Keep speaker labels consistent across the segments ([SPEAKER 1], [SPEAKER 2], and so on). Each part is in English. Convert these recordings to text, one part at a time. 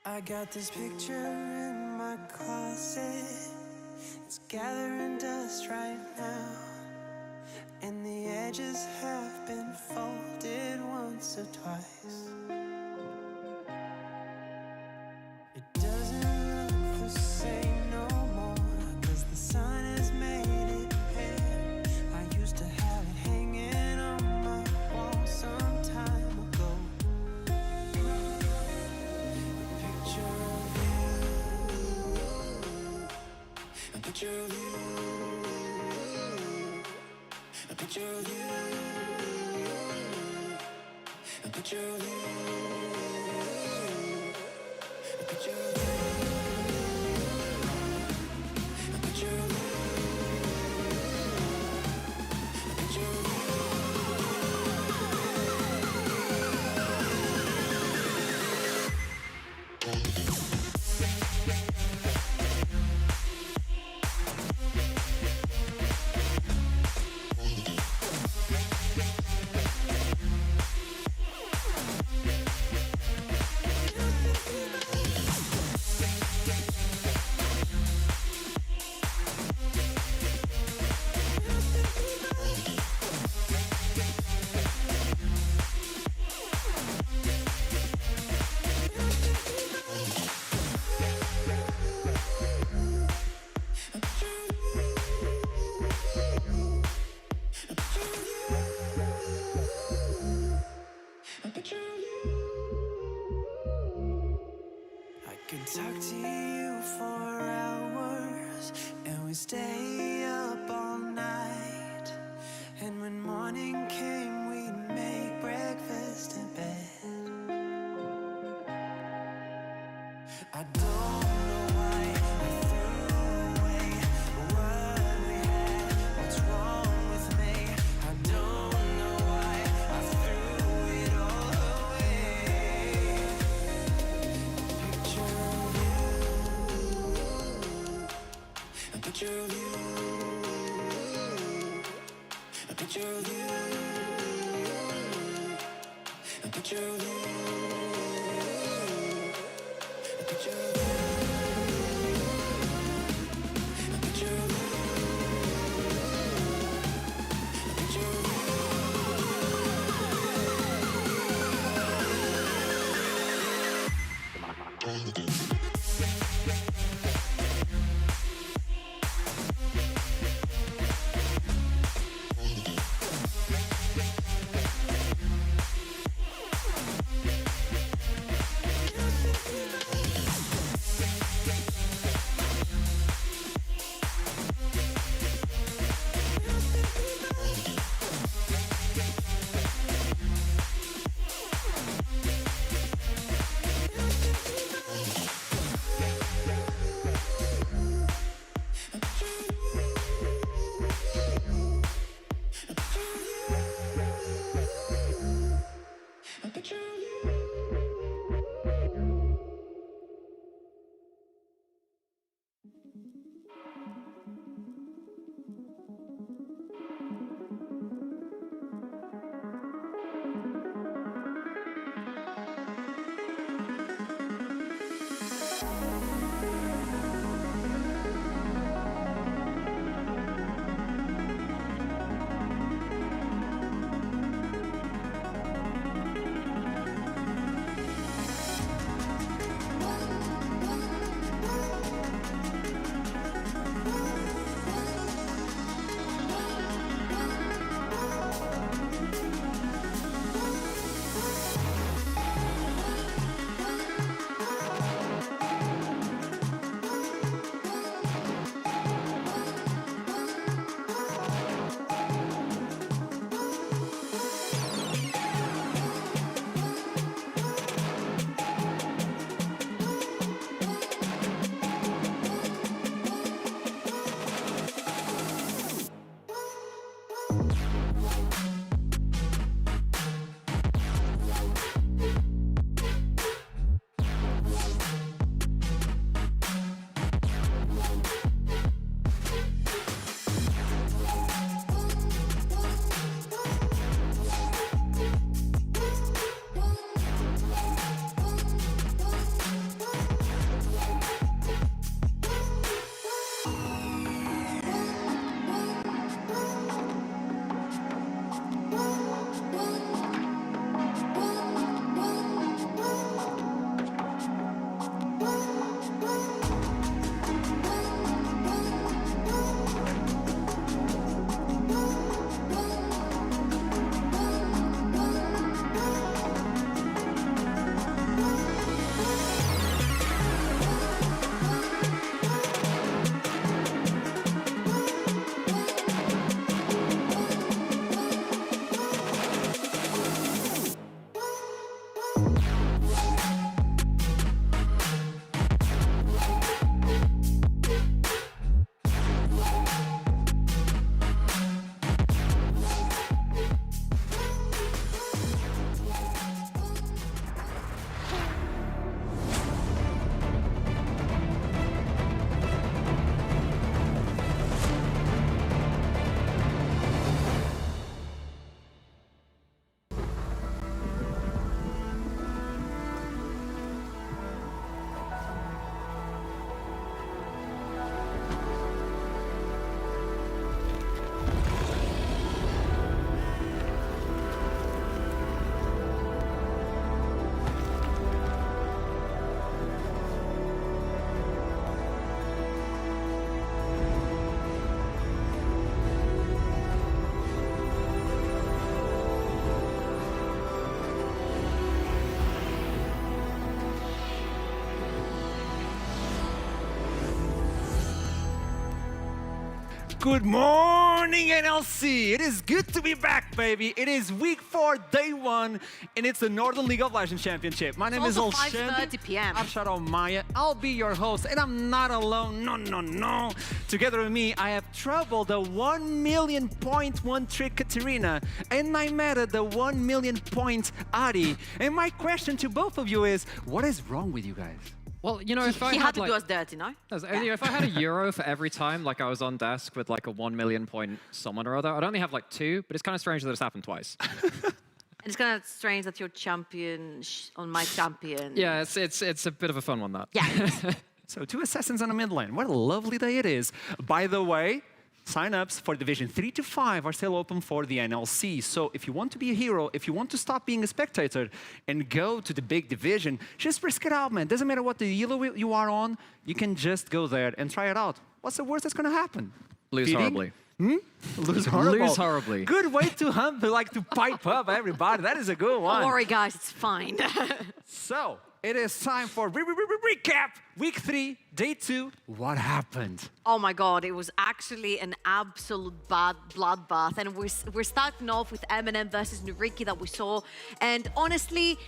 [SPEAKER 1] I got this picture in my closet. It's gathering dust right now, and the edges have been folded once or twice. It doesn't look the same no more, 'cause the sun has made it pale. I used to have it hanging on my wall some time ago. A picture of you, a picture of you, a picture of you, a picture of you, a picture of you, a picture of you. Talk to you for hours, and we stay up all night. And when morning came, we'd make breakfast in bed. I don't know why I threw away what we had. What's wrong with me? I don't know why I threw it all away. A picture of you, a picture of you, a picture of you, a picture of you, a picture of you.
[SPEAKER 2] Good morning, NLC! It is good to be back, baby. It is week 4, day 1, and it's the Northern League of Legends Championship. My name is
[SPEAKER 3] Also
[SPEAKER 2] Alexander.
[SPEAKER 3] 5:30 p.m.
[SPEAKER 2] Maya. I'll be your host, and I'm not alone. No. Together with me, I have Trouble, the 1 million point one-trick Katarina, and Nymeta, the 1 million point Ari. And my question to both of you is, what is wrong with you guys?
[SPEAKER 4] Well, you know, if I
[SPEAKER 3] He had to
[SPEAKER 4] like,
[SPEAKER 3] do us dirty, no?
[SPEAKER 4] if I had a euro for every time, like I was on desk with like a 1 million point someone or other, I'd only have like 2, but it's kind of strange that it's happened twice.
[SPEAKER 3] And it's kind of strange that you're champion on my champion.
[SPEAKER 4] Yeah, it's a bit of a fun one, that.
[SPEAKER 3] Yeah.
[SPEAKER 2] So 2 assassins on a mid lane. What a lovely day it is. By the way, sign-ups for Division 3 to 5 are still open for the NLC. So if you want to be a hero, if you want to stop being a spectator and go to the big division, just risk it out, man. Doesn't matter what the yellow you are on, you can just go there and try it out. What's the worst that's going to happen?
[SPEAKER 4] Lose
[SPEAKER 2] Feeding?
[SPEAKER 4] horribly.
[SPEAKER 2] Lose horribly.
[SPEAKER 4] Lose horribly.
[SPEAKER 2] Good way to to pipe up everybody. That is a good one.
[SPEAKER 3] Don't worry, guys, it's fine.
[SPEAKER 2] So, it is time for recap. Week 3, day 2. What happened?
[SPEAKER 3] Oh my God, it was actually an absolute bad bloodbath. And we're starting off with Eminem versus Noriki that we saw. And honestly,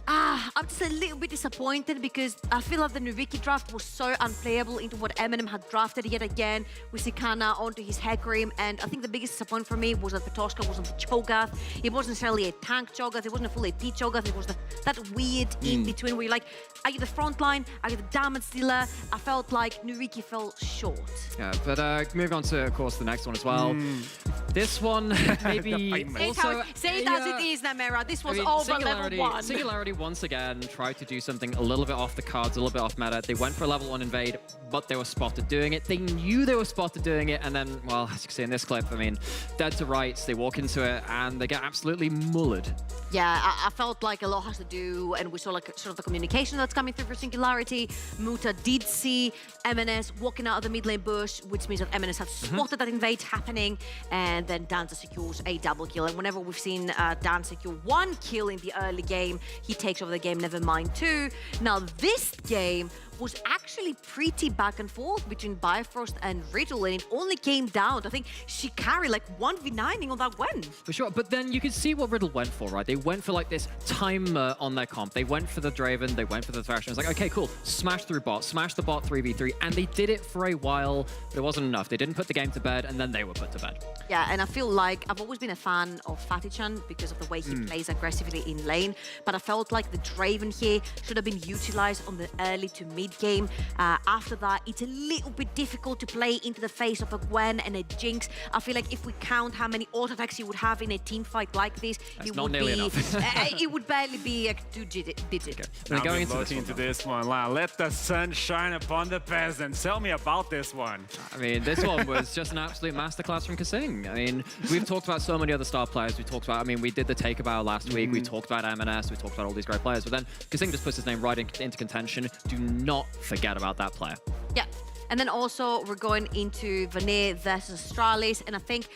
[SPEAKER 3] I'm just a little bit disappointed because I feel like the Noriki draft was so unplayable into what Eminem had drafted yet again with Sikana onto his Haiku. And I think the biggest disappointment for me was that Petoska wasn't the Cho'Gath. It wasn't necessarily a tank Cho'Gath. It wasn't a full AP Cho'Gath. It was that weird in-between where you're like, are you the front line? Are you the damage dealer? I felt like Noriki fell short.
[SPEAKER 4] Yeah, but moving on to, of course, the next one as well. This one, maybe also...
[SPEAKER 3] Say it as it is, Namera. This was over level 1.
[SPEAKER 4] Singularity once again tried to do something a little bit off the cards, a little bit off meta. They went for a level 1 invade, but they were spotted doing it. They knew they were spotted doing it, and then, well, as you can see in this clip, I mean, dead to rights, they walk into it, and they get absolutely mullered.
[SPEAKER 3] Yeah, I felt like a lot has to do, and we saw like sort of the communication that's coming through for Singularity. Muta did see MNS walking out of the mid lane bush, which means that MNS had spotted that invade happening, and then Danza secures a double kill. And whenever we've seen Dan secure 1 kill in the early game, he takes over the game, never mind 2. Now this game was actually pretty back and forth between Bifrost and Riddle, and it only came down to, I think, she carried like 1v9ing on that win.
[SPEAKER 4] For sure, but then you can see what Riddle went for, right? They went for like this timer on their comp. They went for the Draven, they went for the Thrasher. It's like, okay, cool, smash through bot, smash the bot 3v3, and they did it for a while, but it wasn't enough. They didn't put the game to bed, and then they were put to bed.
[SPEAKER 3] Yeah, and I feel like I've always been a fan of Fatty-chan because of the way he plays aggressively in lane, but I felt like the Draven here should have been utilized on the early to mid game. After that, it's a little bit difficult to play into the face of a Gwen and a Jinx. I feel like if we count how many auto attacks you would have in a team fight like this,
[SPEAKER 4] that's
[SPEAKER 3] it
[SPEAKER 4] not
[SPEAKER 3] would
[SPEAKER 4] nearly
[SPEAKER 3] be
[SPEAKER 4] enough.
[SPEAKER 3] it would barely be a 2-digit.
[SPEAKER 4] Okay.
[SPEAKER 2] Now
[SPEAKER 4] Going
[SPEAKER 2] into this one. Let the sun shine upon the peasants. Tell me about this one.
[SPEAKER 4] I mean, this one was just an absolute masterclass from Kasing. I mean, we've talked about so many other star players. We talked about, I mean, we did the Takeover last week. We talked about MNS. We talked about all these great players. But then Kasing just puts his name right into contention. Do not forget about that player.
[SPEAKER 3] Yeah, and then also we're going into Vanir versus Astralis, and I think,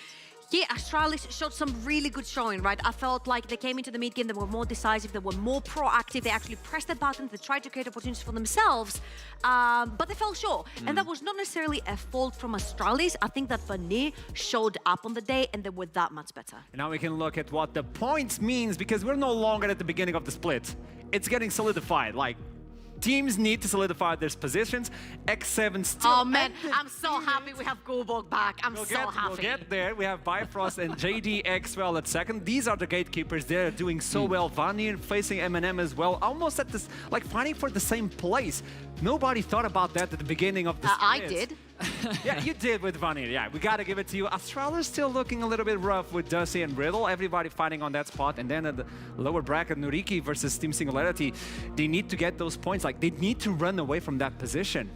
[SPEAKER 3] yeah, Astralis showed some really good showing, right? I felt like they came into the mid game, they were more decisive, they were more proactive, they actually pressed the buttons, they tried to create opportunities for themselves, but they fell short. And that was not necessarily a fault from Astralis. I think that Vanir showed up on the day and they were that much better.
[SPEAKER 2] Now we can look at what the points means, because we're no longer at the beginning of the split. It's getting solidified. Like, teams need to solidify their positions. X7 still...
[SPEAKER 3] Oh man, I'm so happy we have Gulborg back. I'm so happy.
[SPEAKER 2] We'll get there. We have Bifrost and JDXL at second. These are the gatekeepers. They're doing so well. Vanir facing Eminem as well. Almost at this, like, fighting for the same place. Nobody thought about that at the beginning of the split.
[SPEAKER 3] I did.
[SPEAKER 2] Yeah, you did with Vanir. Yeah, we gotta give it to you. Astralis still looking a little bit rough with Dusty and Riddle. Everybody fighting on that spot. And then at the lower bracket, Noriki versus Team Singularity. They need to get those points. Like, they need to run away from that position.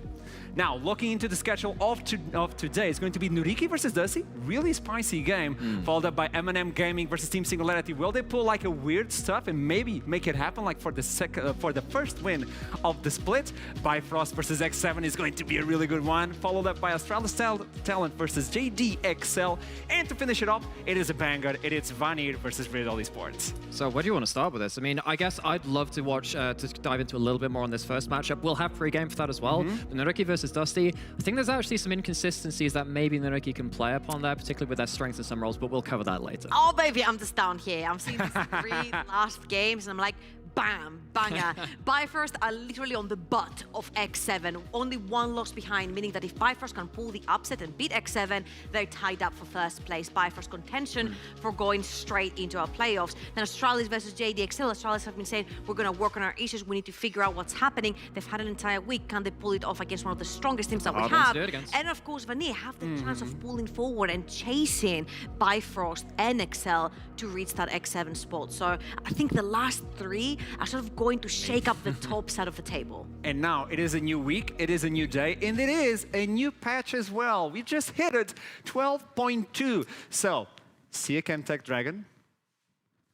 [SPEAKER 2] Now, looking into the schedule of today, it's going to be Noriki versus Dusty. Really spicy game. Followed up by Eminem Gaming versus Team Singularity. Will they pull like a weird stuff and maybe make it happen like for the first win of the split? Bifrost versus X7 is going to be a really good one. Followed up by Astralis Talent versus JDXL. And to finish it off, it is a banger. It is Vanir versus Riddle Esports.
[SPEAKER 4] So where do you want to start with this? I mean, I guess I'd love to watch, to dive into a little bit more on this first matchup. We'll have pre-game for that as well. But Noriki versus Dusty, I think there's actually some inconsistencies that maybe Noriki can play upon there, particularly with their strengths in some roles, but we'll cover that later.
[SPEAKER 3] Oh baby, I'm just down here. I'm seeing these 3 last games and I'm like, bam, banger. Bifrost are literally on the butt of X7. Only 1 loss behind, meaning that if Bifrost can pull the upset and beat X7, they're tied up for first place. Bifrost contention for going straight into our playoffs. Then Astralis versus JDXL. Astralis have been saying, we're going to work on our issues. We need to figure out what's happening. They've had an entire week. Can they pull it off against one of the strongest teams that we have? And of course, Vanir have the chance of pulling forward and chasing Bifrost and XL to reach that X7 spot. So I think the last 3 are sort of going to shake up the top side of the table.
[SPEAKER 2] And now it is a new week, it is a new day, and it is a new patch as well. We just hit it, 12.2. So, see a Chemtech Dragon.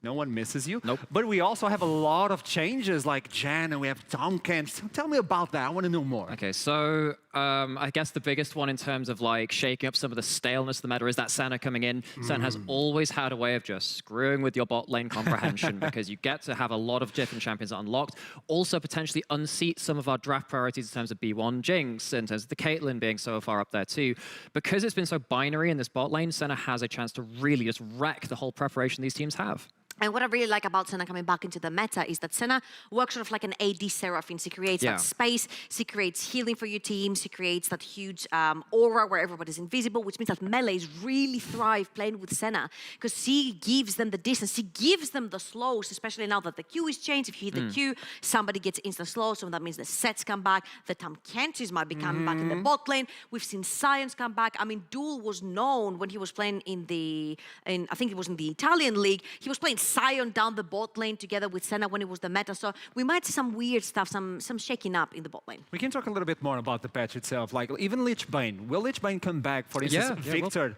[SPEAKER 2] No one misses you.
[SPEAKER 4] Nope.
[SPEAKER 2] But we also have a lot of changes like Jan and we have Tomcat. So tell me about that. I want to know more.
[SPEAKER 4] Okay, so I guess the biggest one in terms of like shaking up some of the staleness of the meta is that Senna coming in. Senna has always had a way of just screwing with your bot lane comprehension because you get to have a lot of different champions unlocked. Also potentially unseat some of our draft priorities in terms of B1 Jinx, in terms of the Caitlyn being so far up there too. Because it's been so binary in this bot lane, Senna has a chance to really just wreck the whole preparation these teams have.
[SPEAKER 3] And what I really like about Senna coming back into the meta is that Senna works sort of like an AD Seraphine. She creates that space, she creates healing for your team, she creates that huge aura where everybody's invisible, which means that melees really thrive playing with Senna because she gives them the distance, she gives them the slows, especially now that the Q is changed. If you hit the Q, somebody gets instant slow, so that means the sets come back, the Tamkentis might be coming back in the bot lane. We've seen Science come back. I mean, Duel was known when he was playing I think it was in the Italian league, he was playing Sion down the bot lane together with Senna when it was the meta. So we might see some weird stuff, some shaking up in the bot lane.
[SPEAKER 2] We can talk a little bit more about the patch itself, like even Lich Bane. Will Lich Bane come back, for instance, Victor?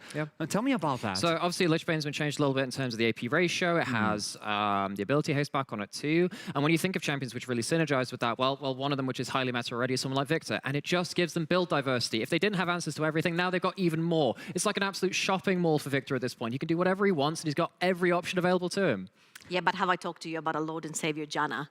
[SPEAKER 2] Tell me about that.
[SPEAKER 4] So obviously Lich Bane's been changed a little bit in terms of the AP ratio. It has the ability haste back on it too. And when you think of champions which really synergize with that, well, one of them which is highly meta already is someone like Victor. And it just gives them build diversity. If they didn't have answers to everything, now they've got even more. It's like an absolute shopping mall for Victor at this point. He can do whatever he wants and he's got every option available to him.
[SPEAKER 3] Yeah, but have I talked to you about a Lord and Savior, Janna?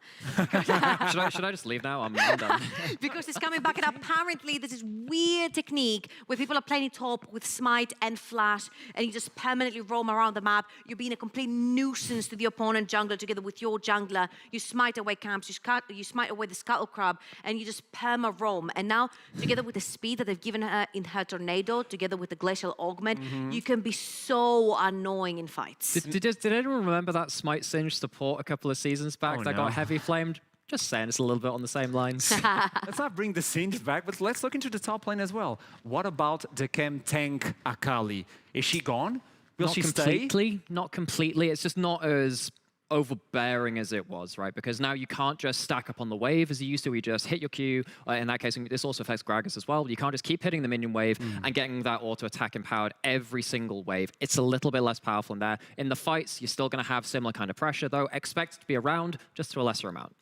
[SPEAKER 4] should I just leave now? I'm done.
[SPEAKER 3] Because it's coming back, and apparently there's this weird technique where people are playing it top with Smite and Flash, and you just permanently roam around the map. You're being a complete nuisance to the opponent jungler together with your jungler. You smite away camps, you smite away the Scuttle Crab, and you just perma-roam. And now, together with the speed that they've given her in her Tornado, together with the Glacial Augment, you can be so annoying in fights.
[SPEAKER 4] Did anyone remember that Smite Singe support a couple of seasons back that got heavy flamed? Just saying, it's a little bit on the same lines.
[SPEAKER 2] Let's not bring the Singe back, but let's look into the top lane as well. What about the Chem tank Akali? Is she gone? Will she stay?
[SPEAKER 4] Not completely. It's just not as overbearing as it was, right? Because now you can't just stack up on the wave as you used to. You just hit your Q. In that case, this also affects Gragas as well. You can't just keep hitting the minion wave and getting that auto attack empowered every single wave. It's a little bit less powerful in there. In the fights, you're still going to have similar kind of pressure, though. Expect it to be around, just to a lesser amount.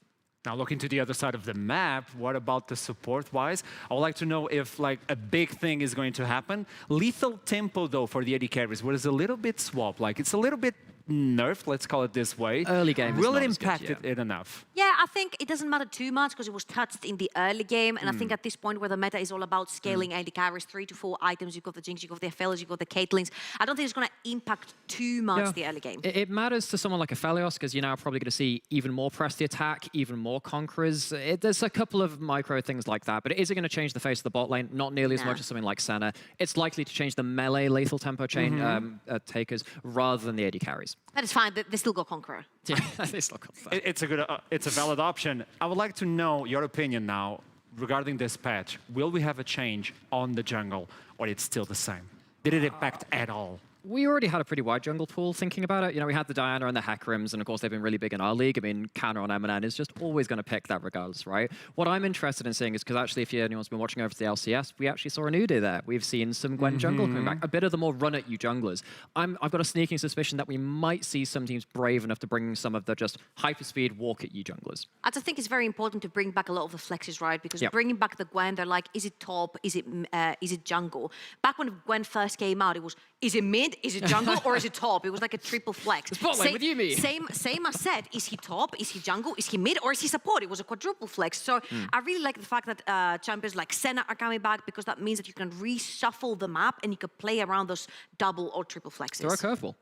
[SPEAKER 2] Now looking to the other side of the map, what about the support-wise? I would like to know if like a big thing is going to happen. Lethal tempo though for the AD carries was a little bit swapped. Like it's a little bit nerfed, let's call it this way.
[SPEAKER 4] Early game.
[SPEAKER 2] Will it impact it enough?
[SPEAKER 3] Yeah, I think it doesn't matter too much because it was touched in the early game. And I think at this point where the meta is all about scaling AD carries, 3 to 4 items, you've got the Jinx, you've got the Aphelios, you've got the Caitlyn's. I don't think it's going to impact too much the early game.
[SPEAKER 4] It matters to someone like Aphelios because you're now probably going to see even more press the attack, even more conquerors. There's a couple of micro things like that, but is it going to change the face of the bot lane? Not nearly as much as something like Senna. It's likely to change the melee lethal tempo chain takers rather than the AD carries.
[SPEAKER 3] That is fine. They still go Conqueror.
[SPEAKER 4] Yeah, they still got that.
[SPEAKER 2] It's a valid option. I would like to know your opinion now regarding this patch. Will we have a change on the jungle, or it's still the same? Did it impact at all?
[SPEAKER 4] We already had a pretty wide jungle pool thinking about it. You know, we had the Diana and the Hecarim's, and of course they've been really big in our league. I mean, Canna on Eminem is just always going to pick that regardless, right? What I'm interested in seeing is, because actually if anyone's been watching over to the LCS, we actually saw a Nude there. We've seen some Gwen jungle coming back, a bit of the more run-at-you junglers. I've got a sneaking suspicion that we might see some teams brave enough to bring some of the just hyper-speed, walk-at-you junglers.
[SPEAKER 3] I just think it's very important to bring back a lot of the flexes, right? Because bringing back the Gwen, they're like, is it top? Is it jungle? Back when Gwen first came out, it was, is it mid? Is it jungle? Or is it top? It was like a triple flex.
[SPEAKER 4] Spotlight with Yumi.
[SPEAKER 3] Same as said, is he top? Is he jungle? Is he mid? Or is he support? It was a quadruple flex. So I really like the fact that champions like Senna are coming back because that means that you can reshuffle the map and you can play around those double or triple flexes.
[SPEAKER 4] Throw a curveball.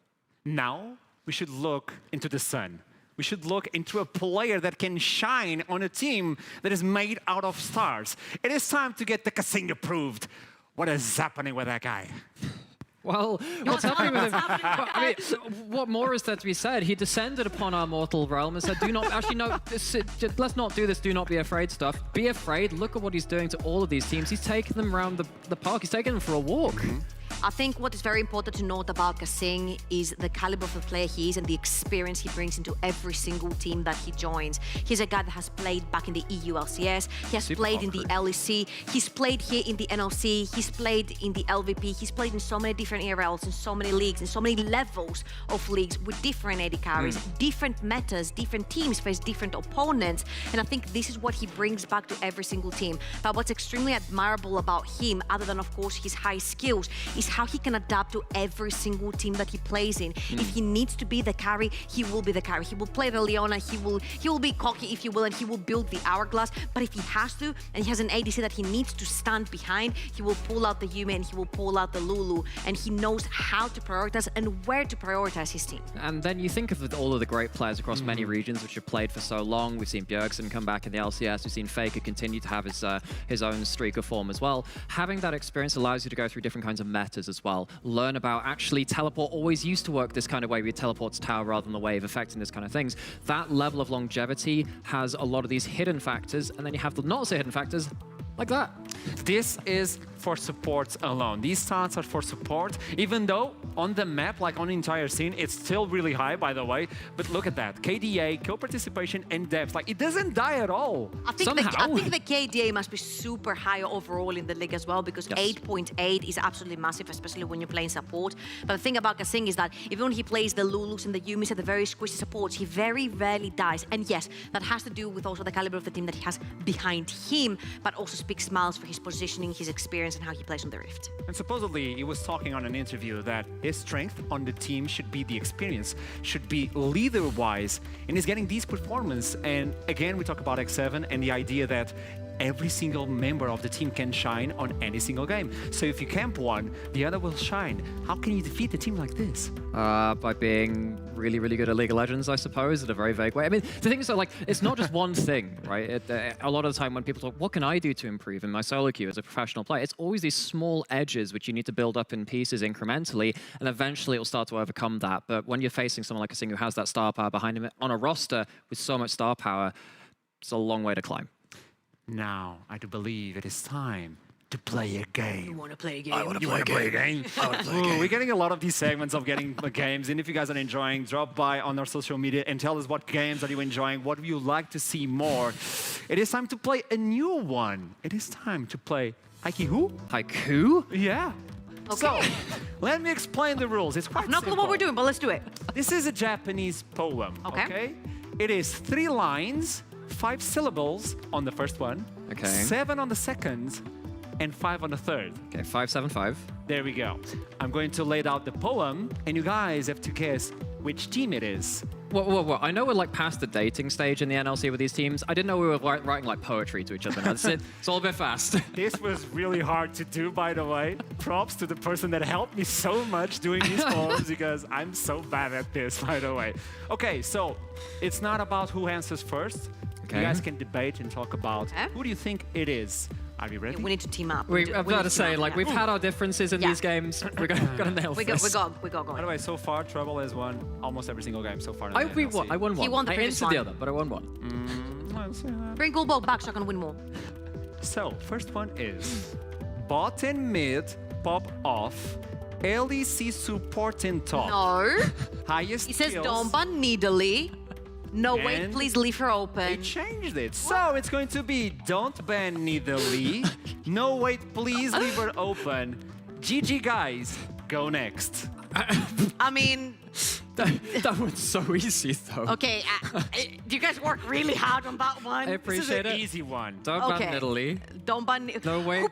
[SPEAKER 2] Now we should look into the sun. We should look into a player that can shine on a team that is made out of stars. It is time to get the casino proved. What is happening with that guy?
[SPEAKER 4] Well, what's happening with him? Well, I mean, what more is there to be said? He descended upon our mortal realm and said, do not, actually, no, let's not do this, do not be afraid stuff. Be afraid, look at what he's doing to all of these teams. He's taking them around the park, he's taking them for a walk.
[SPEAKER 3] I think what is very important to note about Kasing is the caliber of the player he is and the experience he brings into every single team that he joins. He's a guy that has played back in the EU LCS, he has played in the LEC, he's played here in the NLC, he's played in the LVP, he's played in so many different ERLs, in so many leagues, in so many levels of leagues with different AD carries, different metas, different teams face different opponents, and I think this is what he brings back to every single team. But what's extremely admirable about him, other than of course his high skills, is how he can adapt to every single team that he plays in. If he needs to be the carry, he will be the carry. He will play the Leona, he will be cocky if you will, and he will build the hourglass. But if he has to, and he has an ADC that he needs to stand behind, he will pull out the Yume and he will pull out the Lulu, and he knows how to prioritize and where to prioritize his team.
[SPEAKER 4] And then you think of all of the great players across many regions which have played for so long. We've seen Bjergsen come back in the LCS. We've seen Faker continue to have his own streak of form as well. Having that experience allows you to go through different kinds of metas as well. Learn about actually teleport always used to work this kind of way. We teleport to tower rather than the wave effect and this kind of things. That level of longevity has a lot of these hidden factors, and then you have the not so hidden factors like that.
[SPEAKER 2] This is for supports alone. These stats are for support, even though on the map, like on the entire scene, it's still really high, by the way. But look at that. KDA, co-participation, and depth. Like, it doesn't die at all.
[SPEAKER 3] I think the KDA must be super high overall in the league as well, because 8.8 is absolutely massive, especially when you're playing support. But the thing about Kasing is that even when he plays the Lulus and the Yumis and the very squishy supports, he very rarely dies. And yes, that has to do with also the caliber of the team that he has behind him, but also speaks miles for his positioning, his experience, and how he plays on the Rift.
[SPEAKER 2] And supposedly, he was talking on an interview that his strength on the team should be the experience, should be leader-wise, and he's getting these performance. And again, we talk about X7 and the idea that every single member of the team can shine on any single game. So if you camp one, the other will shine. How can you defeat the team like this?
[SPEAKER 4] By being really, really good at League of Legends, I suppose, in a very vague way. I mean, the thing is, like, it's not just one thing, right? A lot of the time when people talk, what can I do to improve in my solo queue as a professional player? It's always these small edges which you need to build up in pieces incrementally, and eventually it'll start to overcome that. But when you're facing someone like Kasing who has that star power behind him on a roster with so much star power, it's a long way to climb.
[SPEAKER 2] Now, I do believe it is time to play a game.
[SPEAKER 3] You want to play a game?
[SPEAKER 2] You want to play a game? We're getting a lot of these segments of getting games, and if you guys are enjoying, drop by on our social media and tell us what games are you enjoying, what would you like to see more. It is time to play a new one. It is time to play Haiku.
[SPEAKER 4] Haiku?
[SPEAKER 2] Yeah.
[SPEAKER 3] Okay.
[SPEAKER 2] So, let me explain the rules. It's quite
[SPEAKER 3] Not
[SPEAKER 2] simple.
[SPEAKER 3] what we're doing, but let's do it.
[SPEAKER 2] This is a Japanese poem,
[SPEAKER 3] Okay.
[SPEAKER 2] It is 3 lines, 5 syllables on the first one,
[SPEAKER 4] Okay.
[SPEAKER 2] 7 on the second, and 5 on the third.
[SPEAKER 4] Okay, 575.
[SPEAKER 2] There we go. I'm going to lay out the poem, and you guys have to guess which team it is.
[SPEAKER 4] Whoa. I know we're like past the dating stage in the NLC with these teams. I didn't know we were writing like poetry to each other now. It's all a bit fast.
[SPEAKER 2] This was really hard to do, by the way. Props to the person that helped me so much doing these poems, because I'm so bad at this, by the way. Okay, so it's not about who answers first.
[SPEAKER 4] Okay.
[SPEAKER 2] You guys can debate and talk about who do you think it is. Are you ready?
[SPEAKER 3] We need to team up.
[SPEAKER 4] I've got to say, like, we've had our differences in these games. We're gonna nail this.
[SPEAKER 3] We got
[SPEAKER 2] By the
[SPEAKER 3] going.
[SPEAKER 2] way, so far, Trouble has won almost every single game so far. In
[SPEAKER 4] I
[SPEAKER 2] the NLC.
[SPEAKER 4] won one.
[SPEAKER 3] He won the
[SPEAKER 4] I
[SPEAKER 3] previous
[SPEAKER 4] answered the
[SPEAKER 3] one.
[SPEAKER 4] other, but I won one.
[SPEAKER 2] Let's see that.
[SPEAKER 3] Bring Goldball back so I can win more.
[SPEAKER 2] So, first one is bot and mid pop off, LEC support in top.
[SPEAKER 3] No.
[SPEAKER 2] Highest
[SPEAKER 3] He says
[SPEAKER 2] kills.
[SPEAKER 3] don't ban Needly. No, wait,
[SPEAKER 2] And
[SPEAKER 3] please leave her
[SPEAKER 2] They
[SPEAKER 3] open.
[SPEAKER 2] changed it. So it's going to be don't ban Nidalee. No, wait, please leave her open. GG, guys. Go next.
[SPEAKER 3] I mean,
[SPEAKER 4] That was so easy, though.
[SPEAKER 3] okay, you guys work really hard on that one.
[SPEAKER 4] I
[SPEAKER 2] This is
[SPEAKER 4] appreciate
[SPEAKER 2] an
[SPEAKER 4] it.
[SPEAKER 2] easy one.
[SPEAKER 4] Don't
[SPEAKER 3] Okay.
[SPEAKER 4] ban Italy.
[SPEAKER 3] Don't ban.
[SPEAKER 4] No, wait.
[SPEAKER 3] Who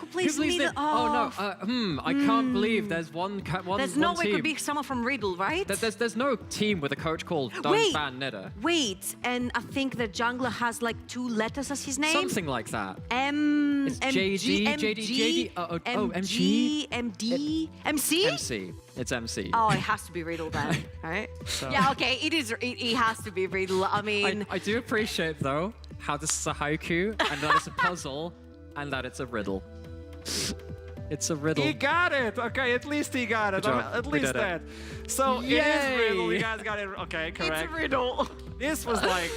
[SPEAKER 3] plays Needle?
[SPEAKER 4] Oh, no. I can't believe there's one
[SPEAKER 3] There's no
[SPEAKER 4] one
[SPEAKER 3] way it
[SPEAKER 4] team.
[SPEAKER 3] could be someone from Riddle, right?
[SPEAKER 4] There's no team with a coach called Don't
[SPEAKER 3] Wait.
[SPEAKER 4] Ban Nidda.
[SPEAKER 3] Wait, and I think the jungler has like 2 letters as his name.
[SPEAKER 4] Something like that.
[SPEAKER 3] It's
[SPEAKER 4] JD. MG.
[SPEAKER 3] MD, MC.
[SPEAKER 4] MC. It's MC.
[SPEAKER 3] Oh, it has to be Riddle then, right? Yeah, okay, it is. It has to be Riddle. I mean,
[SPEAKER 4] I do appreciate, though, how this is a haiku, and that it's a puzzle, and that it's a riddle. It's a riddle.
[SPEAKER 2] He got it. Okay, at least he got it.
[SPEAKER 4] Good job.
[SPEAKER 2] At
[SPEAKER 4] We
[SPEAKER 2] least
[SPEAKER 4] did it.
[SPEAKER 2] that. So it is
[SPEAKER 4] Yay.
[SPEAKER 2] Riddle. You guys got it. Okay, correct.
[SPEAKER 3] it's Riddle.
[SPEAKER 2] This was like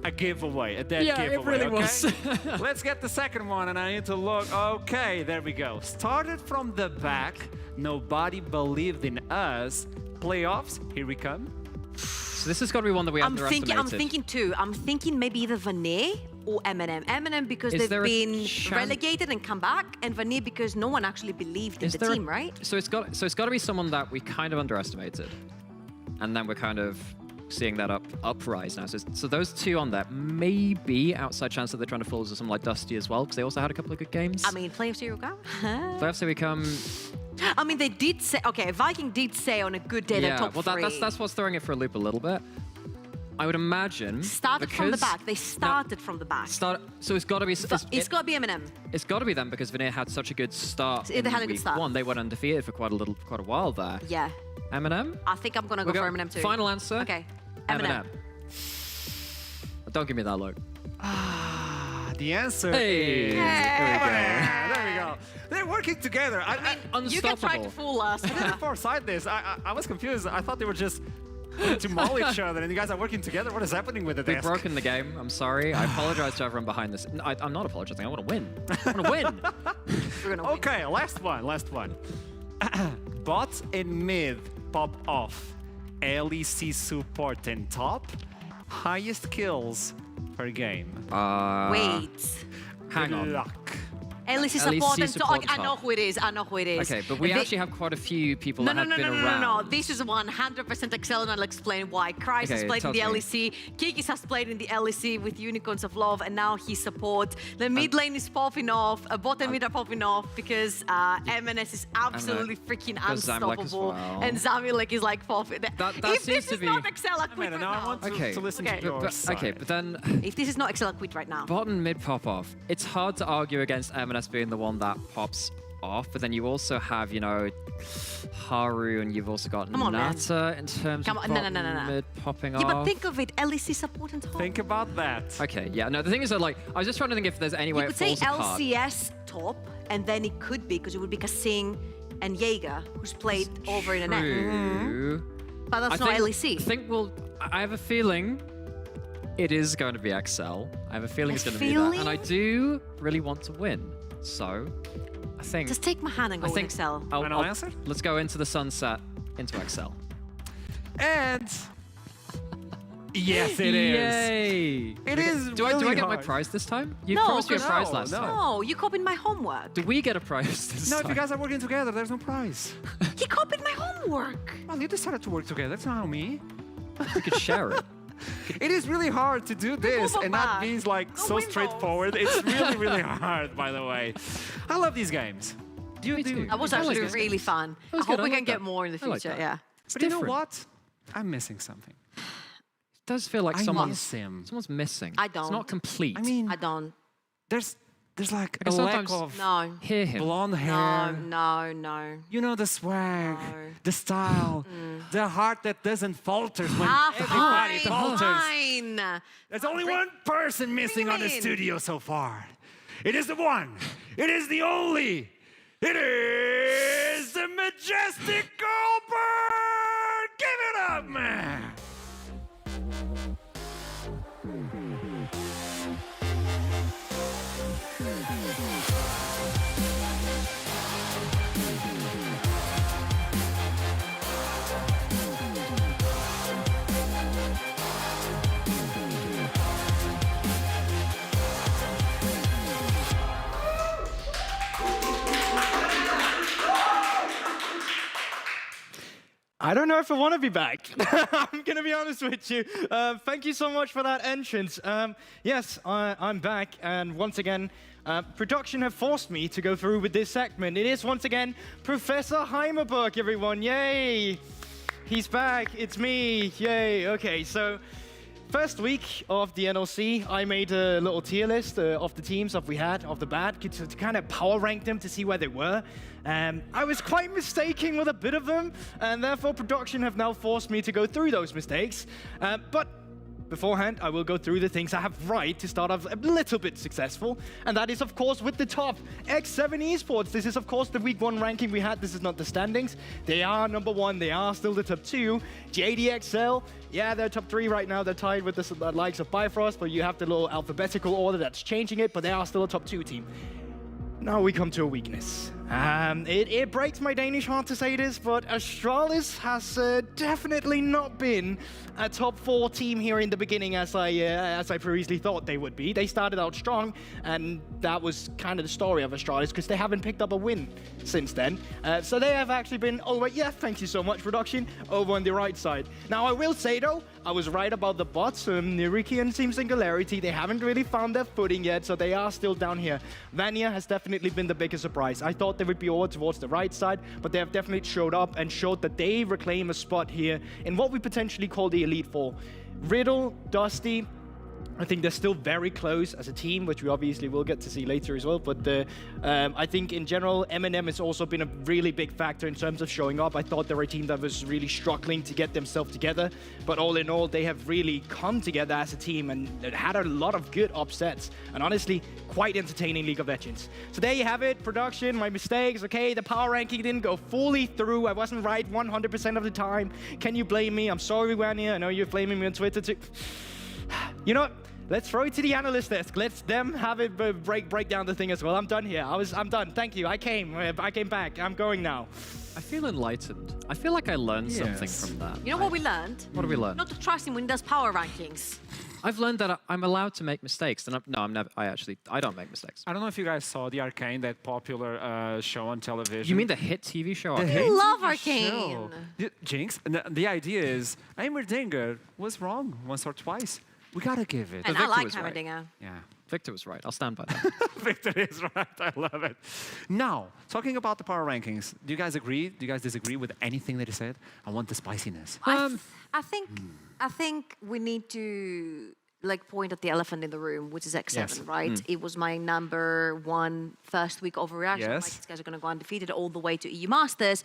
[SPEAKER 2] a giveaway, a dead
[SPEAKER 4] Yeah, it
[SPEAKER 2] giveaway.
[SPEAKER 4] really
[SPEAKER 2] okay?
[SPEAKER 4] was.
[SPEAKER 2] Let's get the second one, and I need to look. Okay, there we go. Started from the back. Nobody believed in us. Playoffs, here we come.
[SPEAKER 4] So this has got to be one that we underestimated.
[SPEAKER 3] I'm thinking too. I'm thinking maybe either Vanir or Eminem. Eminem because
[SPEAKER 4] Is
[SPEAKER 3] they've
[SPEAKER 4] there a
[SPEAKER 3] been
[SPEAKER 4] chan-
[SPEAKER 3] relegated and come back, and Vanir because no one actually believed in
[SPEAKER 4] Is
[SPEAKER 3] the
[SPEAKER 4] there a-
[SPEAKER 3] team, right?
[SPEAKER 4] So it's got to be someone that we kind of underestimated, and then we're kind of seeing that uprise now. So those two on there, maybe outside chance that they're trying to fool us with someone like Dusty as well, because they also had a couple of good games.
[SPEAKER 3] I mean, playoffs here we go.
[SPEAKER 4] Playoffs we come.
[SPEAKER 3] I mean, they did say, okay, Viking did say on a good day they're
[SPEAKER 4] Yeah,
[SPEAKER 3] top
[SPEAKER 4] well
[SPEAKER 3] three.
[SPEAKER 4] that's what's throwing it for a loop a little bit. I would imagine
[SPEAKER 3] Started from the
[SPEAKER 4] because-
[SPEAKER 3] back. They started from the back.
[SPEAKER 4] So it's got to be.
[SPEAKER 3] It's got to be Eminem.
[SPEAKER 4] It's got to be them because Vanir had such a good start.
[SPEAKER 3] They
[SPEAKER 4] in
[SPEAKER 3] had a good
[SPEAKER 4] week
[SPEAKER 3] start.
[SPEAKER 4] one. They went undefeated for quite a while there.
[SPEAKER 3] Yeah.
[SPEAKER 4] Eminem.
[SPEAKER 3] I think I'm gonna go for Eminem too.
[SPEAKER 4] Final answer.
[SPEAKER 3] Okay. Eminem.
[SPEAKER 4] Don't give me that look.
[SPEAKER 2] The answer
[SPEAKER 4] Hey.
[SPEAKER 2] is...
[SPEAKER 4] There
[SPEAKER 2] There we go. They're working together. I mean,
[SPEAKER 3] You can try to
[SPEAKER 4] Unstoppable.
[SPEAKER 3] fool us.
[SPEAKER 2] before side this, I was confused. I thought they were just going to maul each other, and you guys are working together. What is happening with the
[SPEAKER 4] We've
[SPEAKER 2] desk?
[SPEAKER 4] broken the game. I'm sorry. I apologize to everyone behind this. I'm not apologizing. I want to win. I want to win.
[SPEAKER 3] We're gonna win.
[SPEAKER 2] Okay, last one. Bot and mid pop off. LEC support and top. Highest kills per game.
[SPEAKER 3] Wait.
[SPEAKER 4] Hang
[SPEAKER 2] Good
[SPEAKER 4] on.
[SPEAKER 2] luck.
[SPEAKER 3] LEC
[SPEAKER 4] LEC
[SPEAKER 3] support and
[SPEAKER 4] support
[SPEAKER 3] I know
[SPEAKER 4] top.
[SPEAKER 3] who it is. I know who it is.
[SPEAKER 4] Okay, but we
[SPEAKER 3] They-
[SPEAKER 4] actually have quite a few people
[SPEAKER 3] No,
[SPEAKER 4] that
[SPEAKER 3] no,
[SPEAKER 4] have
[SPEAKER 3] no,
[SPEAKER 4] been
[SPEAKER 3] no, no,
[SPEAKER 4] around.
[SPEAKER 3] no. This is 100% Excel, and I'll explain why. Kreis has
[SPEAKER 4] Okay,
[SPEAKER 3] played in the
[SPEAKER 4] tell me.
[SPEAKER 3] LEC. Kikis has played in the LEC with Unicorns of Love, and now he support. The mid lane is popping off. Bottom mid are popping off because MNS is absolutely freaking
[SPEAKER 4] Because Zamilek as
[SPEAKER 3] unstoppable.
[SPEAKER 4] well.
[SPEAKER 3] And Zamilek is like popping.
[SPEAKER 4] That
[SPEAKER 3] If
[SPEAKER 4] seems
[SPEAKER 3] this
[SPEAKER 4] to
[SPEAKER 3] is
[SPEAKER 4] be-
[SPEAKER 3] not Excel, I quit
[SPEAKER 2] Amanda,
[SPEAKER 3] right
[SPEAKER 2] now I
[SPEAKER 3] now.
[SPEAKER 2] want
[SPEAKER 4] Okay.
[SPEAKER 2] to listen
[SPEAKER 3] Okay.
[SPEAKER 2] to your side.
[SPEAKER 4] Okay, but then
[SPEAKER 3] If this is not Excel, I quit right now.
[SPEAKER 4] bottom mid pop off. It's hard to argue against M&S being the one that pops off, but then you also have, Haru, and you've also got
[SPEAKER 3] Come on, man.
[SPEAKER 4] Nata in terms
[SPEAKER 3] Come
[SPEAKER 4] of
[SPEAKER 3] on, no,
[SPEAKER 4] bottom
[SPEAKER 3] no, no, no, no.
[SPEAKER 4] mid popping
[SPEAKER 3] Yeah, but
[SPEAKER 4] off.
[SPEAKER 3] think of it, LEC support and top.
[SPEAKER 2] Think about that.
[SPEAKER 4] Okay, yeah, no, the thing is that, I was just trying to think if there's any way
[SPEAKER 3] You
[SPEAKER 4] it
[SPEAKER 3] could say
[SPEAKER 4] falls apart.
[SPEAKER 3] LCS top, and then it could be, because it would be Kasing and Jaeger, who's played over in the net.
[SPEAKER 4] True.
[SPEAKER 3] But that's not LEC.
[SPEAKER 4] I have a feeling it is going to be XL. I have a feeling it's going to be that.
[SPEAKER 3] feeling?
[SPEAKER 4] And I do really want to win. So, I think...
[SPEAKER 3] Just take my hand and go
[SPEAKER 4] I
[SPEAKER 3] with
[SPEAKER 4] think
[SPEAKER 3] Excel.
[SPEAKER 2] Final answer?
[SPEAKER 4] Let's go into the sunset, into XL.
[SPEAKER 2] And yes, it is.
[SPEAKER 4] Yay!
[SPEAKER 2] It is
[SPEAKER 4] Do I
[SPEAKER 2] really
[SPEAKER 4] get my
[SPEAKER 2] hard.
[SPEAKER 4] prize this time? You
[SPEAKER 3] No,
[SPEAKER 4] promised me a
[SPEAKER 3] no,
[SPEAKER 4] prize last
[SPEAKER 2] no.
[SPEAKER 4] time.
[SPEAKER 3] Oh, you copied my homework.
[SPEAKER 4] Do we get a prize this
[SPEAKER 2] No,
[SPEAKER 4] time?
[SPEAKER 2] if you guys are working together, there's no prize.
[SPEAKER 3] He copied my homework.
[SPEAKER 2] Well, you decided to work together. It's not me.
[SPEAKER 4] We could share it.
[SPEAKER 2] It is really hard to do this,
[SPEAKER 3] move
[SPEAKER 2] and that
[SPEAKER 3] back.
[SPEAKER 2] means like
[SPEAKER 3] Go
[SPEAKER 2] so
[SPEAKER 3] Windows.
[SPEAKER 2] straightforward. It's really, really hard, by the way. I love these games.
[SPEAKER 4] Me too.
[SPEAKER 3] That was
[SPEAKER 4] I like
[SPEAKER 3] actually
[SPEAKER 4] this
[SPEAKER 3] really
[SPEAKER 4] game.
[SPEAKER 3] fun.
[SPEAKER 4] That was
[SPEAKER 3] I hope
[SPEAKER 4] good,
[SPEAKER 3] we
[SPEAKER 4] I
[SPEAKER 3] can
[SPEAKER 4] like
[SPEAKER 3] get
[SPEAKER 4] that.
[SPEAKER 3] more in the
[SPEAKER 4] I like
[SPEAKER 3] future.
[SPEAKER 4] that.
[SPEAKER 3] Yeah.
[SPEAKER 2] But you know
[SPEAKER 4] different.
[SPEAKER 2] what? I'm missing something.
[SPEAKER 4] It does feel like
[SPEAKER 2] I
[SPEAKER 4] someone's
[SPEAKER 2] miss him.
[SPEAKER 4] someone's missing.
[SPEAKER 3] I
[SPEAKER 4] It's
[SPEAKER 3] don't.
[SPEAKER 4] not complete.
[SPEAKER 2] I mean,
[SPEAKER 3] I don't.
[SPEAKER 2] there's like a
[SPEAKER 4] guess
[SPEAKER 2] lack
[SPEAKER 4] sometimes-
[SPEAKER 2] of
[SPEAKER 3] No.
[SPEAKER 4] hear him.
[SPEAKER 2] blonde
[SPEAKER 3] No,
[SPEAKER 2] hair.
[SPEAKER 3] no.
[SPEAKER 2] You know, the swag,
[SPEAKER 3] No.
[SPEAKER 2] the style, the heart that doesn't falter when
[SPEAKER 3] Ah,
[SPEAKER 2] everybody
[SPEAKER 3] fine,
[SPEAKER 2] falters.
[SPEAKER 3] fine.
[SPEAKER 2] There's only one person missing on the
[SPEAKER 3] mean?
[SPEAKER 2] studio so far. It is the one. It is the only. It is the majestic Goldberg. Give it up, man.
[SPEAKER 5] I don't know if I want to be back. I'm going to be honest with you. Thank you so much for that entrance. Yes, I'm back. And once again, production have forced me to go through with this segment. It is once again Professor Heimerberg, everyone. Yay! He's back. It's me. Yay. Okay, so first week of the NLC, I made a little tier list of the teams that we had off the bat to kind of power rank them to see where they were. I was quite mistaken with a bit of them, and therefore production have now forced me to go through those mistakes. But beforehand, I will go through the things I have right to start off a little bit successful. And that is, of course, with the top X7 Esports. This is, of course, the week 1 ranking we had. This is not the standings. They are number 1. They are still the top 2. JDXL, yeah, they're top 3 right now. They're tied with the likes of Bifrost, but you have the little alphabetical order that's changing it, but they are still a top 2 team. Now we come to a weakness. It breaks my Danish heart to say this, but Astralis has definitely not been a top 4 team here in the beginning as I previously thought they would be. They started out strong, and that was kind of the story of Astralis because they haven't picked up a win since then. So they have actually been, oh wait, yeah, thank you so much, production, over on the right side. Now I will say though, I was right about the bots, Noriki and Team Singularity. They haven't really found their footing yet, so they are still down here. Vanir has definitely been the biggest surprise. I thought they would be over towards the right side, but they have definitely showed up and showed that they reclaim a spot here in what we potentially call the Elite Four. Riddle, Dusty, I think they're still very close as a team, which we obviously will get to see later as well. But I think in general, Eminem has also been a really big factor in terms of showing up. I thought they were a team that was really struggling to get themselves together. But all in all, they have really come together as a team and had a lot of good upsets. And honestly, quite entertaining League of Legends. So there you have it, production, my mistakes. Okay, the power ranking didn't go fully through. I wasn't right 100% of the time. Can you blame me? I'm sorry, Vanir. I know you're blaming me on Twitter too. You know what? Let's throw it to the analyst desk. Let them have it break down the thing as well. I'm done here. I'm done. Thank you. I came back. I'm going now.
[SPEAKER 4] I feel enlightened. I feel like I learned something from that.
[SPEAKER 3] You know what we learned?
[SPEAKER 4] What did we learn?
[SPEAKER 3] Not to trust him when he does power rankings.
[SPEAKER 4] I've learned that I'm allowed to make mistakes. And I'm never. I don't make mistakes.
[SPEAKER 2] I don't know if you guys saw the Arcane, that popular show on television.
[SPEAKER 4] You mean the hit TV show?
[SPEAKER 2] The
[SPEAKER 4] Arcane?
[SPEAKER 2] hit
[SPEAKER 3] love
[SPEAKER 2] TV
[SPEAKER 3] Arcane.
[SPEAKER 2] show. Jinx, the idea is Heimerdinger was wrong once or twice. We gotta give it.
[SPEAKER 3] And
[SPEAKER 4] Victor
[SPEAKER 3] I like
[SPEAKER 4] was right.
[SPEAKER 3] Heimerdinger.
[SPEAKER 2] Yeah.
[SPEAKER 4] Victor was right. I'll stand by that.
[SPEAKER 2] Victor is right. I love it. Now, talking about the power rankings, do you guys agree? Do you guys disagree with anything that he said? I want the spiciness.
[SPEAKER 3] I think we need to point at the elephant in the room, which is X7,
[SPEAKER 2] Yes.
[SPEAKER 3] right? It was my number 1 first week overreaction.
[SPEAKER 2] Yes.
[SPEAKER 3] Like, these guys are going to go undefeated all the way to EU Masters.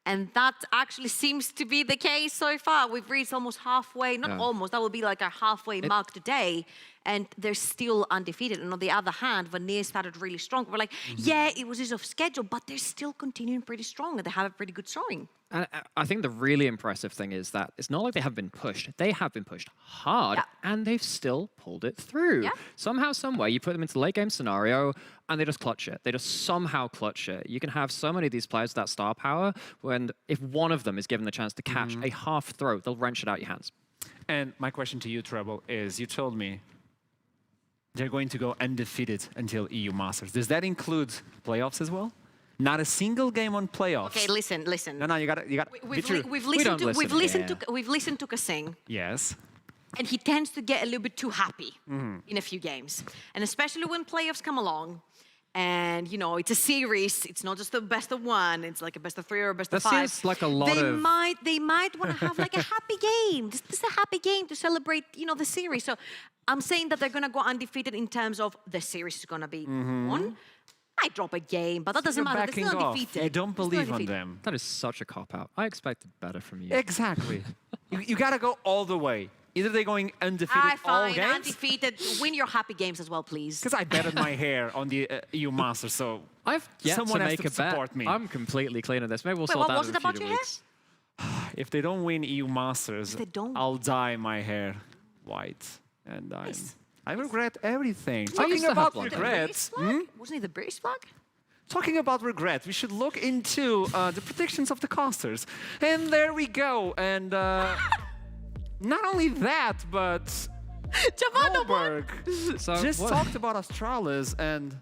[SPEAKER 3] And that actually seems to be the case so far. We've reached almost halfway, not almost, that will be like our halfway mark today. And they're still undefeated. And on the other hand, Vanir started really strong. We're like, yeah, it was just off schedule, but they're still continuing pretty strong and they have a pretty good showing.
[SPEAKER 4] And I think the really impressive thing is that it's not like they have been pushed. They have been pushed hard, and they've still pulled it through.
[SPEAKER 3] Yeah.
[SPEAKER 4] Somehow, some way, you put them into the late game scenario, and they just clutch it. They just somehow clutch it. You can have so many of these players with that star power, when if one of them is given the chance to catch a half throw, they'll wrench it out your hands.
[SPEAKER 2] And my question to you, Treble, is you told me they're going to go undefeated until EU Masters. Does that include playoffs as well? Not a single game on playoffs.
[SPEAKER 3] Okay, listen.
[SPEAKER 2] No, you got.
[SPEAKER 3] We've listened to Kasing.
[SPEAKER 2] Yes.
[SPEAKER 3] And he tends to get a little bit too happy in a few games. And especially when playoffs come along. And, you know, it's a series. It's not just the best of 1. It's like a best of 3 or a best of 5.
[SPEAKER 4] That seems like a lot of...
[SPEAKER 3] They might want to have like a happy game. This is a happy game to celebrate, you know, the series. So I'm saying that they're going to go undefeated in terms of the series is going to be won. Might drop a game, but that doesn't matter. They're still undefeated.
[SPEAKER 2] You don't believe on them.
[SPEAKER 4] That is such a cop-out. I expected better from you.
[SPEAKER 2] Exactly. you got to go all the way. Either they're going undefeated all games.
[SPEAKER 3] Undefeated. Win your happy games as well, please.
[SPEAKER 2] Because I betted my hair on the EU Masters, so
[SPEAKER 4] I've yet
[SPEAKER 2] someone
[SPEAKER 4] to
[SPEAKER 2] has
[SPEAKER 4] make
[SPEAKER 2] to
[SPEAKER 4] a bet.
[SPEAKER 2] support me.
[SPEAKER 4] I'm completely clean on this. Maybe we'll
[SPEAKER 3] Wait,
[SPEAKER 4] sort
[SPEAKER 3] what
[SPEAKER 4] that
[SPEAKER 3] was
[SPEAKER 4] in
[SPEAKER 3] it
[SPEAKER 4] a few
[SPEAKER 3] about your hair?
[SPEAKER 4] weeks.
[SPEAKER 2] If they don't win EU Masters,
[SPEAKER 3] If they don't?
[SPEAKER 2] I'll dye my hair white. And I regret everything.
[SPEAKER 4] I used
[SPEAKER 2] Talking
[SPEAKER 4] to have
[SPEAKER 2] about
[SPEAKER 4] blonde
[SPEAKER 3] The
[SPEAKER 4] hair.
[SPEAKER 2] regrets.
[SPEAKER 3] British flag? Wasn't it the British flag?
[SPEAKER 2] Talking about regret, we should look into the predictions of the casters. And there we go. And not only that, but Goldberg
[SPEAKER 4] So
[SPEAKER 2] just
[SPEAKER 4] what-
[SPEAKER 2] talked about Astralis, and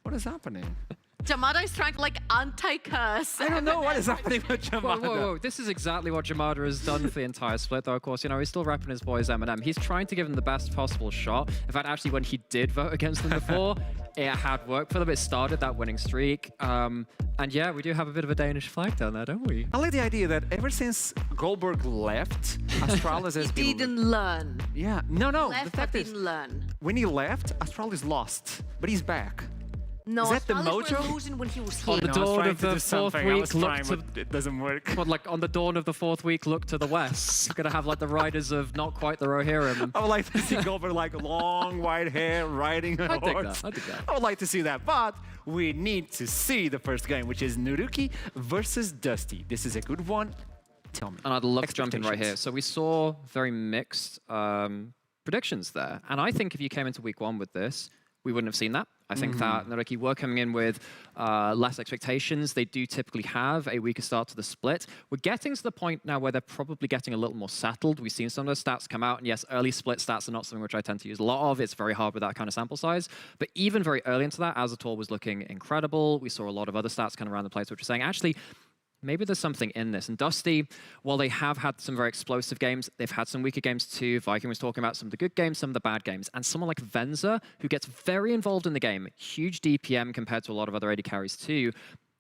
[SPEAKER 2] what is happening?
[SPEAKER 3] Jamada is trying to anti-curse.
[SPEAKER 2] I don't know what is happening with
[SPEAKER 4] Whoa,
[SPEAKER 2] Jamada.
[SPEAKER 4] whoa. This is exactly what Jamada has done for the entire split, though, of course. You know, he's still repping his boys Eminem. He's trying to give them the best possible shot. In fact, actually, when he did vote against them before, it had worked for them. It started that winning streak. And yeah, we do have a bit of a Danish flag down there, don't we?
[SPEAKER 2] I like the idea that ever since Goldberg left, Astralis has
[SPEAKER 3] He
[SPEAKER 2] been...
[SPEAKER 3] didn't learn.
[SPEAKER 2] Yeah, no.
[SPEAKER 3] Left,
[SPEAKER 2] The
[SPEAKER 3] but
[SPEAKER 2] fact is,
[SPEAKER 3] didn't learn.
[SPEAKER 2] when he left, Astralis lost, but he's back.
[SPEAKER 3] No,
[SPEAKER 2] Is that the
[SPEAKER 3] Astralis
[SPEAKER 2] mojo?
[SPEAKER 3] were losing when he was
[SPEAKER 4] On
[SPEAKER 3] here.
[SPEAKER 4] the
[SPEAKER 2] No, I was
[SPEAKER 4] dawn
[SPEAKER 2] trying
[SPEAKER 4] of
[SPEAKER 2] to
[SPEAKER 4] the
[SPEAKER 2] do
[SPEAKER 4] fourth
[SPEAKER 2] something. I
[SPEAKER 4] week,
[SPEAKER 2] was
[SPEAKER 4] look
[SPEAKER 2] trying,
[SPEAKER 4] to
[SPEAKER 2] but it doesn't work.
[SPEAKER 4] But like on the dawn of the fourth week, look to the west. Gonna have like the riders of not quite the Rohirrim.
[SPEAKER 2] I would like to see Gober like long white hair riding a
[SPEAKER 4] I dig
[SPEAKER 2] horse.
[SPEAKER 4] that, I dig that.
[SPEAKER 2] I would like to see that, but we need to see the first game, which is Noriki versus Dusty. This is a good one. Tell me.
[SPEAKER 4] And I'd love to jump in right here.
[SPEAKER 2] Expectations.
[SPEAKER 4] So we saw very mixed predictions there. And I think if you came into week one with this, we wouldn't have seen that. I think that Noriki were coming in with less expectations. They do typically have a weaker start to the split. We're getting to the point now where they're probably getting a little more settled. We've seen some of those stats come out, and yes, early split stats are not something which I tend to use a lot of. It's very hard with that kind of sample size. But even very early into that, Azator was looking incredible. We saw a lot of other stats kind of around the place which are saying, actually, maybe there's something in this. And Dusty, while they have had some very explosive games, they've had some weaker games too. Viking was talking about some of the good games, some of the bad games. And someone like Venza, who gets very involved in the game, huge DPM compared to a lot of other AD carries too,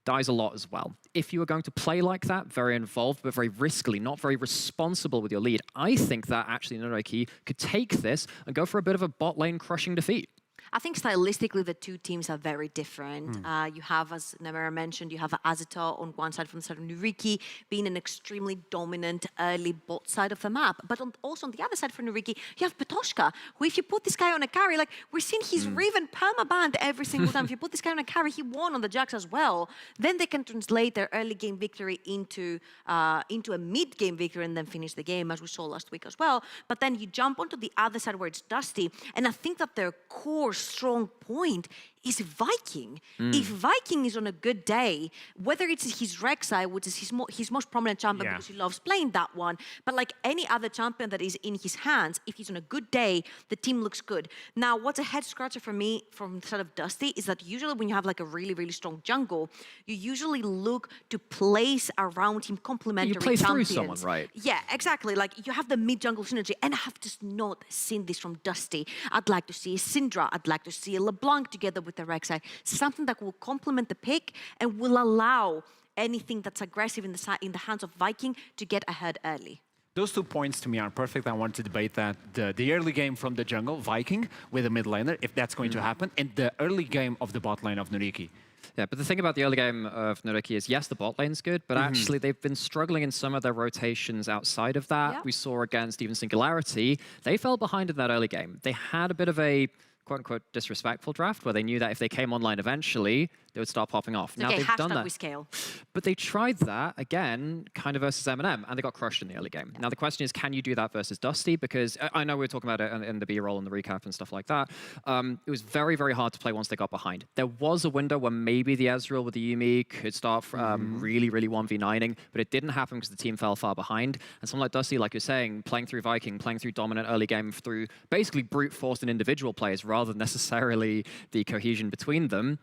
[SPEAKER 4] dies a lot as well. If you are going to play like that, very involved, but very riskily, not very responsible with your lead, I think that actually Noriki could take this and go for a bit of a bot lane crushing defeat.
[SPEAKER 3] I think stylistically the two teams are very different. You have, as Nemera mentioned, you have Azator on one side from the side of Noriki being an extremely dominant early bot side of the map. But also on the other side for Noriki, you have Petoshka, who if you put this guy on a carry, like we're seeing he's Riven perma-banned every single time. If you put this guy on a carry, he won on the Jax as well. Then they can translate their early game victory into a mid-game victory and then finish the game, as we saw last week as well. But then you jump onto the other side where it's Dusty, and I think that their core strong point is Viking. If Viking is on a good day, whether it's his Rek'Sai, which is his most prominent champion because he loves playing that one, but like any other champion that is in his hands, if he's on a good day, the team looks good. Now, what's a head scratcher for me from the side of Dusty is that usually when you have like a really, really strong jungle, you usually look to place around him complementary
[SPEAKER 4] You play
[SPEAKER 3] champions.
[SPEAKER 4] through someone, right?
[SPEAKER 3] Yeah, exactly. Like you have the mid-jungle synergy, and I have just not seen this from Dusty. I'd like to see a Syndra. I'd like to see a LeBlanc together with the Rek'Sai. Something that will complement the pick and will allow anything that's aggressive in the hands of Viking to get ahead early.
[SPEAKER 2] Those 2 points to me are perfect. I want to debate that. The early game from the jungle, Viking, with a mid laner, if that's going to happen, and the early game of the bot lane of Noriki.
[SPEAKER 4] Yeah, but the thing about the early game of Noriki is, yes, the bot lane's good, but actually they've been struggling in some of their rotations outside of that.
[SPEAKER 3] Yeah.
[SPEAKER 4] We saw against even Singularity, they fell behind in that early game. They had a bit of a quote-unquote disrespectful draft where they knew that if they came online eventually, they would start popping off. Now
[SPEAKER 3] Okay,
[SPEAKER 4] they've done that.
[SPEAKER 3] we scale.
[SPEAKER 4] But they tried that again, kind of versus Eminem, and they got crushed in the early game. Now the question is, can you do that versus Dusty? Because I know we were talking about it in the B-roll and the recap and stuff like that. It was very, very hard to play once they got behind. There was a window where maybe the Ezreal with the Yuumi could start really, really 1v9ing, but it didn't happen because the team fell far behind. And someone like Dusty, like you're saying, playing through Viking, playing through dominant early game through basically brute force and individual players rather than necessarily the cohesion between them.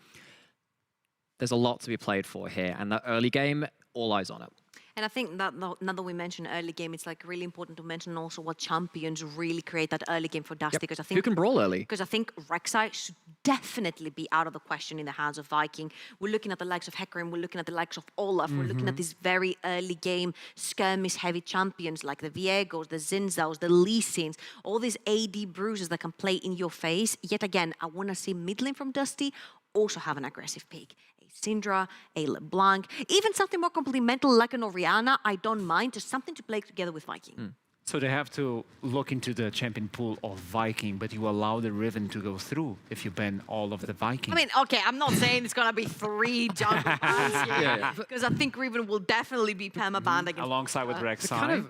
[SPEAKER 4] There's a lot to be played for here, and that early game, all eyes on it.
[SPEAKER 3] And I think that now that we mentioned early game, it's like really important to mention also what champions really create that early game for Dusty. Because I think
[SPEAKER 4] Who can brawl early?
[SPEAKER 3] Because I think Rek'Sai should definitely be out of the question in the hands of Viking. We're looking at the likes of Hecarim, we're looking at the likes of Olaf, we're looking at these very early game skirmish-heavy champions like the Viegos, the Zinzaos, the Lee Sins, all these AD bruisers that can play in your face. Yet again, I want to see mid lane from Dusty also have an aggressive pick. Syndra, a LeBlanc, even something more complemental like an Orianna, I don't mind, just something to play together with Viking.
[SPEAKER 2] So they have to look into the champion pool of Viking, but you allow the Riven to go through if you ban all of the Viking.
[SPEAKER 3] I mean, okay, I'm not saying it's going to be 3 jungle bans here, because I think Riven will definitely be perma-banned against
[SPEAKER 2] Alongside with Rek'Sai,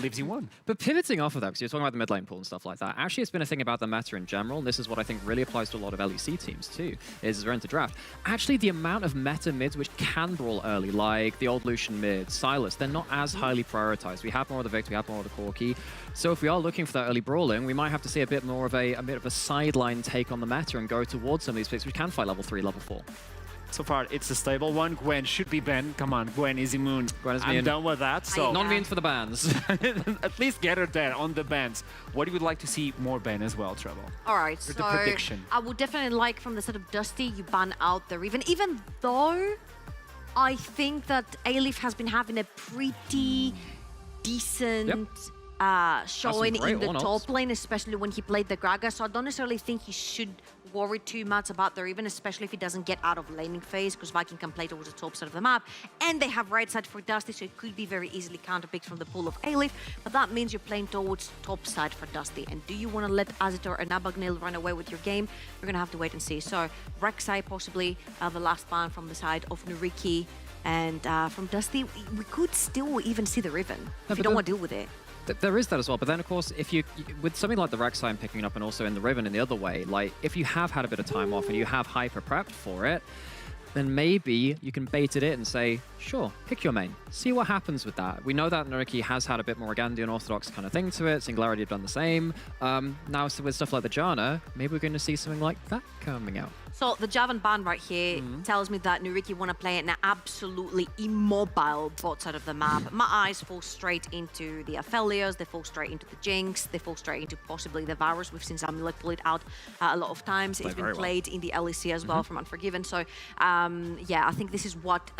[SPEAKER 2] leaves you one.
[SPEAKER 4] But pivoting off of that, because you're talking about the mid lane pool and stuff like that, actually it's been a thing about the meta in general, and this is what I think really applies to a lot of LEC teams too, is they're into draft. Actually, the amount of meta mids which can brawl early, like the old Lucian mid, Silas, they're not as highly prioritized. We have more of the Victor, we have more of the Corki. So if we are looking for that early brawling, we might have to see a bit more of a sideline take on the meta and go towards some of these picks which can fight level 3, level 4.
[SPEAKER 2] So far, it's a stable one. Gwen should be banned. Come on, Gwen is immune.
[SPEAKER 4] Gwen is
[SPEAKER 2] I'm
[SPEAKER 4] immune.
[SPEAKER 2] done with that. So
[SPEAKER 4] Non-means for the bans.
[SPEAKER 2] at least get her there on the bans. What do you would like to see more ban as well, Treble?
[SPEAKER 3] All right,
[SPEAKER 2] With
[SPEAKER 3] so
[SPEAKER 2] the prediction.
[SPEAKER 3] I would definitely like from the side of Dusty, you ban out the Riven, even though I think that Aelif has been having a pretty decent showing
[SPEAKER 4] great
[SPEAKER 3] in the
[SPEAKER 4] one-ups.
[SPEAKER 3] top lane, especially when he played the Gragas. So I don't necessarily think he should worry too much about their even, especially if he doesn't get out of laning phase, because Viking can play towards the top side of the map. And they have right side for Dusty, so it could be very easily counterpicked from the pool of Aleph. But that means you're playing towards top side for Dusty. And do you want to let Azitor and Abagnale run away with your game? You're going to have to wait and see. So Rek'Sai possibly the last ban from the side of Noriki. And from Dusty, we could still even see the Riven if you don't want to deal with it.
[SPEAKER 4] There is that as well, but then of course, if you with something like the Rek'Sai picking up and also in the Riven in the other way, like if you have had a bit of time off and you have hyper prepped for it, then maybe you can bait it and say, sure, pick your main. See what happens with that. We know that Noriki has had a bit more Gandhi and Orthodox kind of thing to it. Singularity have done the same. Now with stuff like the Janna, maybe we're going to see something like that coming out.
[SPEAKER 3] So the Javan ban right here tells me that Noriki want to play an absolutely immobile bot side of the map. My eyes fall straight into the Aphelios, they fall straight into the Jinx, they fall straight into possibly the Varus. We've seen Zamulek pull it out a lot of times. It's been played in the LEC as well from Unforgiven. So yeah, I think this is what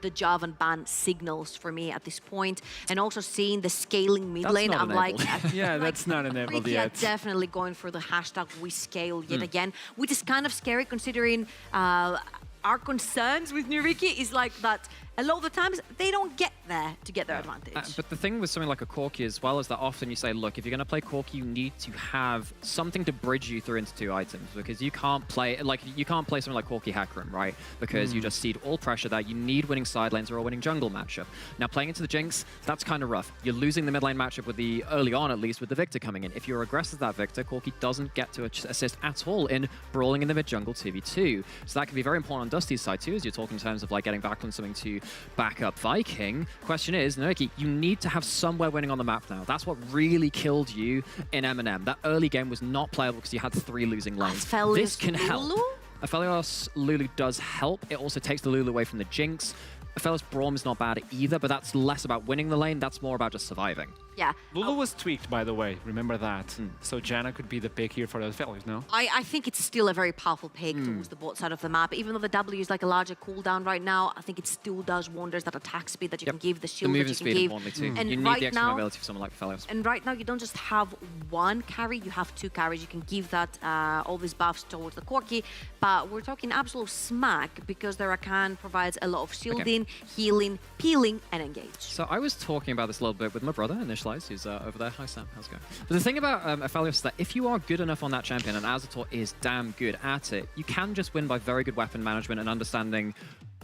[SPEAKER 3] the Javan ban signals for me at this point. And also seeing the scaling mid lane, I'm like...
[SPEAKER 2] Yeah, that's not enabled
[SPEAKER 3] Noriki
[SPEAKER 2] yet.
[SPEAKER 3] are definitely going for the hashtag we scale yet again, which is kind of scary considering our concerns with Noriki is like that a lot of the times they don't get there to get their advantage.
[SPEAKER 4] But the thing with something like a Corki as well is that often you say, look, if you're going to play Corki, you need to have something to bridge you through into two items, because you can't play something like Corki Hackroom, right? Because you just cede all pressure there. You need winning side lanes or a winning jungle matchup. Now playing into the Jinx, that's kind of rough. You're losing the mid lane matchup with the early on, at least with the Victor coming in. If you're aggressive as that Victor, Corki doesn't get to assist at all in brawling in the mid jungle 2v2. So that can be very important on Dusty's side too, as you're talking in terms of like getting back on something to back up Viking. Question is, Noriki, you need to have somewhere winning on the map now. That's what really killed you in Eminem. That early game was not playable because you had 3 losing lanes. This can help. Aphelios Lulu does help. It also takes the Lulu away from the Jinx. Aphelios Braum is not bad either, but that's less about winning the lane. That's more about just surviving.
[SPEAKER 3] Yeah.
[SPEAKER 2] Lulu was tweaked, by the way. Remember that. So Janna could be the pick here for the Aphelios, no?
[SPEAKER 3] I think it's still a very powerful pick towards the bot side of the map. Even though the W is like a larger cooldown right now, I think it still does wonders. That attack speed that you can give, the shield
[SPEAKER 4] The
[SPEAKER 3] that
[SPEAKER 4] movement
[SPEAKER 3] you can
[SPEAKER 4] speed
[SPEAKER 3] give.
[SPEAKER 4] importantly too.
[SPEAKER 3] And
[SPEAKER 4] You need
[SPEAKER 3] right
[SPEAKER 4] the extra
[SPEAKER 3] now,
[SPEAKER 4] mobility for someone like Aphelios.
[SPEAKER 3] And right now, you don't just have one carry, you have 2 carries. You can give that all these buffs towards the Corki, but we're talking absolute smack because the Rakan provides a lot of shielding, healing, peeling, and engage.
[SPEAKER 4] So I was talking about this a little bit with my brother, Initialize, who's over there. Hi Sam, how's it going? But the thing about Aphelios is that if you are good enough on that champion, and Azator is damn good at it, you can just win by very good weapon management and understanding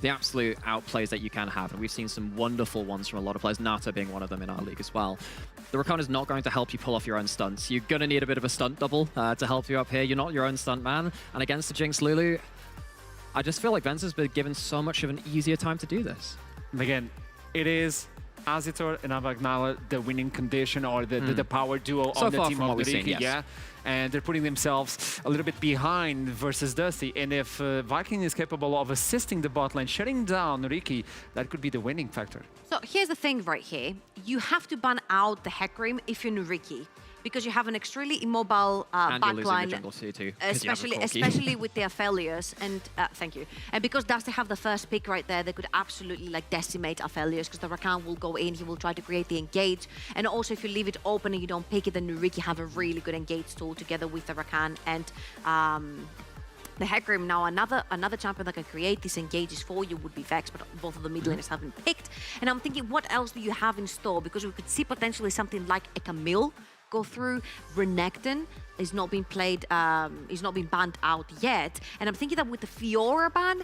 [SPEAKER 4] the absolute outplays that you can have. And we've seen some wonderful ones from a lot of players, Nata being one of them in our league as well. The Rakan is not going to help you pull off your own stunts. You're going to need a bit of a stunt double to help you up here. You're not your own stunt man. And against the Jinx Lulu, I just feel like Vence has been given so much of an easier time to do this.
[SPEAKER 2] Again, it is Azitor and Abagnale, the winning condition or the power duo
[SPEAKER 4] So
[SPEAKER 2] on the
[SPEAKER 4] far
[SPEAKER 2] team
[SPEAKER 4] from
[SPEAKER 2] of
[SPEAKER 4] what we've seen,
[SPEAKER 2] Noriki,
[SPEAKER 4] yes.
[SPEAKER 2] yeah. And they're putting themselves a little bit behind versus Dusty. And if Viking is capable of assisting the bot lane, shutting down Noriki, that could be the winning factor.
[SPEAKER 3] So here's the thing right here. You have to ban out the Hecarim if you're Noriki, because you have an extremely immobile
[SPEAKER 4] And you're losing the
[SPEAKER 3] backline,
[SPEAKER 4] jungle too, 'cause you have a Corki.
[SPEAKER 3] especially with the Aphelios. And thank you. And because Dusty have the first pick right there, they could absolutely like decimate Aphelios, because the Rakan will go in, he will try to create the engage. And also if you leave it open and you don't pick it, then Noriki have a really good engage tool together with the Rakan and the Hecarim. Now another champion that can create these engages for you would be Vex, but both of the mid laners haven't picked. And I'm thinking, what else do you have in store? Because we could see potentially something like a Camille go through. Renekton is not being played, is not being banned out yet. And I'm thinking that with the Fiora ban,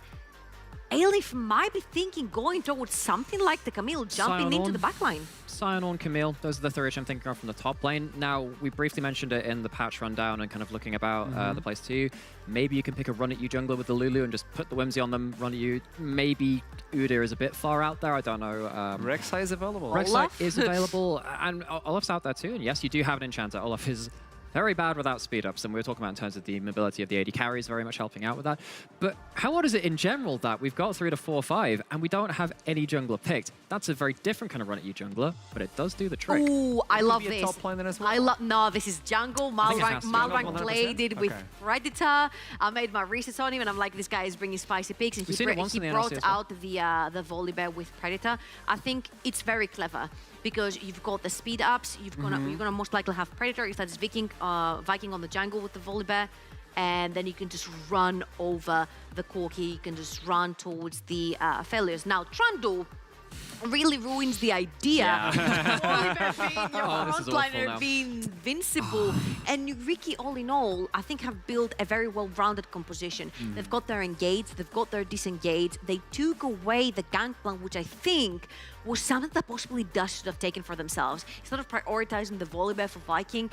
[SPEAKER 3] Aleph might be thinking going towards something like the Camille, jumping into the backline.
[SPEAKER 4] Sion on Camille, those are the 3 which I'm thinking of from the top lane. Now, we briefly mentioned it in the patch rundown and kind of looking about the place too. Maybe you can pick a run at you jungler with the Lulu and just put the Whimsy on them, run at you. Maybe Udyr is a bit far out there, I don't know.
[SPEAKER 2] Rek'Sai is available.
[SPEAKER 4] Rek'Sai is available, and Olaf's out there too. And yes, you do have an enchanter. Olaf is very bad without speed ups, and we were talking about in terms of the mobility of the AD carries, very much helping out with that. But how odd is it in general that we've got 3 to 4, 5, and we don't have any jungler picked? That's a very different kind of run at you jungler, but it does do the trick.
[SPEAKER 3] Ooh, I love
[SPEAKER 2] be a
[SPEAKER 3] this.
[SPEAKER 2] top laner as well?
[SPEAKER 3] I love no. This is jungle.
[SPEAKER 4] think it has to be.
[SPEAKER 3] Malrank
[SPEAKER 2] 100%?
[SPEAKER 3] played it with
[SPEAKER 2] Okay.
[SPEAKER 3] Predator. I made my research on him, and I'm like, this guy is bringing spicy picks. And
[SPEAKER 4] We've
[SPEAKER 3] he
[SPEAKER 4] seen it once in the NLC
[SPEAKER 3] brought
[SPEAKER 4] as well.
[SPEAKER 3] out the Volibear with Predator. I think it's very clever because you've got the speed ups, you're gonna most likely have Predator if that's Viking on the jungle with the Volibear, and then you can just run over the Corki, you can just run towards the Aphelios. Now, Trundle really ruins the idea of Volibear being your frontliner, being invincible. And Noriki, all in all, I think have built a very well-rounded composition. They've got their engage, they've got their disengage. They took away the gangplank, which I think was something that possibly Dust should have taken for themselves. Instead of prioritizing the Volibear for Viking,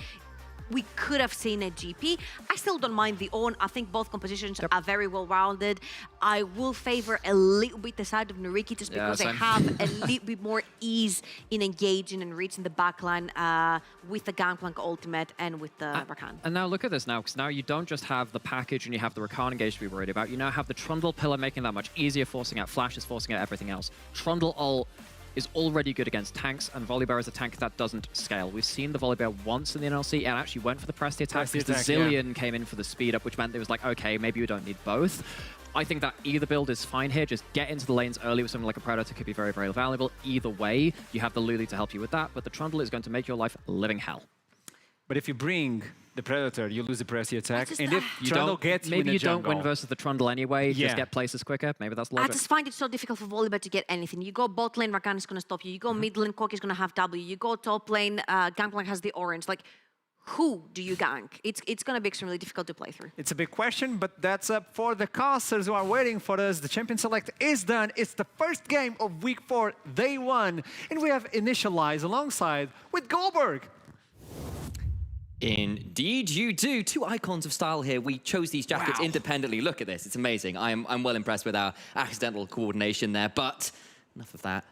[SPEAKER 3] we could have seen a GP. I still don't mind the On. I think both compositions are very well-rounded. I will favor a little bit the side of Noriki just because they have a little bit more ease in engaging and reaching the backline with the Gangplank ultimate and with the Rakan.
[SPEAKER 4] And now look at this now, because now you don't just have the package and you have the Rakan engage to be worried about. You now have the Trundle pillar making that much easier, forcing out flashes, forcing out everything else. Trundle ult is already good against tanks, and Volibear is a tank that doesn't scale. We've seen the Volibear once in the NLC and actually went for the press the attack because the Zillion came in for the speed up, which meant it was like, okay, maybe you don't need both. I think that either build is fine here. Just get into the lanes early with something like a Predator could be very, very valuable. Either way, you have the Luli to help you with that, but the Trundle is going to make your life living hell.
[SPEAKER 2] But if you bring the Predator, you lose the pressy attack,
[SPEAKER 3] just-
[SPEAKER 2] and if
[SPEAKER 4] You
[SPEAKER 2] Trundle
[SPEAKER 4] don't,
[SPEAKER 2] gets
[SPEAKER 4] maybe you don't win
[SPEAKER 2] jungle,
[SPEAKER 4] versus the Trundle anyway,
[SPEAKER 2] Yeah.
[SPEAKER 4] just get places quicker. Maybe that's
[SPEAKER 3] I
[SPEAKER 4] logic.
[SPEAKER 3] just find it so difficult for Volibear to get anything. You go bot lane, Rakan is going to stop you. You go mid lane, Corki is going to have W. You go top lane, Gangplank has the orange. Like, who do you gank? It's going to be extremely difficult to play through.
[SPEAKER 2] It's a big question, but that's up for the casters who are waiting for us. The champion select is done. It's the first game of week 4, day 1, and we have initialized alongside with Goldberg.
[SPEAKER 6] Indeed, you do. 2 icons of style here. We chose these jackets independently. Look at this. It's amazing. I'm well impressed with our accidental coordination there, but enough of that.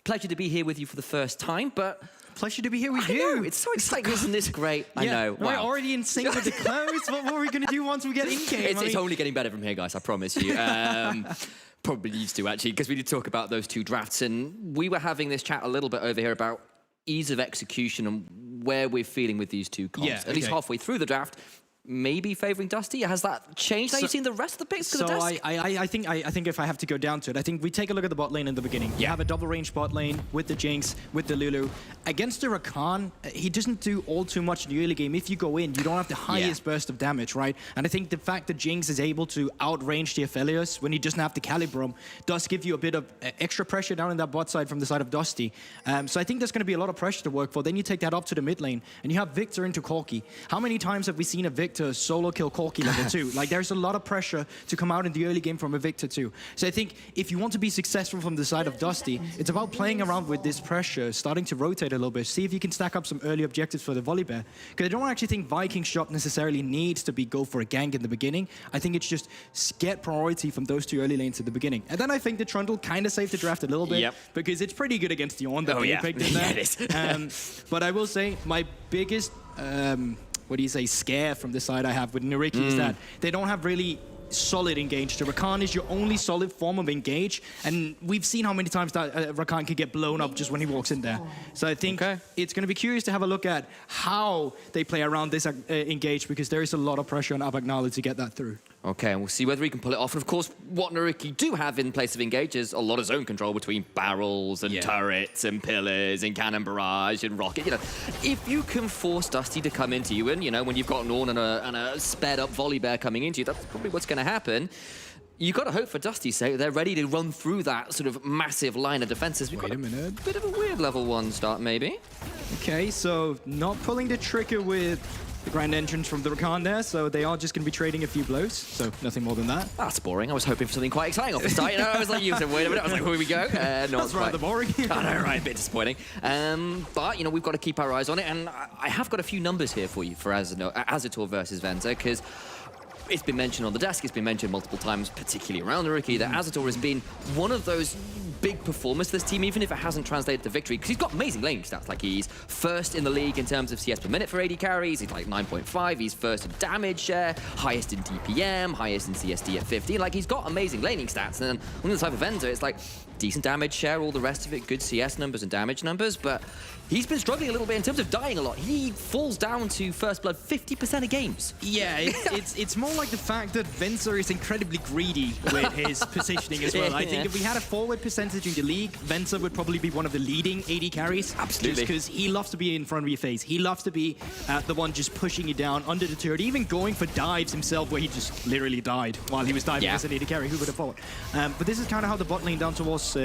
[SPEAKER 6] Pleasure to be here with you for the first time, but...
[SPEAKER 5] Pleasure to be here with
[SPEAKER 6] I
[SPEAKER 5] you.
[SPEAKER 6] know, it's so exciting. Isn't this great? I know.
[SPEAKER 5] We're
[SPEAKER 6] Wow.
[SPEAKER 5] already in sync with the clothes. What are we going to do once we get in game?
[SPEAKER 6] It's only getting better from here, guys. I promise you. Probably needs to, actually, because we did talk about those 2 drafts, and we were having this chat a little bit over here about ease of execution and where we're feeling with these 2 comps. At least halfway through the draft, maybe favoring Dusty. Has that changed? Now you've seen the rest of the picks to the desk?
[SPEAKER 5] I think if I have to go down to it, I think we take a look at the bot lane in the beginning. You have a double range bot lane with the Jinx, with the Lulu. Against the Rakan, he doesn't do all too much in the early game. If you go in, you don't have the highest burst of damage, right? And I think the fact that Jinx is able to outrange the Aphelios when he doesn't have the Calibrum does give you a bit of extra pressure down in that bot side from the side of Dusty. So I think there's going to be a lot of pressure to work for. Then you take that up to the mid lane, and you have Victor into Corki. How many times have we seen a Victor solo kill Corki level 2? Like, there's a lot of pressure to come out in the early game from a Victor too. So I think if you want to be successful from the side of Dusty, it's about playing around with this pressure, starting to rotate a little bit, see if you can stack up some early objectives for the Volibear. Because I don't actually think Viking's shop necessarily needs to be go for a gank in the beginning. I think it's just get priority from those 2 early lanes at the beginning. And then I think the Trundle kind of saved the draft a little bit because it's pretty good against the On that you picked in there.
[SPEAKER 6] Yeah, it is.
[SPEAKER 5] But I will say my biggest what do you say, scare from the side I have with Noriki is that they don't have really solid engage. The Rakan is your only solid form of engage, and we've seen how many times that Rakan can get blown up just when he walks in there. So I think it's going to be curious to have a look at how they play around this engage, because there is a lot of pressure on Abagnale to get that through.
[SPEAKER 6] Okay, and we'll see whether he can pull it off. And of course, what Noriki do have in place of engage is a lot of zone control between barrels and turrets and pillars and cannon barrage and rocket. You know, if you can force Dusty to come into you, and you know, when you've got an On and a sped up Volibear coming into you, that's probably what's going to happen. You got to hope for Dusty's sake they're ready to run through that sort of massive line of defenses. We've got a bit of a weird level 1 start, maybe.
[SPEAKER 5] Okay, so not pulling the trigger with the grand entrance from the Rakan there, so they are just going to be trading a few blows, so nothing more than that.
[SPEAKER 6] That's boring. I was hoping for something quite exciting off the start. You know, I was like, you said, wait a minute. I was like, here we go.
[SPEAKER 5] That's rather boring.
[SPEAKER 6] I know, right? A bit disappointing. But, you know, we've got to keep our eyes on it, and I have got a few numbers here for you for Azator versus Venza, because it's been mentioned on the desk, it's been mentioned multiple times, particularly around Noriki, that Azator has been one of those big performers for this team, even if it hasn't translated to victory, because he's got amazing laning stats. Like, he's first in the league in terms of CS per minute for AD carries, he's like 9.5, he's first in damage share, highest in DPM, highest in CSD at 50. Like, he's got amazing laning stats, and then on the side of Venza, it's like, decent damage share, all the rest of it, good CS numbers and damage numbers, but he's been struggling a little bit in terms of dying a lot. He falls down to First Blood 50% of games.
[SPEAKER 5] Yeah, it's more like the fact that Venzer is incredibly greedy with his positioning as well. I think if we had a forward percentage in the league, Venzer would probably be one of the leading AD carries.
[SPEAKER 6] Absolutely.
[SPEAKER 5] Just because he loves to be in front of your face. He loves to be the one just pushing you down under the turret, even going for dives himself where he just literally died while he was diving as an AD carry. Who would have thought? But this is kind of how the bot lane down towards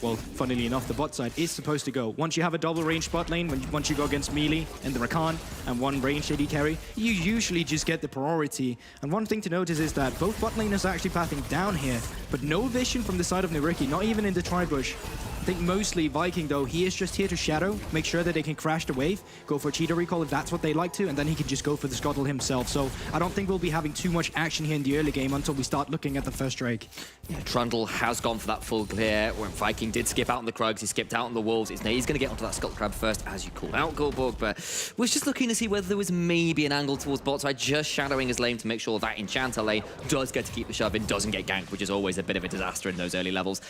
[SPEAKER 5] well, funnily enough, the bot side is supposed to go. Once you have a double range bot lane, once you go against melee and the Rakan and one ranged AD carry, you usually just get the priority. And one thing to notice is that both bot laners are actually pathing down here, but no vision from the side of Noriki, not even in the tri-bush. I think mostly Viking, though, he is just here to shadow, make sure that they can crash the wave, go for a cheetah recall if that's what they like to, and then he can just go for the scuttle himself. So I don't think we'll be having too much action here in the early game until we start looking at the first Drake.
[SPEAKER 6] Yeah, Trundle has gone for that full clear. When Viking did skip out on the Krugs, he skipped out on the Wolves. He's going to get onto that Scuttle Crab first, as you called out, Goldborg, but was just looking to see whether there was maybe an angle towards bot side, just shadowing his lane to make sure that Enchanter lane does get to keep the shove in, doesn't get ganked, which is always a bit of a disaster in those early levels.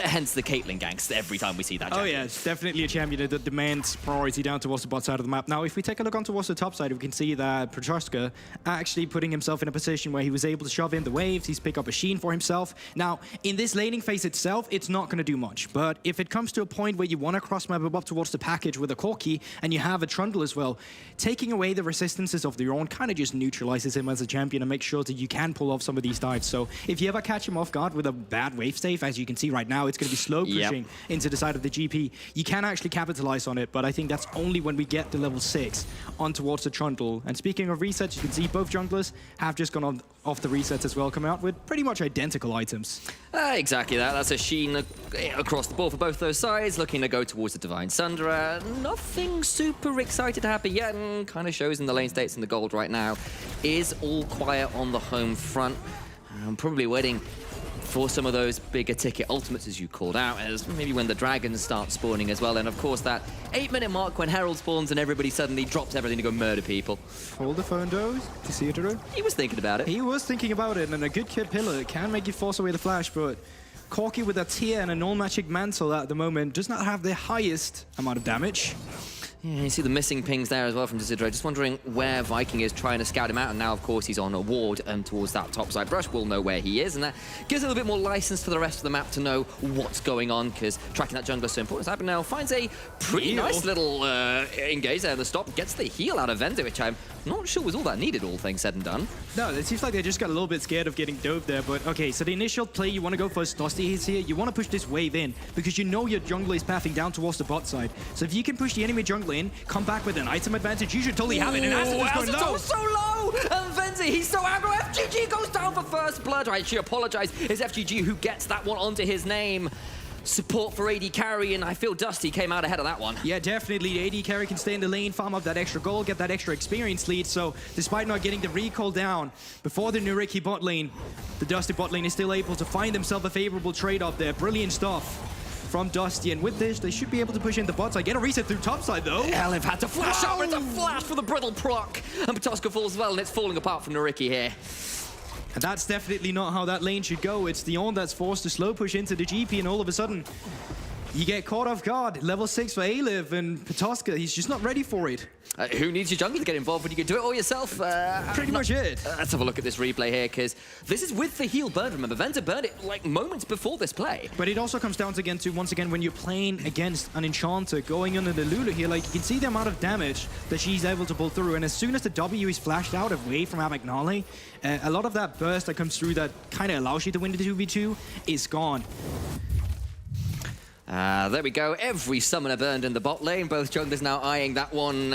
[SPEAKER 6] Hence the Caitlyn ganks every time we see that.
[SPEAKER 5] Oh yeah, it's definitely a champion that demands priority down towards the bot side of the map. Now, if we take a look on towards the top side, we can see that Prochaska actually putting himself in a position where he was able to shove in the waves. He's picked up a Sheen for himself. Now, in this laning phase itself, it's not going to do much. But if it comes to a point where you want to cross map up towards the package with a Corki and you have a Trundle as well, taking away the resistances of your own kind of just neutralizes him as a champion and makes sure that you can pull off some of these dives. So if you ever catch him off guard with a bad wave stave, as you can see right now, it's going to be slow pushing into the side of the GP. You can actually capitalize on it, but I think that's only when we get to level 6 on towards the Trundle. And speaking of resets, you can see both junglers have just gone off the resets as well, come out with pretty much identical items.
[SPEAKER 6] Exactly that. That's a Sheen across the board for both those sides, looking to go towards the Divine Sunderer. Nothing super excited to happen yet, and kind of shows in the lane states and the gold right now. Is all quiet on the home front. I'm probably waiting for some of those bigger ticket ultimates, as you called out, as maybe when the dragons start spawning as well. And of course that 8-minute mark when Herald spawns and everybody suddenly drops everything to go murder people.
[SPEAKER 5] Hold the phone, though. To see it through.
[SPEAKER 6] He was thinking about it.
[SPEAKER 5] He was thinking about it, and a good kid pillar can make you force away the flash, but Corki with a tier and a null-magic mantle at the moment does not have the highest amount of damage.
[SPEAKER 6] Yeah, you see the missing pings there as well from Desidero. Just wondering where Viking is trying to scout him out. And now, of course, he's on a ward towards that top side brush. We'll know where he is. And that gives a little bit more license for the rest of the map to know what's going on, because tracking that jungler is so important. Sabin now finds a pretty nice little engage there at the stop. Gets the heal out of Venzer, which I'm not sure was all that needed, all things said and done.
[SPEAKER 5] No, it seems like they just got a little bit scared of getting dove there. But okay, so the initial play you want to go for Stosty is here. You want to push this wave in because you know your jungler is pathing down towards the bot side. So if you can push the enemy jungler in, come back with an item advantage, you should totally have it. And Azathoth's going low.
[SPEAKER 6] So low! And Venzi, he's so aggro. FGG goes down for first blood. I actually apologize. It's FGG who gets that one onto his name. Support for AD carry, and I feel Dusty came out ahead of that one.
[SPEAKER 5] Yeah, definitely. The AD carry can stay in the lane, farm up that extra gold, get that extra experience lead. So despite not getting the recall down before the Noriki bot lane, the Dusty bot lane is still able to find themselves a favorable trade-off there. Brilliant stuff from Dusty, and with this, they should be able to push in the bot side. Get a reset through top side, though.
[SPEAKER 6] Elif had to flash over. It's a flash for the Brittle proc. And Patoska falls as well, and it's falling apart from Noriki here.
[SPEAKER 5] And that's definitely not how that lane should go. It's the Ornn that's forced to slow push into the GP, and all of a sudden, you get caught off guard. Level 6 for Alif, and Patoska, he's just not ready for it.
[SPEAKER 6] Who needs your jungler to get involved when you can do it all yourself?
[SPEAKER 5] Pretty much it.
[SPEAKER 6] Let's have a look at this replay here, because this is with the heal burn. Remember, Venzer burned it like moments before this play.
[SPEAKER 5] But it also comes down to, once again, when you're playing against an Enchanter going under the Lulu here, like, you can see the amount of damage that she's able to pull through. And as soon as the W is flashed out away from Amagnale, a lot of that burst that comes through that kind of allows you to win the 2v2 is gone.
[SPEAKER 6] There we go. Every summoner burned in the bot lane. Both junglers now eyeing that one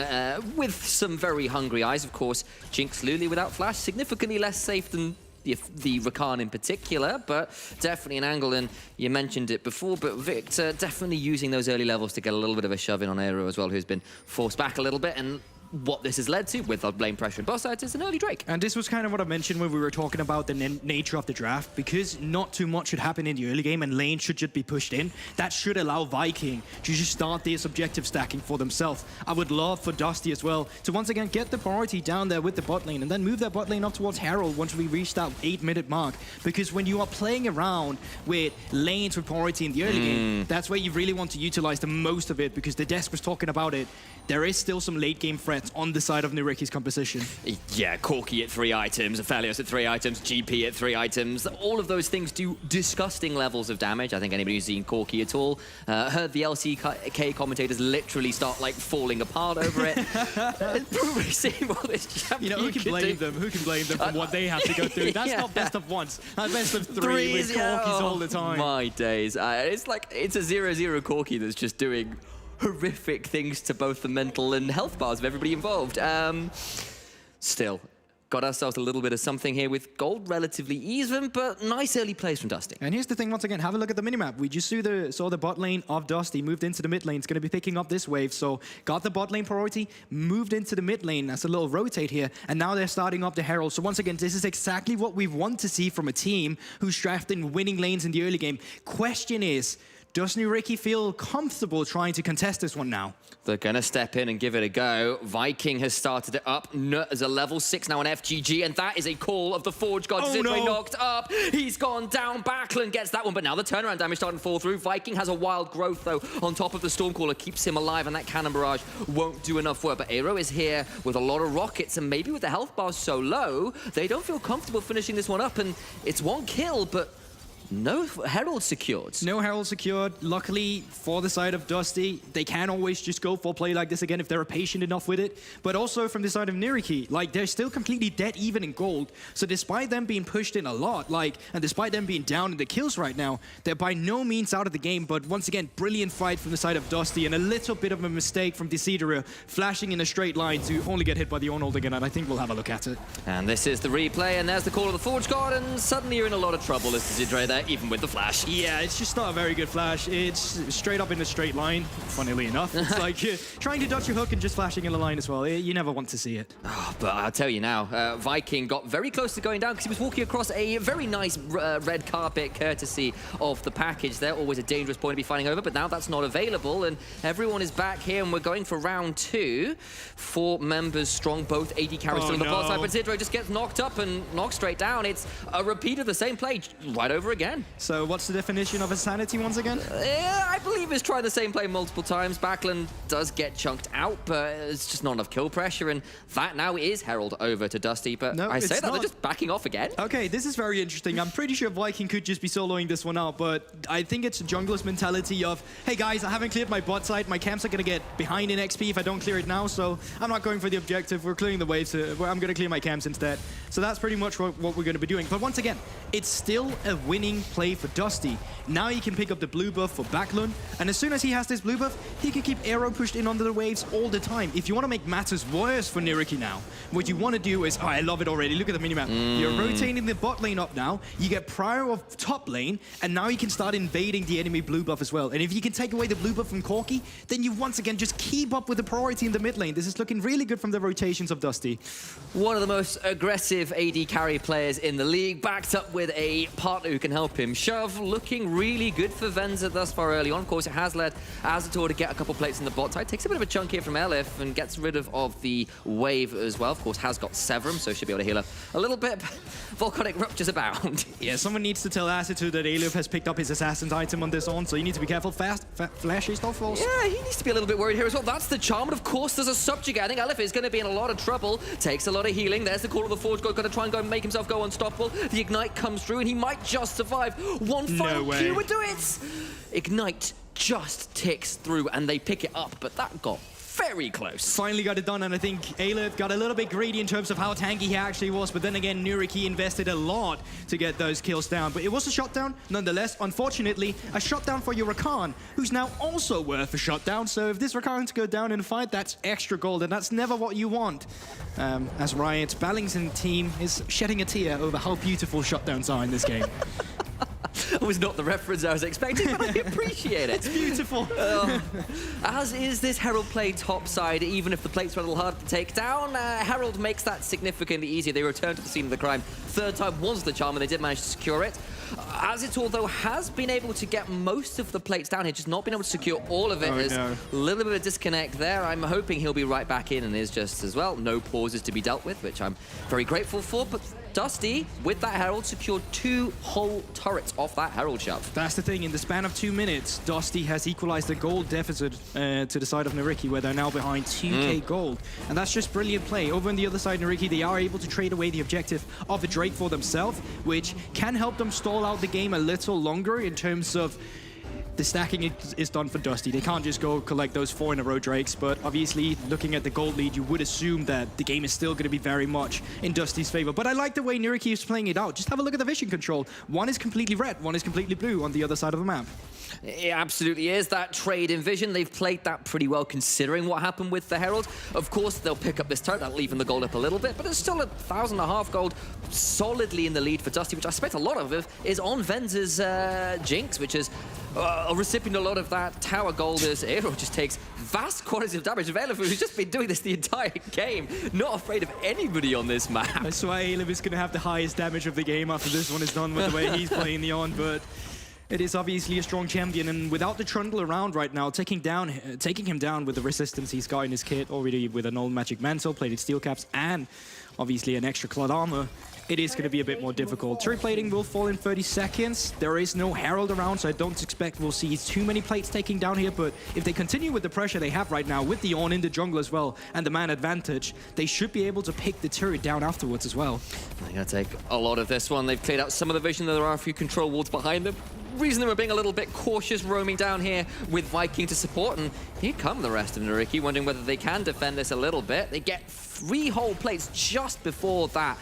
[SPEAKER 6] with some very hungry eyes. Of course, Jinx Lulu without flash, significantly less safe than the Rakan in particular, but definitely an angle, and you mentioned it before, but Victor definitely using those early levels to get a little bit of a shove in on Aero as well, who's been forced back a little bit, and what this has led to with our lane pressure and boss sides is an early Drake.
[SPEAKER 5] And this was kind of what I mentioned when we were talking about the nature of the draft, because not too much should happen in the early game and lane should just be pushed in. That should allow Viking to just start this objective stacking for themselves. I would love for Dusty as well to once again get the priority down there with the bot lane and then move that bot lane up towards Herald once we reach that 8-minute mark. Because when you are playing around with lanes with priority in the early game, that's where you really want to utilize the most of it, because the desk was talking about it. There is still some late game threats on the side of Noriki's composition.
[SPEAKER 6] Yeah, Corki at 3 items, Aphelios at 3 items, GP at 3 items. All of those things do disgusting levels of damage. I think anybody who's seen Corki at all heard the LCK commentators literally start like falling apart over it. It's probably seen what this champion
[SPEAKER 5] You know, who can blame them? Who can blame them for what they have to go through? That's not best of once. That's best of three with Corkis all the time.
[SPEAKER 6] My days. It's like, it's a 0-0 Corki that's just doing horrific things to both the mental and health bars of everybody involved. Still, got ourselves a little bit of something here with gold relatively even, but nice early plays from Dusty.
[SPEAKER 5] And here's the thing, once again, have a look at the minimap. We just saw the bot lane of Dusty, moved into the mid lane. It's going to be picking up this wave, so got the bot lane priority, moved into the mid lane. That's a little rotate here, and now they're starting up the Herald. So once again, this is exactly what we want to see from a team who's drafting winning lanes in the early game. Question is, does Noriki feel comfortable trying to contest this one now?
[SPEAKER 6] They're going to step in and give it a go. Viking has started it up. Nut is a level 6 now on FGG, and that is a call of the Forge God. Zidway knocked up. He's gone down. Backlund gets that one, but now the turnaround damage starting to fall through. Viking has a wild growth, though, on top of the Stormcaller. Keeps him alive, and that Cannon Barrage won't do enough work. But Aero is here with a lot of rockets, and maybe with the health bars so low, they don't feel comfortable finishing this one up, and it's 1 kill, but no Herald secured.
[SPEAKER 5] No Herald secured. Luckily, for the side of Dusty, they can always just go for a play like this again if they're patient enough with it. But also from the side of Noriki, like, they're still completely dead even in gold. So despite them being pushed in a lot, and despite them being down in the kills right now, they're by no means out of the game. But once again, brilliant fight from the side of Dusty, and a little bit of a mistake from Desidera, flashing in a straight line to only get hit by the Arnold again, and I think we'll have a look at it.
[SPEAKER 6] And this is the replay, and there's the call of the Forge God, and suddenly you're in a lot of trouble as Desidera there, even with the flash.
[SPEAKER 5] Yeah, it's just not a very good flash. It's straight up in a straight line, funnily enough. It's like trying to dodge your hook and just flashing in a line as well. You never want to see it.
[SPEAKER 6] Oh, but I'll tell you now, Viking got very close to going down because he was walking across a very nice red carpet courtesy of the package there. Always a dangerous point to be fighting over, but now that's not available, and everyone is back here, and we're going for round 2. 4 members strong, both AD carries still on the bot side, but Zidro just gets knocked up and knocked straight down. It's a repeat of the same play right over again.
[SPEAKER 5] So what's the definition of insanity once again?
[SPEAKER 6] I believe it's tried the same play multiple times. Backlund does get chunked out, but it's just not enough kill pressure, and that now is Herald over to Dusty, but
[SPEAKER 5] no,
[SPEAKER 6] I say that
[SPEAKER 5] not.
[SPEAKER 6] they're just backing off again.
[SPEAKER 5] Okay, this is very interesting. I'm pretty sure Viking could just be soloing this one out, but I think it's a jungler's mentality of, hey guys, I haven't cleared my bot side. My camps are going to get behind in XP if I don't clear it now, so I'm not going for the objective. We're clearing the waves. I'm going to clear my camps instead. So that's pretty much what we're going to be doing. But once again, it's still a winning play for Dusty. Now he can pick up the blue buff for Backlund, and as soon as he has this blue buff, he can keep Aero pushed in under the waves all the time. If you want to make matters worse for Noriki now, what you want to do is, oh, I love it already. Look at the minimap. You're rotating the bot lane up now. You get prior of top lane, and now you can start invading the enemy blue buff as well. And if you can take away the blue buff from Corki, then you once again just keep up with the priority in the mid lane. This is looking really good from the rotations of Dusty.
[SPEAKER 6] One of the most aggressive AD carry players in the league, backed up with a partner who can help him shove. Looking really good for Venza thus far early on. Of course, it has led Azator to get a couple plates in the bot side. Takes a bit of a chunk here from Elif and gets rid of the wave as well. Of course, has got Severum, so should be able to heal her a little bit. Volcanic Ruptures abound.
[SPEAKER 5] Yeah, someone needs to tell Azator that Elif has picked up his assassin's item on this on, so you need to be careful. Flashy stuff falls.
[SPEAKER 6] Yeah, he needs to be a little bit worried here as well. That's the charm, but of course there's a subjugate. I think Elif is going to be in a lot of trouble. Takes a lot of healing. There's the call of the Forge God. Got to try and go and make himself go unstoppable. The Ignite comes through, and he might just survive. One final Q would do it. Ignite just ticks through, and they pick it up, but that got very close.
[SPEAKER 5] Finally got it done, and I think Aleph got a little bit greedy in terms of how tanky he actually was, but then again, Noriki invested a lot to get those kills down. But it was a shutdown, nonetheless. Unfortunately, a shutdown for your Rakan, who's now also worth a shutdown. So if this Rakan's go down in a fight, that's extra gold, and that's never what you want. As Riot's Ballington team is shedding a tear over how beautiful shutdowns are in this game.
[SPEAKER 6] was not the reference I was expecting, but I appreciate it.
[SPEAKER 5] It's beautiful.
[SPEAKER 6] As is this Herald play topside, even if the plates were a little hard to take down, Herald makes that significantly easier. They return to the scene of the crime. Third time was the charm, and they did manage to secure it. As it all, though, has been able to get most of the plates down here, just not been able to secure all of it. There's a little bit of disconnect there. I'm hoping he'll be right back in and is just as well. No pauses to be dealt with, which I'm very grateful for. But Dusty, with that Herald, secured 2 whole turrets off that Herald shove.
[SPEAKER 5] That's the thing. In the span of 2 minutes, Dusty has equalized the gold deficit to the side of Noriki, where they're now behind 2k gold. And that's just brilliant play. Over on the other side, Noriki, they are able to trade away the objective of the Drake for themselves, which can help them stall out the game a little longer in terms of the stacking is done for Dusty. They can't just go collect those 4 in a row Drakes, but obviously looking at the gold lead, you would assume that the game is still going to be very much in Dusty's favor. But I like the way Noriki is playing it out. Just have a look at the vision control. One is completely red, one is completely blue on the other side of the map.
[SPEAKER 6] It absolutely is. That trade in vision, they've played that pretty well considering what happened with the Herald. Of course, they'll pick up this turret, that'll leave the gold up a little bit, but it's still 1,500 gold solidly in the lead for Dusty, which I expect a lot of it is on Venz's Jinx, which is a recipient of a lot of that tower gold as Aero just takes vast quantities of damage. Velefu, who's just been doing this the entire game, not afraid of anybody on this map.
[SPEAKER 5] That's why Aelif is going to have the highest damage of the game after this one is done with the way he's playing the on, but it is obviously a strong champion, and without the Trundle around right now, taking him down with the resistance he's got in his kit, already with an old magic mantle, plated steel caps, and obviously an extra cloud armor, it is going to be a bit more difficult. Turret plating will fall in 30 seconds. There is no Herald around, so I don't expect we'll see too many plates taking down here, but if they continue with the pressure they have right now, with the on in the jungle as well, and the man advantage, they should be able to pick the turret down afterwards as well.
[SPEAKER 6] They're going to take a lot of this one. They've cleared out some of the vision. There are a few control wards behind them. Reason they were being a little bit cautious roaming down here with Viking to support, and here come the rest of Noriki, wondering whether they can defend this a little bit. They get 3 whole plates just before that.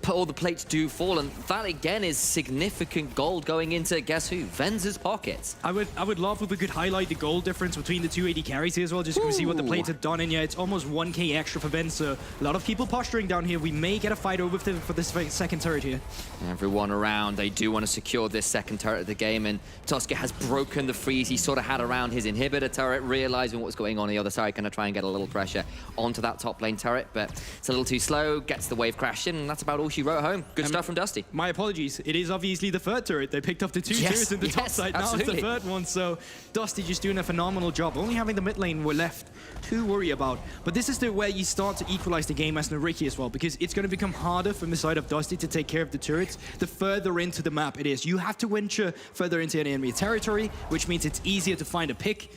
[SPEAKER 6] All the plates do fall, and that again is significant gold going into, guess who? Venz's pockets.
[SPEAKER 5] I would love if we could highlight the gold difference between the 2 AD carries here as well, just so we see what the plates have done. And yeah, it's almost 1k extra for Venz, so a lot of people posturing down here. We may get a fight over for this second turret here.
[SPEAKER 6] Everyone around, they do want to secure this second turret of the game, and Tusker has broken the freeze he sort of had around his inhibitor turret, realizing what's going on the other side, going to try and get a little pressure onto that top lane turret, but it's a little too slow, gets the wave crash in, and that's about all she wrote home. Good stuff from Dusty.
[SPEAKER 5] My apologies. It is obviously the third turret. They picked up the 2 turrets in the top side. Now it's the third one. So Dusty just doing a phenomenal job. Only having the mid lane we're left to worry about. But this is where you start to equalize the game as Noriki as well, because it's going to become harder from the side of Dusty to take care of the turrets the further into the map it is. You have to venture further into enemy territory, which means it's easier to find a pick.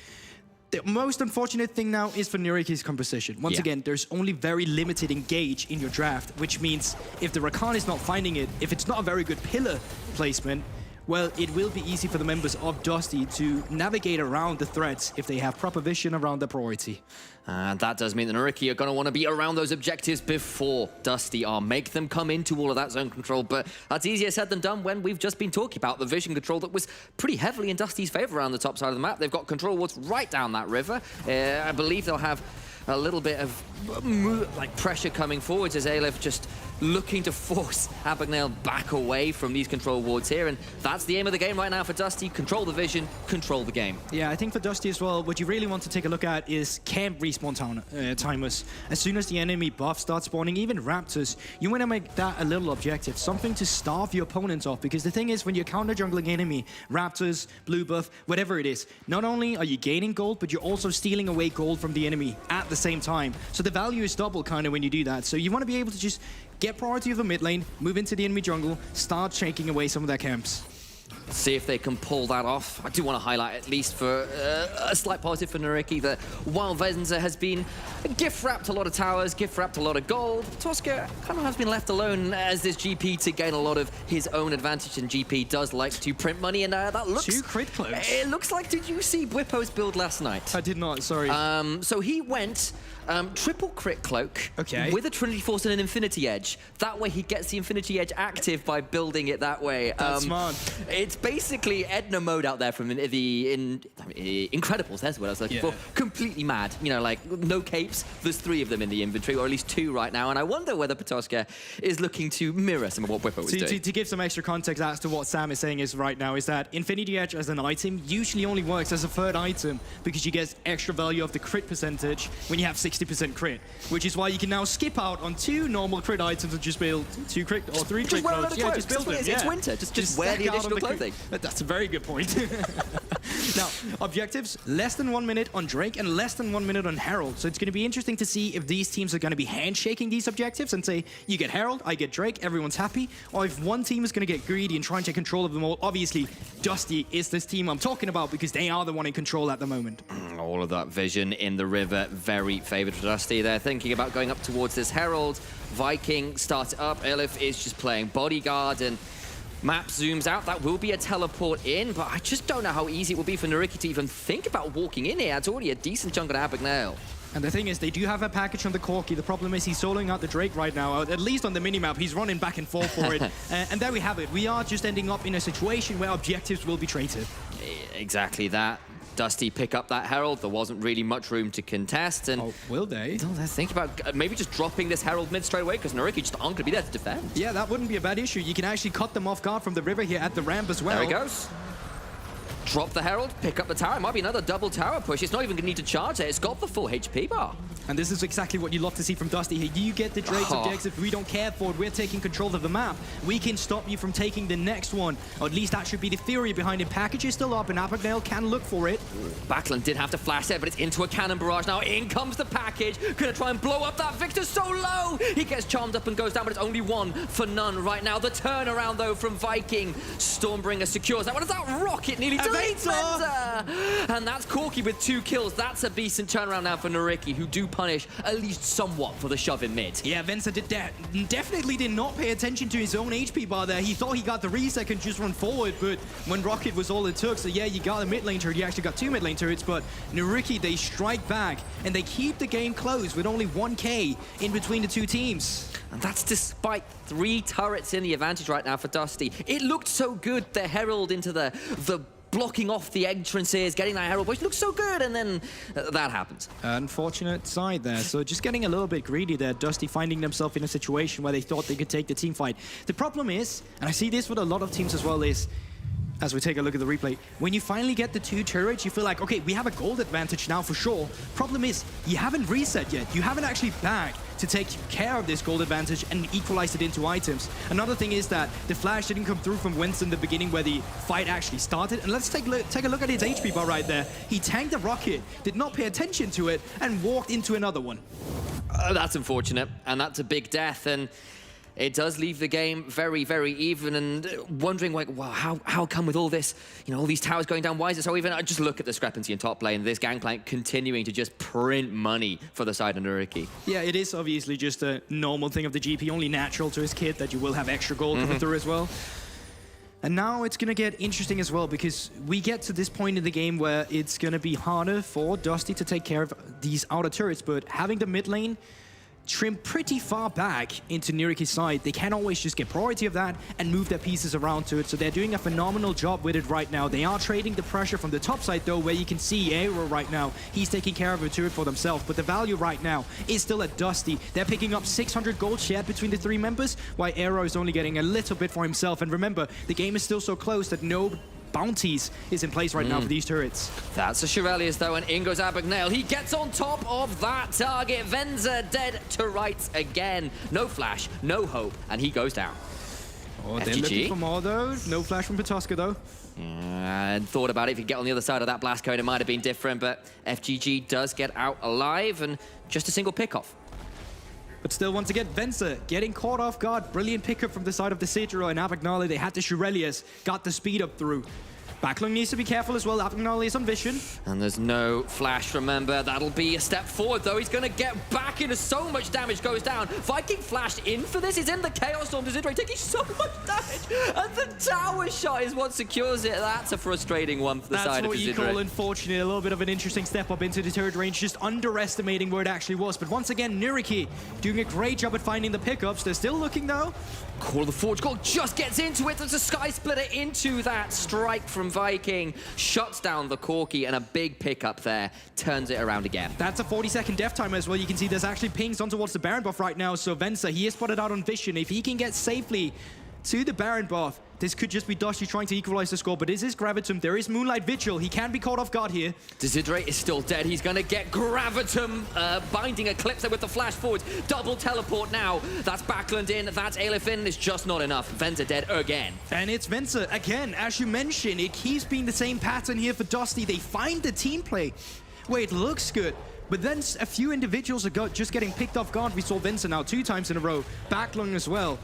[SPEAKER 5] The most unfortunate thing now is for Noriki's composition. Once again, there's only very limited engage in your draft, which means if the Rakan is not finding it, if it's not a very good pillar placement, well, it will be easy for the members of Dusty to navigate around the threats if they have proper vision around their priority.
[SPEAKER 6] And that does mean that Noriki are going to want to be around those objectives before Dusty are. Make them come into all of that zone control, but that's easier said than done when we've just been talking about the vision control that was pretty heavily in Dusty's favor around the top side of the map. They've got control wards right down that river. I believe they'll have a little bit of pressure coming forwards as Aleph just looking to force Abagnale back away from these control wards here, and that's the aim of the game right now for Dusty. Control the vision, control the game.
[SPEAKER 5] Yeah, I think for Dusty as well, what you really want to take a look at is camp respawn timers. As soon as the enemy buff starts spawning, even Raptors, you want to make that a little objective, something to starve your opponents off, because the thing is, when you're counter jungling enemy, Raptors, blue buff, whatever it is, not only are you gaining gold, but you're also stealing away gold from the enemy at the same time. So the value is double kind of when you do that. So you want to be able to just get priority of the mid lane, move into the enemy jungle, start shaking away some of their camps.
[SPEAKER 6] See if they can pull that off. I do want to highlight, at least for a slight positive for Noriki, that while Venza has been gift-wrapped a lot of towers, gift-wrapped a lot of gold, Tosca kind of has been left alone as this GP to gain a lot of his own advantage, and GP does like to print money, and that looks...
[SPEAKER 5] 2 crit cloaks.
[SPEAKER 6] It looks like, did you see Bwippo's build last night?
[SPEAKER 5] I did not, sorry.
[SPEAKER 6] So he went triple crit cloak with a Trinity Force and an Infinity Edge. That way he gets the Infinity Edge active by building it that way.
[SPEAKER 5] That's smart.
[SPEAKER 6] It's basically Edna mode out there from Incredibles, that's what I was looking for. Completely mad. You know, like, no capes. There's 3 of them in the inventory, or at least 2 right now, and I wonder whether Patoska is looking to mirror some of what Whipper was doing.
[SPEAKER 5] To give some extra context as to what Sam is saying is right now is that Infinity Edge as an item usually only works as a 3rd item because you get extra value of the crit percentage when you have 60% crit, which is why you can now skip out on 2 normal crit items and just build 2 crit or 3 crit clothes.
[SPEAKER 6] Yeah, just build them. It's winter. Just wear the additional clothing.
[SPEAKER 5] That's a very good point. Now, objectives, less than 1 minute on Drake and less than 1 minute on Herald. So it's going to be interesting to see if these teams are going to be handshaking these objectives and say, you get Herald, I get Drake, everyone's happy. Or if one team is going to get greedy and try and take control of them all. Obviously, Dusty is this team I'm talking about because they are the one in control at the moment.
[SPEAKER 6] All of that vision in the river, very favored for Dusty. They're thinking about going up towards this Herald. Viking starts up. Elif is just playing bodyguard, and map zooms out. That will be a teleport in, but I just don't know how easy it will be for Noriki to even think about walking in here. It's already a decent chunk of Abagnale.
[SPEAKER 5] And the thing is, they do have a package on the Corki. The problem is he's soloing out the Drake right now. At least on the minimap, he's running back and forth for it. And there we have it. We are just ending up in a situation where objectives will be traded.
[SPEAKER 6] Exactly that. Dusty pick up that Herald. There wasn't really much room to contest. And
[SPEAKER 5] will they?
[SPEAKER 6] They're thinking about maybe just dropping this Herald mid straight away because Noriki just aren't going to be there to defend.
[SPEAKER 5] Yeah, that wouldn't be a bad issue. You can actually cut them off guard from the river here at the ramp as well.
[SPEAKER 6] There he goes. Drop the Herald, pick up the tower. It might be another double tower push. It's not even going to need to charge it. It's got the full HP bar.
[SPEAKER 5] And this is exactly what you love to see from Dusty here. You get the Drake's objectives. We don't care for it. We're taking control of the map. We can stop you from taking the next one. Or at least that should be the theory behind it. Package is still up, and Abagnale can look for it.
[SPEAKER 6] Backlund did have to flash there, but it's into a cannon barrage now. In comes the package. Gonna try and blow up that Victor so low. He gets charmed up and goes down, but it's only 1 for none right now. The turnaround, though, from Viking. Stormbringer secures that. What is that? Rocket nearly deletes Venza. And that's Corki with 2 kills. That's a decent turnaround now for Noriki, who do punish at least somewhat for the shove in mid.
[SPEAKER 5] Yeah, Venza definitely did not pay attention to his own HP bar there. He thought he got the reset and just run forward, but when Rocket was all it took, so yeah, you got a mid lane turret, you actually got 2 mid lane turrets, but Noriki, they strike back, and they keep the game close with only 1k in between the 2 teams.
[SPEAKER 6] And that's despite 3 turrets in the advantage right now for Dusty. It looked so good, the Herald into the blocking off the entrances, getting that Herald push looks so good, and then that happens.
[SPEAKER 5] Unfortunate side there. So just getting a little bit greedy there. Dusty finding themselves in a situation where they thought they could take the team fight. The problem is, and I see this with a lot of teams as well, is as we take a look at the replay, when you finally get the 2 turrets, you feel like, okay, we have a gold advantage now for sure. Problem is, you haven't reset yet. You haven't actually bagged to take care of this gold advantage and equalize it into items. Another thing is that the flash didn't come through from Winston in the beginning where the fight actually started. And let's take a look at his HP bar right there. He tanked the rocket, did not pay attention to it, and walked into another one.
[SPEAKER 6] That's unfortunate, and that's a big death, and it does leave the game very, very even, and wondering, like, wow, how come with all this, you know, all these towers going down, why is it so even? I just look at the discrepancy in top lane, this Gangplank continuing to just print money for the side of Noriki.
[SPEAKER 5] Yeah, it is obviously just a normal thing of the GP, only natural to his kit that you will have extra gold coming through as well. And now it's going to get interesting as well, because we get to this point in the game where it's going to be harder for Dusty to take care of these outer turrets, but having the mid lane trimmed pretty far back into Noriki's side, they can always just get priority of that and move their pieces around to it. So they're doing a phenomenal job with it right now. They are trading the pressure from the top side though, where you can see Aero right now. He's taking care of a turret for themselves, but the value right now is still at Dusty. They're picking up 600 gold shared between the 3 members, while Aero is only getting a little bit for himself. And remember, the game is still so close that no bounties is in place right now for these turrets.
[SPEAKER 6] That's a Shirelius though, and in goes Abagnale. He gets on top of that target. Venza dead to rights again. No flash, no hope, and he goes down.
[SPEAKER 5] Oh, they're looking for more though. No flash from Patoska though.
[SPEAKER 6] And thought about it, if you get on the other side of that blast cone, it might have been different, but FGG does get out alive, and just a single pickoff.
[SPEAKER 5] But still, once again, Venza getting caught off guard. Brilliant pickup from the side of the Sidra and Abagnale. They had the Shirelius, got the speed up through. Backlund needs to be careful as well. Abagnale is on vision.
[SPEAKER 6] And there's no flash, remember. That'll be a step forward, though. He's going to get back into so much damage goes down. Viking flashed in for this. He's in the Chaos Storm. Desidre taking so much damage. And the tower shot is what secures it. That's a frustrating one for the side of
[SPEAKER 5] That's what you call,
[SPEAKER 6] Desideri.
[SPEAKER 5] unfortunately, a little bit of an interesting step up into the turret range, just underestimating where it actually was. But once again, Noriki doing a great job at finding the pickups. They're still looking, though.
[SPEAKER 6] Call of the Forge Gold just gets into it. There's a Sky Splitter into that strike from Viking. Shuts down the Corki, and a big pickup there. Turns it around again.
[SPEAKER 5] That's a 40-second death timer as well. You can see there's actually pings on towards the Baron buff right now. So Venza, he is spotted out on Vision. If he can get safely to the Baron buff, this could just be Dusty trying to equalize the score, but this is Gravitum. There is Moonlight Vigil. He can be caught off guard here.
[SPEAKER 6] Desideri is still dead. He's going to get Gravitum binding Eclipse with the flash forward. Double teleport now. That's Backland in. That's Aleph in. It's just not enough. Venza dead again.
[SPEAKER 5] And it's Venza again. As you mentioned, it keeps being the same pattern here for Dusty. They find the team play where it looks good, but then a few individuals are just getting picked off guard. We saw Venza now 2 times in a row. Backlung as well.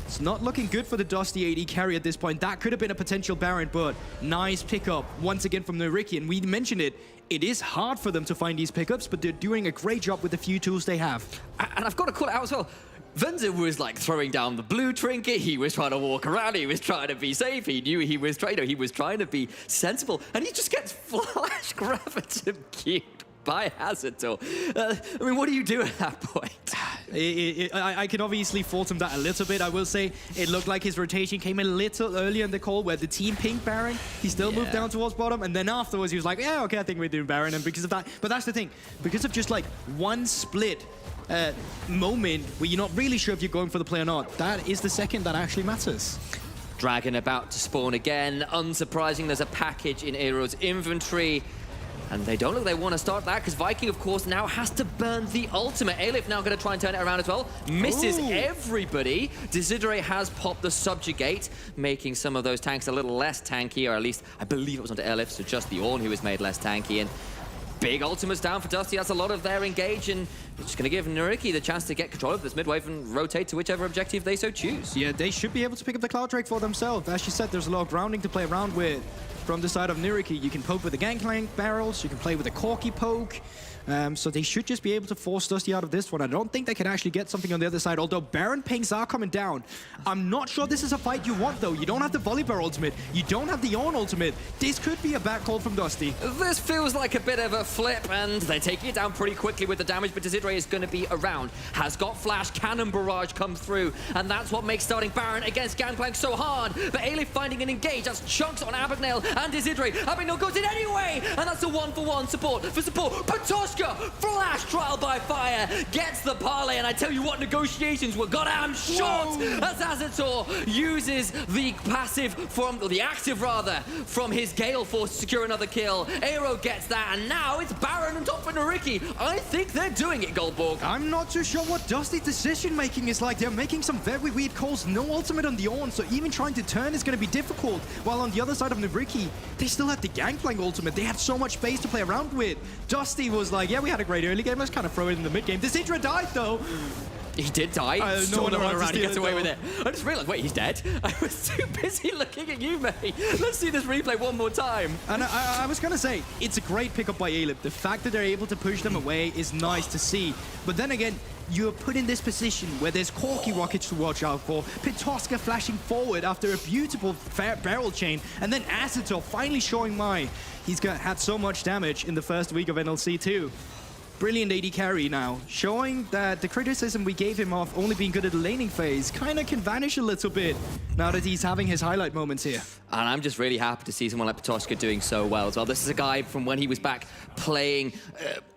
[SPEAKER 5] It's not looking good for the Dusty AD carry at this point. That could have been a potential Baron, but nice pickup once again from Noriki. And we mentioned it. It is hard for them to find these pickups, but they're doing a great job with the few tools they have.
[SPEAKER 6] And I've got to call it out as well. Venza was like throwing down the blue trinket. He was trying to walk around. He was trying to be safe. He knew he was trying to be sensible. And he just gets flash Gravitum queued by Hazardor. I mean, what do you do at that point?
[SPEAKER 5] I can obviously fault him that a little bit. I will say it looked like his rotation came a little earlier in the call where the team pinged Baron. He still moved down towards bottom, and then afterwards he was like, yeah, okay, I think we're doing Baron. And because of that, but that's the thing, because of just like one split moment where you're not really sure if you're going for the play or not, that is the second that actually matters.
[SPEAKER 6] Dragon about to spawn again. Unsurprising, there's a package in Aero's inventory. And they don't look they want to start that, because Viking, of course, now has to burn the ultimate. Aleph now going to try and turn it around as well. Misses everybody. Desideri has popped the Subjugate, making some of those tanks a little less tanky, or at least I believe it was onto Aleph, so just the Ornn who was made less tanky. And big ultimates down for Dusty. That's a lot of their engage, and it's just going to give Noriki the chance to get control of this midwave and rotate to whichever objective they so choose.
[SPEAKER 5] Yeah, they should be able to pick up the Cloud Drake for themselves. As you said, there's a lot of grounding to play around with. From the side of Noriki, you can poke with the Gangplank barrels, you can play with a Corki poke. So they should just be able to force Dusty out of this one. I don't think they can actually get something on the other side, although Baron pings are coming down. I'm not sure this is a fight you want, though. You don't have the Volibear ultimate. You don't have the Ornn ultimate. This could be a back call from Dusty.
[SPEAKER 6] This feels like a bit of a flip, and they're taking it down pretty quickly with the damage, but Desideri is going to be around. Has got Flash, Cannon Barrage come through, and that's what makes starting Baron against Gangplank so hard. But Aleph finding an engage. That's chunks on Abagnale and Desideri. Abagnale goes in anyway, and that's a 1-for-1 support. Patoshka, Flash Trial by Fire, gets the parlay, and I tell you what, negotiations were goddamn short as Hazardor uses the passive from, or the active rather, from his Gale Force to secure another kill. Aero gets that, and now it's Baron on top for Noriki. I think they're doing it, Goldborg.
[SPEAKER 5] I'm not too sure what Dusty's decision-making is like. They're making some very weird calls. No ultimate on the Ornn, so even trying to turn is going to be difficult. While on the other side of Noriki, they still had the Gangplank ultimate. They had so much space to play around with. Dusty was like, yeah, we had a great early game. Let's kind of throw it in the mid game. Desideri died, though.
[SPEAKER 6] He did die.
[SPEAKER 5] No one around.
[SPEAKER 6] He gets away with it. I just realized, wait, he's dead? I was too busy looking at you, mate. Let's see this replay one more time.
[SPEAKER 5] And I was going to say, it's a great pickup by Aleph. The fact that they're able to push them away is nice to see. But then again, you're put in this position where there's Corki rockets to watch out for, Pitoshka flashing forward after a beautiful barrel chain, and then Hazardor finally showing why he's had so much damage in the first week of NLC too. Brilliant AD carry now, showing that the criticism we gave him of only being good at the laning phase kind of can vanish a little bit now that he's having his highlight moments here.
[SPEAKER 6] And I'm just really happy to see someone like Patoshka doing so well as well. This is a guy from when he was back playing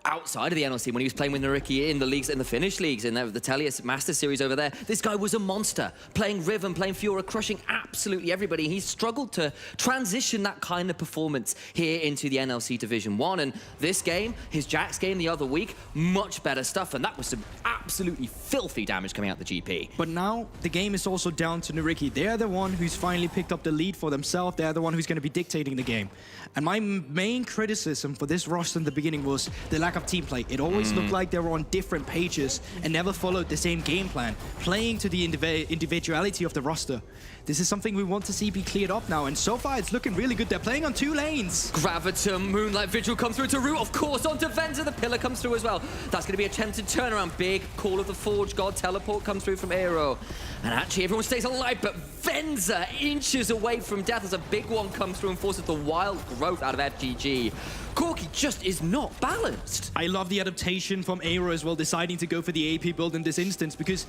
[SPEAKER 6] outside of the NLC, when he was playing with Noriki in the leagues, in the Finnish leagues, in the Telius Master Series over there. This guy was a monster, playing Riven, playing Fiora, crushing absolutely everybody. He's struggled to transition that kind of performance here into the NLC Division 1. And this game, his Jax game the other week, much better stuff. And that was some absolutely filthy damage coming out the GP.
[SPEAKER 5] But now the game is also down to Noriki. They're the one who's finally picked up the lead for themselves. They're the one who's going to be dictating the game. And my main criticism for this roster in the beginning was the lack of team play. It always looked like they were on different pages and never followed the same game plan, playing to the individuality of the roster. This is something we want to see be cleared up now, and so far it's looking really good. They're playing on 2 lanes.
[SPEAKER 6] Gravitum, Moonlight Vigil comes through to root, of course, onto Venza. The pillar comes comes through as well. That's going to be a attempted turnaround. Big Call of the Forge God teleport comes through from Aero. And actually, everyone stays alive, but Venza inches away from death as a big one comes through and forces the wild growth out of FGG. Corki just is not balanced.
[SPEAKER 5] I love the adaptation from Aero as well, deciding to go for the AP build in this instance, because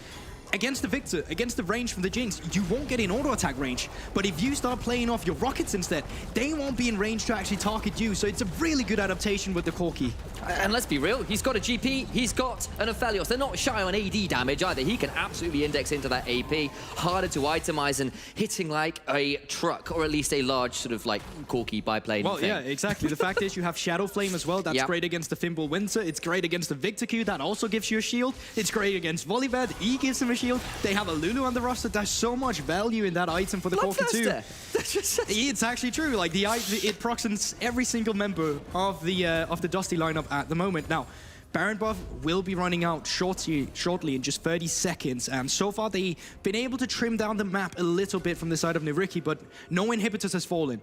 [SPEAKER 5] against the Victor, against the range from the Jinx, you won't get in auto-attack range. But if you start playing off your rockets instead, they won't be in range to actually target you. So it's a really good adaptation with the Corki.
[SPEAKER 6] And let's be real, he's got a GP, he's got an Aphelios. They're not shy on AD damage either. He can absolutely index into that AP. Harder to itemize and hitting like a truck, or at least a large sort of like Corki biplane
[SPEAKER 5] Well,
[SPEAKER 6] thing.
[SPEAKER 5] yeah, exactly. The fact is you have Shadow Flame as well. That's
[SPEAKER 6] Yep.
[SPEAKER 5] great against the Thimble Winter. It's great against the Victor Q. That also gives you a shield. It's great against Volibear. He gives him a shield. They have a Lulu on the roster. There's so much value in that item for the Corki too.
[SPEAKER 6] Bloodthirster. That's just
[SPEAKER 5] It's actually true. Like it procs every single member of the Dusty lineup at the moment. Now, Baron buff will be running out shortly in just 30 seconds, and so far they've been able to trim down the map a little bit from the side of Noriki, but no inhibitors has fallen.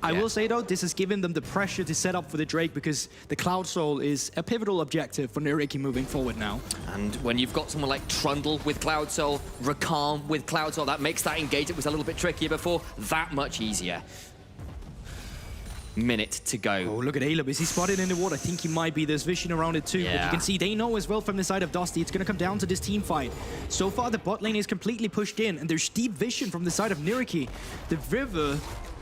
[SPEAKER 5] I will say though, this has given them the pressure to set up for the Drake, because the Cloud Soul is a pivotal objective for Noriki moving forward now.
[SPEAKER 6] And when you've got someone like Trundle with Cloud Soul, Rakan with Cloud Soul, that makes that engage. It was a little bit trickier before, that much easier. Minute to go.
[SPEAKER 5] Oh, look at Aleb. Is he spotted in the water? I think he might be. There's vision around it too. But
[SPEAKER 6] Yeah.
[SPEAKER 5] you can see they know as well from the side of Dusty. It's going to come down to this team fight. So far, the bot lane is completely pushed in, and there's deep vision from the side of Noriki. The river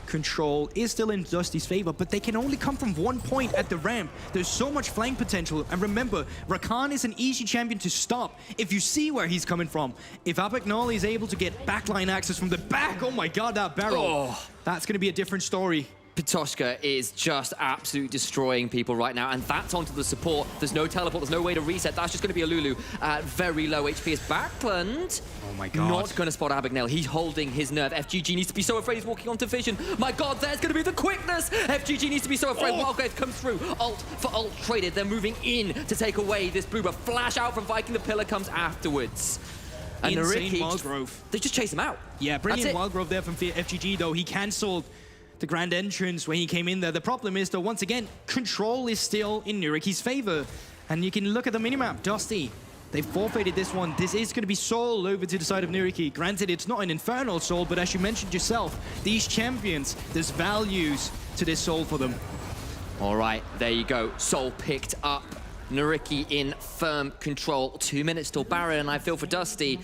[SPEAKER 5] control is still in Dusty's favor, but they can only come from one point at the ramp. There's so much flank potential. And remember, Rakan is an easy champion to stop if you see where he's coming from. If Abagnale is able to get backline access from the back, oh my god, that barrel. That's going to be a different story.
[SPEAKER 6] Pitoshka is just absolutely destroying people right now, and that's onto the support. There's no teleport, there's no way to reset. That's just going to be a Lulu at very low HP. Is Backland
[SPEAKER 5] Oh my god.
[SPEAKER 6] not going to spot Abagnale. He's holding his nerve. FGG needs to be so afraid he's walking onto vision. My god, there's going to be the quickness. FGG needs to be so afraid. Wildgrave comes through. Ult for ult traded. They're moving in to take away this Boober. Flash out from Viking. The pillar comes afterwards. And
[SPEAKER 5] Insane
[SPEAKER 6] Noriki,
[SPEAKER 5] Wildgrove.
[SPEAKER 6] they just chase him out.
[SPEAKER 5] Yeah, brilliant
[SPEAKER 6] That's it.
[SPEAKER 5] Wildgrove there from FGG, though. He cancelled the grand entrance when he came in there. The problem is, though, once again, control is still in Nuriki's favor. And you can look at the minimap. Dusty, they forfeited this one. This is going to be Soul over to the side of Noriki. Granted, it's not an Infernal Soul, but as you mentioned yourself, these champions, there's values to this Soul for them.
[SPEAKER 6] All right, there you go. Soul picked up. Noriki in firm control. 2 minutes till Baron, and I feel for Dusty,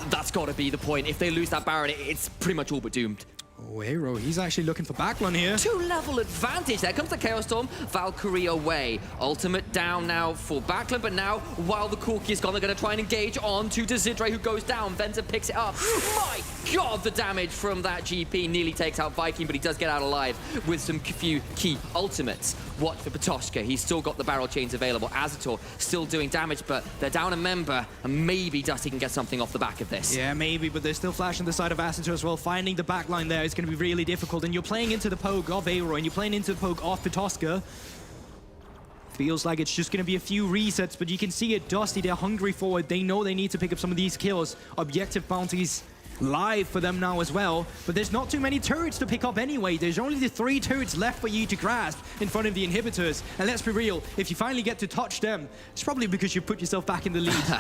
[SPEAKER 6] that's got to be the point. If they lose that Baron, it's pretty much all but doomed.
[SPEAKER 5] Oh, Aero, he's actually looking for backline here.
[SPEAKER 6] 2-level advantage. There comes the Chaos Storm. Valkyrie away. Ultimate down now for Backland, but now, while the Corki is gone, they're going to try and engage on to Dezidre, who goes down. Venza picks it up. My god, the damage from that GP nearly takes out Viking, but he does get out alive with some few key ultimates. Watch for Pitoshka. He's still got the barrel chains available. Azator still doing damage, but they're down a member, and maybe Dusty can get something off the back of this.
[SPEAKER 5] Yeah, maybe, but they're still flashing the side of Azator as well. Finding the backline there is going to be really difficult, and you're playing into the poke of Aero, and you're playing into the poke of Pitoshka. Feels like it's just going to be a few resets, but you can see it. Dusty, they're hungry for it. They know they need to pick up some of these kills. Objective bounties live for them now as well, but there's not too many turrets to pick up anyway. There's only the 3 turrets left for you to grasp in front of the inhibitors, and let's be real, if you finally get to touch them, it's probably because you put yourself back in the lead.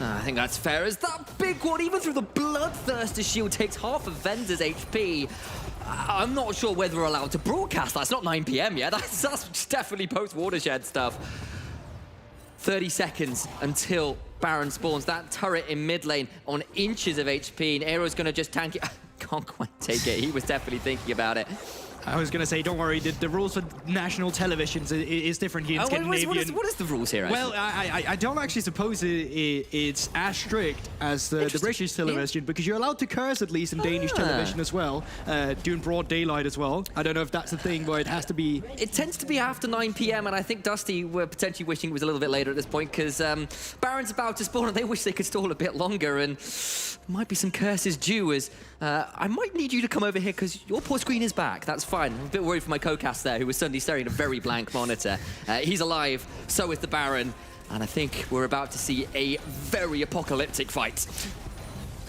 [SPEAKER 6] I think that's fair, as that big one, even through the Bloodthirster shield, takes half of Venza's HP. I'm not sure whether we're allowed to broadcast that. It's not 9 PM yet. That's definitely post-watershed stuff. 30 seconds until Baron spawns. That turret in mid lane on inches of HP, and Aero's going to just tank it. Can't quite take it. He was definitely thinking about it.
[SPEAKER 5] I was going to say, don't worry, the rules for national televisions is different here in Scandinavian.
[SPEAKER 6] What is the rules here, actually?
[SPEAKER 5] Well, I don't actually suppose it's as strict as the British television, because you're allowed to curse at least in Danish television as well, during broad daylight as well. I don't know if that's a thing, but it has to be.
[SPEAKER 6] It tends to be after 9 PM, and I think Dusty were potentially wishing it was a little bit later at this point, because Baron's about to spawn, and they wish they could stall a bit longer, and might be some curses due, as I might need you to come over here, because your poor screen is back. That's fine. I'm a bit worried for my co-cast there, who was suddenly staring at a very blank monitor. He's alive, so is the Baron, and I think we're about to see a very apocalyptic fight.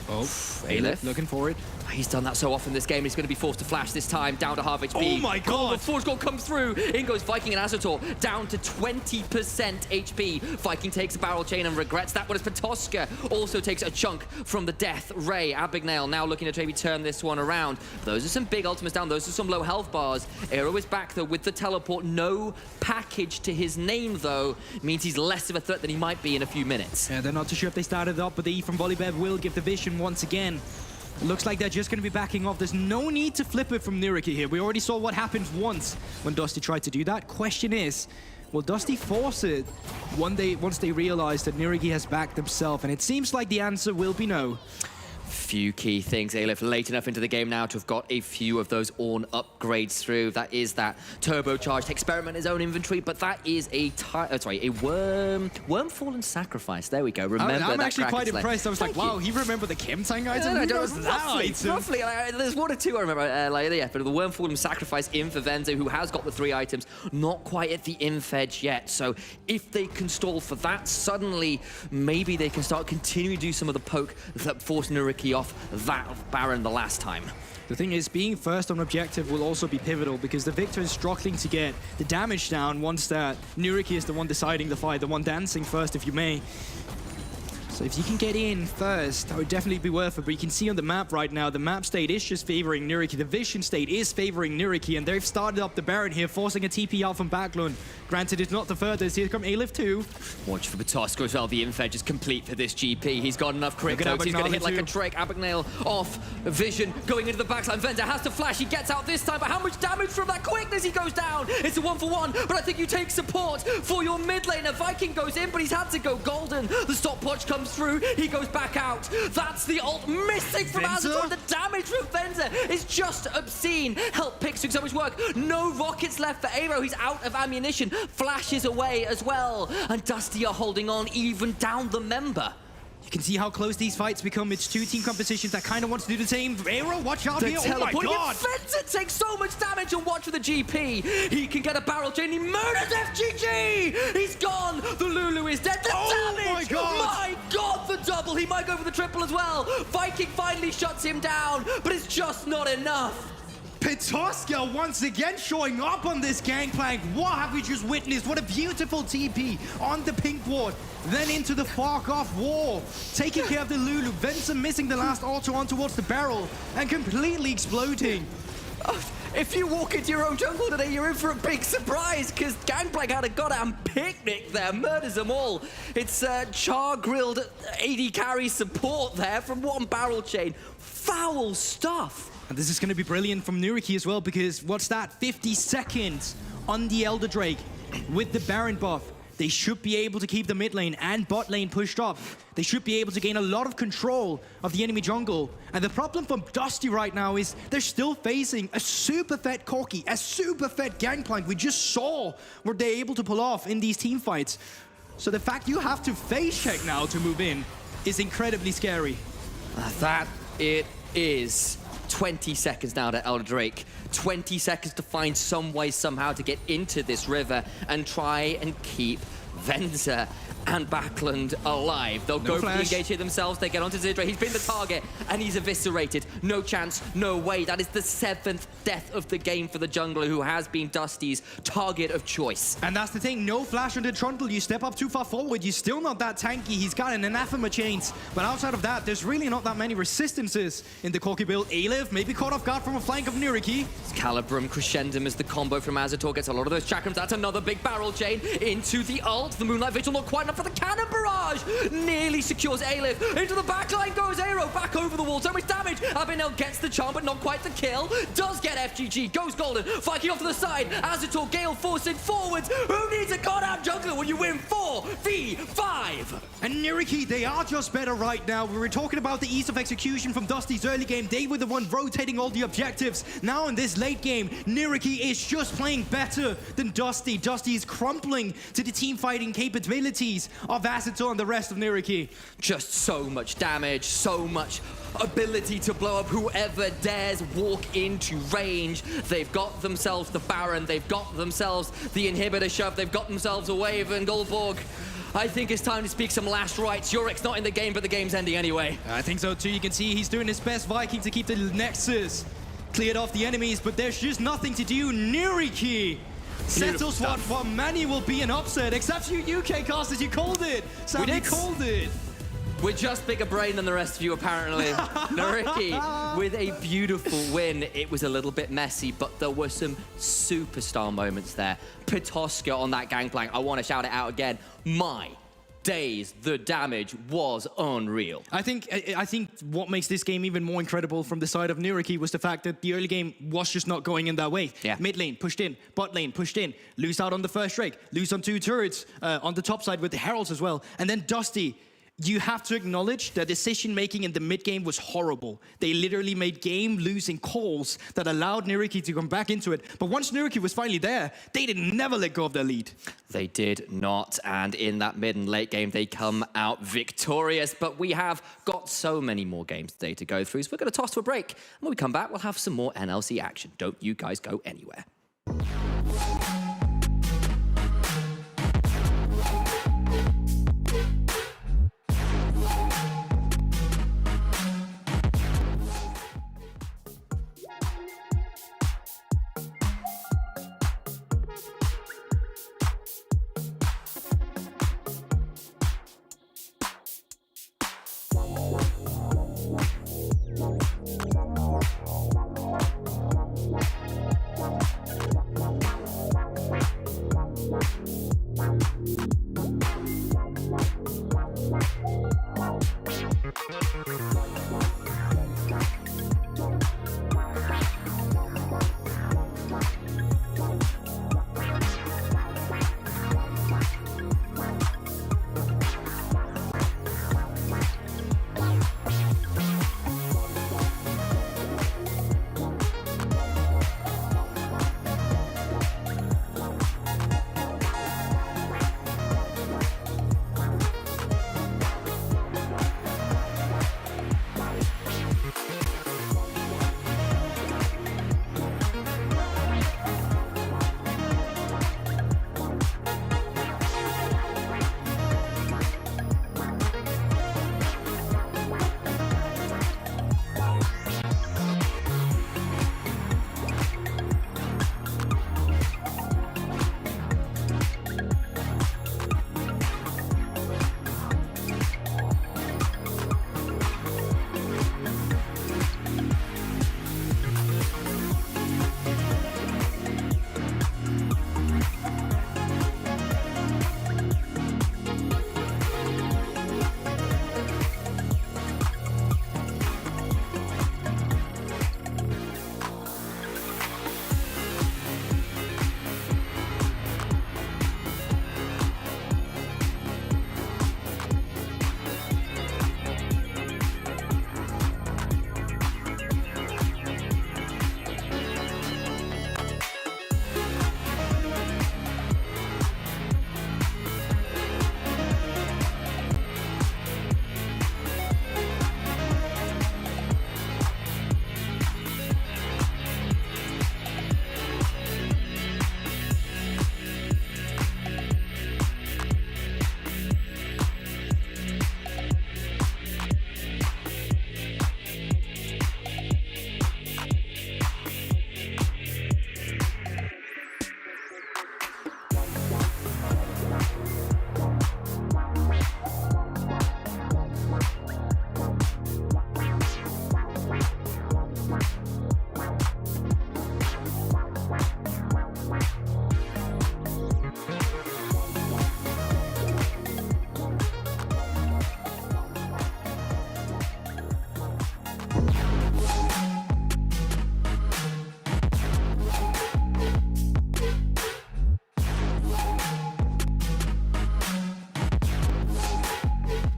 [SPEAKER 5] Oh,
[SPEAKER 6] Aleph
[SPEAKER 5] looking for it.
[SPEAKER 6] He's done that so often this game. He's going to be forced to flash this time, down to half HP.
[SPEAKER 5] Oh my God!
[SPEAKER 6] Force goal comes through. In goes Viking and Azator, down to 20% HP. Viking takes a barrel chain and regrets that one as Petoska also takes a chunk from the death ray. Abigail now looking to maybe turn this one around. Those are some big ultimates down. Those are some low health bars. Aero is back though with the teleport. No package to his name though. Means he's less of a threat than he might be in a few minutes.
[SPEAKER 5] Yeah, they're not too sure if they started up, but the E from Volibear will give the vision once again. It looks like they're just going to be backing off. There's no need to flip it from Noriki here. We already saw what happened once when Dusty tried to do that. Question is, will Dusty force it once they realize that Noriki has backed himself? And it seems like the answer will be no.
[SPEAKER 6] Few key things. Aleph late enough into the game now to have got a few of those Ornn upgrades through. That is that turbocharged experiment in his own inventory, but that is a Wormfallen Sacrifice. There we go. Remember
[SPEAKER 5] I'm
[SPEAKER 6] that
[SPEAKER 5] actually quite
[SPEAKER 6] Kraken
[SPEAKER 5] impressed. I was
[SPEAKER 6] Thank
[SPEAKER 5] like,
[SPEAKER 6] you.
[SPEAKER 5] wow, he remembered the Chemtang
[SPEAKER 6] Yeah,
[SPEAKER 5] item? Who knows that item?
[SPEAKER 6] Roughly, there's one or two I remember. But the Wormfallen Sacrifice in for Venzo, who has got the 3 items, not quite at the Infedge yet. So if they can stall for that, suddenly maybe they can start continuing to do some of the poke that forced Noriki off that of Baron the last time.
[SPEAKER 5] The thing is, being first on objective will also be pivotal because the Victor is struggling to get the damage down once that Noriki is the one deciding the fight, the one dancing first, if you may. So if you can get in first, that would definitely be worth it. But you can see on the map right now, the map state is just favoring Noriki. The vision state is favoring Noriki, and they've started up the Baron here, forcing a TP out from Backlund. Granted, it's not the furthest. Here come Aleph too.
[SPEAKER 6] Watch for Petoska as well. The Infedge is complete for this GP. He's got enough crit codes. He's going to hit like a Drake. Abigail off. Vision going into the backside. Venza has to flash. He gets out this time, but how much damage from that quickness? He goes down. It's a 1-for-1, but I think you take support for your mid laner. Viking goes in, but he's had to go golden. The stopwatch comes through. He goes back out. That's the ult missing from Azator. The damage from Venza is just obscene. Help picks doing so much work. No rockets left for Aero. He's out of ammunition. Flashes away as well. And Dusty are holding on even down the member.
[SPEAKER 5] You can see how close these fights become. It's 2 team competitions that kind of wants to do the same. Aero, watch out here. Oh my God.
[SPEAKER 6] Venza takes so much damage, and watch for the GP. He can get a barrel chain. He murders FGG. He's gone. The Lulu is dead. The damage.
[SPEAKER 5] My God.
[SPEAKER 6] My God, the double. He might go for the triple as well. Viking finally shuts him down, but it's just not enough.
[SPEAKER 5] Petoska once again showing up on this gangplank. What have we just witnessed? What a beautiful TP on the pink ward. Then into the fuck-off wall. Taking care of the Lulu. Venza missing the last auto on towards the barrel and completely exploding.
[SPEAKER 6] If you walk into your own jungle today, you're in for a big surprise, because Gangplank had a goddamn picnic there, murders them all. It's char-grilled AD carry support there from one barrel chain. Foul stuff.
[SPEAKER 5] And this is going to be brilliant from Noriki as well, because what's that? 50 seconds on the Elder Drake with the Baron buff. They should be able to keep the mid lane and bot lane pushed up. They should be able to gain a lot of control of the enemy jungle. And the problem for Dusty right now is they're still facing a super fed Corki, a super fed Gangplank. We just saw what they're able to pull off in these team fights. So the fact you have to face check now to move in is incredibly scary.
[SPEAKER 6] That it is. 20 seconds now to Elder Drake. 20 seconds to find some way somehow to get into this river and try and keep Venza and Backlund alive. They'll go for the engage here themselves. They get onto Zidra. He's been the target and he's eviscerated. No chance, no way. That is the 7th death of the game for the jungler, who has been Dusty's target of choice.
[SPEAKER 5] And that's the thing, no flash on the Trundle. You step up too far forward, you're still not that tanky. He's got an anathema chains, but outside of that, there's really not that many resistances in the Corki build. Aleph maybe caught off guard from a flank of Noriki.
[SPEAKER 6] Calibrum Crescendum as the combo from Azator gets a lot of those chakrams. That's another big barrel chain into the ult. The Moonlight Vigil not quite enough for the cannon barrage. Nearly secures Aleph. Into the backline goes Aero. Back over the wall. So much damage. Abigail gets the charm, but not quite the kill. Does get FGG. Goes golden. Viking off to the side. Azator, Gale forcing forwards. Who needs a goddamn jungler when you win 4v5?
[SPEAKER 5] And Noriki, they are just better right now. We were talking about the ease of execution from Dusty's early game. They were the one rotating all the objectives. Now in this late game, Noriki is just playing better than Dusty. Dusty is crumpling to the team fighting capabilities of Azator and the rest of Noriki.
[SPEAKER 6] Just so much damage, so much ability to blow up whoever dares walk into range. They've got themselves the Baron, they've got themselves the inhibitor shove, they've got themselves a wave and Goldborg. I think it's time to speak some last rites. Yorick's not in the game, but the game's ending anyway.
[SPEAKER 5] I think so too. You can see he's doing his best Viking to keep the Nexus cleared off the enemies, but there's just nothing to do. Noriki settles what many will be an upset, except you UK casters, you called it. Sam, you called it.
[SPEAKER 6] We're just bigger brain than the rest of you, apparently. Noriki with a beautiful win. It was a little bit messy, but there were some superstar moments there. Pitoska on that gangplank, I want to shout it out again. My days, the damage was unreal.
[SPEAKER 5] I think what makes this game even more incredible from the side of Noriki was the fact that the early game was just not going in that way.
[SPEAKER 6] Yeah.
[SPEAKER 5] Mid lane pushed in, bot lane pushed in, lose out on the first Drake, lose on 2 turrets on the top side with the Heralds as well, and then Dusty. You have to acknowledge that decision-making in the mid-game was horrible. They literally made game-losing calls that allowed Noriki to come back into it. But once Noriki was finally there, they did never let go of their lead.
[SPEAKER 6] They did not, and in that mid and late game, they come out victorious. But we have got so many more games today to go through, so we're going to toss to a break. And when we come back, we'll have some more NLC action. Don't you guys go anywhere.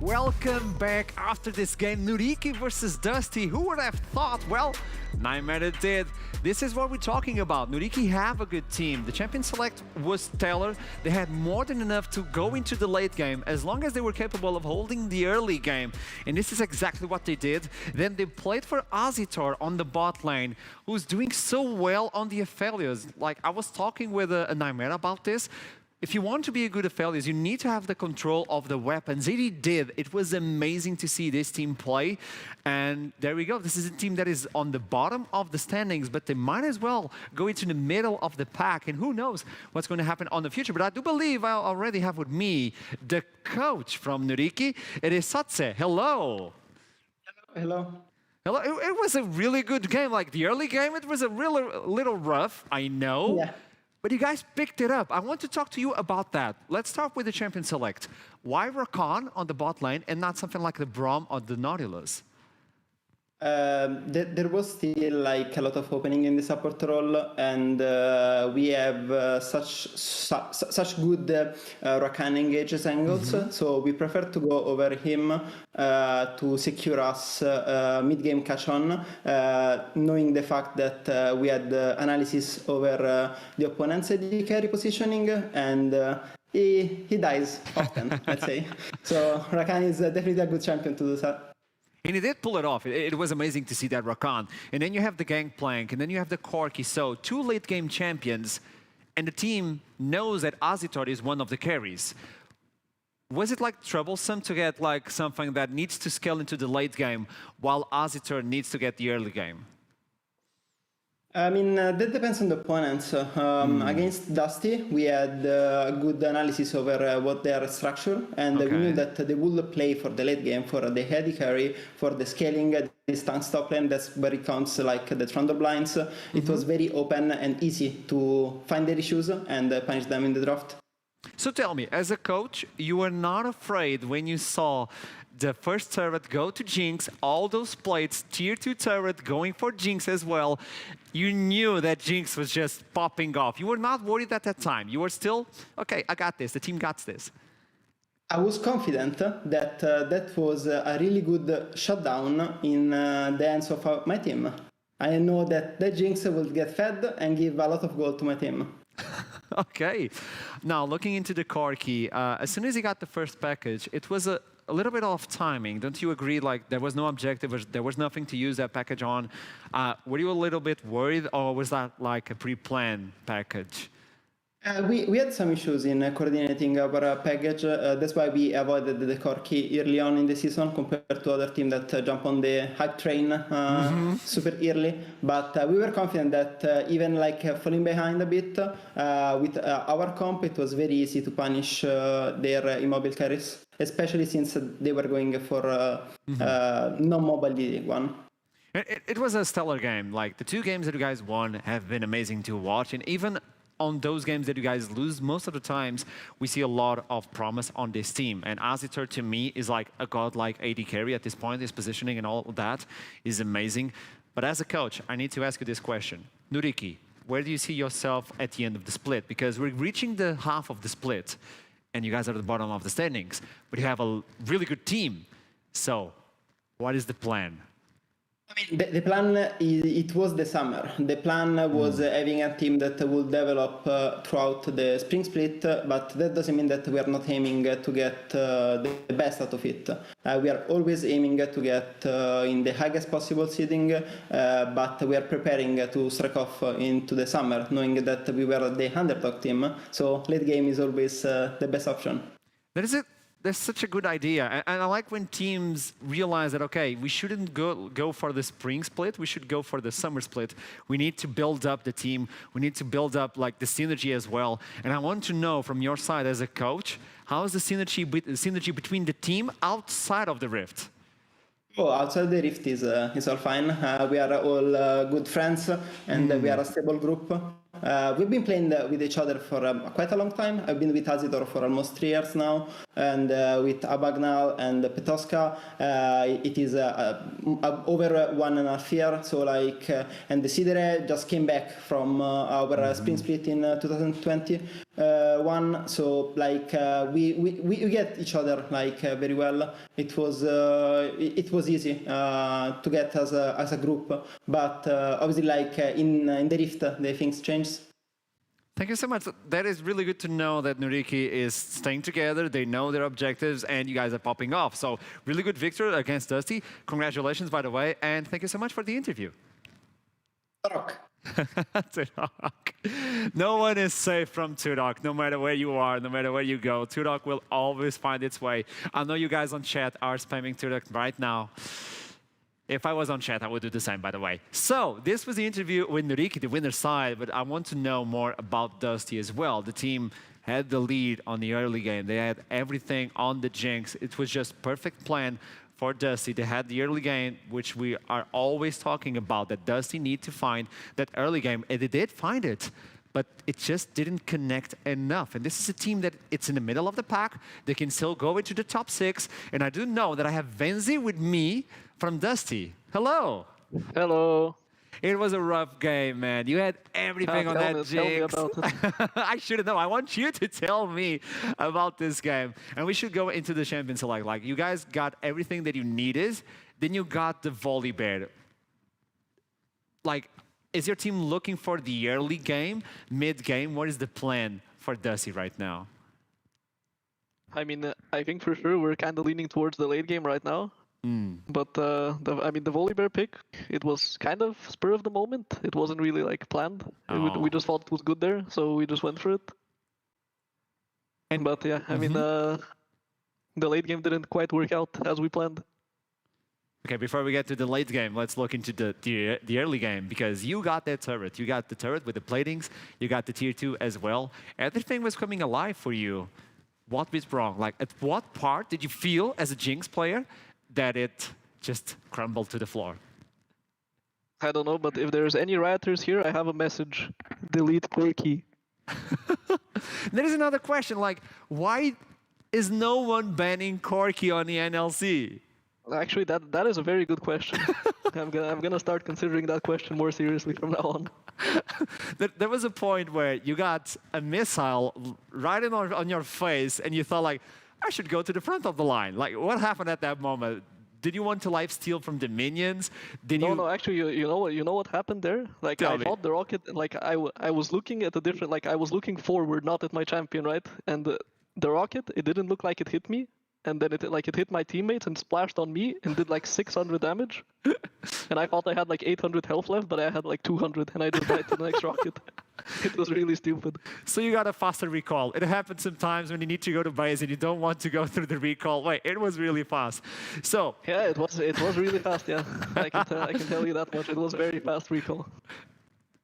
[SPEAKER 2] Welcome back after this game, Noriki versus Dusty. Who would have thought? Well, Nightmare did. This is what we're talking about. Noriki have a good team. The champion select was stellar. They had more than enough to go into the late game as long as they were capable of holding the early game. And this is exactly what they did. Then they played for Azitor on the bot lane, who's doing so well on the Aphelios. Like, I was talking with a Nightmare about this. if you want to be a good Aphelios, you need to have the control of the weapons. He did. It was amazing to see this team play. And there we go. This is a team that is on the bottom of the standings, but they might as well go into the middle of the pack. And who knows what's going to happen on the future. But I do believe I already have with me the coach from Noriki. It is Satse. Hello.
[SPEAKER 7] Hello.
[SPEAKER 2] Hello. It was a really good game. Like the early game, it was a little rough, I know.
[SPEAKER 7] Yeah.
[SPEAKER 2] But you guys picked it up. I want to talk to you about that. Let's start with the champion select. Why Rakan on the bot lane and not something like the Braum or the Nautilus?
[SPEAKER 7] There was still like a lot of opening in the support role, and we have such good Rakan engages angles, so we prefer to go over him to secure us mid-game catch-on, knowing the fact that we had analysis over the opponent's AD carry positioning, and he dies often, let's say. So Rakan is definitely a good champion to do that.
[SPEAKER 2] And he did pull it off. It was amazing to see that Rakan. And then you have the Gangplank, and then you have the Corki. So 2 late-game champions, and the team knows that Azitor is one of the carries. Was it like troublesome to get like something that needs to scale into the late game while Azitor needs to get the early game?
[SPEAKER 7] I mean, that depends on the opponents. Against Dusty, we had good analysis over what their structure, and we knew that they would play for the late game, for the heady carry, for the scaling, this tank top lane. That's where it counts like the Trundle blinds. It was very open and easy to find their issues and punish them in the draft.
[SPEAKER 2] So tell me, as a coach, you were not afraid when you saw the first turret go to Jinx, all those plates, tier 2 turret going for Jinx as well. You knew that Jinx was just popping off. You were not worried at that time. You were still, okay, I got this. The team got this.
[SPEAKER 7] I was confident that that was a really good shutdown in the hands of my team. I know that Jinx will get fed and give a lot of gold to my team.
[SPEAKER 2] Okay. Now, looking into the Corki, as soon as he got the first package, it was a little bit off timing. Don't you agree? Like, there was no objective, there was nothing to use that package on. Were you a little bit worried, or was that like a pre-planned package?
[SPEAKER 7] We had some issues in coordinating our package. That's why we avoided the Corki early on in the season compared to other teams that jump on the hype train super early. But we were confident that even like falling behind a bit with our comp, it was very easy to punish their immobile carries, especially since they were going for non-mobile one.
[SPEAKER 2] It was a stellar game. Like, the 2 games that you guys won have been amazing to watch, and even on those games that you guys lose, most of the times we see a lot of promise on this team. And Azitor, to me, is like a godlike AD carry at this point. His positioning and all of that is amazing. But as a coach, I need to ask you this question. Noriki, where do you see yourself at the end of the split? Because we're reaching the half of the split, and you guys are at the bottom of the standings. But you have a really good team. So, what is the plan?
[SPEAKER 7] I mean, the plan, it was the summer. The plan was having a team that will develop throughout the spring split, but that doesn't mean that we are not aiming to get the best out of it. We are always aiming to get in the highest possible seeding, but we are preparing to strike off into the summer, knowing that we were the underdog team. So late game is always the best option.
[SPEAKER 2] That is it. That's such a good idea. And I like when teams realize that, okay, we shouldn't go for the spring split, we should go for the summer split. We need to build up the team. We need to build up like the synergy as well. And I want to know from your side as a coach, how is the synergy between the team outside of the Rift?
[SPEAKER 7] Oh, outside the Rift is all fine. We are all good friends, and we are a stable group. We've been playing with each other for quite a long time. I've been with Azitor for almost 3 years now, and with Abagnale and Petoska, it is over 1.5 years. So like, and the Sidere just came back from our spring split in 2021. So like, we get each other like very well. It was easy to get as a group, but obviously like in the Rift, the things changed.
[SPEAKER 2] Thank you so much. That is really good to know that Noriki is staying together. They know their objectives, and you guys are popping off. So really good victory against Dusty. Congratulations, by the way, and thank you so much for the interview.
[SPEAKER 7] Rock.
[SPEAKER 2] Tudok. No one is safe from Tudok, no matter where you are, no matter where you go. Tudok will always find its way. I know you guys on chat are spamming Tudok right now. If I was on chat, I would do the same, by the way. So, this was the interview with Noriki, the winner's side, but I want to know more about Dusty as well. The team had the lead on the early game. They had everything on the Jinx. It was just perfect plan for Dusty. They had the early game, which we are always talking about, that Dusty need to find that early game, and they did find it, but it just didn't connect enough. And this is a team that it's in the middle of the pack. They can still go into the top 6, and I do know that I have Venzi with me from Dusty. Hello.
[SPEAKER 8] Hello.
[SPEAKER 2] It was a rough game, man. You had everything on that Jinx. I shouldn't know. I want you to tell me about this game. And we should go into the champion select. Like, you guys got everything that you needed. Then you got the volley bear. Like, is your team looking for the early game, mid game? What is the plan for Dusty right now?
[SPEAKER 8] I mean, I think for sure we're kind of leaning towards the late game right now. But the volley bear pick, it was kind of spur of the moment. It wasn't really like planned. We just thought it was good there, so we just went for it. But yeah, I mean, the late game didn't quite work out as we planned.
[SPEAKER 2] Okay, before we get to the late game, let's look into the early game, because you got that turret. You got the turret with the platings. You got the tier 2 as well. Everything was coming alive for you. What was wrong? Like, at what part did you feel as a Jinx player that it just crumbled to the floor?
[SPEAKER 8] I don't know, but if there's any rioters here, I have a message. Delete Quirky.
[SPEAKER 2] There is another question, like, why is no one banning Corki on the NLC?
[SPEAKER 8] Actually, that is a very good question. I'm gonna start considering that question more seriously from now on.
[SPEAKER 2] There was a point where you got a missile right on your face, and you thought, like, I should go to the front of the line. Like, what happened at that moment? Did you want to life steal from the minions?
[SPEAKER 8] No, actually, you know what happened there? Like, I thought the rocket, like, I was looking at a different, like, I was looking forward, not at my champion, right? And the rocket, it didn't look like it hit me. And then it hit my teammates and splashed on me and did like 600 damage. And I thought I had like 800 health left, but I had like 200, and I just died to the next rocket. It was really stupid.
[SPEAKER 2] So you got a faster recall. It happens sometimes when you need to go to base and you don't want to go through the recall. Wait, it was really fast. So
[SPEAKER 8] yeah, it was really fast. Yeah, I can tell you that much. It was very fast recall.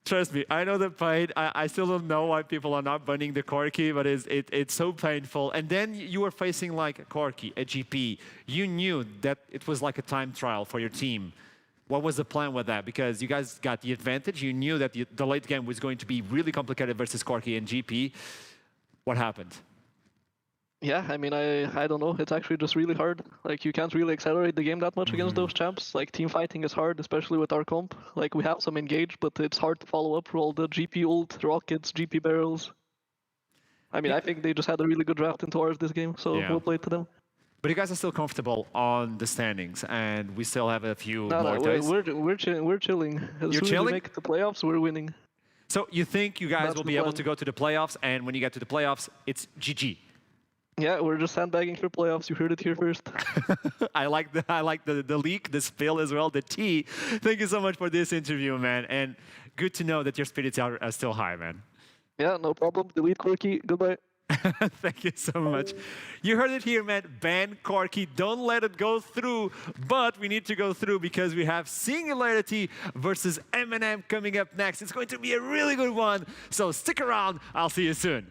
[SPEAKER 2] Trust me, I know the pain. I still don't know why people are not banning the Corki, but it's so painful. And then you were facing like a Corki, a GP. You knew that it was like a time trial for your team. What was the plan with that? Because you guys got the advantage. You knew that the late game was going to be really complicated versus Corki and GP. What happened?
[SPEAKER 8] Yeah, I mean, I don't know. It's actually just really hard. Like, you can't really accelerate the game that much against those champs. Like, team fighting is hard, especially with our comp. Like, we have some engage, but it's hard to follow up for all the GP ult, rockets, GP barrels. I mean, I think they just had a really good draft into ours this game, so we'll play to them.
[SPEAKER 2] But you guys are still comfortable on the standings, and we still have a few more
[SPEAKER 8] days. We're chilling. As soon as we make the playoffs, we're winning.
[SPEAKER 2] So you think you guys will be able to go to the playoffs, and when you get to the playoffs, it's GG?
[SPEAKER 8] Yeah, we're just sandbagging for playoffs. You heard it here first.
[SPEAKER 2] I like the leak, the spill as well, the tea. Thank you so much for this interview, man. And good to know that your spirits are still high, man.
[SPEAKER 8] Yeah, no problem. Delete Quirky. Goodbye.
[SPEAKER 2] Thank you so much. You heard it here, man. Ban Corki. Don't let it go through. But we need to go through because we have Singularity versus Eminem coming up next. It's going to be a really good one. So stick around. I'll see you soon.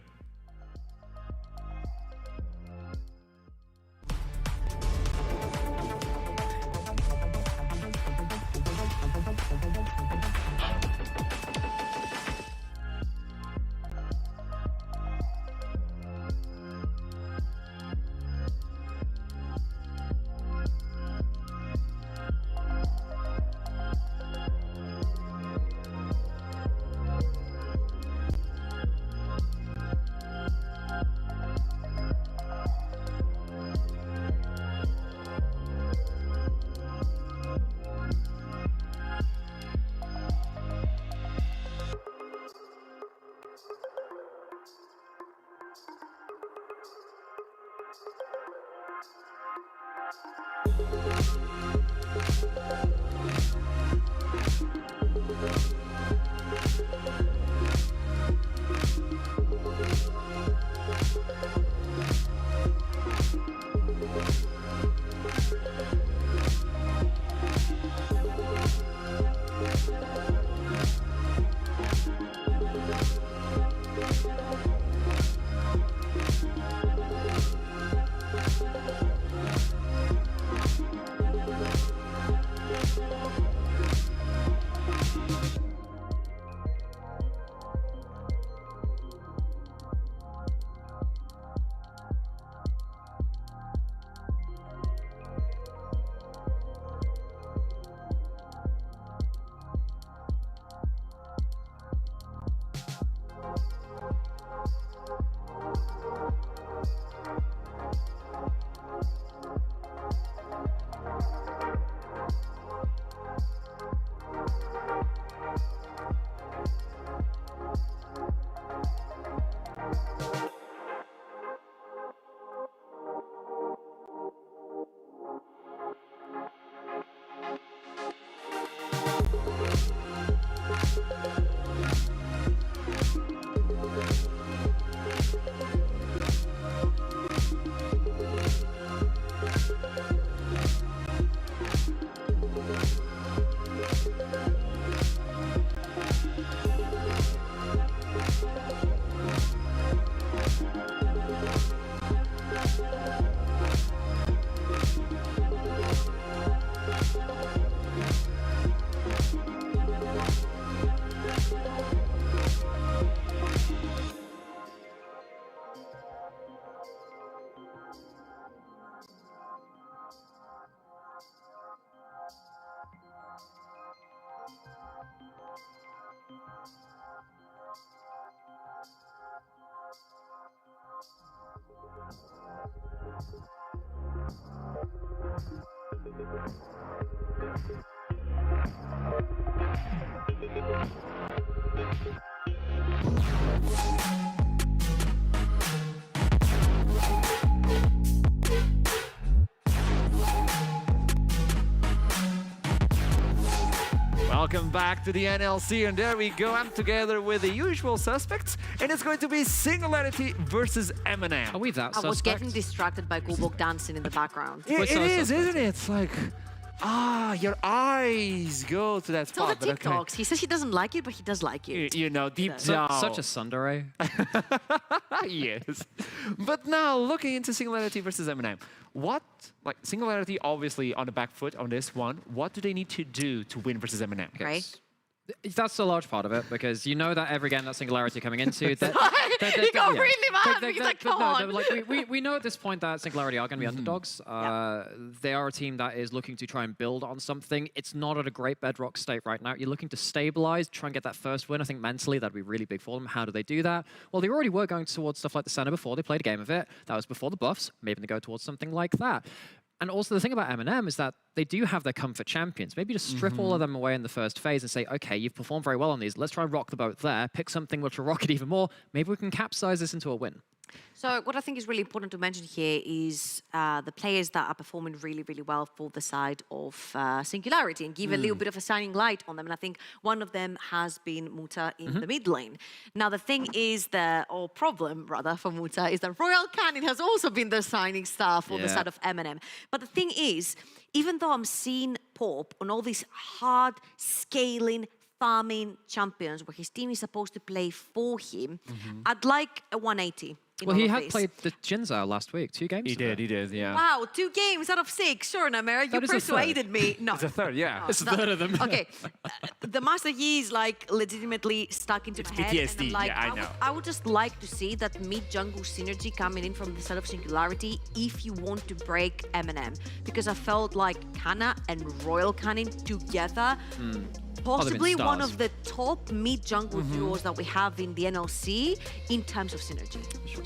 [SPEAKER 2] Welcome back to the NLC, and there we go. I'm together with the usual suspects, and it's going to be Singularity versus Eminem.
[SPEAKER 4] Are we that
[SPEAKER 3] I was
[SPEAKER 4] suspect?
[SPEAKER 3] getting distracted by Gulbok dancing in the background.
[SPEAKER 2] It
[SPEAKER 4] so
[SPEAKER 2] is,
[SPEAKER 4] suspect.
[SPEAKER 2] isn't it? It's like, your eyes go to that
[SPEAKER 3] It's all the
[SPEAKER 2] spot. but okay.
[SPEAKER 3] TikToks. He says he doesn't like it, but he does like it.
[SPEAKER 2] You know, deep
[SPEAKER 3] So-
[SPEAKER 2] down.
[SPEAKER 4] Such a tsundere.
[SPEAKER 2] Yes. But now, looking into Singularity versus Eminem, like Singularity obviously on the back foot on this one, what do they need to do to win versus Eminem?
[SPEAKER 3] Right?
[SPEAKER 4] That's a large part of it, because you know that every game that Singularity coming into... that,
[SPEAKER 3] He got really mad. He's like, come on.
[SPEAKER 4] Like, we know at this point that Singularity are going to be underdogs. They are a team that is looking to try and build on something. It's not at a great bedrock state right now. You're looking to stabilize, try and get that first win. I think mentally that'd be really big for them. How do they do that? Well, they already were going towards stuff like the center before. They played a game of it. That was before the buffs. Maybe they go towards something like that. And also the thing about Eminem is that they do have their comfort champions. Maybe just strip all of them away in the first phase and say, okay, you've performed very well on these. Let's try and rock the boat there. Pick something which will rock it even more. Maybe we can capsize this into a win.
[SPEAKER 3] So what I think is really important to mention here is the players that are performing really, really well for the side of Singularity and give a little bit of a shining light on them. And I think one of them has been Muta in the mid lane. Now, the thing is or problem rather for Muta is that Royal Cannon has also been the shining star for the side of Eminem. But the thing is, even though I'm seeing Pop on all these hard scaling farming champions where his team is supposed to play for him, I'd like a 180.
[SPEAKER 4] Well, he had played the Jinzao last week, 2 games.
[SPEAKER 2] He did, yeah.
[SPEAKER 3] Wow, 2 games out of 6. Sure, Namera, you
[SPEAKER 4] That is a third.
[SPEAKER 3] persuaded me. No.
[SPEAKER 2] It's a third, yeah.
[SPEAKER 3] No,
[SPEAKER 2] It's a
[SPEAKER 3] that-
[SPEAKER 2] third of them.
[SPEAKER 3] Okay, the Master Yi is like legitimately stuck into
[SPEAKER 2] It's
[SPEAKER 3] my head.
[SPEAKER 2] PTSD,
[SPEAKER 3] and I'm like,
[SPEAKER 2] yeah, I know.
[SPEAKER 3] I would just like to see that mid-jungle synergy coming in from the side of Singularity if you want to break Eminem. Because I felt like Kana and Royal Cannon together, possibly one
[SPEAKER 4] stars.
[SPEAKER 3] of the top mid-jungle duos that we have in the NLC in terms of synergy.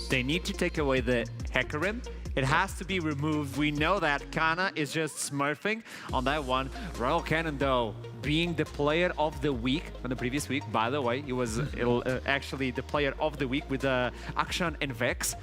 [SPEAKER 2] They need to take away the Hecarim. It has to be removed. We know that Kana is just smurfing on that one. Royal Cannon, though, being the player of the week from the previous week. By the way, he was actually the player of the week with Action and Vex.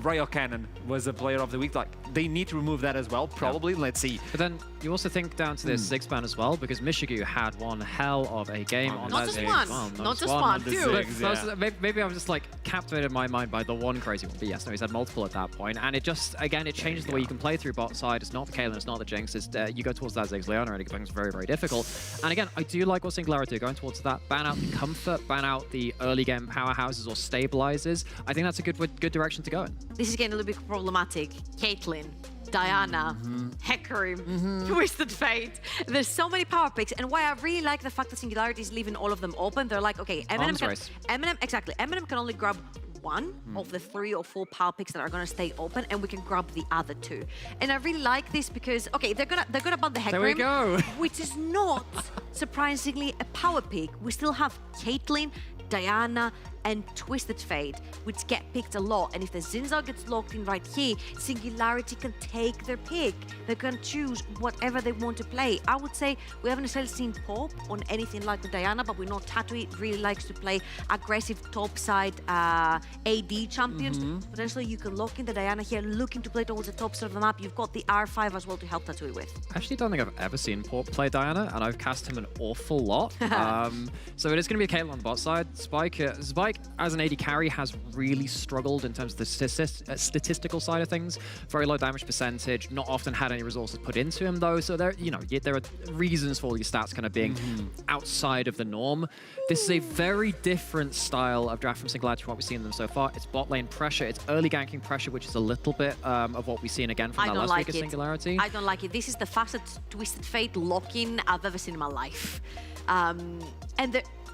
[SPEAKER 2] Royal Cannon was the player of the week. Like, they need to remove that as well, probably. Let's see.
[SPEAKER 4] But then you also think down to this Ziggspan as well, because Michigu had one hell of a game on
[SPEAKER 3] Not
[SPEAKER 4] that
[SPEAKER 3] just
[SPEAKER 4] Ziggs.
[SPEAKER 3] one,
[SPEAKER 4] Well,
[SPEAKER 3] not just one,
[SPEAKER 2] the
[SPEAKER 3] two.
[SPEAKER 2] Ziggs.
[SPEAKER 4] But those- maybe I was just like captivated in my mind by the one crazy one. But yes, no, he's had multiple at that point. And it just, again, it changes the way you can play through bot side. It's not the Kaelin, it's not the Jinx. It's, you go towards that Ziggs Leona and it becomes very, very difficult. And And again, I do like what Singularity are going towards that. Ban out the comfort, ban out the early game powerhouses or stabilizers. I think that's a good direction to go in.
[SPEAKER 3] This is getting a little bit problematic. Caitlyn, Diana, Hecarim, Twisted Fate. There's so many power picks, and why I really like the fact that Singularity is leaving all of them open. They're like, okay, Eminem can only grab one of the 3 or 4 power picks that are gonna stay open, and we can grab the other 2. And I really like this because, okay, they're gonna ban the Hecarim,
[SPEAKER 4] There we go.
[SPEAKER 3] which is not surprisingly a power pick. We still have Caitlyn, Diana, and Twisted Fate, which get picked a lot. And if the Zinzal gets locked in right here, Singularity can take their pick. They can choose whatever they want to play. I would say we haven't necessarily seen Pop on anything like the Diana, but we know Tatooine really likes to play aggressive topside AD champions. Potentially you can lock in the Diana here, looking to play towards the top side of the map. You've got the R5 as well to help Tatooine with.
[SPEAKER 4] I actually don't think I've ever seen Port play Diana, and I've cast him an awful lot. So it is going to be a Caitlyn on the bot side. Spike as an AD carry has really struggled in terms of the statistical side of things. Very low damage percentage, not often had any resources put into him though. So there, there are reasons for all your stats kind of being outside of the norm. This is a very different style of draft from Singularity from what we've seen in them so far. It's bot lane pressure, it's early ganking pressure, which is a little bit of what we've seen again from that last week of Singularity.
[SPEAKER 3] I don't like it. This is the fastest Twisted Fate lock-in I've ever seen in my life.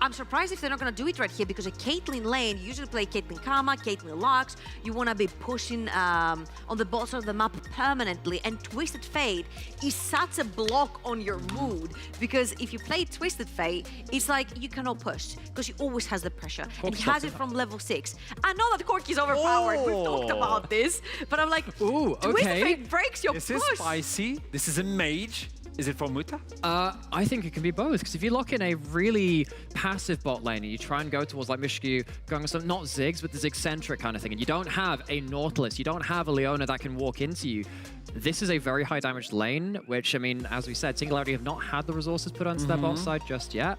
[SPEAKER 3] I'm surprised if they're not going to do it right here, because a Caitlyn lane, you usually play Caitlyn Karma, Caitlyn Lux, you want to be pushing on the bottom of the map permanently, and Twisted Fate is such a block on your mood, because if you play Twisted Fate, it's like you cannot push, because he always has the pressure, and he has it from level 6. I know that Corki's overpowered, we've talked about this, but I'm like, Twisted Fate breaks your push.
[SPEAKER 2] This is spicy, this is a mage. Is it for Muta?
[SPEAKER 4] I think it can be both, because if you lock in a really passive bot lane and you try and go towards like Mishku, going with some, not Ziggs, but the Zig-centric kind of thing, and you don't have a Nautilus, you don't have a Leona that can walk into you, this is a very high damage lane, which, I mean, as we said, Singularity have not had the resources put onto their bot side just yet.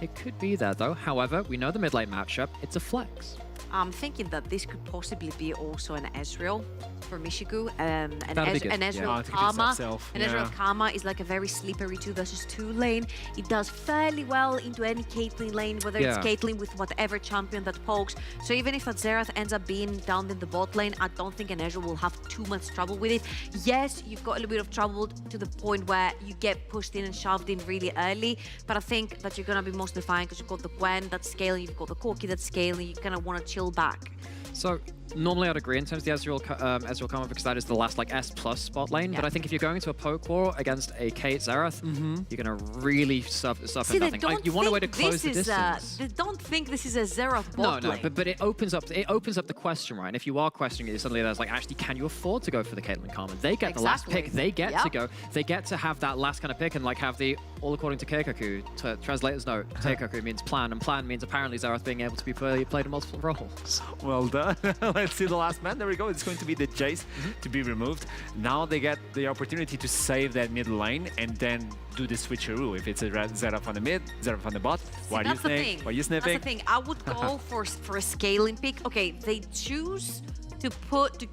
[SPEAKER 4] It could be there though. However, we know the mid lane matchup, it's a flex.
[SPEAKER 3] I'm thinking that this could possibly be also an Ezreal for Mishigu. An Ezreal Karma. Ezreal Karma is like a very slippery 2 versus 2 lane. It does fairly well into any Caitlyn lane, whether it's Caitlyn with whatever champion that pokes. So even if a Xerath ends up being down in the bot lane, I don't think an Ezreal will have too much trouble with it. Yes, you've got a little bit of trouble to the point where you get pushed in and shoved in really early, but I think that you're going to be mostly fine, because you've got the Gwen that's scaling, you've got the Corki that's scaling, you kind of want to chill back.
[SPEAKER 4] So normally I'd agree in terms of the Ezreal Karma, because that is the last like S+ spot lane. But I think if you're going to a poke war against a Kate Xerath, you're going to really suffer nothing. You want a way to close the distance.
[SPEAKER 3] They don't think this is a Xerath bot lane.
[SPEAKER 4] No, but it opens up the question, right? And if you are questioning it, suddenly there's like, actually, can you afford to go for the Caitlyn Karma? They get the last pick. They get to go. They get to have that last kind of pick and like have the, all according to Keikaku, translator's note, Keikaku means plan, and plan means apparently Xerath being able to be played in multiple roles.
[SPEAKER 2] Well done. Let's see the last man. There we go. It's going to be the Jace to be removed. Now they get the opportunity to save that mid lane and then do the switcheroo. If it's a Xerath on the mid, Xerath on the bot, why are you sniffing? Why are you sniffing?
[SPEAKER 3] That's the thing. I would go for a scaling pick. Okay, they choose to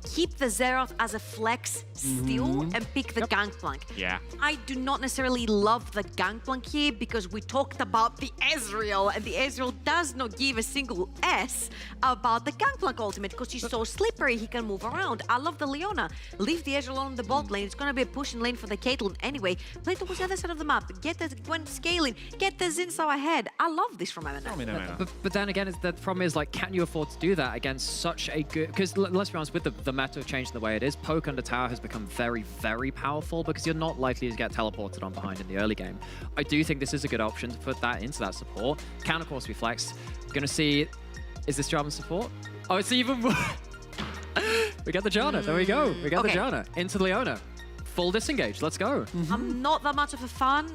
[SPEAKER 3] keep the Xerath as a flex still and pick the Gangplank.
[SPEAKER 2] Yeah.
[SPEAKER 3] I do not necessarily love the Gangplank here, because we talked about the Ezreal, and the Ezreal does not give a single S about the Gangplank ultimate, because he's so slippery, he can move around. I love the Leona. Leave the Ezreal on the bot lane. It's going to be a pushing lane for the Caitlyn anyway. Play towards the other side of the map. Get the Gwen scaling. Get the Zinzao ahead. I love this from Eminem.
[SPEAKER 4] But then again, the problem is, like, can you afford to do that against such a good... Because let's be honest, with the meta changing the way it is, poke under tower has become very, very powerful, because you're not likely to get teleported on behind in the early game. I do think this is a good option to put that into that support. Can, of course, be flexed. Gonna see... Is this Jarvan support? Oh, it's even... We get the Janna. There we go. We get the Janna. Into the Leona. Full disengage. Let's go.
[SPEAKER 3] I'm not that much of a fan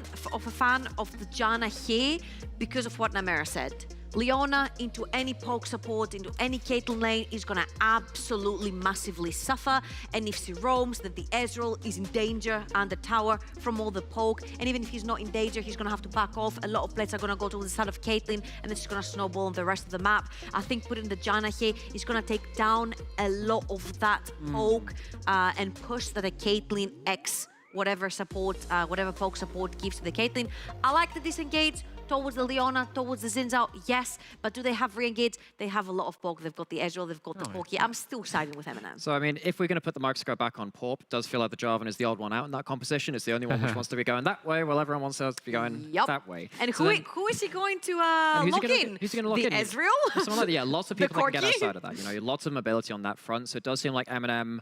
[SPEAKER 3] of the Janna here, because of what Namera said. Leona into any poke support, into any Caitlyn lane is gonna absolutely massively suffer. And if she roams, then the Ezreal is in danger under tower from all the poke. And even if he's not in danger, he's gonna have to back off. A lot of plays are gonna go to the side of Caitlyn, and it's gonna snowball on the rest of the map. I think putting the Janna here is gonna take down a lot of that poke and push that a Caitlyn X whatever support, whatever poke support gives to the Caitlyn. I like the disengage towards the Leona, towards the Zinzao, yes, but do they have re-engage? They have a lot of poke. They've got the Ezreal, they've got the Corki. I'm still siding with Eminem.
[SPEAKER 4] So, I mean, if we're going to put the microscope back on Porp, it does feel like the Jarvan is the odd one out in that composition. It's the only one which wants to be going that way, while everyone wants us to be going that way.
[SPEAKER 3] And
[SPEAKER 4] so
[SPEAKER 3] who is he going to lock in?
[SPEAKER 4] Who's he going to lock
[SPEAKER 3] the
[SPEAKER 4] in?
[SPEAKER 3] Ezreal?
[SPEAKER 4] Someone like that, yeah, lots of
[SPEAKER 3] The
[SPEAKER 4] people that can get
[SPEAKER 3] Corki?
[SPEAKER 4] outside of that. You know, lots of mobility on that front. So it does seem like Eminem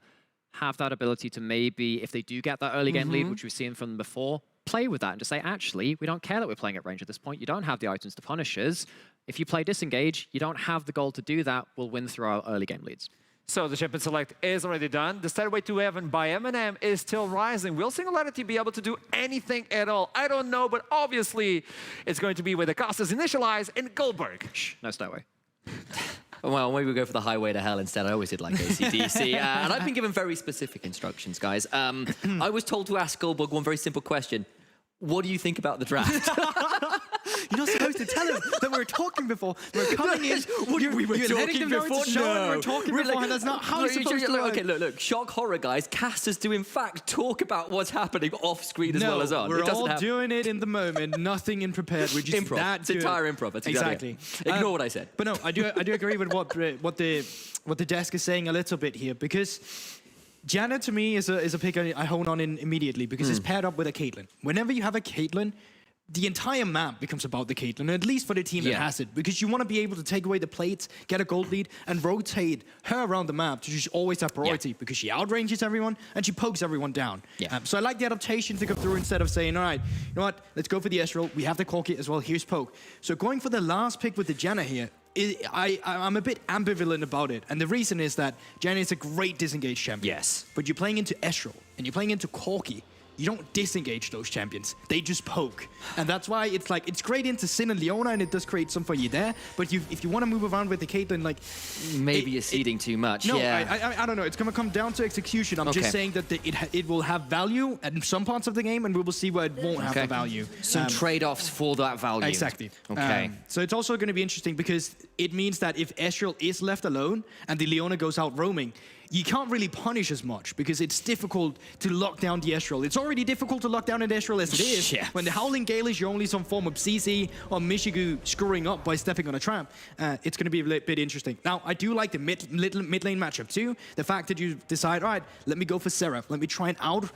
[SPEAKER 4] have that ability to maybe, if they do get that early game lead, which we've seen from them before, play with that and just say, actually, we don't care that we're playing at range at this point. You don't have the items to punish us. If you play disengage, you don't have the goal to do that. We'll win through our early game leads.
[SPEAKER 2] So the champion select is already done. The Stairway to Heaven by Eminem is still rising. Will Singularity be able to do anything at all? I don't know, but obviously it's going to be with the Costas initialize and Goldberg.
[SPEAKER 4] Shh, no Stairway.
[SPEAKER 6] Well, maybe we'll go for the highway to hell instead. I always did like AC/DC. And I've been given very specific instructions, guys. I was told to ask Goldberg one very simple question. What do you think about the draft?
[SPEAKER 5] You're not supposed to tell him that we were talking before. We're coming in.
[SPEAKER 6] We were
[SPEAKER 5] talking before.
[SPEAKER 6] No.
[SPEAKER 5] We're talking before. That's not how it's supposed to work.
[SPEAKER 6] Okay, look. Shock horror, guys. Casters do, in fact, talk about what's happening off screen as well as on.
[SPEAKER 5] We're all doing it in the moment. Nothing in prepared. We're just
[SPEAKER 6] improv.
[SPEAKER 5] that
[SPEAKER 6] It's entire improv. That's
[SPEAKER 5] exactly.
[SPEAKER 6] Ignore what I said.
[SPEAKER 5] But no, I do agree with what the desk is saying a little bit here, because Janna to me is a pick I hone on in immediately, because it's paired up with a Caitlyn. Whenever you have a Caitlyn, the entire map becomes about the Caitlyn, at least for the team that has it, because you want to be able to take away the plates, get a gold lead, and rotate her around the map to just always have priority, because she outranges everyone and she pokes everyone down. So I like the adaptation to come through instead of saying, all right, you know what, let's go for the Ezreal, we have the Corki as well, here's poke. So going for the last pick with the Janna here, I'm a bit ambivalent about it, and the reason is that Janna is a great disengage champion.
[SPEAKER 6] Yes.
[SPEAKER 5] But you're playing into Ezreal, and you're playing into Corki. You don't disengage those champions. They just poke. And that's why it's like, it's great into Sin and Leona, and it does create some for you there. But if you want to move around with the Caitlyn, like...
[SPEAKER 6] Maybe you're ceding too much.
[SPEAKER 5] No, I don't know. It's going to come down to execution. I'm just saying that it will have value in some parts of the game, and we will see where it won't have the value.
[SPEAKER 6] Some trade-offs for that value.
[SPEAKER 5] Exactly.
[SPEAKER 6] Okay.
[SPEAKER 5] So it's also going to be interesting, because it means that if Ezreal is left alone and the Leona goes out roaming, you can't really punish as much, because it's difficult to lock down the Ezreal. It's already difficult to lock down an Ezreal as it is. When the Howling Gale is your only some form of CC or Michigu screwing up by stepping on a trap, it's going to be a bit interesting. Now, I do like the mid lane matchup too. The fact that you decide, all right, let me go for Seraph. Let me try and out...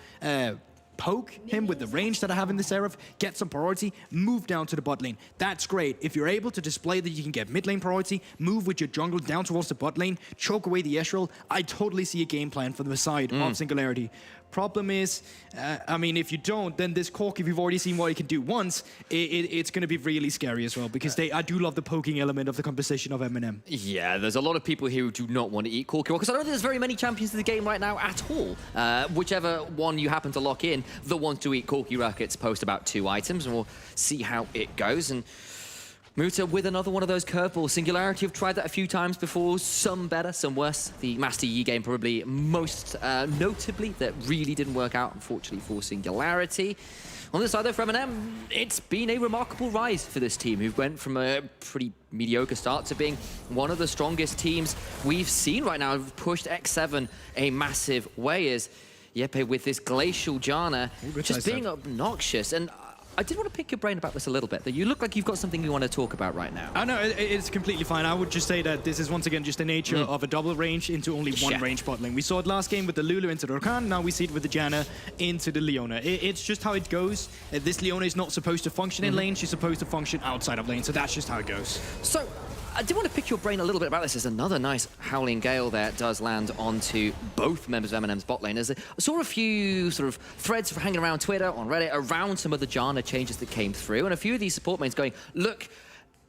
[SPEAKER 5] poke him with the range that I have in the Seraph, get some priority, move down to the bot lane. That's great. If you're able to display that you can get mid lane priority, move with your jungle down towards the bot lane, choke away the Ezreal, I totally see a game plan for the side of Singularity. Problem is, I mean, if you don't, then this Cork, if you've already seen what he can do once, it's going to be really scary as well, because I do love the poking element of the composition of Eminem.
[SPEAKER 6] Yeah, there's a lot of people here who do not want to eat Corki, because I don't think there's very many champions in the game right now at all. Whichever one you happen to lock in, the ones to eat Corki Rockets post about 2 items, and we'll see how it goes. And Muta with another one of those curveballs. Singularity have tried that a few times before, some better, some worse. The Master Yi game probably most notably that really didn't work out, unfortunately, for Singularity. On the side though, for Eminem, it's been a remarkable rise for this team, who went from a pretty mediocre start to being one of the strongest teams we've seen right now, who've pushed X7 a massive way, as Yepe with this Glacial Janna just being obnoxious. And I did want to pick your brain about this a little bit, that you look like you've got something you want to talk about right now.
[SPEAKER 5] I know, it's completely fine. I would just say that this is once again just the nature of a double range into only one range bot lane. We saw it last game with the Lulu into the Rakan, now we see it with the Janna into the Leona. It's just how it goes. This Leona is not supposed to function in lane, she's supposed to function outside of lane, so that's just how it goes.
[SPEAKER 6] So, I do want to pick your brain a little bit about this. There's another nice Howling Gale there does land onto both members of Eminem's bot lane. I saw a few sort of threads hanging around Twitter, on Reddit, around some of the Janna changes that came through, and a few of these support mains going, look,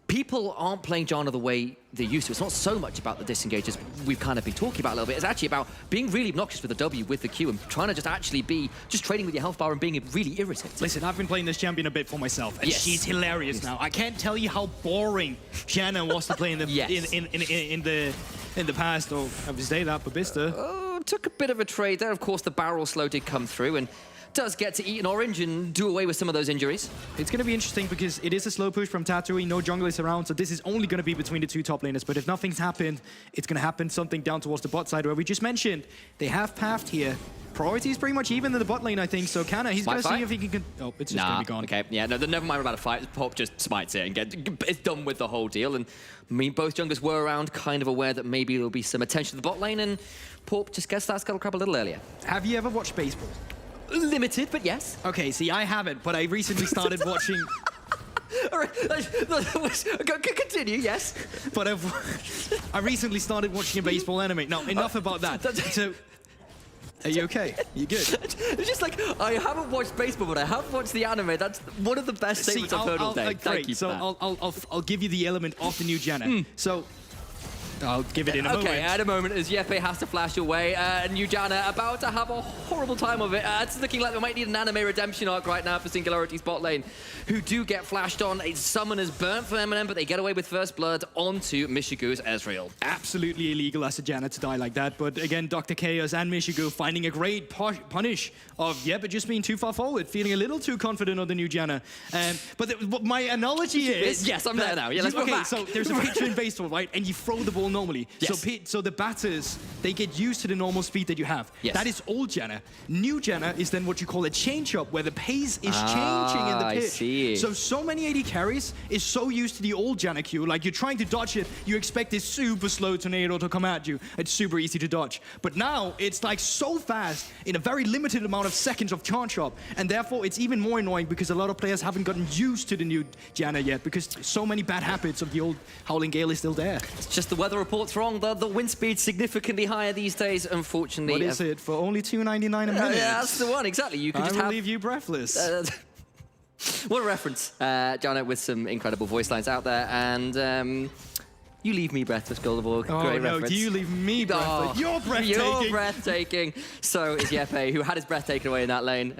[SPEAKER 6] people aren't playing Janna the way they used to. It's not so much about the disengages we've kind of been talking about a little bit. It's actually about being really obnoxious with the W, with the Q, and trying to just actually be just trading with your health bar and being really irritating.
[SPEAKER 5] Listen, I've been playing this champion a bit for myself, and she's hilarious now. I can't tell you how boring Janna was to play in the in the past. Or I would say that, but Bista.
[SPEAKER 6] Took a bit of a trade there. Of course, the barrel slow did come through, and does get to eat an orange and do away with some of those injuries.
[SPEAKER 5] It's going to be interesting because it is a slow push from Tatooine, no junglers around, so this is only going to be between the two top laners. But if nothing's happened, it's going to happen something down towards the bot side, where we just mentioned they have pathed here. Priority is pretty much even in the bot lane, I think. So Kana, he's going to see if he can... Oh, it's just going to be gone.
[SPEAKER 6] Okay, yeah, no, never mind about a fight. Pop just smites it and it's done with the whole deal. And I mean, both junglers were around, kind of aware that maybe there'll be some attention to the bot lane, and Pop just gets that Scuttle Crab a little earlier.
[SPEAKER 5] Have you ever watched baseball?
[SPEAKER 6] Limited, but yes.
[SPEAKER 5] Okay, see, I haven't, but I recently started watching...
[SPEAKER 6] All right, continue, yes.
[SPEAKER 5] But I recently started watching a baseball anime. Now, enough about that. So, are you okay? You good?
[SPEAKER 6] It's just like, I haven't watched baseball, but I have watched the anime. That's one of the best statements I've heard all day. Thank you for that.
[SPEAKER 5] I'll give you the element of the new Janna. So, I'll give it in a moment.
[SPEAKER 6] Okay, at a moment as Yepe has to flash away. New Janna about to have a horrible time of it. It's looking like we might need an anime redemption arc right now for Singularity's bot lane, who do get flashed on. A summon is burnt for Eminem, but they get away with first blood onto Michigu's Ezreal.
[SPEAKER 5] Absolutely illegal as a Janna to die like that. But again, Dr. Chaos and Michigu finding a great punish of Yepe just being too far forward, feeling a little too confident on the new Janna. But my analogy is...
[SPEAKER 6] Yes, I'm there now. Yeah, let's go back.
[SPEAKER 5] So there's a pitcher in baseball, right? And you throw the ball normally.
[SPEAKER 6] Yes.
[SPEAKER 5] So the batters, they get used to the normal speed that you have.
[SPEAKER 6] Yes.
[SPEAKER 5] That is old Janna. New Janna is then what you call a change-up, where the pace is changing in the pitch.
[SPEAKER 6] I see.
[SPEAKER 5] So many AD carries is so used to the old Janna Q. Like, you're trying to dodge it, you expect this super slow tornado to come at you. It's super easy to dodge. But now, it's like so fast in a very limited amount of seconds of charge up. And therefore, it's even more annoying because a lot of players haven't gotten used to the new Janna yet, because so many bad habits of the old Howling Gale is still there.
[SPEAKER 6] It's just the weather report's wrong. The wind speed's significantly higher these days, unfortunately.
[SPEAKER 5] What is it? For only $2.99 a minute?
[SPEAKER 6] Yeah, that's the one, exactly. You can just
[SPEAKER 5] I will leave you breathless.
[SPEAKER 6] What a reference. Janna with some incredible voice lines out there, and you leave me breathless, Goldenborg.
[SPEAKER 5] Oh,
[SPEAKER 6] Great
[SPEAKER 5] no,
[SPEAKER 6] reference.
[SPEAKER 5] do you leave me breathless? You're breathtaking.
[SPEAKER 6] You're breathtaking. So is Yepe, who had his breath taken away in that lane.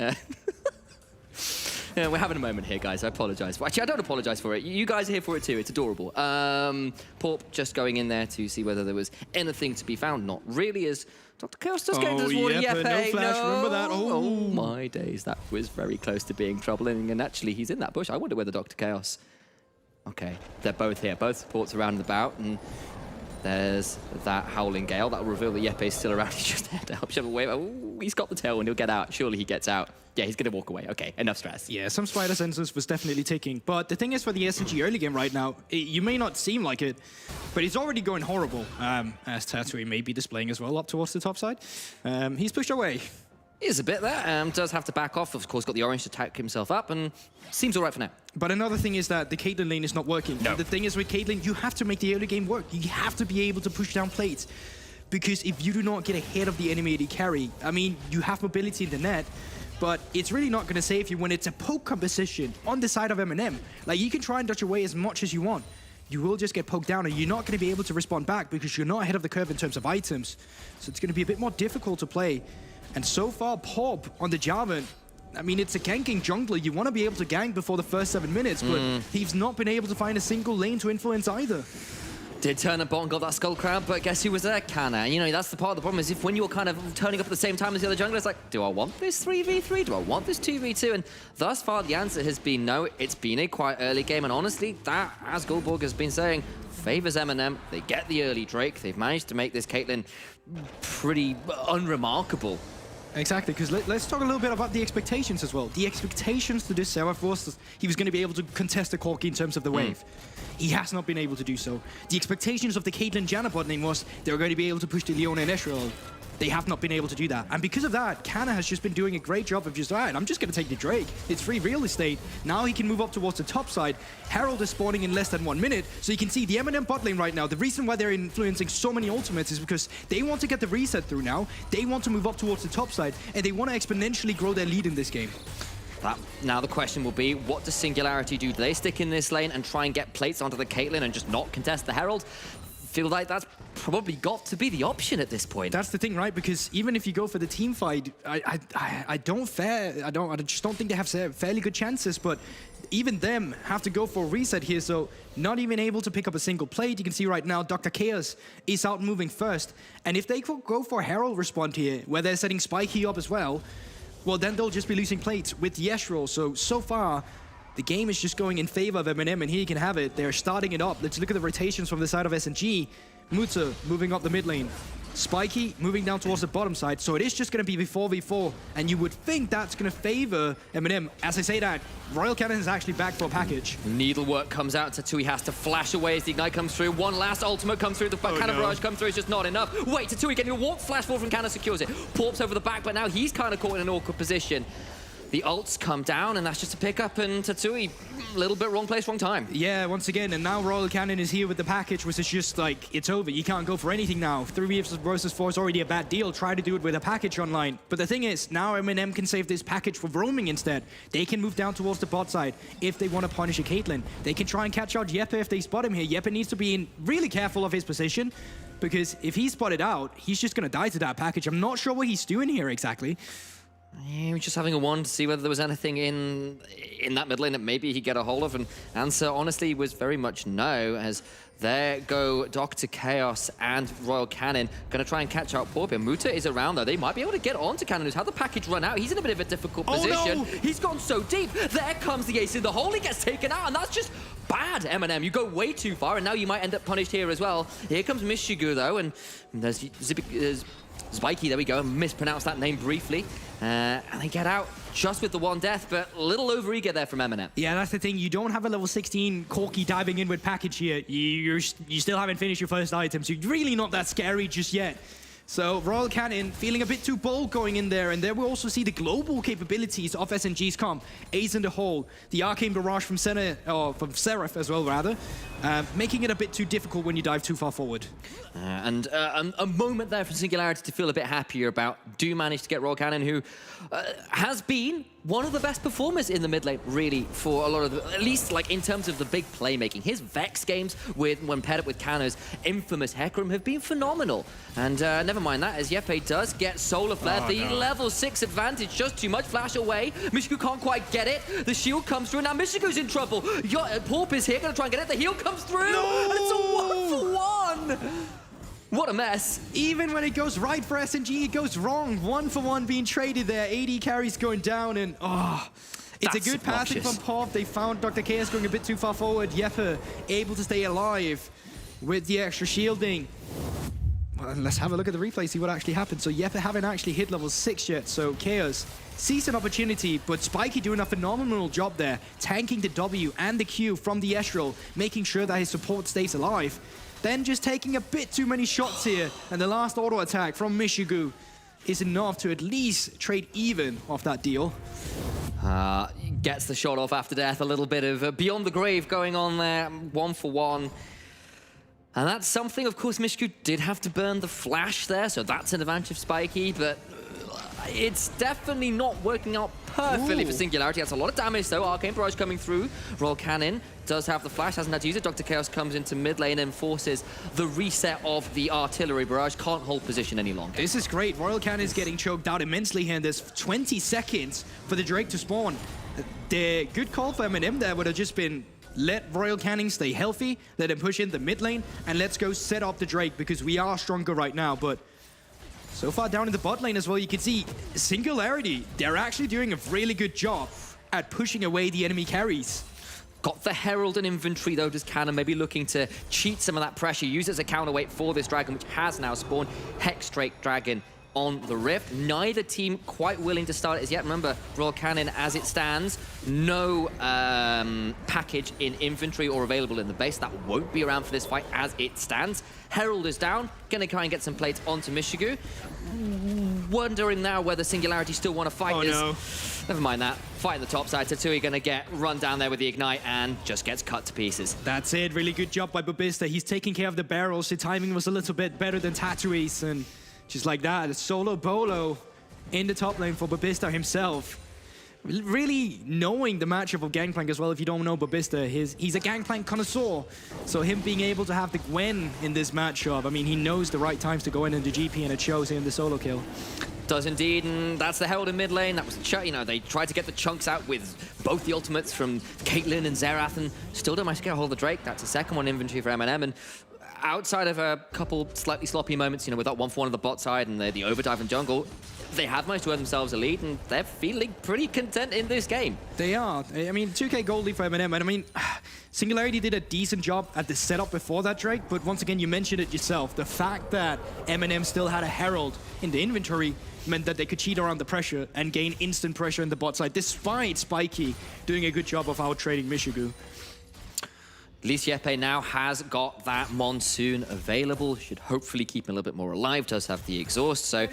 [SPEAKER 6] Yeah, we're having a moment here, guys. I apologize. Actually, I don't apologize for it. You guys are here for it too. It's adorable. Porp just going in there to see whether there was anything to be found. Not really, as Dr. Chaos does get into this warning.
[SPEAKER 5] No flash.
[SPEAKER 6] No.
[SPEAKER 5] Remember that?
[SPEAKER 6] Oh my days. That was very close to being troubling. And actually, he's in that bush. I wonder whether Dr. Chaos... Okay, they're both here. Both supports around and about. And there's that Howling Gale. That will reveal that Yepe is still around. He's just there to help shove away. Oh, he's got the tail and he'll get out. Surely he gets out. Yeah, he's going to walk away. Okay, enough stress.
[SPEAKER 5] Yeah, some spider sensors was definitely ticking. But the thing is, for the SNG early game right now, you may not seem like it, but it's already going horrible, as Tatooine may be displaying as well up towards the top side. He's pushed away.
[SPEAKER 6] He is a bit there. Does have to back off. Of course, got the orange to tack himself up, and seems all right for now.
[SPEAKER 5] But another thing is that the Caitlyn lane is not working.
[SPEAKER 6] No.
[SPEAKER 5] The thing is with Caitlyn, you have to make the early game work. You have to be able to push down plates. Because if you do not get ahead of the enemy AD carry, I mean, you have mobility in the net, but it's really not going to save you when it's a poke composition on the side of Eminem. Like, you can try and dodge away as much as you want. You will just get poked down, and you're not going to be able to respond back because you're not ahead of the curve in terms of items. So it's going to be a bit more difficult to play. And so far, Pop on the Jarvan, I mean, it's a ganking jungler. You want to be able to gank before the first 7 minutes, but he's not been able to find a single lane to influence either.
[SPEAKER 6] Did turn a bot and got that Skull Crab, but guess who was there? Kana. You know, that's the part of the problem, is if when you're kind of turning up at the same time as the other jungler, it's like, do I want this 3v3? Do I want this 2v2? And thus far, the answer has been no. It's been a quite early game, and honestly, that, as Goldborg has been saying, favors Eminem. They get the early Drake. They've managed to make this Caitlyn pretty unremarkable.
[SPEAKER 5] Exactly, because let's talk a little bit about the expectations as well. The expectations to this Seraph was he was going to be able to contest the Corki in terms of the wave. He has not been able to do so. The expectations of the Caitlyn Janna bot lane was they were going to be able to push the Leona and Ezreal. They have not been able to do that. And because of that, Kana has just been doing a great job of just, all right, I'm just going to take the Drake. It's free real estate. Now he can move up towards the top side. Herald is spawning in less than 1 minute. So you can see the Eminem bot lane right now, the reason why they're influencing so many ultimates is because they want to get the reset through now. They want to move up towards the top side, and they want to exponentially grow their lead in this game.
[SPEAKER 6] Now the question will be, what does Singularity do? Do they stick in this lane and try and get plates onto the Caitlyn and just not contest the Herald? Feel like that's probably got to be the option at this point.
[SPEAKER 5] That's the thing, right? Because even if you go for the team fight, I just don't think they have fairly good chances, but even them have to go for a reset here, so not even able to pick up a single plate. You can see right now Dr. Chaos is out moving first, and if they go for a Herald respawn here, where they're setting Spiky up as well, well, then they'll just be losing plates with the Astral. So far, the game is just going in favor of Eminem, and here you can have it. They're starting it up. Let's look at the rotations from the side of SNG. Muta moving up the mid lane. Spiky moving down towards the bottom side. So it is just going to be 4v4, and you would think that's going to favor Eminem. As I say that, Royal Cannon is actually back for a package.
[SPEAKER 6] Needlework comes out. Tatui has to flash away as the Ignite comes through. One last ultimate comes through. The Cannon Barrage comes through. It's just not enough. Wait, Tatui getting a warp flash forward from Cannon secures it. Porps over the back, but now he's kind of caught in an awkward position. The ults come down, and that's just a pickup, and Tatui, a little bit wrong place, wrong time.
[SPEAKER 5] Yeah, once again, and now Royal Cannon is here with the package, which is just like, it's over. You can't go for anything now. 3 versus 4 is already a bad deal. Try to do it with a package online. But the thing is, now Eminem can save this package for roaming instead. They can move down towards the bot side if they want to punish a Caitlyn. They can try and catch out Yeppe if they spot him here. Yeppe needs to be really careful of his position, because if he's spotted out, he's just going to die to that package. I'm not sure what he's doing here exactly.
[SPEAKER 6] He was just having a wand to see whether there was anything in that mid lane that maybe he'd get a hold of, and answer honestly was very much no, as there go Dr. Chaos and Royal Cannon gonna try and catch out Porpia. Muta is around though. They might be able to get onto Cannon, who's had the package run out. He's in a bit of a difficult position.
[SPEAKER 5] No!
[SPEAKER 6] He's gone so deep. There comes the ace in the hole. He gets taken out, and that's just bad, Eminem. You go way too far, and now you might end up punished here as well. Here comes Mishigu though, and there's Spiky, there we go, mispronounced that name briefly. And they get out just with the one death, but a little overeager there from Eminem.
[SPEAKER 5] Yeah, that's the thing. You don't have a level 16 Corki diving in with package here. You still haven't finished your first item, so you're really not that scary just yet. So Royal Cannon feeling a bit too bold going in there, and there we'll also see the global capabilities of SNG's comp. Ace in the hole, the Arcane Barrage from Seraph as well, rather, making it a bit too difficult when you dive too far forward.
[SPEAKER 6] And a moment there for Singularity to feel a bit happier about. Do manage to get Royal Cannon, who has been one of the best performers in the mid lane, really, for a lot of at least like in terms of the big playmaking. His Vex games when paired up with Kano's infamous Hecarim have been phenomenal. And never mind that, as Yeppe does get Solar Flare, level 6 advantage, just too much, flash away. Mishigu can't quite get it. The shield comes through, and now Michigu's in trouble. Porp is here, gonna try and get it. The heal comes through, and it's a 1-for-1. What a mess.
[SPEAKER 5] Even when it goes right for SNG, it goes wrong. 1-for-1 being traded there. AD carries going down, and it's a good passing from Porp. They found Dr. Chaos going a bit too far forward. Yeppe able to stay alive with the extra shielding. Well, let's have a look at the replay, see what actually happened. So Yeppe haven't actually hit level 6 yet, so Chaos sees an opportunity, but Spiky doing a phenomenal job there, tanking the W and the Q from the Astral, making sure that his support stays alive. Then just taking a bit too many shots here, and the last auto attack from Mishigu is enough to at least trade even off that deal.
[SPEAKER 6] Gets the shot off after death, a little bit of Beyond the Grave going on there, 1-for-1. And that's something, of course, Mishigu did have to burn the flash there, so that's an advantage of Spiky, but it's definitely not working out perfectly for Singularity. That's a lot of damage though. Arcane Barrage coming through. Royal Cannon does have the flash, hasn't had to use it. Dr. Chaos comes into mid lane and forces the reset of the artillery barrage. Can't hold position any longer.
[SPEAKER 5] This is great. Royal Cannon is getting choked out immensely here, and there's 20 seconds for the Drake to spawn. The good call for Eminem there would have just been let Royal Cannon stay healthy, let him push in the mid lane, and let's go set up the Drake, because we are stronger right now. But so far down in the bot lane as well, you can see Singularity, they're actually doing a really good job at pushing away the enemy carries.
[SPEAKER 6] Got the Herald in inventory though, does Cannon, maybe looking to cheat some of that pressure, use it as a counterweight for this dragon, which has now spawned. Hex Drake Dragon on the Rift. Neither team quite willing to start it as yet. Remember, Royal Cannon, as it stands, no package in inventory or available in the base. That won't be around for this fight as it stands. Herald is down, gonna try and get some plates onto Mishigu. Wondering now whether Singularity still want to fight this. Never mind that. Fight in the top side. Tatui gonna get run down there with the Ignite and just gets cut to pieces.
[SPEAKER 5] That's it. Really good job by Babista. He's taking care of the barrels. The timing was a little bit better than Tatui's, and just like that, a solo bolo in the top lane for Babista himself. Really knowing the matchup of Gangplank as well. If you don't know Babista, he's a Gangplank connoisseur. So him being able to have the Gwen in this matchup, I mean, he knows the right times to go in the GP, and it shows in the solo kill.
[SPEAKER 6] Does indeed, and that's the Herald in mid lane. That was they tried to get the chunks out with both the ultimates from Caitlyn and Xerath, and still don't manage to get a hold of the Drake. That's a second one inventory for Eminem, and outside of a couple slightly sloppy moments, with that 1-for-1 on the bot side and the overdrive in jungle, they have managed to earn themselves a lead, and they're feeling pretty content in this game.
[SPEAKER 5] They are. I mean, 2K gold lead for Eminem, and I mean, Singularity did a decent job at the setup before that, Drake, but once again, you mentioned it yourself. The fact that Eminem still had a Herald in the inventory meant that they could cheat around the pressure and gain instant pressure in the bot side, despite Spiky doing a good job of out-trading Mishigu.
[SPEAKER 6] At least Yepe now has got that Monsoon available. Should hopefully keep him a little bit more alive. Does have the exhaust, so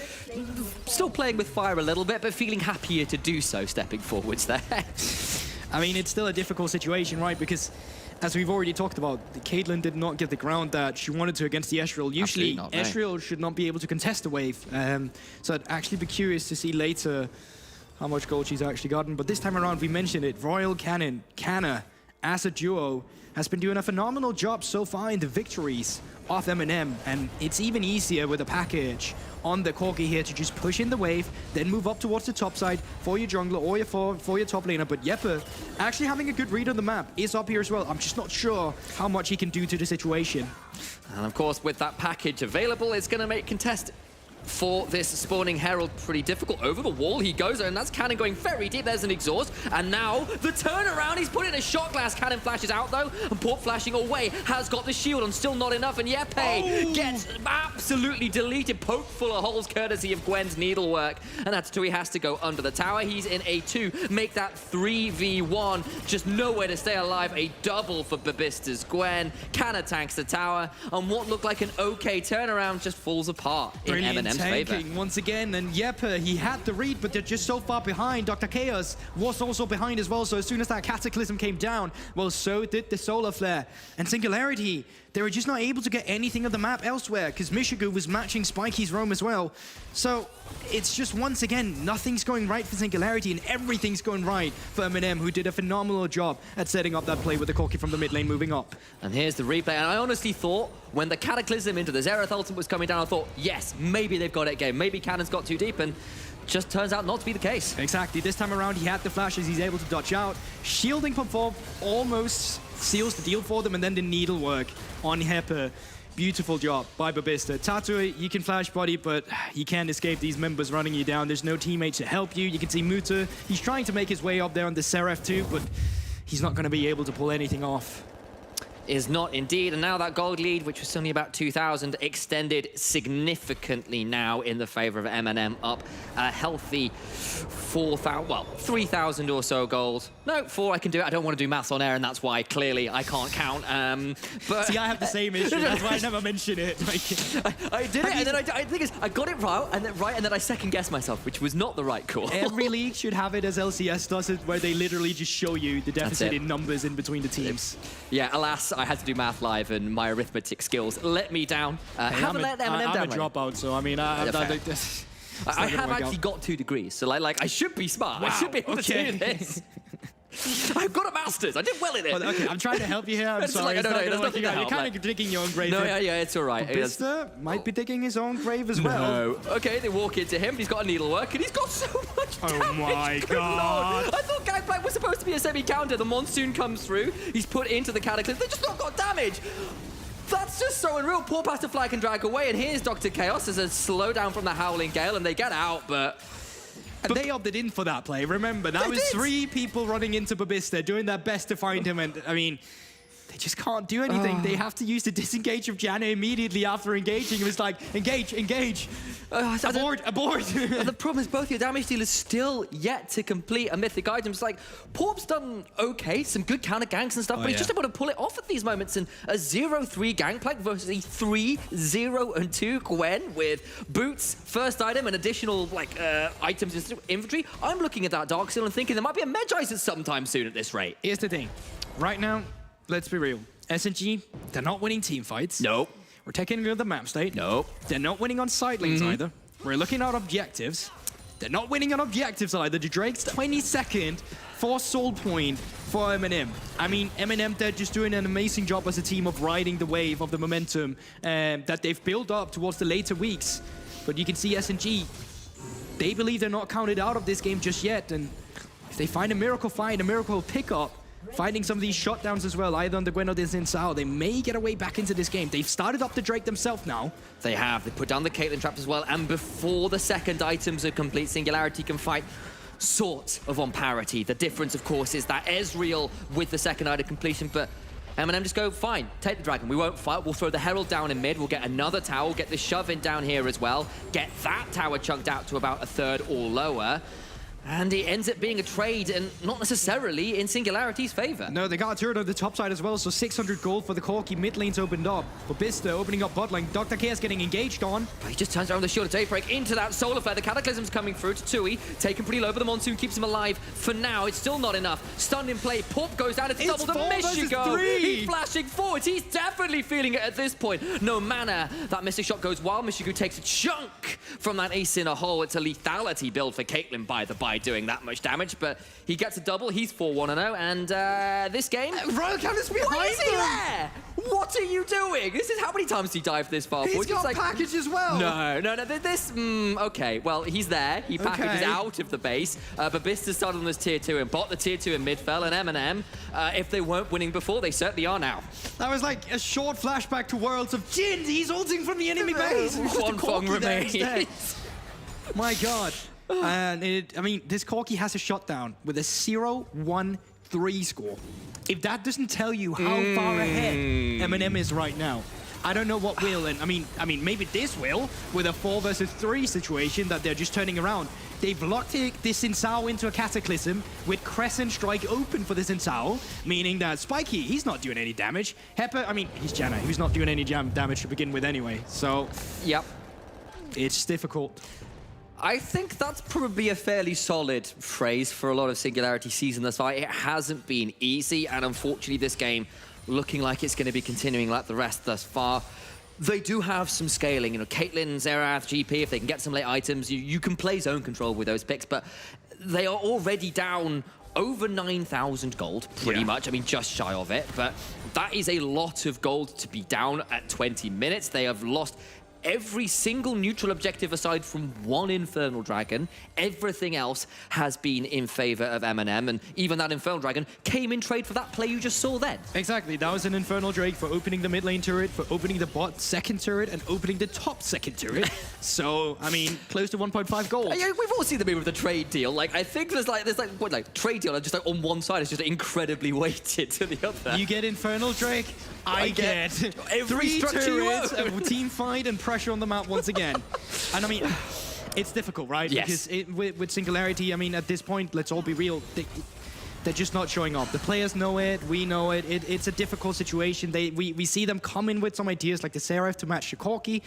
[SPEAKER 6] still playing with fire a little bit, but feeling happier to do so, stepping forwards there.
[SPEAKER 5] I mean, it's still a difficult situation, right? Because as we've already talked about, Caitlyn did not get the ground that she wanted to against the Ezreal. Usually, Ezreal should not be able to contest the wave. So I'd actually be curious to see later how much gold she's actually gotten. But this time around, we mentioned it. Royal Cannon, Canna, as a duo, has been doing a phenomenal job so far in the victories of Eminem, and it's even easier with a package on the Corki here to just push in the wave, then move up towards the top side for your jungler or for your top laner. But Yepe, actually having a good read on the map, is up here as well. I'm just not sure how much he can do to the situation.
[SPEAKER 6] And of course, with that package available, it's going to make contest for this spawning Herald pretty difficult. Over the wall he goes, and that's Cannon going very deep. There's an exhaust, and now the turnaround. He's put in a shot glass. Cannon flashes out though, and Port flashing away has got the shield on, still not enough, and Yepe gets absolutely deleted, poked full of holes courtesy of Gwen's needlework, and that's two. He has to go under the tower. He's in a 2, make that 3v1, just nowhere to stay alive. A double for Babista's Gwen. Cannon tanks the tower, and what looked like an okay turnaround just falls apart in Eminem's favor.
[SPEAKER 5] Once again, and Yepe, he had the read, but they're just so far behind. Dr. Chaos was also behind as well, so as soon as that Cataclysm came down, well, so did the Solar Flare. And Singularity, they were just not able to get anything of the map elsewhere, because Mishigu was matching Spiky's roam as well. So it's just, once again, nothing's going right for Singularity, and everything's going right for Eminem, who did a phenomenal job at setting up that play with the Corki from the mid lane moving up.
[SPEAKER 6] And here's the replay, and I honestly thought when the Cataclysm into the Xerath ultimate was coming down, I thought, yes, maybe they've got it game. Maybe Cannon's got too deep, and just turns out not to be the case.
[SPEAKER 5] Exactly. This time around, he had the flashes. He's able to dodge out. Shielding from 4 almost seals the deal for them, and then the needlework on Yepe. Beautiful job by Babista. Tatui, you can flash body, but you can't escape these members running you down. There's no teammate to help you. You can see Muta. He's trying to make his way up there on the Seraph too, but he's not going to be able to pull anything off.
[SPEAKER 6] Is not indeed, and now that gold lead, which was only about 2,000, extended significantly now in the favor of Eminem, up a healthy 4,000, well, 3,000 or so gold. No, 4, I can do it. I don't want to do maths on air, and that's why clearly I can't count. But
[SPEAKER 5] see, I have the same issue. That's why I never mention it.
[SPEAKER 6] I did it, and then I think it's, I got it right, and then I second guessed myself, which was not the right call.
[SPEAKER 5] Every league should have it as LCS does it, where they literally just show you the deficit in numbers in between the teams.
[SPEAKER 6] Yeah, alas, I had to do math live, and my arithmetic skills let me down. Haven't let Eminem down.
[SPEAKER 5] I'm a dropout, so I mean, I
[SPEAKER 6] have actually got 2 degrees, so like I should be smart.
[SPEAKER 5] Wow,
[SPEAKER 6] I should be able to do this. I've got a master's. I did well in it.
[SPEAKER 5] Well, okay, I'm trying to help you here. I'm sorry.
[SPEAKER 6] Like, there's nothing to help.
[SPEAKER 5] You're kind of digging your own grave.
[SPEAKER 6] No, yeah, it's all right.
[SPEAKER 5] Babista might be digging his own grave as well.
[SPEAKER 6] No. Okay, they walk into him. He's got a needlework, and he's got so much damage.
[SPEAKER 5] Oh my god.
[SPEAKER 6] Lord. I thought Gangplank was supposed to be a semi-counter. The Monsoon comes through. He's put into the Cataclysm. They just not got damage. That's just so unreal. Poor Pastorfly can drag away, and here's Dr. Chaos as a slowdown from the Howling Gale, and they get out, but
[SPEAKER 5] they opted in for that play. Remember, that was 3 people running into Babista, doing their best to find him, and I mean, they just can't do anything. They have to use the disengage of Janna immediately after engaging. It was like, engage, engage. Abort, abort.
[SPEAKER 6] The problem is both your damage dealers still yet to complete a mythic item. It's like, Porp's done okay, some good counter ganks and stuff, but he's just able to pull it off at these moments. And a 0-3 Gangplank versus a 3-0-2 Gwen with boots, first item, and additional items in inventory. I'm looking at that Dark Seal and thinking there might be a Medjay's sometime soon at this rate.
[SPEAKER 5] Here's the thing. Right now, let's be real. SNG, they're not winning team fights.
[SPEAKER 6] Nope.
[SPEAKER 5] We're taking into the map state.
[SPEAKER 6] Nope.
[SPEAKER 5] They're not winning on side lanes either. We're looking at objectives. They're not winning on objectives either. The Drake's 22nd for soul point for Eminem. I mean, Eminem, they're just doing an amazing job as a team of riding the wave of the momentum that they've built up towards the later weeks. But you can see SNG, they believe they're not counted out of this game just yet. And if they find a miracle fight, a miracle pickup, finding some of these shutdowns as well, either on the Gwen or the Xin Zhao. They may get a way back into this game. They've started up the Drake themselves now.
[SPEAKER 6] They have. They put down the Caitlyn traps as well, and before the second items are complete, Singularity can fight sort of on parity. The difference, of course, is that Ezreal with the second item completion, but Eminem just go, fine, take the dragon. We won't fight. We'll throw the Herald down in mid. We'll get another tower, get the shove in down here as well, get that tower chunked out to about a third or lower. And it ends up being a trade, and not necessarily in Singularity's favor.
[SPEAKER 5] No, they got a turret on the top side as well, so 600 gold for the Corki. Mid lane's opened up. For Bista opening up bot lane. Dr. Chaos getting engaged on.
[SPEAKER 6] He just turns around the Shield of Daybreak into that Solar Flare. The Cataclysm's coming through to Tui. Taken pretty low, but the Monsoon keeps him alive. For now, it's still not enough. Stunned in play. Porp goes down. It's double to Mishigo. He's flashing forwards. He's definitely feeling it at this point. No mana. That Mystic Shot goes wild. Mishigo takes a chunk from that ace in a hole. It's a lethality build for Caitlyn by doing that much damage, but he gets a double. He's 4-1-0, and this game...
[SPEAKER 5] Royal Countess behind
[SPEAKER 6] Why is he
[SPEAKER 5] them.
[SPEAKER 6] there? What are you doing? This is how many times he dived this far?
[SPEAKER 5] He's got package as well.
[SPEAKER 6] No. This... okay, well, he's there. He packages out of the base. But Bista started on this tier 2 and bought the tier 2 in mid fell, and Eminem, if they weren't winning before, they certainly are now.
[SPEAKER 5] That was like a short flashback to Worlds of Jin. He's ulting from the enemy base.
[SPEAKER 6] One Fong remains.
[SPEAKER 5] My God. And I mean, this Corki has a shutdown with a 0-1-3 score. If that doesn't tell you how far ahead Eminem is right now, I don't know what will. And I mean, maybe this will with a 4 versus 3 situation that they're just turning around. They've locked this Xin Zhao into a Cataclysm with Crescent Strike open for the Xin Zhao, meaning that Spiky, he's not doing any damage. Hepper, I mean, he's Janna. He's not doing any damage to begin with anyway. So,
[SPEAKER 6] yep,
[SPEAKER 5] it's difficult.
[SPEAKER 6] I think that's probably a fairly solid phrase for a lot of Singularity season thus far. It hasn't been easy, and unfortunately this game looking like it's going to be continuing like the rest thus far. They do have some scaling. You know, Caitlyn, Xerath, GP, if they can get some late items, you can play zone control with those picks, but they are already down over 9,000 gold, pretty much. I mean, just shy of it, but that is a lot of gold to be down at 20 minutes. They have lost every single neutral objective aside from one Infernal Dragon. Everything else has been in favor of Eminem, and even that Infernal Dragon came in trade for that play you just saw then.
[SPEAKER 5] Exactly, that was an Infernal Drake for opening the mid lane turret, for opening the bot second turret, and opening the top second turret. So, I mean, close to 1.5 gold.
[SPEAKER 6] Yeah, we've all seen the meme of the trade deal. Like, I think there's trade deal, and just like on one side it's just incredibly weighted to the other.
[SPEAKER 5] You get Infernal Drake, I get
[SPEAKER 6] every
[SPEAKER 5] 3 turrets, a team fight, and pressure on the map once again. And I mean, it's difficult, right?
[SPEAKER 6] Yes.
[SPEAKER 5] Because with Singularity, I mean, at this point, let's all be real, they're just not showing up. The players know it, we know it. It's a difficult situation. We see them come in with some ideas like the Seraph to match the Corki,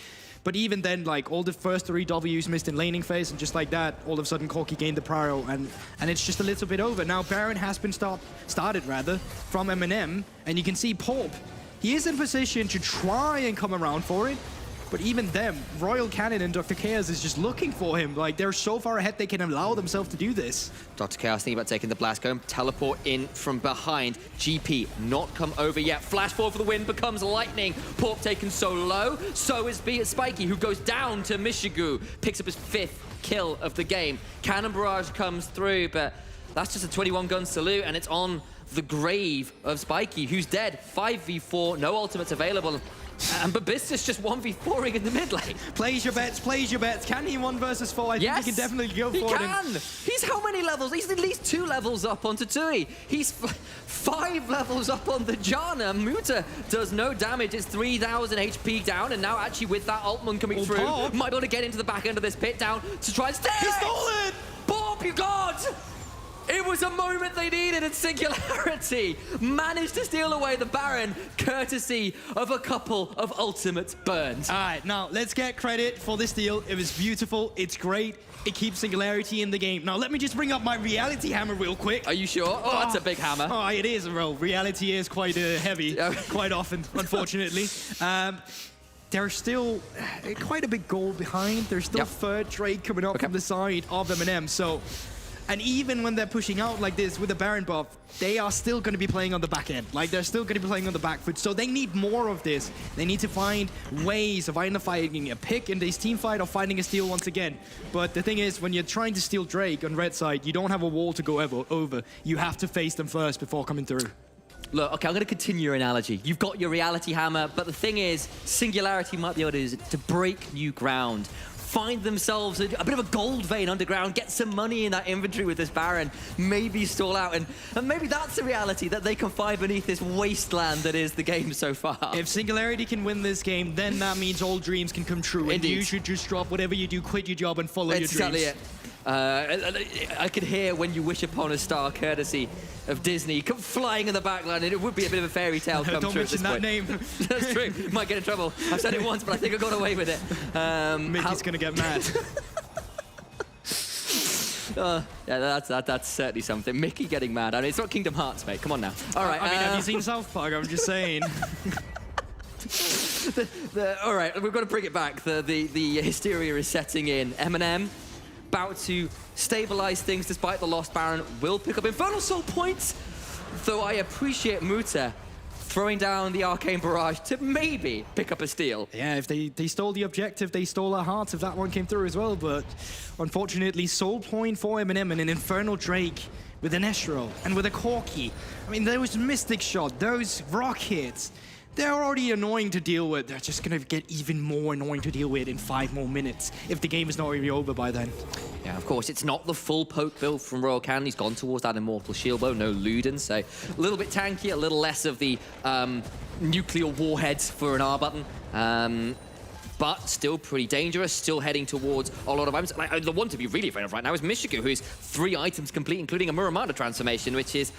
[SPEAKER 5] but even then, like, all the first 3 Ws missed in laning phase, and just like that, all of a sudden Corki gained the prio, and it's just a little bit over. Now Baron has been started from Eminem, and you can see Porp. He is in position to try and come around for it, but even them, Royal Cannon and Dr. Chaos is just looking for him. Like, they're so far ahead they can allow themselves to do this.
[SPEAKER 6] Dr. Chaos thinking about taking the Blast Cone, teleport in from behind. GP not come over yet. Flash forward for the win, becomes lightning. Porp taken so low, so is Spiky, who goes down to Mishigu, picks up his 5th kill of the game. Cannon Barrage comes through, but that's just a 21-gun salute, and it's on the grave of Spiky, who's dead. 5v4, no ultimates available. And Babista's just 1v4ing in the mid lane.
[SPEAKER 5] Plays your bets, plays your bets. Can he 1 versus 4? I think he can definitely go for it.
[SPEAKER 6] He can! He's how many levels? He's at least 2 levels up onto Tui. He's 5 levels up on the Janna. Muta does no damage. It's 3,000 HP down, and now actually with that Altman coming through, might be able to get into the back end of this pit down to try and stay.
[SPEAKER 5] He stole it!
[SPEAKER 6] Porp, you god! It was a moment they needed, and Singularity managed to steal away the Baron, courtesy of a couple of ultimate burns.
[SPEAKER 5] All right, now let's get credit for this deal. It was beautiful. It's great. It keeps Singularity in the game. Now let me just bring up my reality hammer real quick.
[SPEAKER 6] Are you sure? Oh, that's a big hammer.
[SPEAKER 5] Oh, it is, bro. Reality is quite heavy, quite often, unfortunately. There's still quite a big goal behind. There's still 3rd Drake coming up from the side of Eminem. So And even when they're pushing out like this with the Baron buff, they are still going to be playing on the back end. Like, they're still going to be playing on the back foot. So they need more of this. They need to find ways of either finding a pick in this team fight or finding a steal once again. But the thing is, when you're trying to steal Drake on red side, you don't have a wall to go over. You have to face them first before coming through.
[SPEAKER 6] Look, okay, I'm going to continue your analogy. You've got your reality hammer, but the thing is, Singularity might be able to break new ground, find themselves a bit of a gold vein underground, get some money in that inventory with this Baron, maybe stall out, and maybe that's the reality that they can find beneath this wasteland that is the game so far.
[SPEAKER 5] If Singularity can win this game, then that means all dreams can come true.
[SPEAKER 6] Indeed.
[SPEAKER 5] And you should just drop whatever you do, quit your job, and follow your dreams.
[SPEAKER 6] Exactly it. I could hear When You Wish Upon a Star, courtesy of Disney, come flying in the background, and it would be a bit of a fairy tale come
[SPEAKER 5] Don't
[SPEAKER 6] true at this
[SPEAKER 5] mention that
[SPEAKER 6] point.
[SPEAKER 5] name.
[SPEAKER 6] That's true. Might get in trouble. I've said it once, but I think I got away with it.
[SPEAKER 5] Mickey's gonna get mad.
[SPEAKER 6] Yeah, that's certainly something. Mickey getting mad. I mean, it's not Kingdom Hearts, mate. Come on now. All right.
[SPEAKER 5] I mean, have you seen South Park? I'm just saying.
[SPEAKER 6] All right, we've got to bring it back. The hysteria is setting in. Eminem about to stabilize things despite the lost Baron, will pick up Infernal Soul points, though I appreciate Muta throwing down the Arcane Barrage to maybe pick up a steal.
[SPEAKER 5] Yeah, if they stole the objective, they stole our hearts if that one came through as well, but unfortunately, Soul Point for Eminem and an Infernal Drake with an Estral and with a Corki. I mean, those Mystic Shot, those Rock hits, they're already annoying to deal with. They're just going to get even more annoying to deal with in 5 more minutes if the game is not already over by then.
[SPEAKER 6] Yeah, of course, it's not the full poke build from Royal Cannon. He's gone towards that Immortal Shield bow, no Luden, so a little bit tanky, a little less of the nuclear warheads for an R button. But still pretty dangerous, still heading towards a lot of items. Like, the one to be really afraid of right now is Mishiku, who is 3 items complete, including a Muramada transformation, which is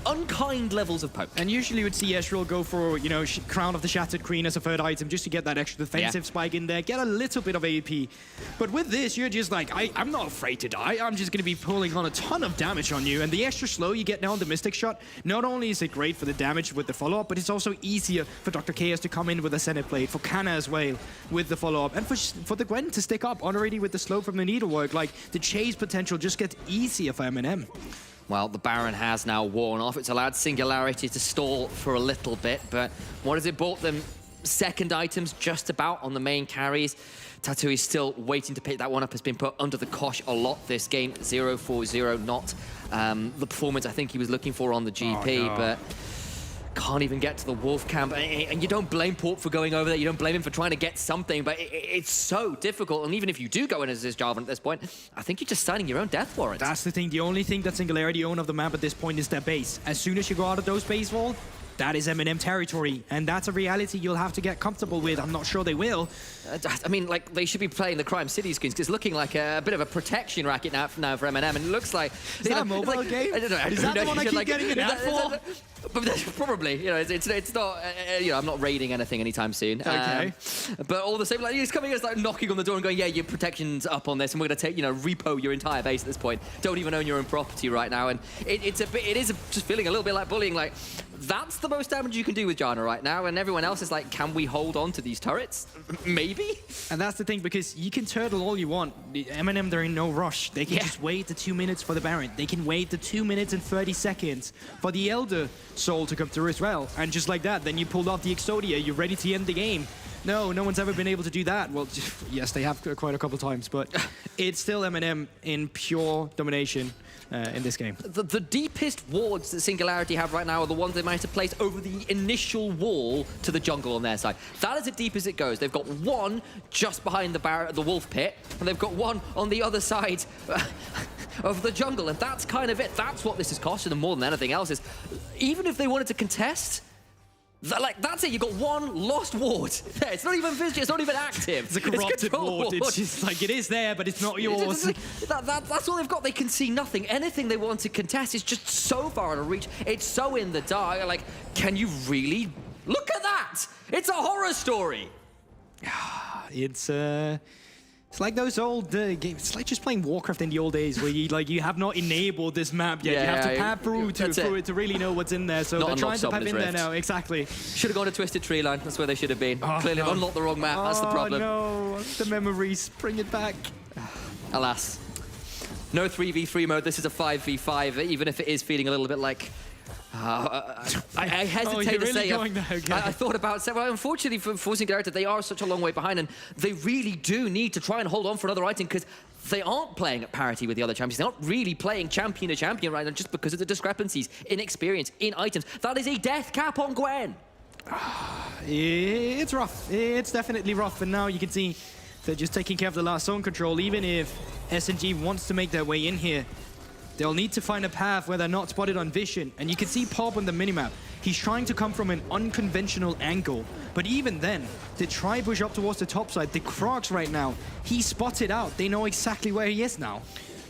[SPEAKER 6] unkind levels of poke.
[SPEAKER 5] And usually you would see Ezreal go for, you know, Crown of the Shattered Queen as a 3rd item just to get that extra defensive spike in there, get a little bit of AP. But with this, you're just like, I'm not afraid to die. I'm just going to be pulling on a ton of damage on you. And the extra slow you get now on the Mystic Shot, not only is it great for the damage with the follow-up, but it's also easier for Dr. Chaos to come in with a Senate Blade, for Kana as well with the follow-up, and for the Gwen to stick up already with the slow from the Needlework. Like, the chase potential just gets easier for Eminem.
[SPEAKER 6] Well, the Baron has now worn off. It's allowed Singularity to stall for a little bit, but what has it bought them? 2nd items just about on the main carries. Tattoo is still waiting to pick that one up, has been put under the cosh a lot this game. 0-4-0, not the performance I think he was looking for on the GP, but can't even get to the Wolf camp. And you don't blame Port for going over there. You don't blame him for trying to get something, but it's so difficult. And even if you do go in as this Jarvan at this point, I think you're just signing your own death warrant.
[SPEAKER 5] That's the thing. The only thing that Singularity own of the map at this point is their base. As soon as you go out of those base wall, that is Eminem territory, and that's a reality you'll have to get comfortable with. I'm not sure they will.
[SPEAKER 6] I mean, like, they should be playing the Crime City screens, because it's looking like a bit of a protection racket now for Eminem, and it looks like...
[SPEAKER 5] Is that a mobile game?
[SPEAKER 6] I don't know.
[SPEAKER 5] Is that the one I keep getting an ad for?
[SPEAKER 6] But probably, you know, it's not, you know, I'm not raiding anything anytime soon.
[SPEAKER 5] Okay.
[SPEAKER 6] But all the same, like, he's coming, it's like knocking on the door and going, yeah, your protection's up on this, and we're going to take, you know, repo your entire base at this point. Don't even own your own property right now, and it is just feeling a little bit like bullying, like, that's the most damage you can do with Janna right now, and everyone else is like, can we hold on to these turrets? Maybe?
[SPEAKER 5] And that's the thing, because you can turtle all you want. Eminem, they're in no rush. They can just wait the 2 minutes for the Baron. They can wait the 2 minutes and 30 seconds for the Elder Soul to come through as well. And just like that, then you pulled off the Exodia. You're ready to end the game. No one's ever been able to do that. Well, yes, they have quite a couple times, but it's still Eminem in pure domination in this game.
[SPEAKER 6] The deepest wards that Singularity have right now are the ones they managed to place over the initial wall to the jungle on their side. That is as deep as it goes. They've got one just behind the wolf pit, and they've got one on the other side of the jungle, and that's kind of it. That's what this is costing them more than anything else. Is even if they wanted to contest, that's it. You've got one lost ward. It's not even physical. It's not even active.
[SPEAKER 5] It's a corrupted ward. It's just like, it is there, but it's not yours.
[SPEAKER 6] That's all they've got. They can see nothing. Anything they want to contest is just so far out of reach. It's so in the dark. Like, can you really look at that? It's a horror story.
[SPEAKER 5] It's like those old games. It's like just playing Warcraft in the old days, where you have not enabled this map yet. You have to pad through to really know what's in there. So they're trying to pad in there now. Exactly.
[SPEAKER 6] Should have gone to Twisted Treeline. That's where they should have been. Clearly unlocked the wrong map. That's the problem.
[SPEAKER 5] Oh no, the memories. Bring it back.
[SPEAKER 6] Alas. No 3v3 mode, this is a 5v5, even if it is feeling a little bit like... I hesitate to say... I thought about saying, well, unfortunately for Singularity, they are such a long way behind, and they really do need to try and hold on for another item, because they aren't playing at parity with the other champions. They're not really playing champion to champion right now, just because of the discrepancies in experience, in items. That is a death cap on Gwen.
[SPEAKER 5] It's rough. It's definitely rough, and now you can see they're just taking care of the last zone control. Even if SNG wants to make their way in here, they'll need to find a path where they're not spotted on vision. And you can see Pop on the minimap. He's trying to come from an unconventional angle. But even then, they try push up towards the top side. The Crocs right now, he's spotted out. They know exactly where he is now.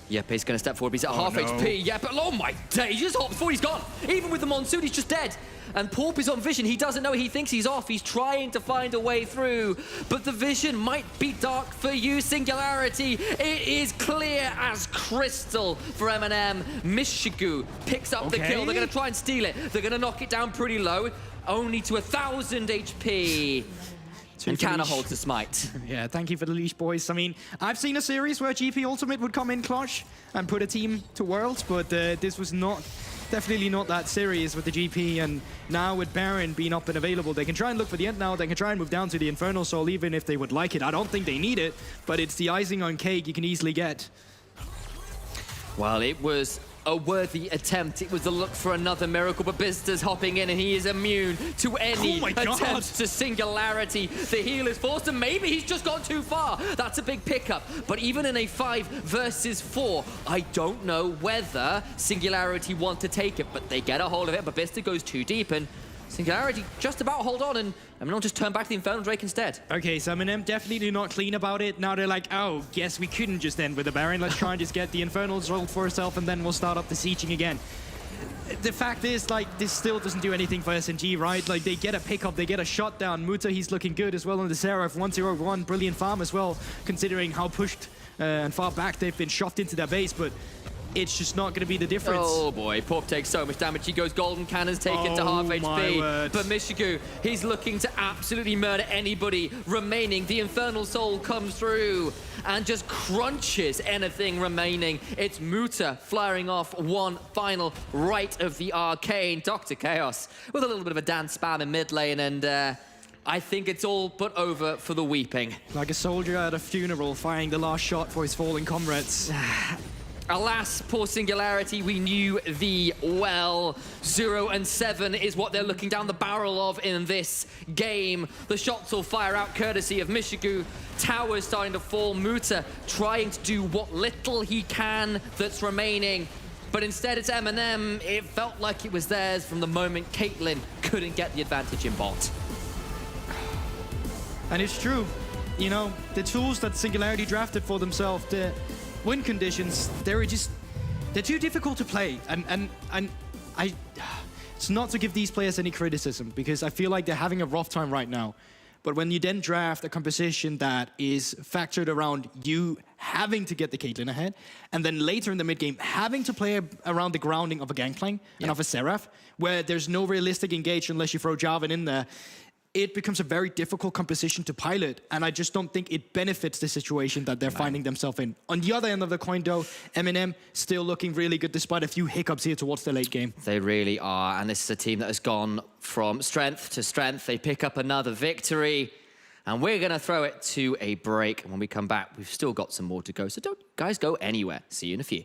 [SPEAKER 6] Yep, he's going to step forward. He's at half HP. Yeah, but oh my day, he just hopped before he's gone. Even with the Monsoon, he's just dead. And Porp is on vision. He doesn't know. He thinks he's off. He's trying to find a way through. But the vision might be dark for you, Singularity. It is clear as crystal for Eminem. Mishigu picks up the kill. They're going to try and steal it. They're going to knock it down pretty low, only to 1,000 HP. And Canna holds the smite.
[SPEAKER 5] Yeah, thank you for the leash, boys. I mean, I've seen a series where GP Ultimate would come in clutch and put a team to Worlds, but this was definitely not that serious with the GP. And now with Baron being up and available, they can try and look for the end now. They can try and move down to the Infernal Soul, even if they would like it. I don't think they need it, but it's the icing on cake you can easily get.
[SPEAKER 6] Well, it was a worthy attempt. It was the look for another miracle, but Bista's hopping in and he is immune to any attempt to Singularity. The heal is forced and maybe he's just gone too far. That's a big pickup. But even in a 5 versus 4, I don't know whether Singularity want to take it, but they get a hold of it. But Bista goes too deep and Singularity just about hold on, and Eminem just turn back to the Infernal Drake instead. Okay, so Eminem definitely not clean about it. Now they're like, oh, guess we couldn't just end with the Baron. Let's try and just get the Infernals rolled for herself, and then we'll start up the sieging again. The fact is, like, this still doesn't do anything for SNG, right? Like, they get a pickup, they get a shot down. Muta, he's looking good as well on the Seraph. 101, brilliant farm as well, considering how pushed and far back they've been shoved into their base, but it's just not going to be the difference. Oh boy, Porp takes so much damage. He goes golden cannons taken to half HP. But Mishigu, he's looking to absolutely murder anybody remaining. The Infernal Soul comes through and just crunches anything remaining. It's Muta firing off one final right of the Arcane. Dr. Chaos with a little bit of a dance spam in mid lane, and I think it's all but over for the weeping. Like a soldier at a funeral firing the last shot for his fallen comrades. Alas, poor Singularity, we knew the well. 0 and 7 is what they're looking down the barrel of in this game. The shots will fire out courtesy of Mishigu. Towers starting to fall. Muta trying to do what little he can that's remaining. But instead it's Eminem. It felt like it was theirs from the moment Caitlyn couldn't get the advantage in bot. And it's true. You know, the tools that Singularity drafted for themselves, the win conditions, they're too difficult to play. And it's not to give these players any criticism, because I feel like they're having a rough time right now. But when you then draft a composition that is factored around you having to get the Caitlyn ahead, and then later in the mid game having to play around the grounding of a Gangplank and of a Seraph, where there's no realistic engage unless you throw Jarvan in there, it becomes a very difficult composition to pilot, and I just don't think it benefits the situation that they're finding themselves in. On the other end of the coin, though, Eminem still looking really good despite a few hiccups here towards the late game. They really are, and this is a team that has gone from strength to strength. They pick up another victory, and we're going to throw it to a break. And when we come back, we've still got some more to go, so don't guys go anywhere. See you in a few.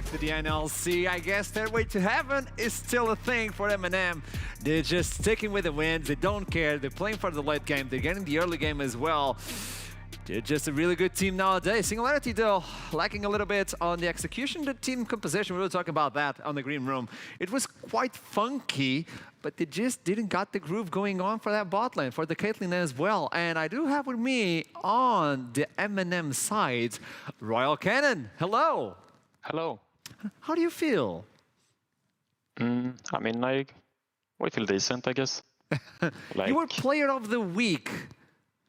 [SPEAKER 2] to the NLC. I guess Stairway to Heaven is still a thing for Eminem. They're just sticking with the wins. They don't care. They're playing for the late game. They're getting the early game as well. They're just a really good team nowadays. Singularity, though, lacking a little bit on the execution, the team composition. We were talking about that on the green room. It was quite funky, but they just didn't got the groove going on for that bot lane, for the Caitlyn as well. And I do have with me on the Eminem side, Royal Cannon. Hello.
[SPEAKER 9] Hello.
[SPEAKER 2] How do you feel?
[SPEAKER 9] I mean, we feel decent, I guess.
[SPEAKER 2] You were Player of the Week.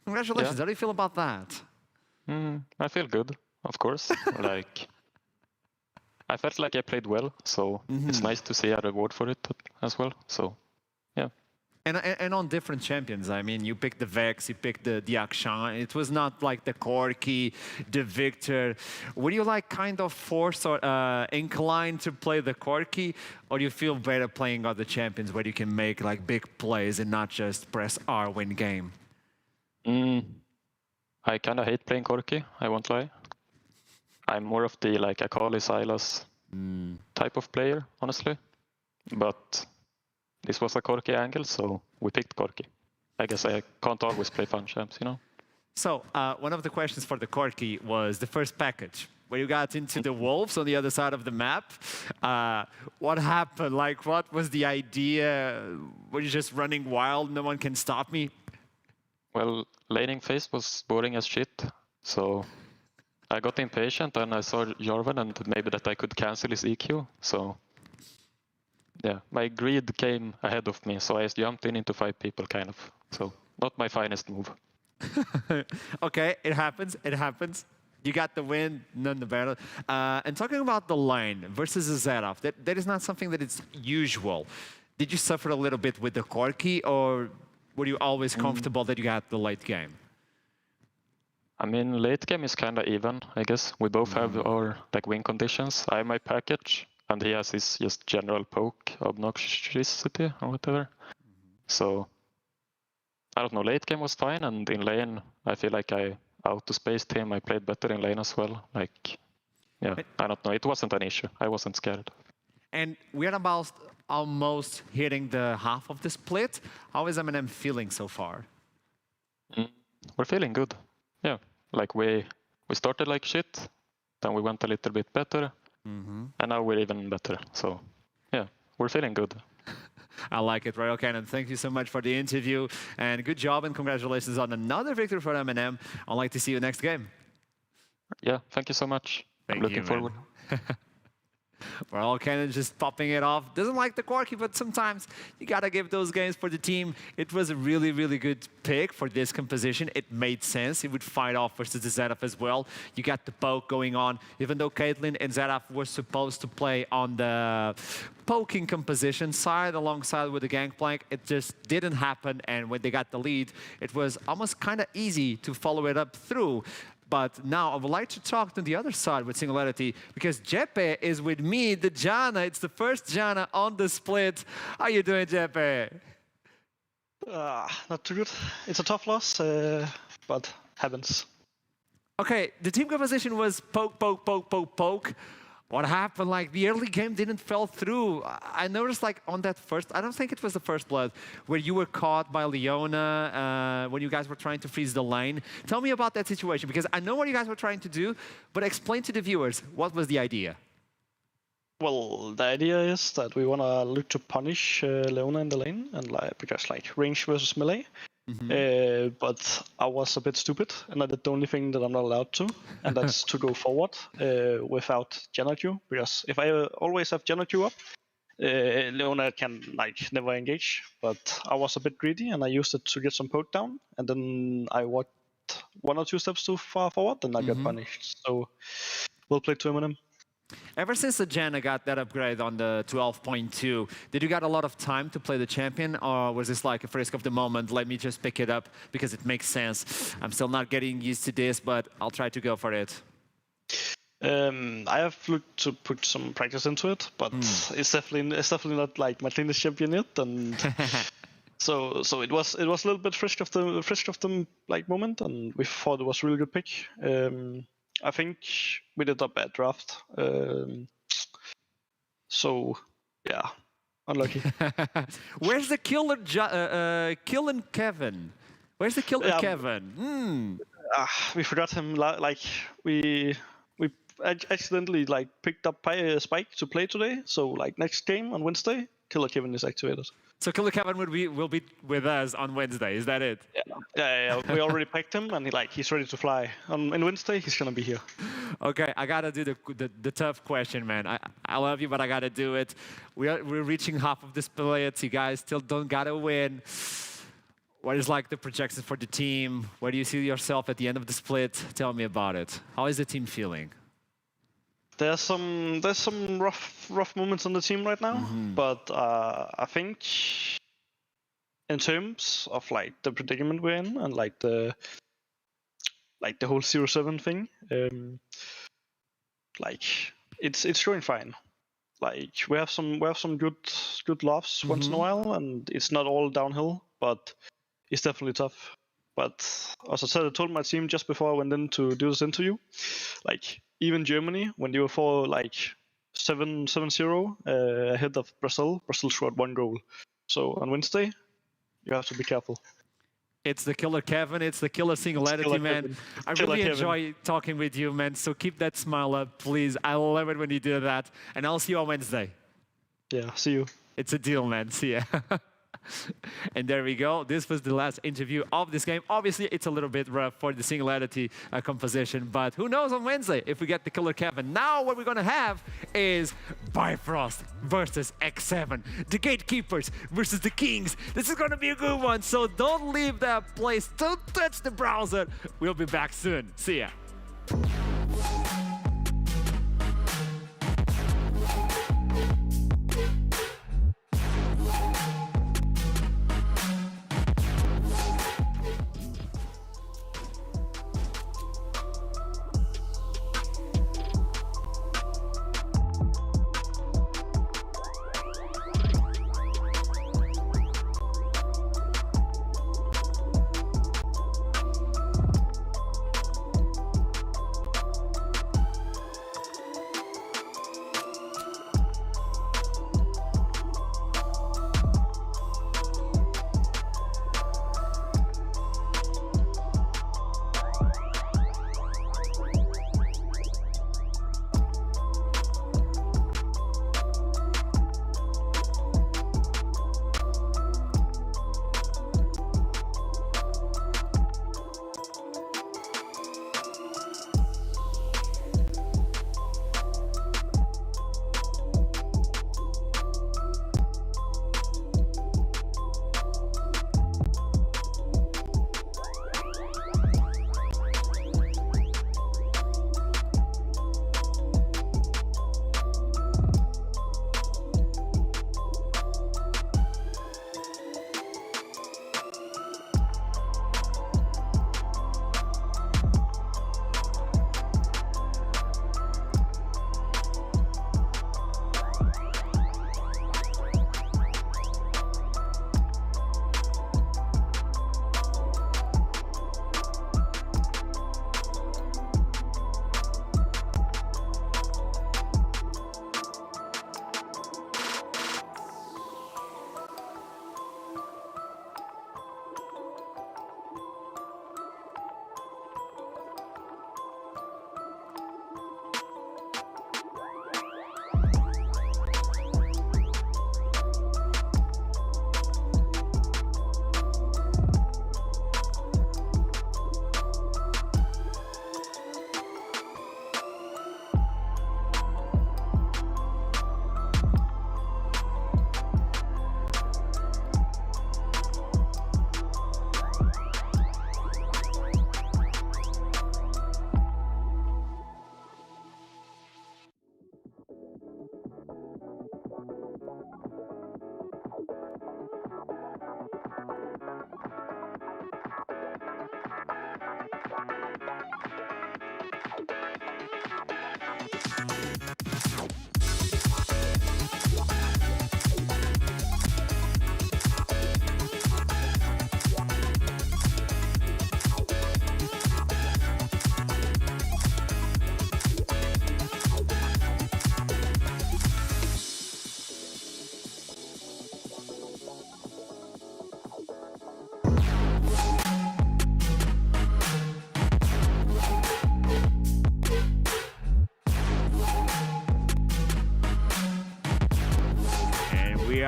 [SPEAKER 2] Congratulations.
[SPEAKER 9] Yeah.
[SPEAKER 2] How do you feel about that?
[SPEAKER 9] I feel good, of course. I felt like I played well, so it's nice to see a reward for it as well. So, yeah.
[SPEAKER 2] And on different champions, I mean, you picked the Vex, you picked the Akshan. It was not like the Corki, the Victor. Were you like kind of forced or inclined to play the Corki, or do you feel better playing other champions where you can make like big plays and not just press R win game?
[SPEAKER 9] I kind of hate playing Corki, I won't lie. I'm more of the like Akali, Sylas type of player, honestly. But this was a Corki angle, so we picked Corki. I guess I can't always play fun champs, you know?
[SPEAKER 2] So one of the questions for the Corki was the first package, where you got into the wolves on the other side of the map. What happened? Like, what was the idea? Were you just running wild, no one can stop me?
[SPEAKER 9] Well, laning phase was boring as shit, so I got impatient and I saw Jarvan and maybe that I could cancel his EQ, so yeah, my greed came ahead of me, so I jumped into 5 people, kind of. So, not my finest move.
[SPEAKER 2] Okay, it happens, it happens. You got the win, none the better. And talking about the lane versus a Xerath, that is not something that is usual. Did you suffer a little bit with the Corki, or were you always comfortable that you got the late game?
[SPEAKER 9] I mean, late game is kind of even, I guess. We both have our like win conditions. I have my package, and he has his just general poke obnoxiousity or whatever. So, I don't know, late game was fine, and in lane, I feel like I auto-spaced him. I played better in lane as well. Like, yeah, I don't know, it wasn't an issue. I wasn't scared.
[SPEAKER 2] And we're about almost hitting the half of the split. How is Eminem feeling so far?
[SPEAKER 9] We're feeling good. Yeah, like we started like shit, then we went a little bit better, and now we're even better. So, yeah, we're feeling good.
[SPEAKER 2] I like it, Royal Cannon. Thank you so much for the interview, and good job, and congratulations on another victory for Eminem. I'd like to see you next game.
[SPEAKER 9] Yeah, thank you so much. I'm looking forward.
[SPEAKER 2] Royal Cannon just popping it off. Doesn't like the Corki, but sometimes you gotta give those games for the team. It was a really, really good pick for this composition. It made sense. It would fight off versus the Xerath as well. You got the poke going on. Even though Caitlyn and Xerath were supposed to play on the poking composition side alongside with the Gangplank, it just didn't happen. And when they got the lead, it was almost kind of easy to follow it up through. But now I would like to talk to the other side with Singularity, because Jeppe is with me, the Janna. It's the first Janna on the split. How you doing, Jeppe?
[SPEAKER 8] Not too good. It's a tough loss, but happens.
[SPEAKER 2] Okay, the team composition was poke, poke, poke, poke, poke. What happened? Like, the early game didn't fall through. I noticed, like, on that first, I don't think it was the first blood, where you were caught by Leona when you guys were trying to freeze the lane. Tell me about that situation, because I know what you guys were trying to do, but explain to the viewers, what was the idea?
[SPEAKER 8] Well, the idea is that we want to look to punish Leona in the lane, and because range versus melee. But I was a bit stupid, and I did the only thing that I'm not allowed to, and that's to go forward without Janna Q. Because if I always have Janna Q up, Leona can never engage. But I was a bit greedy, and I used it to get some poke down, and then I walked 1 or 2 steps too far forward, and I got punished. So we'll play to Eminem.
[SPEAKER 2] Ever since the Janna got that upgrade on the 12.2, did you got a lot of time to play the champion, or was this like a frisk of the moment, let me just pick it up because it makes sense? I'm still not getting used to this, but I'll try to go for it.
[SPEAKER 8] I have looked to put some practice into it, but it's definitely not like my cleanest champion yet, and so it was a little bit frisk of the moment, and we thought it was a really good pick. I think we did a bad draft. So yeah, unlucky.
[SPEAKER 2] Where's the killing Kevin? Where's the killer Kevin?
[SPEAKER 8] We forgot him. We accidentally picked up Spike to play today. So next game on Wednesday, Killer Kevin is activated.
[SPEAKER 2] So Killer Kevin will be with us on Wednesday. Is that it?
[SPEAKER 8] Yeah. We already packed him, and he's ready to fly. On Wednesday, he's gonna be here.
[SPEAKER 2] Okay, I gotta do the tough question, man. I love you, but I gotta do it. We're reaching half of the split. You guys still don't gotta win. What is the projections for the team? Where do you see yourself at the end of the split? Tell me about it. How is the team feeling?
[SPEAKER 8] There's some rough moments on the team right now, but I think in terms of the predicament we're in and the whole 0-7 thing, it's going fine. We have some good laughs once in a while, and it's not all downhill, but it's definitely tough. But as I said, I told my team just before I went in to do this interview, even Germany, when they were for 7-0 ahead of Brazil scored 1 goal. So on Wednesday, you have to be careful.
[SPEAKER 2] It's the killer Kevin, it's the killer Singularity, man.
[SPEAKER 8] Kevin.
[SPEAKER 2] I really enjoy talking with you, man. So keep that smile up, please. I love it when you do that. And I'll see you on Wednesday.
[SPEAKER 8] Yeah, see you.
[SPEAKER 2] It's a deal, man. See ya. And there we go. This was the last interview of this game. Obviously, it's a little bit rough for the Singularity composition, but who knows on Wednesday if we get the killer Kevin. Now what we're going to have is Bifrost versus X7. The Gatekeepers versus the Kings. This is going to be a good one, so don't leave that place. Don't touch the browser. We'll be back soon. See ya.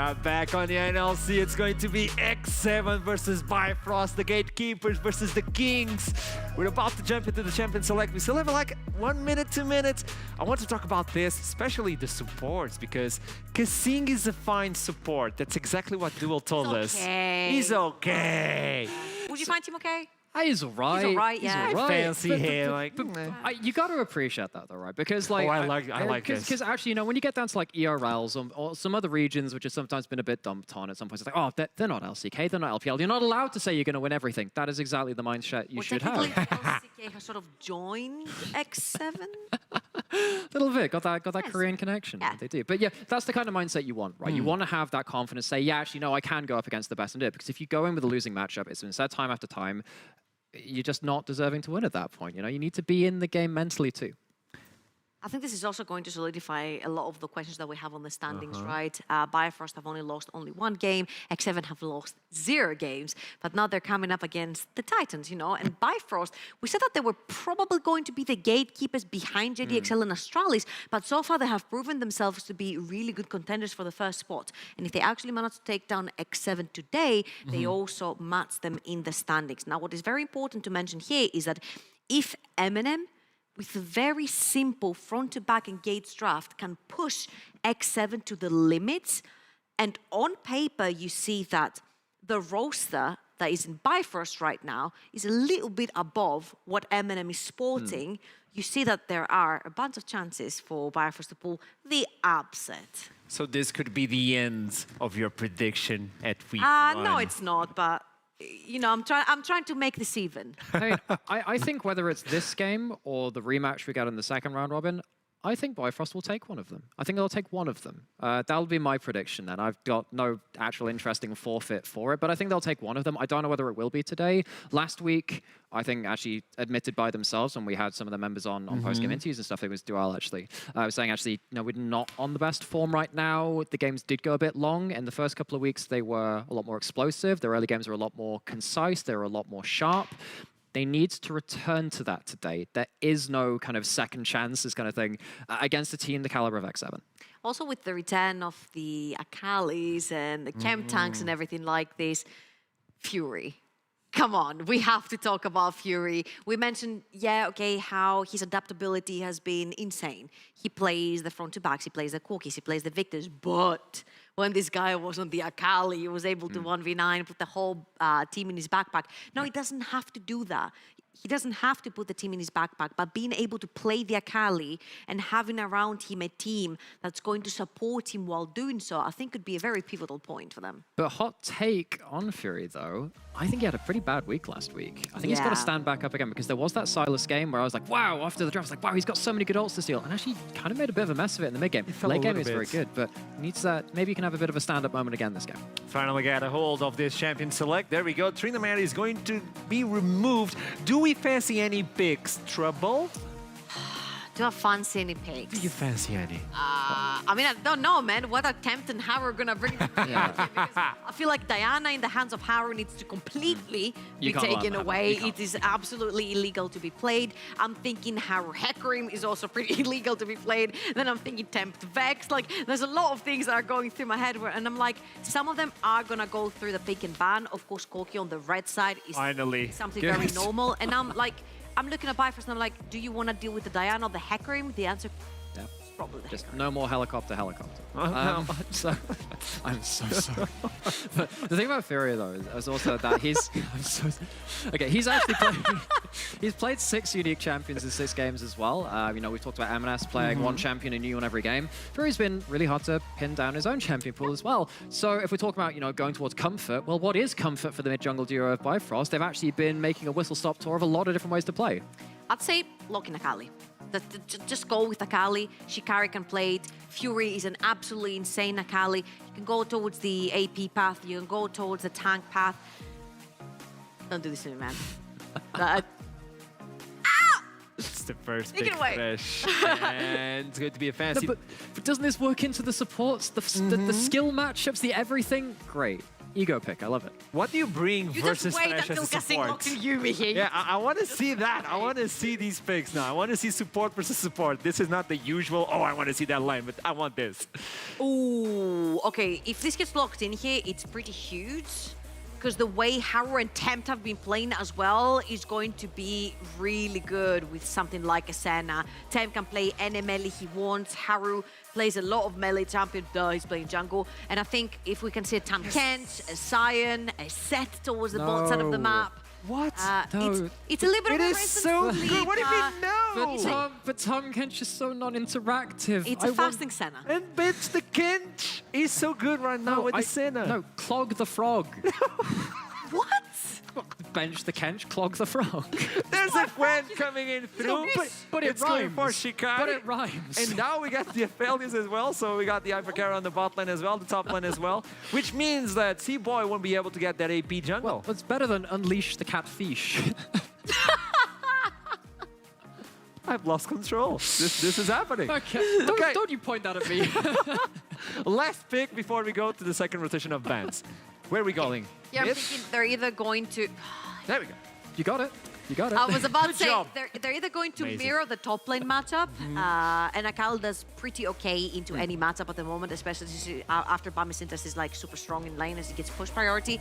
[SPEAKER 2] are back on the NLC. It's going to be X7 versus Bifrost, the Gatekeepers versus the Kings. We're about to jump into the Champion Select. We still have like 1 minute, 2 minutes. I want to talk about this, especially the supports, because Kasing is a fine support. That's exactly what Duel told us. He's okay.
[SPEAKER 3] Would you find him okay?
[SPEAKER 4] He's alright.
[SPEAKER 3] He's alright, yeah.
[SPEAKER 4] He's alright.
[SPEAKER 2] Fancy him,
[SPEAKER 4] You got to appreciate that, though, right? Because, like,
[SPEAKER 2] I like this.
[SPEAKER 4] Because actually, you know, when you get down to like ERLs or some other regions, which have sometimes been a bit dumped on at some points, it's like, oh, they're not LCK, they're not LPL. You're not allowed to say you're going to win everything. That is exactly the mindset you should have.
[SPEAKER 3] LCK has sort of joined X7.
[SPEAKER 4] Little bit got that Korean connection.
[SPEAKER 3] Yeah.
[SPEAKER 4] They do. But yeah, that's the kind of mindset you want, right? You want to have that confidence, say, yeah, actually, no, I can go up against the best and do it. Because if you go in with a losing matchup, it's been said time after time, you're just not deserving to win at that point. You know, you need to be in the game mentally too.
[SPEAKER 3] I think this is also going to solidify a lot of the questions that we have on the standings, right? Bifrost have lost only 1 game. X7 have lost 0 games, but now they're coming up against the Titans, you know? And Bifrost, we said that they were probably going to be the gatekeepers behind JDXL and Astralis, but so far they have proven themselves to be really good contenders for the first spot. And if they actually manage to take down X7 today, they also match them in the standings. Now, what is very important to mention here is that if Eminem, with a very simple front-to-back engaged draft, can push X7 to the limits. And on paper, you see that the roster that is in Bifrost right now is a little bit above what Eminem is sporting. You see that there are a bunch of chances for Bifrost to pull the upset.
[SPEAKER 2] So this could be the end of your prediction at week 1.
[SPEAKER 3] No, it's not, but you know, I'm trying to make this even.
[SPEAKER 4] I mean, I think whether it's this game or the rematch we got in the second round robin, I think Bifrost will take one of them. I think they'll take one of them. That'll be my prediction then. I've got no actual interesting forfeit for it, but I think they'll take one of them. I don't know whether it will be today. Last week, I think actually admitted by themselves when we had some of the members on post-game interviews and stuff, it was Duel actually. I was saying actually, no, we're not on the best form right now. The games did go a bit long. In the first couple of weeks, they were a lot more explosive. The early games were a lot more concise. They were a lot more sharp. They need to return to that today. There is no kind of second chances kind of thing against a team the caliber of X7.
[SPEAKER 3] Also with the return of the Akalis and the Chem Tanks and everything like this, Fury. Come on, we have to talk about Fury. We mentioned, yeah, okay, how his adaptability has been insane. He plays the front-to-backs, he plays the Corkies, he plays the Victors, but when this guy was on the Akali, he was able to 1v9, put the whole team in his backpack. No, he doesn't have to do that. He doesn't have to put the team in his backpack, but being able to play the Akali and having around him a team that's going to support him while doing so, I think could be a very pivotal point for them.
[SPEAKER 4] But hot take on Fury, though, I think he had a pretty bad week last week. I think he's got to stand back up again because there was that Silas game where I was like, wow, after the draft, I was like, wow, he's got so many good ults to steal. And actually kind of made a bit of a mess of it in the mid game. Late game is very good, but needs that. Maybe you can have a bit of a stand-up moment again this game.
[SPEAKER 2] Finally got a hold of this Champion Select. There we go. Trinamere is going to be removed. Do we fancy any picks? Trouble?
[SPEAKER 3] Do I fancy any picks?
[SPEAKER 2] Do you fancy any?
[SPEAKER 3] I mean, I don't know, man. What are Tempt and Harrow are going to bring? I feel like Diana in the hands of Harrow needs to completely be taken away. It is absolutely illegal to be played. I'm thinking Harrow Hecarim is also pretty illegal to be played. Then I'm thinking Tempt Vex. Like, there's a lot of things that are going through my head, and I'm like, some of them are going to go through the pick and ban. Of course, Corki on the red side is something very normal. And I'm like, I'm looking at Bifrost and I'm like, do you want to deal with the Diana or the Hecarim? The answer is probably the
[SPEAKER 4] Just
[SPEAKER 3] Hecarim.
[SPEAKER 4] no more helicopter. So, I'm so sorry. But the thing about Fury, though, is also that he's... okay, he's actually played... he's played 6 unique champions in 6 games as well. You know, we've talked about M&S playing 1 champion, a new one every game. Fury's been really hard to pin down his own champion pool as well. So if we talk about, you know, going towards comfort, well, what is comfort for the mid-jungle duo of Bifrost? They've actually been making a whistle-stop tour of a lot of different ways to play.
[SPEAKER 3] I'd say lock in Akali. Just go with Akali. Shikari can play it. Fury is an absolutely insane Akali. You can go towards the AP path. You can go towards the tank path. Don't do this to me, man.
[SPEAKER 2] It's the first
[SPEAKER 3] Take
[SPEAKER 2] big
[SPEAKER 3] it away.
[SPEAKER 2] fish. And it's going to be a fancy...
[SPEAKER 4] No, but doesn't this work into the supports, the skill matchups, the everything? Great. ego pick. I love it.
[SPEAKER 2] What do you bring
[SPEAKER 3] You
[SPEAKER 2] versus
[SPEAKER 3] just wait
[SPEAKER 2] Thresh as
[SPEAKER 3] until
[SPEAKER 2] a
[SPEAKER 3] Cassie
[SPEAKER 2] support?
[SPEAKER 3] locks in Yumi.
[SPEAKER 2] Yeah, I want to see that. I want to see these picks now. I want to see support versus support. This is not the usual, oh, I want to see that line, but I want this.
[SPEAKER 3] Ooh, okay. If this gets locked in here, it's pretty huge. Because the way Haru and Tempt have been playing as well is going to be really good with something like a Senna. Tempt can play any melee he wants. Haru plays a lot of melee champion. Duh, he's playing jungle. And I think if we can see a Tam Kent, a Sion, a Set towards the bot side of the
[SPEAKER 4] No.
[SPEAKER 3] map.
[SPEAKER 2] What?
[SPEAKER 3] It's a little bit
[SPEAKER 2] It
[SPEAKER 3] of a
[SPEAKER 2] is
[SPEAKER 3] race
[SPEAKER 2] so
[SPEAKER 3] and
[SPEAKER 2] good.
[SPEAKER 3] sleep,
[SPEAKER 2] What do you mean no?
[SPEAKER 4] But Tom Kench is so non-interactive.
[SPEAKER 3] It's a fasting Senna.
[SPEAKER 2] And bitch, the Kench is so good right now with the Senna.
[SPEAKER 4] No, clog the frog.
[SPEAKER 3] What?
[SPEAKER 4] Bench the Kench, clog the frog.
[SPEAKER 2] There's a Gwen coming in through,
[SPEAKER 4] but it
[SPEAKER 2] it's going for
[SPEAKER 4] rhymes.
[SPEAKER 2] Shikari.
[SPEAKER 4] But it rhymes.
[SPEAKER 2] And now we got the Aphelios as well, so we got the Hypercarry on the bot lane as well, the top lane as well, which means that C-Boy won't be able to get that AP jungle.
[SPEAKER 4] Well, it's better than unleash the catfish.
[SPEAKER 2] I've lost control. This is happening.
[SPEAKER 4] Okay.
[SPEAKER 2] Okay.
[SPEAKER 4] Don't you point that at me.
[SPEAKER 2] Last pick before we go to the second rotation of bans. Where are we going?
[SPEAKER 3] Yeah, I'm
[SPEAKER 2] Mid?
[SPEAKER 3] thinking they're either going to...
[SPEAKER 2] There we go.
[SPEAKER 4] You got it. You got it.
[SPEAKER 3] I was about to
[SPEAKER 2] Good
[SPEAKER 3] say,
[SPEAKER 2] job.
[SPEAKER 3] they're either going to
[SPEAKER 2] Amazing.
[SPEAKER 3] mirror the top lane matchup, and Akal does pretty okay into any matchup at the moment, especially after Bamisyntas is like super strong in lane as he gets push priority.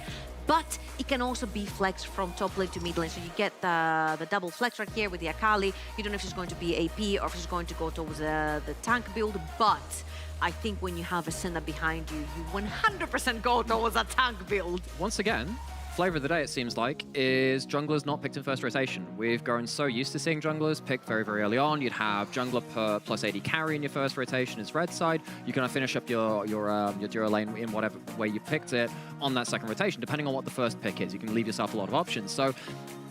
[SPEAKER 3] But it can also be flexed from top lane to mid lane, so you get the double flex right here with the Akali. You don't know if she's going to be AP or if she's going to go towards the tank build, but I think when you have a Senna behind you, you 100% go towards a tank build.
[SPEAKER 4] Once again, flavor of the day, it seems like, is junglers not picked in first rotation. We've grown so used to seeing junglers picked very, very early on. You'd have jungler plus AD carry in your first rotation as red side. You can finish up your duo lane in whatever way you picked it on that second rotation, depending on what the first pick is. You can leave yourself a lot of options. So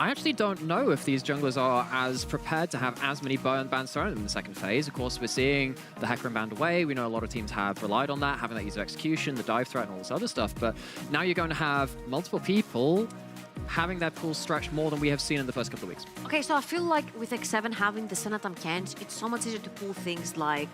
[SPEAKER 4] I actually don't know if these junglers are as prepared to have as many bans thrown in the second phase. Of course, we're seeing the Hecarim banned away. We know a lot of teams have relied on that, having that ease of execution, the dive threat, and all this other stuff. But now you're going to have multiple people having their pool stretched more than we have seen in the first couple of weeks.
[SPEAKER 3] Okay, so I feel like with X7 having the Senatam Kent, it's so much easier to pull things like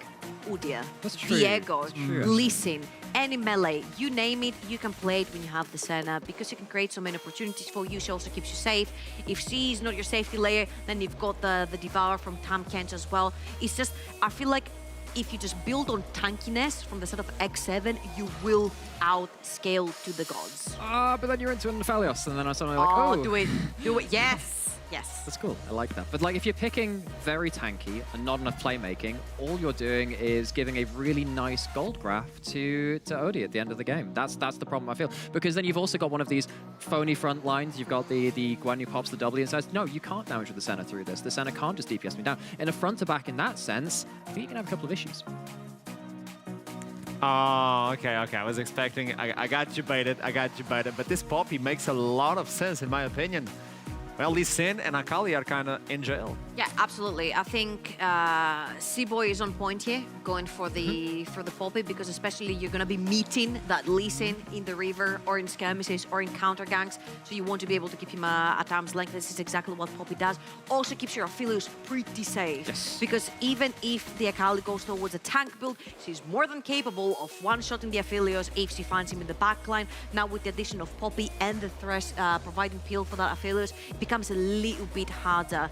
[SPEAKER 3] Udyr,
[SPEAKER 4] That's true.
[SPEAKER 3] Diego,
[SPEAKER 4] That's true.
[SPEAKER 3] Lee Sin, any melee, you name it, you can play it when you have the Senna because it can create so many opportunities for you. She also keeps you safe. If she's not your safety layer, then you've got the Devour from Tam Kent as well. It's just, I feel like if you just build on tankiness from the set of X7, you will outscale to the gods.
[SPEAKER 4] But then you're into an Aphelios, and then I'm suddenly like, oh.
[SPEAKER 3] Do it, yes, yes.
[SPEAKER 4] That's cool. I like that. But like, if you're picking very tanky and not enough playmaking, all you're doing is giving a really nice gold graph to Odie at the end of the game. That's the problem I feel. Because then you've also got one of these phony front lines. You've got the Gwen who pops the W and says, no, you can't damage with the Senna through this. The Senna can't just DPS me down. In a front to back in that sense, I think you can have a couple of issues.
[SPEAKER 2] Oh, okay. I was expecting, I got you baited, but this Poppy makes a lot of sense in my opinion. Well, Lee Sin and Akali are kind of in jail.
[SPEAKER 3] Yeah, absolutely. I think C-Boy is on point here, going for the Poppy, because especially you're going to be meeting that Lee Sin in the river or in skirmishes or in counter ganks, so you want to be able to keep him at arm's length. This is exactly what Poppy does. Also keeps your Aphelios pretty safe,
[SPEAKER 4] Yes.
[SPEAKER 3] because even if the Akali goes towards a tank build, she's more than capable of one-shotting the Aphelios if she finds him in the backline. Now with the addition of Poppy and the Thresh providing peel for that Aphelios, it becomes a little bit harder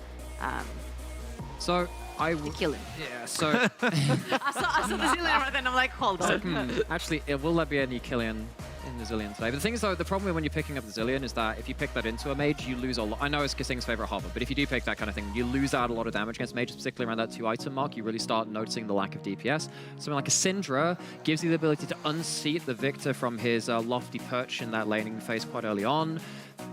[SPEAKER 4] So I
[SPEAKER 3] to kill him.
[SPEAKER 4] Yeah, so
[SPEAKER 3] I saw the Zillion right then, I'm like, hold on.
[SPEAKER 4] actually, will there be any Killian in the Zillion today? But the thing is, though, the problem when you're picking up the Zillion is that if you pick that into a mage, you lose a lot. I know it's Kissing's favorite hover, but if you do pick that kind of thing, you lose out a lot of damage against mages, particularly around that 2-item mark. You really start noticing the lack of DPS. Something like a Syndra gives you the ability to unseat the Victor from his lofty perch in that laning phase quite early on.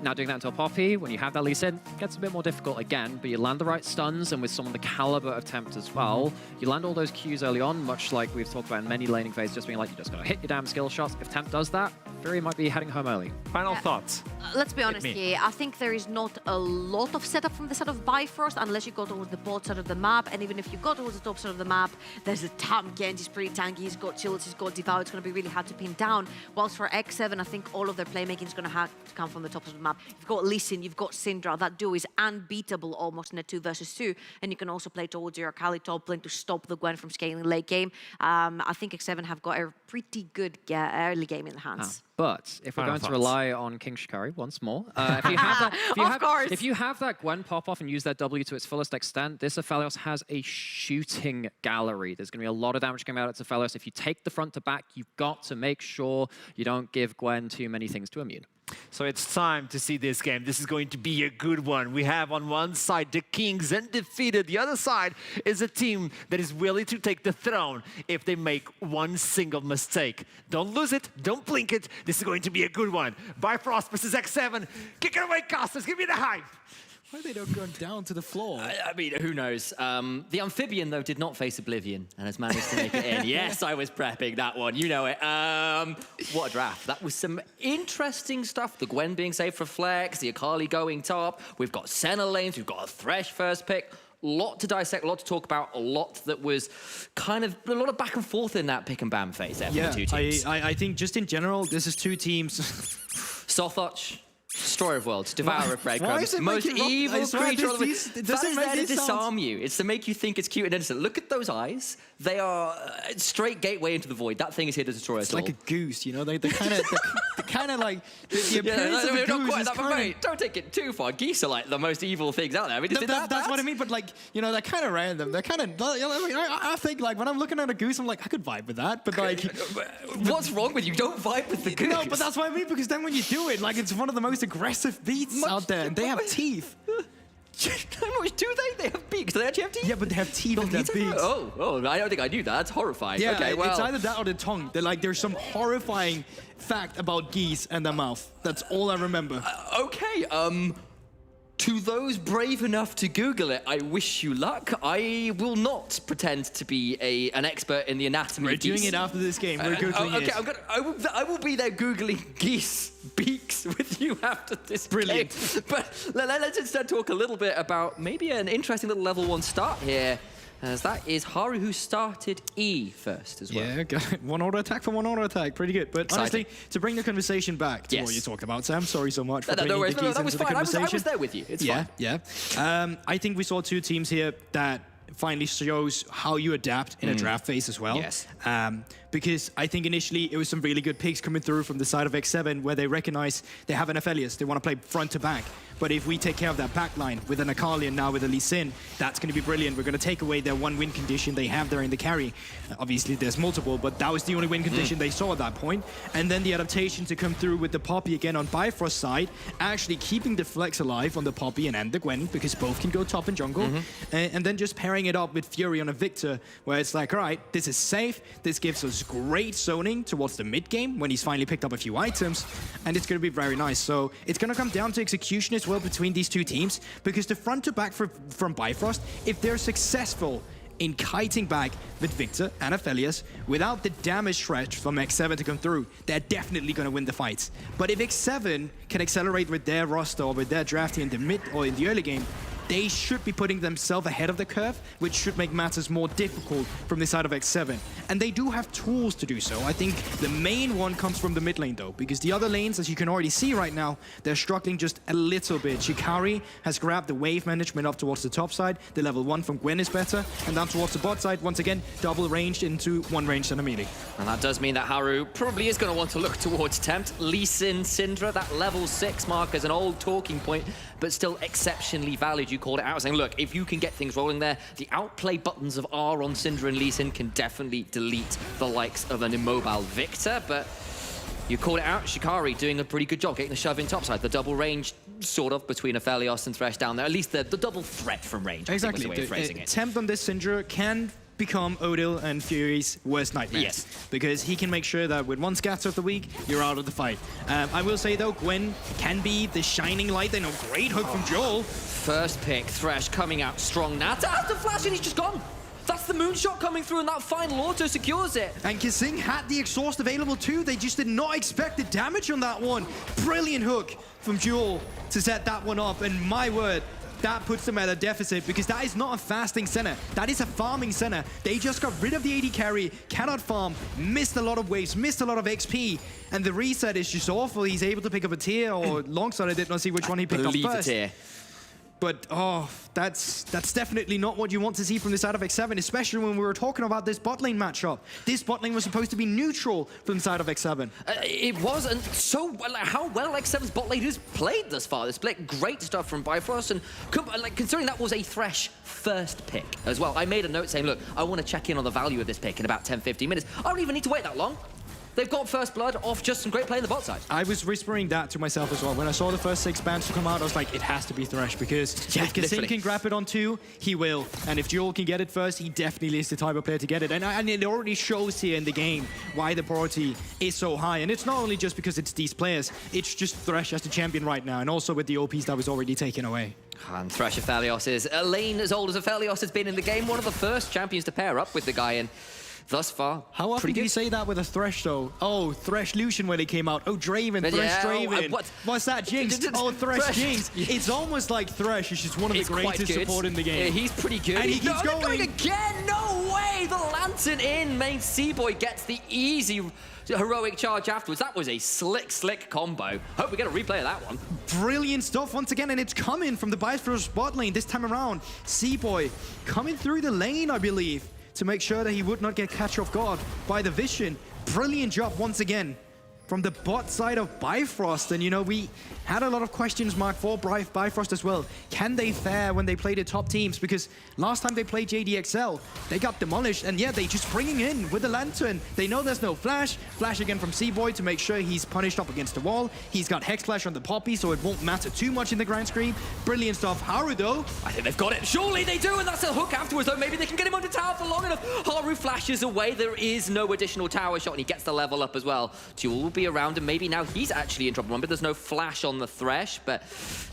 [SPEAKER 4] Now doing that into a Poppy, when you have that Lee Sin, it gets a bit more difficult again, but you land the right stuns, and with someone the caliber of Tempt as well, you land all those Qs early on, much like we've talked about in many laning phases, just being like, you just gotta hit your damn skill shots. If Tempt does that, Fury might be heading home early.
[SPEAKER 2] Final thoughts.
[SPEAKER 3] let's be honest here. I think there is not a lot of setup from the side of Bifrost unless you go towards the bot side of the map. And even if you go towards the top side of the map, there's a tank. Genji's pretty tanky. He's got shields. He's got Devour. It's going to be really hard to pin down. Whilst for X7, I think all of their playmaking is going to have to come from the top side of the map. You've got Lee Sin, you've got Syndra. That duo is unbeatable almost in a 2 versus 2. And you can also play towards your Akali top lane to stop the Gwen from scaling late game. I think X7 have got a pretty good early game in the hands.
[SPEAKER 4] But if we're
[SPEAKER 2] Final
[SPEAKER 4] going to
[SPEAKER 2] thoughts.
[SPEAKER 4] rely on King Shikari once more, if you have that Gwen pop off and use that W to its fullest extent, this Aphelios has a shooting gallery. There's going to be a lot of damage coming out at Aphelios. If you take the front to back, you've got to make sure you don't give Gwen too many things to immune.
[SPEAKER 2] So it's time to see this game. This is going to be a good one. We have on one side the Kings undefeated. The other side is a team that is willing to take the throne if they make one single mistake. Don't lose it. Don't blink it. This is going to be a good one. Bifrost versus X7. Kick it away, Costas. Give me the hype.
[SPEAKER 10] Why are they not going down to the floor?
[SPEAKER 6] I mean, who knows? The Amphibian, though, did not face Oblivion and has managed to make it in. Yes, I was prepping that one. You know it. What a draft. That was some interesting stuff. The Gwen being saved for Flex, the Akali going top. We've got Senna lanes. We've got a Thresh first pick. A lot to dissect, a lot to talk about, a lot that was kind of a lot of back and forth in that pick and ban phase there for the two teams.
[SPEAKER 5] I think just in general, this is two teams.
[SPEAKER 6] Sothoch. Destroyer of worlds, devourer of breadcrumbs,
[SPEAKER 5] it
[SPEAKER 6] most
[SPEAKER 5] making
[SPEAKER 6] evil creature on the
[SPEAKER 5] it doesn't make
[SPEAKER 6] there to
[SPEAKER 5] any
[SPEAKER 6] disarm you. It's to make you think it's cute and innocent. Look at those eyes. They are straight gateway into the void. That thing is here to destroy us
[SPEAKER 10] It's
[SPEAKER 6] all.
[SPEAKER 10] like a goose, you know? They kind of like the appearance of a
[SPEAKER 6] not
[SPEAKER 10] goose
[SPEAKER 6] quite
[SPEAKER 10] is
[SPEAKER 6] that
[SPEAKER 10] kind of...
[SPEAKER 6] Don't take it too far. Geese are like the most evil things out there. I mean, is it that
[SPEAKER 10] That's
[SPEAKER 6] bad?
[SPEAKER 10] what I mean, but like, you know, they're kind of random. They're kind of, I think like when I'm looking at a goose, I'm like, I could vibe with that, but like...
[SPEAKER 6] What's wrong with you? Don't vibe with the goose.
[SPEAKER 10] No, but that's what I mean, because then when you do it, like it's one of the most aggressive beasts out there, and they have teeth.
[SPEAKER 6] How much do they? They have beaks. Do they actually have teeth?
[SPEAKER 10] Yeah, but they have teeth in their beaks.
[SPEAKER 6] Oh, I don't think I knew that. That's horrifying.
[SPEAKER 10] Yeah,
[SPEAKER 6] okay, well.
[SPEAKER 10] it's either that or the tongue. They're like, there's some horrifying fact about geese and their mouth. That's all I remember.
[SPEAKER 6] Okay, to those brave enough to Google it, I wish you luck. I will not pretend to be an expert in the anatomy
[SPEAKER 10] We're
[SPEAKER 6] of geese.
[SPEAKER 10] doing it after this game. We're Googling
[SPEAKER 6] okay,
[SPEAKER 10] it.
[SPEAKER 6] I will be there Googling geese beaks with you after this
[SPEAKER 10] Brilliant.
[SPEAKER 6] game. But let's instead talk a little bit about maybe an interesting little level 1 start here. As that is Haru who started E first as well.
[SPEAKER 10] Yeah, got one auto attack for one auto attack. Pretty good. But
[SPEAKER 6] Exciting.
[SPEAKER 10] honestly, to bring the conversation back to
[SPEAKER 6] Yes.
[SPEAKER 10] what you talked about, Sam, sorry so much for
[SPEAKER 6] No
[SPEAKER 10] bringing
[SPEAKER 6] worries.
[SPEAKER 10] the geese
[SPEAKER 6] That was
[SPEAKER 10] into the
[SPEAKER 6] fine. I
[SPEAKER 10] conversation.
[SPEAKER 6] was there with you. It's fine.
[SPEAKER 10] Yeah. I think we saw two teams here that finally shows how you adapt in a draft phase as well.
[SPEAKER 6] Yes.
[SPEAKER 10] Because I think initially it was some really good picks coming through from the side of X7 where they recognize they have an Aphelios. They want to play front to back. But if we take care of that back line with an Akali and now with a Lee Sin, that's going to be brilliant. We're going to take away their one win condition they have there in the carry. Obviously, there's multiple, but that was the only win condition they saw at that point. And then the adaptation to come through with the Poppy again on Bifrost's side, actually keeping the flex alive on the Poppy and the Gwen, because both can go top and jungle. And then just pairing it up with Fury on a Victor, where it's like, all right, this is safe. This gives us great zoning towards the mid game when he's finally picked up a few items. And it's going to be very nice. So it's going to come down to execution as well between these two teams, because the front to back from Bifrost, if they're successful in kiting back with Victor and Aphelios without the damage stretch from X7 to come through, they're definitely going to win the fights. But if X7 can accelerate with their roster or with their drafting in the mid or in the early game, they should be putting themselves ahead of the curve, which should make matters more difficult from the side of X7. And they do have tools to do so. I think the main one comes from the mid lane though, because the other lanes, as you can already see right now, they're struggling just a little bit. Shikari has grabbed the wave management up towards the top side. The level 1 from Gwen is better. And down towards the bot side, once again, double ranged into one range and a melee.
[SPEAKER 6] And that does mean that Haru probably is going to want to look towards Tempt. Lee Sin, Syndra, that level 6 mark is an old talking point, but still exceptionally valued. You called it out, saying, look, if you can get things rolling there, the outplay buttons of R on Syndra and Lee Sin can definitely delete the likes of an immobile Victor, but you called it out. Shikari doing a pretty good job getting the shove in topside. The double range, sort of, between Aphelios and Thresh down there. At least the double threat from range,
[SPEAKER 10] Exactly.
[SPEAKER 6] I think was the way of phrasing it.
[SPEAKER 10] Tempt on this Syndra can become Odil and Fury's worst nightmares.
[SPEAKER 6] Yes.
[SPEAKER 10] Because he can make sure that with one scatter of the week, you're out of the fight. I will say though, Gwen can be the shining light. They know great hook from Joel.
[SPEAKER 6] First pick, Thresh coming out strong now. That's the flash and he's just gone. That's the moonshot coming through, and that final auto secures it.
[SPEAKER 10] And Kasing had the exhaust available too. They just did not expect the damage on that one. Brilliant hook from Jewel to set that one up. And my word, that puts them at a deficit because that is not a fasting center. That is a farming center. They just got rid of the AD carry, cannot farm, missed a lot of waves, missed a lot of XP. And the reset is just awful. He's able to pick up a tier, or Longside, I did not see which one he picked up first.
[SPEAKER 6] A tier.
[SPEAKER 10] But, oh, that's definitely not what you want to see from this side of X7, especially when we were talking about this bot lane matchup. This bot lane was supposed to be neutral from the side of X7.
[SPEAKER 6] It was, and so how well X7's bot lane has played thus far. This played great stuff from Bifrost, and considering that was a Thresh first pick as well. I made a note saying, look, I want to check in on the value of this pick in about 10-15 minutes. I don't even need to wait that long. They've got first blood off just some great play on the bot side.
[SPEAKER 10] I was whispering that to myself as well. When I saw the first 6 bans to come out, I was like, it has to be Thresh, because if Kasing can grab it on 2, he will. And if Jewel can get it first, he definitely is the type of player to get it. And it already shows here in the game why the priority is so high. And it's not only just because it's these players, it's just Thresh as the champion right now, and also with the OPs that was already taken away.
[SPEAKER 6] And Thresh Aphelios is a lane as old as Aphelios has been in the game, one of the first champions to pair up with the guy, and thus far,
[SPEAKER 10] how often do you say that with a Thresh, though? Oh, Thresh Lucian when he came out. Oh, Draven, Thresh Draven. What's that, Jinx? Oh, Thresh Jinx. It's almost like Thresh is just one of the greatest support in the game.
[SPEAKER 6] Yeah, he's pretty good.
[SPEAKER 10] And he keeps going
[SPEAKER 6] again. No way! The Lantern in. Main C-Boy gets the easy heroic charge afterwards. That was a slick combo. Hope we get a replay of that one.
[SPEAKER 10] Brilliant stuff once again, and it's coming from the Bifrost bot lane this time around. C-Boy coming through the lane, I believe, to make sure that he would not get catch off guard by the vision. Brilliant job once again from the bot side of Bifrost. And, you know, we had a lot of questions marked for Bifrost as well. Can they fare when they play the top teams? Because last time they played JDXL, they got demolished. And yeah, they just bringing in with the Lantern. They know there's no flash. Flash again from C-Boy to make sure he's punished up against the wall. He's got Hex Flash on the Poppy, so it won't matter too much in the grand screen. Brilliant stuff. Haru, though.
[SPEAKER 6] I think they've got it. Surely they do, and that's a hook afterwards, though. Maybe they can get him under tower for long enough. Haru flashes away. There is no additional tower shot, and he gets the level up as well. Jewel will be around, and maybe now he's actually in trouble. Remember, there's no flash on the Thresh, but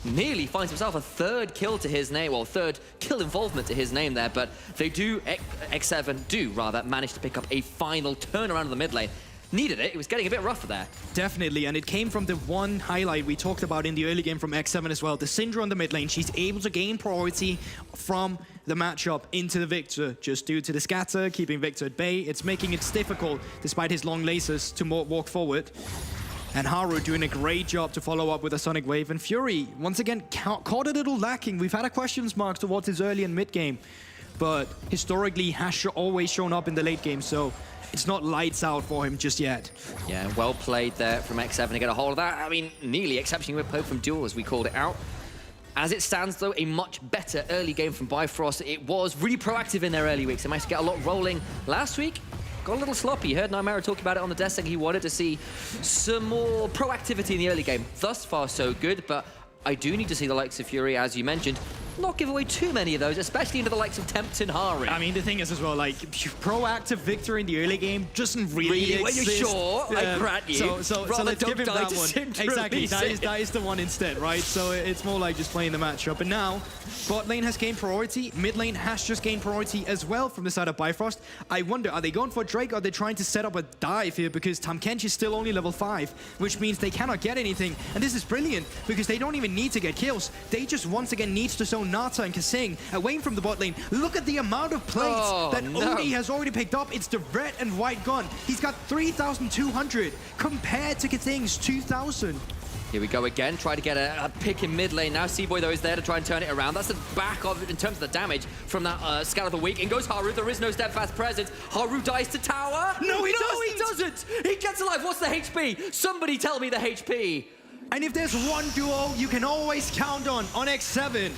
[SPEAKER 6] nearly finds himself a third kill to his name, well, third kill involvement to his name there, but they do, X7 do rather, manage to pick up a final turnaround in the mid lane. Needed it. It was getting a bit rougher there.
[SPEAKER 10] Definitely, and it came from the one highlight we talked about in the early game from X7 as well. The Syndra on the mid lane. She's able to gain priority from the matchup into the Victor, just due to the scatter, keeping Victor at bay. It's making it difficult, despite his long lasers, to walk forward. And Haru doing a great job to follow up with a Sonic Wave. And Fury, once again, caught a little lacking. We've had a questions mark towards his early and mid game, but historically has always shown up in the late game, so it's not lights out for him just yet.
[SPEAKER 6] Yeah, well played there from X7 to get a hold of that. I mean, nearly exceptionally well played from Duel, as we called it out. As it stands, though, a much better early game from Bifrost. It was really proactive in their early weeks. They managed to get a lot rolling last week. Got a little sloppy. You heard Nightmare talking about it on the desk, saying he wanted to see some more proactivity in the early game. Thus far, so good, but I do need to see the likes of Fury, as you mentioned, not give away too many of those, especially into the likes of Tempt and Haru.
[SPEAKER 10] I mean, the thing is as well, like, proactive Victor in the early game doesn't really exist.
[SPEAKER 6] When you're sure, I grant you.
[SPEAKER 10] So let's give him that one. Exactly, that is the one instead, right? So it's more like just playing the matchup. And now, bot lane has gained priority, mid lane has just gained priority as well from the side of Bifrost. I wonder, are they going for Drake, or are they trying to set up a dive here? Because Tahm Kench is still only level 5, which means they cannot get anything. And this is brilliant, because they don't even need to get kills. They just once again need to zone Nata and Kasing away from the bot lane. Look at the amount of plates that Odie has already picked up. It's the red and white gun. He's got 3,200 compared to Kasing's 2,000.
[SPEAKER 6] Here we go again, try to get a pick in mid lane. Now C-Boy, though, is there to try and turn it around. That's the back of it in terms of the damage from that scout of the week. In goes Haru, there is no steadfast presence. Haru dies to tower.
[SPEAKER 10] No, he
[SPEAKER 6] doesn't. He gets alive. What's the HP? Somebody tell me the HP.
[SPEAKER 10] And if there's one duo you can always count on X7,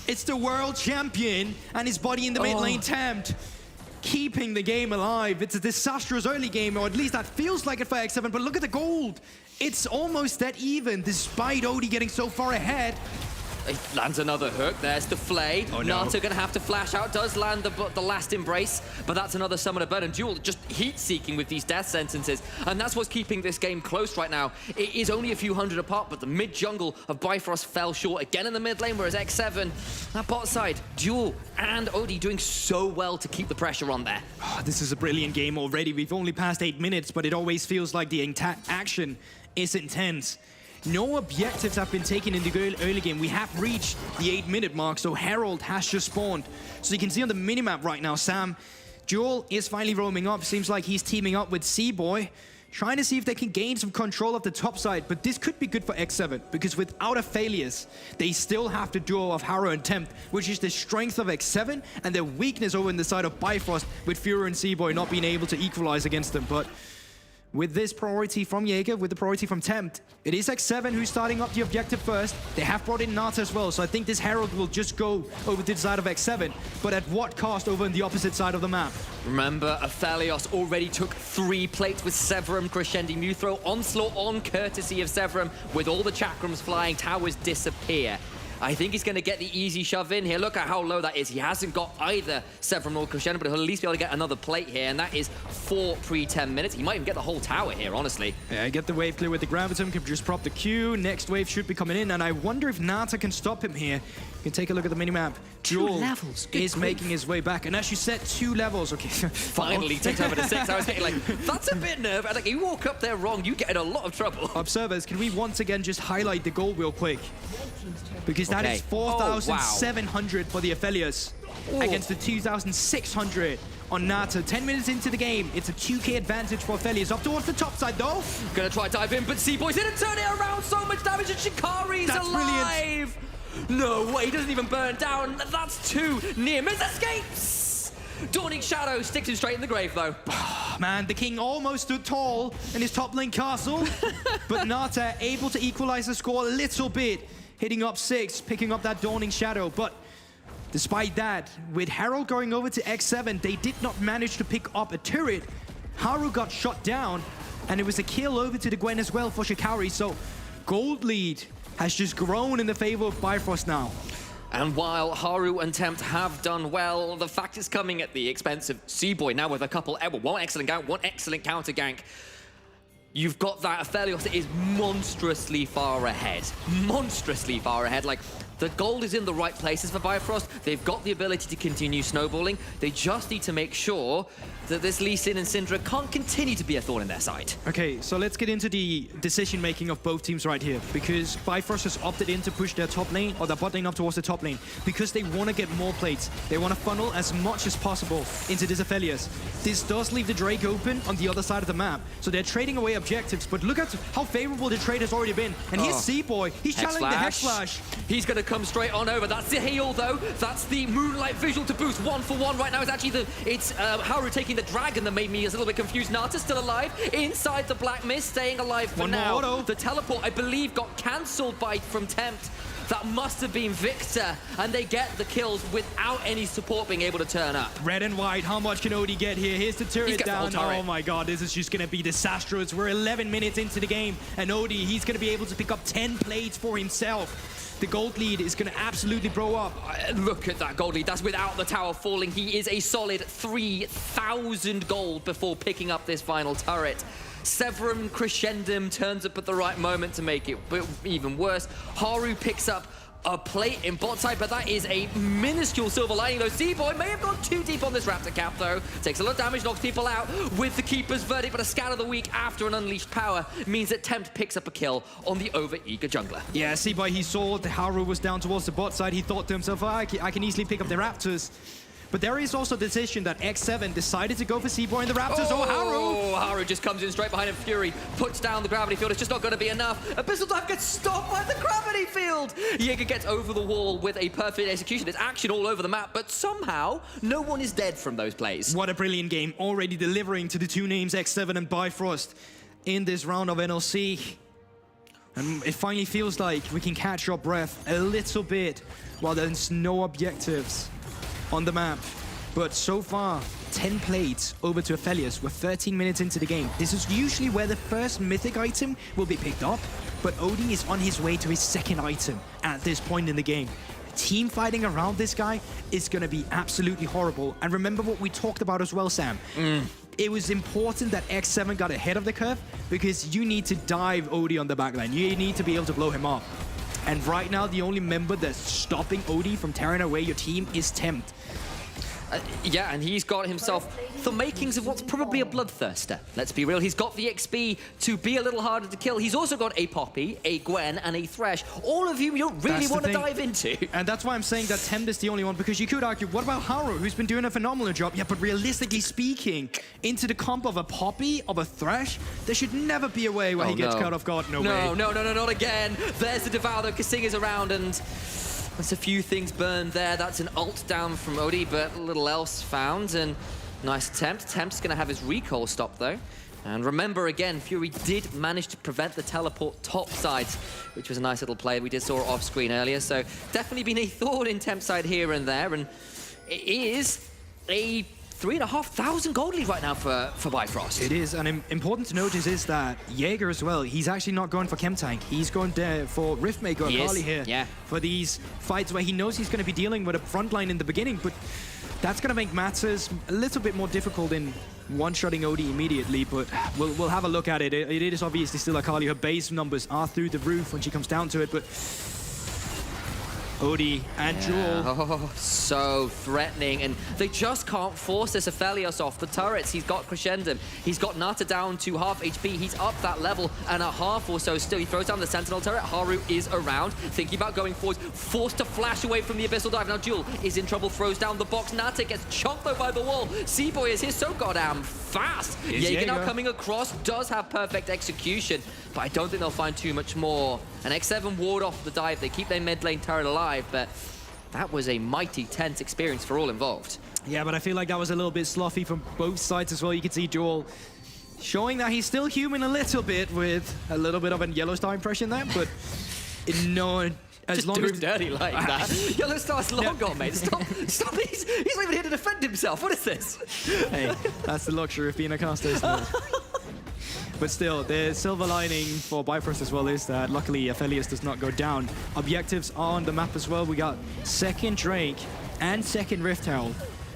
[SPEAKER 10] it's the world champion and his body in the mid lane Tempt, keeping the game alive. It's a disastrous early game, or at least that feels like it for X7, but look at the gold. It's almost that even, despite Odie getting so far ahead.
[SPEAKER 6] lands another hook. There's the flay.
[SPEAKER 10] Oh, no.
[SPEAKER 6] Nata gonna have to flash out. Does land the last embrace, but that's another summoner burn. And Duel just heat-seeking with these death sentences. And that's what's keeping this game close right now. It is only a few hundred apart, but the mid-jungle of Bifrost fell short again in the mid lane, whereas X7, that bot side, Duel and Odie doing so well to keep the pressure on there.
[SPEAKER 10] Oh, this is a brilliant game already. We've only passed 8 minutes, but it always feels like the action is intense. No objectives have been taken in the early game. We have reached the 8-minute mark, so Herald has just spawned. So you can see on the minimap right now, Sam, Duel is finally roaming up. Seems like he's teaming up with C-Boy, trying to see if they can gain some control of the top side. But this could be good for X7, because without Aphelios, they still have the duo of Haru and Tempt, which is the strength of X7 and their weakness over in the side of Bifrost, with Fury and C-Boy not being able to equalize against them. But with this priority from Jaeger, with the priority from Tempt, it is X7 who's starting up the objective first. They have brought in Nata as well, so I think this Herald will just go over to the side of X7, but at what cost over on the opposite side of the map?
[SPEAKER 6] Remember, Aphelios already took 3 plates with Severum, Crescendi, Muthro, Onslaught on courtesy of Severum. With all the chakrams flying, towers disappear. I think he's going to get the easy shove in here. Look at how low that is. He hasn't got either Severum or Crescendo, but he'll at least be able to get another plate here, and that is 4 pre-10 minutes. He might even get the whole tower here, honestly.
[SPEAKER 10] Yeah, get the wave clear with the Gravitum, can just prop the Q. Next wave should be coming in, and I wonder if Nata can stop him here. You can take a look at the minimap. Duel
[SPEAKER 6] levels.
[SPEAKER 10] is making his way back, and as you said, 2 levels. Okay.
[SPEAKER 6] Finally takes over to 6. I was thinking, like, that's a bit nerve. Like, you walk up there wrong, you get in a lot of trouble.
[SPEAKER 10] Observers, can we once again just highlight the goal real quick? Because that is 4,700 for the Aphelios against the 2,600 on Nata. 10 minutes into the game, it's a 2k advantage for Aphelios. Up towards the top side, though.
[SPEAKER 6] Gonna try to dive in, but C-Boy's in and turn it around. So much damage, and Shikari's
[SPEAKER 10] That's
[SPEAKER 6] alive. Brilliant. No way, he doesn't even burn down. That's 2 near-miss escapes. Dawning Shadow sticks him straight in the grave, though.
[SPEAKER 10] Man, the king almost stood tall in his top lane castle, but Nata able to equalize the score a little bit, hitting up 6, picking up that Dawning Shadow. But despite that, with Herald going over to X7, they did not manage to pick up a turret. Haru got shot down, and it was a kill over to the Gwen as well for Shikari. So gold lead has just grown in the favor of Bifrost now.
[SPEAKER 6] And while Haru and Tempt have done well, the fact is coming at the expense of C-Boy now with a couple, one excellent gank, one excellent counter gank. You've got that Aphelios that is monstrously far ahead. Monstrously far ahead. Like, the gold is in the right places for Bifrost. They've got the ability to continue snowballing. They just need to make sure that this Lee Sin and Syndra can't continue to be a thorn in their side.
[SPEAKER 10] Okay, so let's get into the decision-making of both teams right here, because Bifrost has opted in to push their top lane, or their bot lane up towards the top lane, because they want to get more plates. They want to funnel as much as possible into this Aphelios. This does leave the Drake open on the other side of the map, so they're trading away objectives, but look at how favorable the trade has already been. And here's C-Boy, he's channeling the Hex Flash.
[SPEAKER 6] He's going to come straight on over. That's the heal, though. That's the Moonlight Visual to boost 1-for-1 right now. It's actually Haru taking the dragon that made me a little bit confused. Nata's still alive inside the Black Mist, staying alive for now. The teleport, I believe, got cancelled from Tempt. That must have been Victor, and they get the kills without any support being able to turn up.
[SPEAKER 10] Red and white, how much can Odie get here? Here's the turret down.
[SPEAKER 6] Turret.
[SPEAKER 10] Oh my god, this is just going to be disastrous. We're 11 minutes into the game, and Odie, he's going to be able to pick up 10 plates for himself. The gold lead is going to absolutely blow up.
[SPEAKER 6] Look at that gold lead. That's without the tower falling. He is a solid 3,000 gold before picking up this final turret. Severum Crescendum turns up at the right moment to make it even worse. Haru picks up a plate in bot side, but that is a minuscule silver lining, though. C-Boy may have gone too deep on this Raptor cap, though. Takes a lot of damage, knocks people out with the Keeper's Verdict, but a scout of the week after an unleashed power means that Tempt picks up a kill on the over-eager jungler.
[SPEAKER 10] Yeah, C-Boy, he saw the Haru was down towards the bot side. He thought to himself, I can easily pick up the Raptors. But there is also the decision that X7 decided to go for C-Boy and the Raptors.
[SPEAKER 6] Oh, Haru just comes in straight behind him. Fury puts down the gravity field. It's just not going to be enough. Abyssal Dive gets stopped by the gravity field. Jaeger gets over the wall with a perfect execution. There's action all over the map, but somehow no one is dead from those plays.
[SPEAKER 10] What a brilliant game. Already delivering to the two names, X7 and Bifrost, in this round of NLC. And it finally feels like we can catch our breath a little bit while there's no objectives on the map. But so far, 10 plates over to Aphelios. We're 13 minutes into the game. This is usually where the first mythic item will be picked up, but Odie is on his way to his second item at this point in the game. Team fighting around this guy is going to be absolutely horrible. And remember what we talked about as well, Sam. It was important that X7 got ahead of the curve because you need to dive Odie on the backline. You need to be able to blow him up. And right now, the only member that's stopping Odie from tearing away your team is Tempt.
[SPEAKER 6] Yeah, and he's got himself the makings of what's probably a bloodthirster. Let's be real, he's got the XP to be a little harder to kill. He's also got a Poppy, a Gwen, and a Thresh. All of you don't really want to dive into.
[SPEAKER 10] And that's why I'm saying that Tempt is the only one, because you could argue, what about Haru, who's been doing a phenomenal job? Yeah, but realistically speaking, into the comp of a Poppy, of a Thresh, there should never be a way where he gets caught off guard. No way.
[SPEAKER 6] No, not again. There's the Devour, though. Kasing is around, and there's a few things burned there. That's an ult down from Odie, but little else found, and nice attempt. Tempt's going to have his recall stop, though. And remember, again, Fury did manage to prevent the teleport topside, which was a nice little play. We did saw it off screen earlier, so definitely been a thought in Tempt side here and there, and it is a 3,500 gold lead right now for Bifrost.
[SPEAKER 10] It is, and important to notice is that Jaeger as well, he's actually not going for Chem Tank. He's going there for Riftmaker Akali here.
[SPEAKER 6] Yeah.
[SPEAKER 10] For these fights where he knows he's going to be dealing with a front line in the beginning, but that's going to make matters a little bit more difficult in one-shotting Odie immediately, but we'll have a look at it. It is obviously still Akali. Her base numbers are through the roof when she comes down to it, but Odie and Jewel.
[SPEAKER 6] Oh, so threatening, and they just can't force this Aphelios off the turrets. He's got Crescendum, he's got Nata down to half HP, he's up that level and a half or so still. He throws down the Sentinel turret, Haru is around, thinking about going forwards, forced to flash away from the Abyssal Dive. Now Jewel is in trouble, throws down the box, Nata gets chopped though by the wall. Seaboy is here so goddamn fast. Jaeger now coming across, does have perfect execution, but I don't think they'll find too much more. An X7 ward off the dive, they keep their mid lane turret alive, but that was a mighty tense experience for all involved.
[SPEAKER 10] Yeah, but I feel like that was a little bit sloppy from both sides as well. You can see Joel showing that he's still human a little bit with a little bit of a Yellow Star impression there, but no, as long as
[SPEAKER 6] dirty like that. Yellow Star's long gone, mate. Stop! He's not even here to defend himself. What is this?
[SPEAKER 10] Hey, that's the luxury of being a caster, isn't it? But still, the silver lining for Bifrost as well is that luckily Aphelios does not go down. Objectives are on the map as well. We got second Drake and second Rift Herald.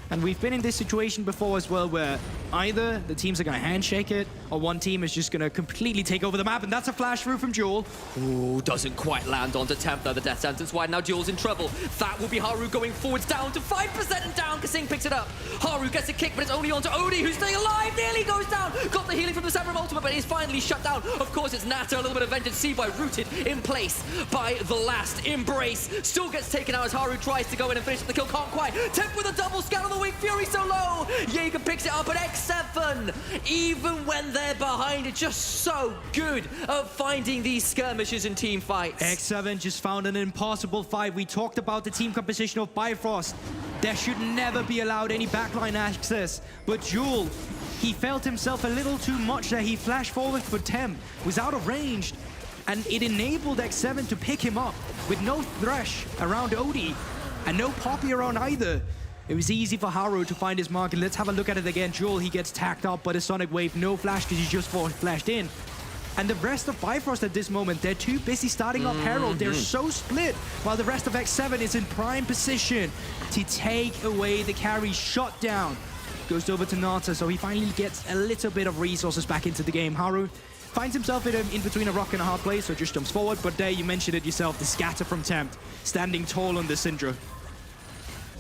[SPEAKER 10] And we've been in this situation before as well, where either the teams are going to handshake it, or one team is just going to completely take over the map, and that's a flash through from Jewel.
[SPEAKER 6] Ooh, doesn't quite land onto Tempt though. The death sentence wide. Now Jewel's in trouble. That will be Haru going forwards, down to 5% and down. Kasing picks it up. Haru gets a kick, but it's only onto Odie, who's staying alive. Nearly goes down. Got the healing from the Samurai ultimate, but is finally shut down. Of course, it's Nata, a little bit of vengeance. Seaboy rooted in place by the last embrace. Still gets taken out as Haru tries to go in and finish the kill. Can't quite. Tempt with a double scan on the wing. Fury so low. Jaeger picks it up at X7. Even when they're behind, it's just so good at finding these skirmishes and team fights.
[SPEAKER 10] X7 just found an impossible fight. We talked about the team composition of Bifrost. There should never be allowed any backline access. But Jewel, he felt himself a little too much there. He flashed forward for Tempt, was out of range, and it enabled X7 to pick him up with no Thresh around Odie and no Poppy around either. It was easy for Haru to find his mark, and let's have a look at it again. Jewel, he gets tacked up by the Sonic Wave, no flash because he just flashed in. And the rest of Bifrost at this moment, they're too busy starting up Herald. They're so split, while the rest of X7 is in prime position to take away the carry. Shot down. Goes over to Nata, so he finally gets a little bit of resources back into the game. Haru finds himself in between a rock and a hard place, so just jumps forward. But there, you mentioned it yourself, the scatter from Tempt, standing tall on the Syndra.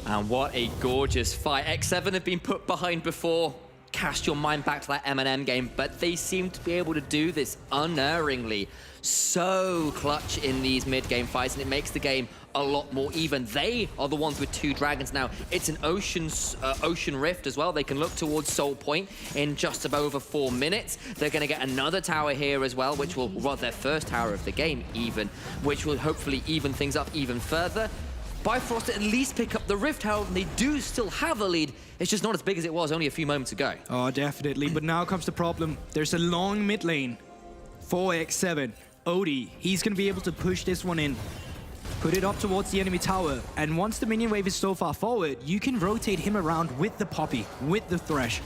[SPEAKER 6] And what a gorgeous fight. X7 have been put behind before. Cast your mind back to that Eminem game, but they seem to be able to do this unerringly. So clutch in these mid-game fights, and it makes the game a lot more even. They are the ones with 2 dragons now. It's an ocean rift as well. They can look towards Soul Point in just about over 4 minutes. They're going to get another tower here as well, which will, well, their first tower of the game even, which will hopefully even things up even further. Bifrost at least pick up the Rift Herald, and they do still have a lead. It's just not as big as it was only a few moments ago.
[SPEAKER 10] Oh, definitely. But now comes the problem. There's a long mid lane for X7. Odie, he's going to be able to push this one in. put it up towards the enemy tower, and once the minion wave is so far forward, you can rotate him around with the Poppy, with the Thresh,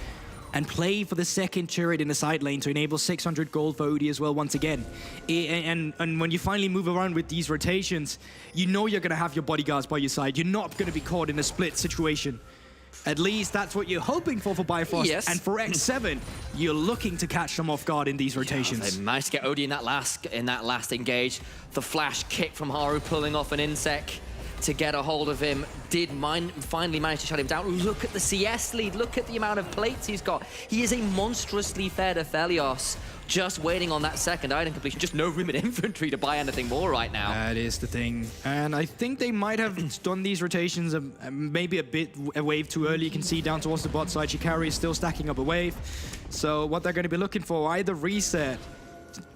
[SPEAKER 10] and play for the second turret in the side lane to enable 600 gold for Odie as well once again. And when you finally move around with these rotations, you know you're going to have your bodyguards by your side. You're not going to be caught in a split situation. At least that's what you're hoping for Bifrost.
[SPEAKER 6] Yes.
[SPEAKER 10] And for X7, you're looking to catch them off guard in these rotations.
[SPEAKER 6] They managed to get Odie in that last engage. The flash kick from Haru pulling off an insec to get a hold of him. Did finally manage to shut him down. Look at the CS lead. Look at the amount of plates he's got. He is a monstrously fed Aphelios. Just waiting on that second item completion. Just no room in inventory to buy anything more right now.
[SPEAKER 10] That is the thing. And I think they might have done these rotations maybe a wave too early. You can see down towards the bot side, Shikari is still stacking up a wave. So what they're going to be looking for, either reset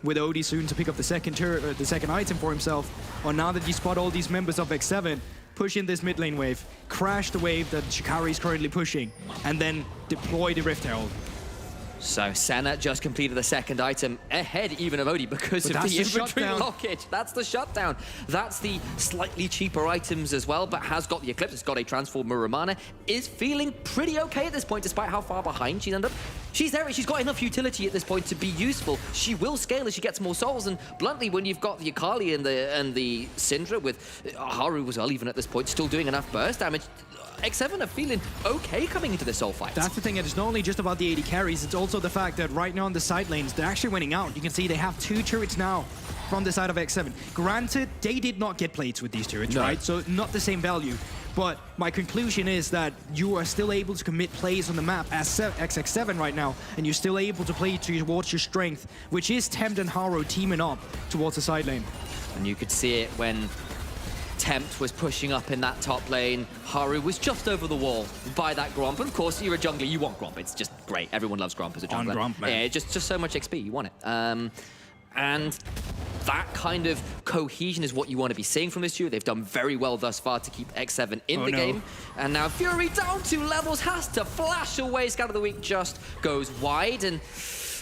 [SPEAKER 10] with Odie soon to pick up the second turret, the second item for himself, or now that you spot all these members of X7, push in this mid lane wave, crash the wave that Shikari is currently pushing, and then deploy the Rift Herald.
[SPEAKER 6] So Senna just completed the second item ahead even of Odie because of the inventory blockage. That's the shutdown. That's the slightly cheaper items as well, but has got the Eclipse. It's got a Transform Muramana. Is feeling pretty okay at this point despite how far behind she's ended up. She's there. She's got enough utility at this point to be useful. She will scale as she gets more souls, and bluntly, when you've got the Akali and the Syndra with Haru as well, even at this point, still doing enough burst damage, X7 are feeling okay coming into this soul fight.
[SPEAKER 10] That's the thing, it's not only just about the AD carries, it's also the fact that right now on the side lanes, they're actually winning out. You can see they have 2 turrets now from the side of X7. Granted, they did not get plates with these turrets, right? So not the same value. But my conclusion is that you are still able to commit plays on the map as XX7 right now, and you're still able to play towards your strength, which is Tempt and Haru teaming up towards the side lane.
[SPEAKER 6] And you could see it when Tempt was pushing up in that top lane. Haru was just over the wall by that Gromp. Of course, you're a jungler, you want Gromp. It's just great. Everyone loves Gromp as a jungler.
[SPEAKER 10] On Gromp, man.
[SPEAKER 6] Yeah, just so much XP, you want it. And that kind of cohesion is what you want to be seeing from this duo. They've done very well thus far to keep X7 in the game. And now Fury down 2 levels, has to flash away. Scout of the Week just goes wide, and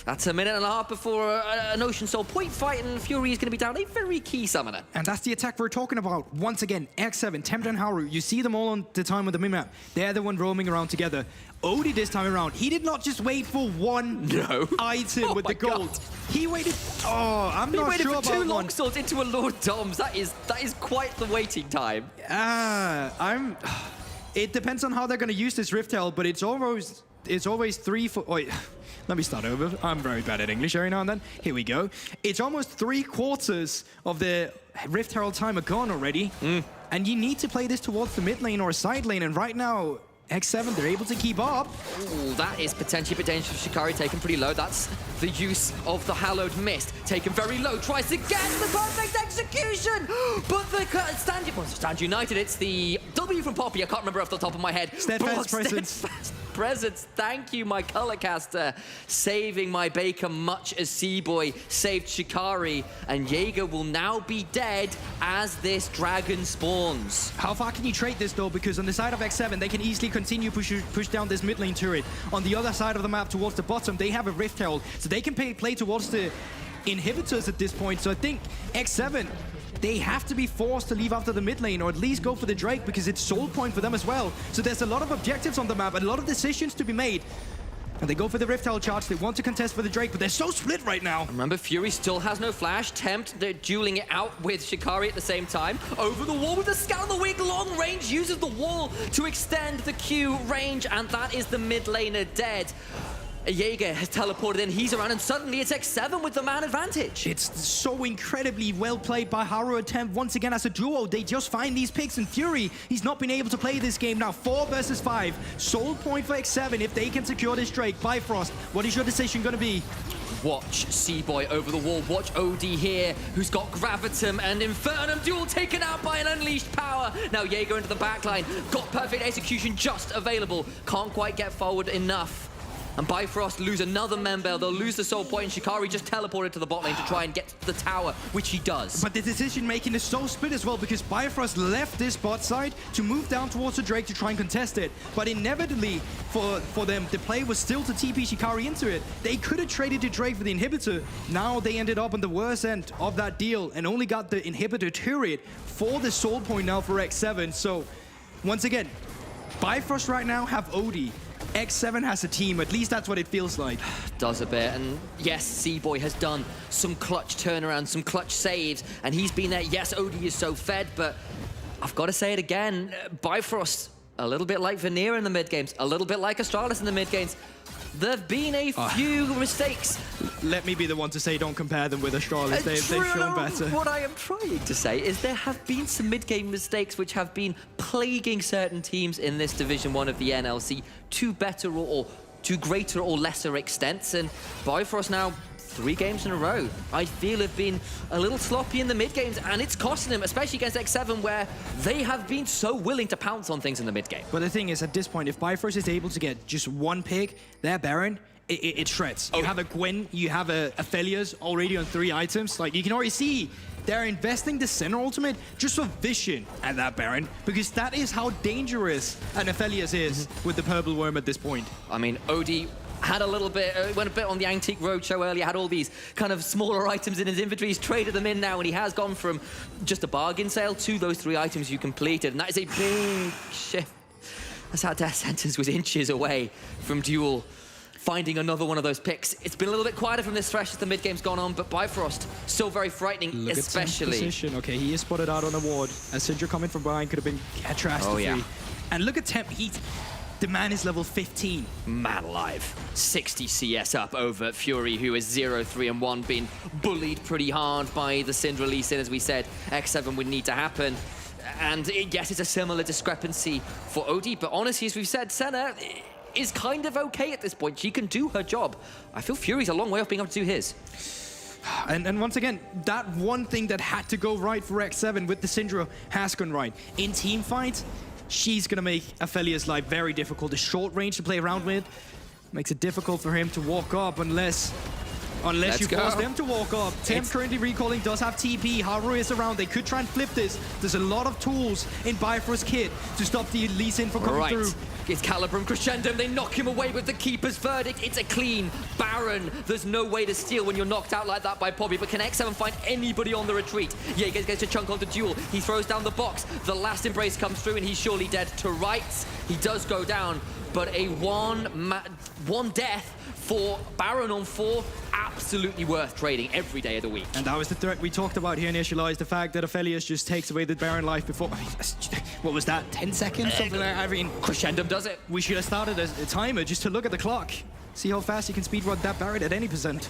[SPEAKER 6] that's a minute and a half before an Ocean Soul point fight, and Fury is going to be down a very key summoner.
[SPEAKER 10] And that's the attack we're talking about. Once again, X7, Tempt and Haru, you see them all on the time of the minimap. They're the one roaming around together. Odie this time around, he did not just wait for one item with the gold. God. He waited, I'm not sure about one. He waited for 2 long
[SPEAKER 6] swords into a Lord Doms. That is quite the waiting time.
[SPEAKER 10] It depends on how they're going to use this Rift Herald, but it's always 3 for... Let me start over. I'm very bad at English every now and then. Here we go. It's almost 3/4 of the Rift Herald time are gone already. And you need to play this towards the mid lane or side lane. And right now, X7, they're able to keep up.
[SPEAKER 6] Ooh, that is potentially Shikari taken pretty low. That's the use of the Hallowed Mist. Taken very low. Tries to get the perfect execution. But the Stand United. It's the W from Poppy. I can't remember off the top of my head.
[SPEAKER 10] Steadfast Presence.
[SPEAKER 6] Steadfast Presence. Thank you, my color caster. Saving my Baker much as Seaboy saved Shikari. And Jaeger will now be dead as this dragon spawns.
[SPEAKER 10] How far can you trade this though? Because on the side of X7, they can easily continue push down this mid lane turret. On the other side of the map towards the bottom, they have a Rift Herald. So they can play towards the inhibitors at this point. So I think X7, they have to be forced to leave after the mid lane, or at least go for the Drake, because it's soul point for them as well. So there's a lot of objectives on the map, and a lot of decisions to be made. And they go for the Rift Herald charge. They want to contest for the Drake, but they're so split right now.
[SPEAKER 6] Remember, Fury still has no flash. Tempt, they're dueling it out with Shikari at the same time. Over the wall with the Scout of the Week. Long range uses the wall to extend the Q range, and that is the mid laner dead. Jaeger has teleported in, he's around, and suddenly it's X7 with the man advantage.
[SPEAKER 10] It's so incredibly well played by Haru and Tempt once again as a duo. They just find these picks, and Fury, he's not been able to play this game now. 4 versus 5. Soul point for X7 if they can secure this Drake. Bifrost, what is your decision going to be?
[SPEAKER 6] Watch Seaboy over the wall. Watch Odie here, who's got Gravitum and Infernum duel taken out by an unleashed power. Now Jaeger into the backline. Got perfect execution just available. Can't quite get forward enough. and Bifrost lose another member, they'll lose the soul point, and Shikari just teleported to the bot lane to try and get to the tower, which he does.
[SPEAKER 10] But the decision making is so split as well, because Bifrost left this bot side to move down towards the Drake to try and contest it. But inevitably, for them, the play was still to TP Shikari into it. They could have traded the Drake for the inhibitor. Now they ended up on the worst end of that deal and only got the inhibitor turret for the soul point now for X7. So, once again, Bifrost right now have OD. X7 has a team, at least that's what it feels like.
[SPEAKER 6] Does a bit, and yes, C-Boy has done some clutch turnarounds, some clutch saves, and he's been there. Yes, OD is so fed, but I've got to say it again, Bifrost, a little bit like Vanir in the mid-games, a little bit like Astralis in the mid-games. There have been a few mistakes.
[SPEAKER 10] Let me be the one to say don't compare them with Astralis. They've shown better.
[SPEAKER 6] What I am trying to say is there have been some mid-game mistakes which have been plaguing certain teams in this Division 1 of the NLC to better or to greater or lesser extents. And Bifrost now 3 games in a row, I feel, have been a little sloppy in the mid-games, and it's costing them, especially against X7, where they have been so willing to pounce on things in the mid-game.
[SPEAKER 10] But the thing is, at this point, if Bifrost is able to get just one pick, their Baron, it shreds. You have a Gwen, you have a Aphelios already on 3 items. Like, you can already see they're investing the center ultimate just for vision at that Baron, because that is how dangerous an Aphelios is with the Purple Worm at this point.
[SPEAKER 6] I mean, OD had a little bit, went a bit on the Antique Roadshow earlier, had all these kind of smaller items in his inventory. He's traded them in now, and he has gone from just a bargain sale to those 3 items you completed, and that is a big shift. That's how Death Sentence was inches away from Duel finding another one of those picks. It's been a little bit quieter from this Thresh as the mid-game's gone on, but Bifrost still very frightening,
[SPEAKER 10] Look
[SPEAKER 6] especially.
[SPEAKER 10] at Temp's position. Okay, he is spotted out on a ward. As Syndra coming from behind could have been catastrophe.
[SPEAKER 6] Oh, yeah.
[SPEAKER 10] And look at Temp, the man is level 15.
[SPEAKER 6] Man alive. 60 CS up over Fury, who is 0-3-1, being bullied pretty hard by the Syndra Lee Sin, as we said. X7 would need to happen. And yes, it's a similar discrepancy for OD, but honestly, as we've said, Senna is kind of okay at this point. She can do her job. I feel Fury's a long way off being able to do his.
[SPEAKER 10] And once again, that one thing that had to go right for X7 with the Syndra has gone right. In team fights, she's going to make Aphelios' life very difficult. The short range to play around with makes it difficult for him to walk up unless you force them to walk up. Temp currently recalling, does have TP. Haru is around. They could try and flip this. There's a lot of tools in Bifrost's kit to stop the Lee Sin from coming through.
[SPEAKER 6] It's Calibrum Crescendo. They knock him away with the Keeper's Verdict. It's a clean Baron. There's no way to steal when you're knocked out like that by Poppy. But can X7 find anybody on the retreat? Yeah, he gets a chunk onto Duel. He throws down the box. The last embrace comes through, and he's surely dead. To rights, he does go down. But a one death for Baron on 4, absolutely worth trading every day of the week.
[SPEAKER 10] And that was the threat we talked about here initialized, the fact that Aphelios just takes away the Baron life before. I mean, what was that, 10 seconds? Something like that. I mean,
[SPEAKER 6] Crescendo does it.
[SPEAKER 10] We should have started a timer just to look at the clock. See how fast you can speedrun that Baron at any percent.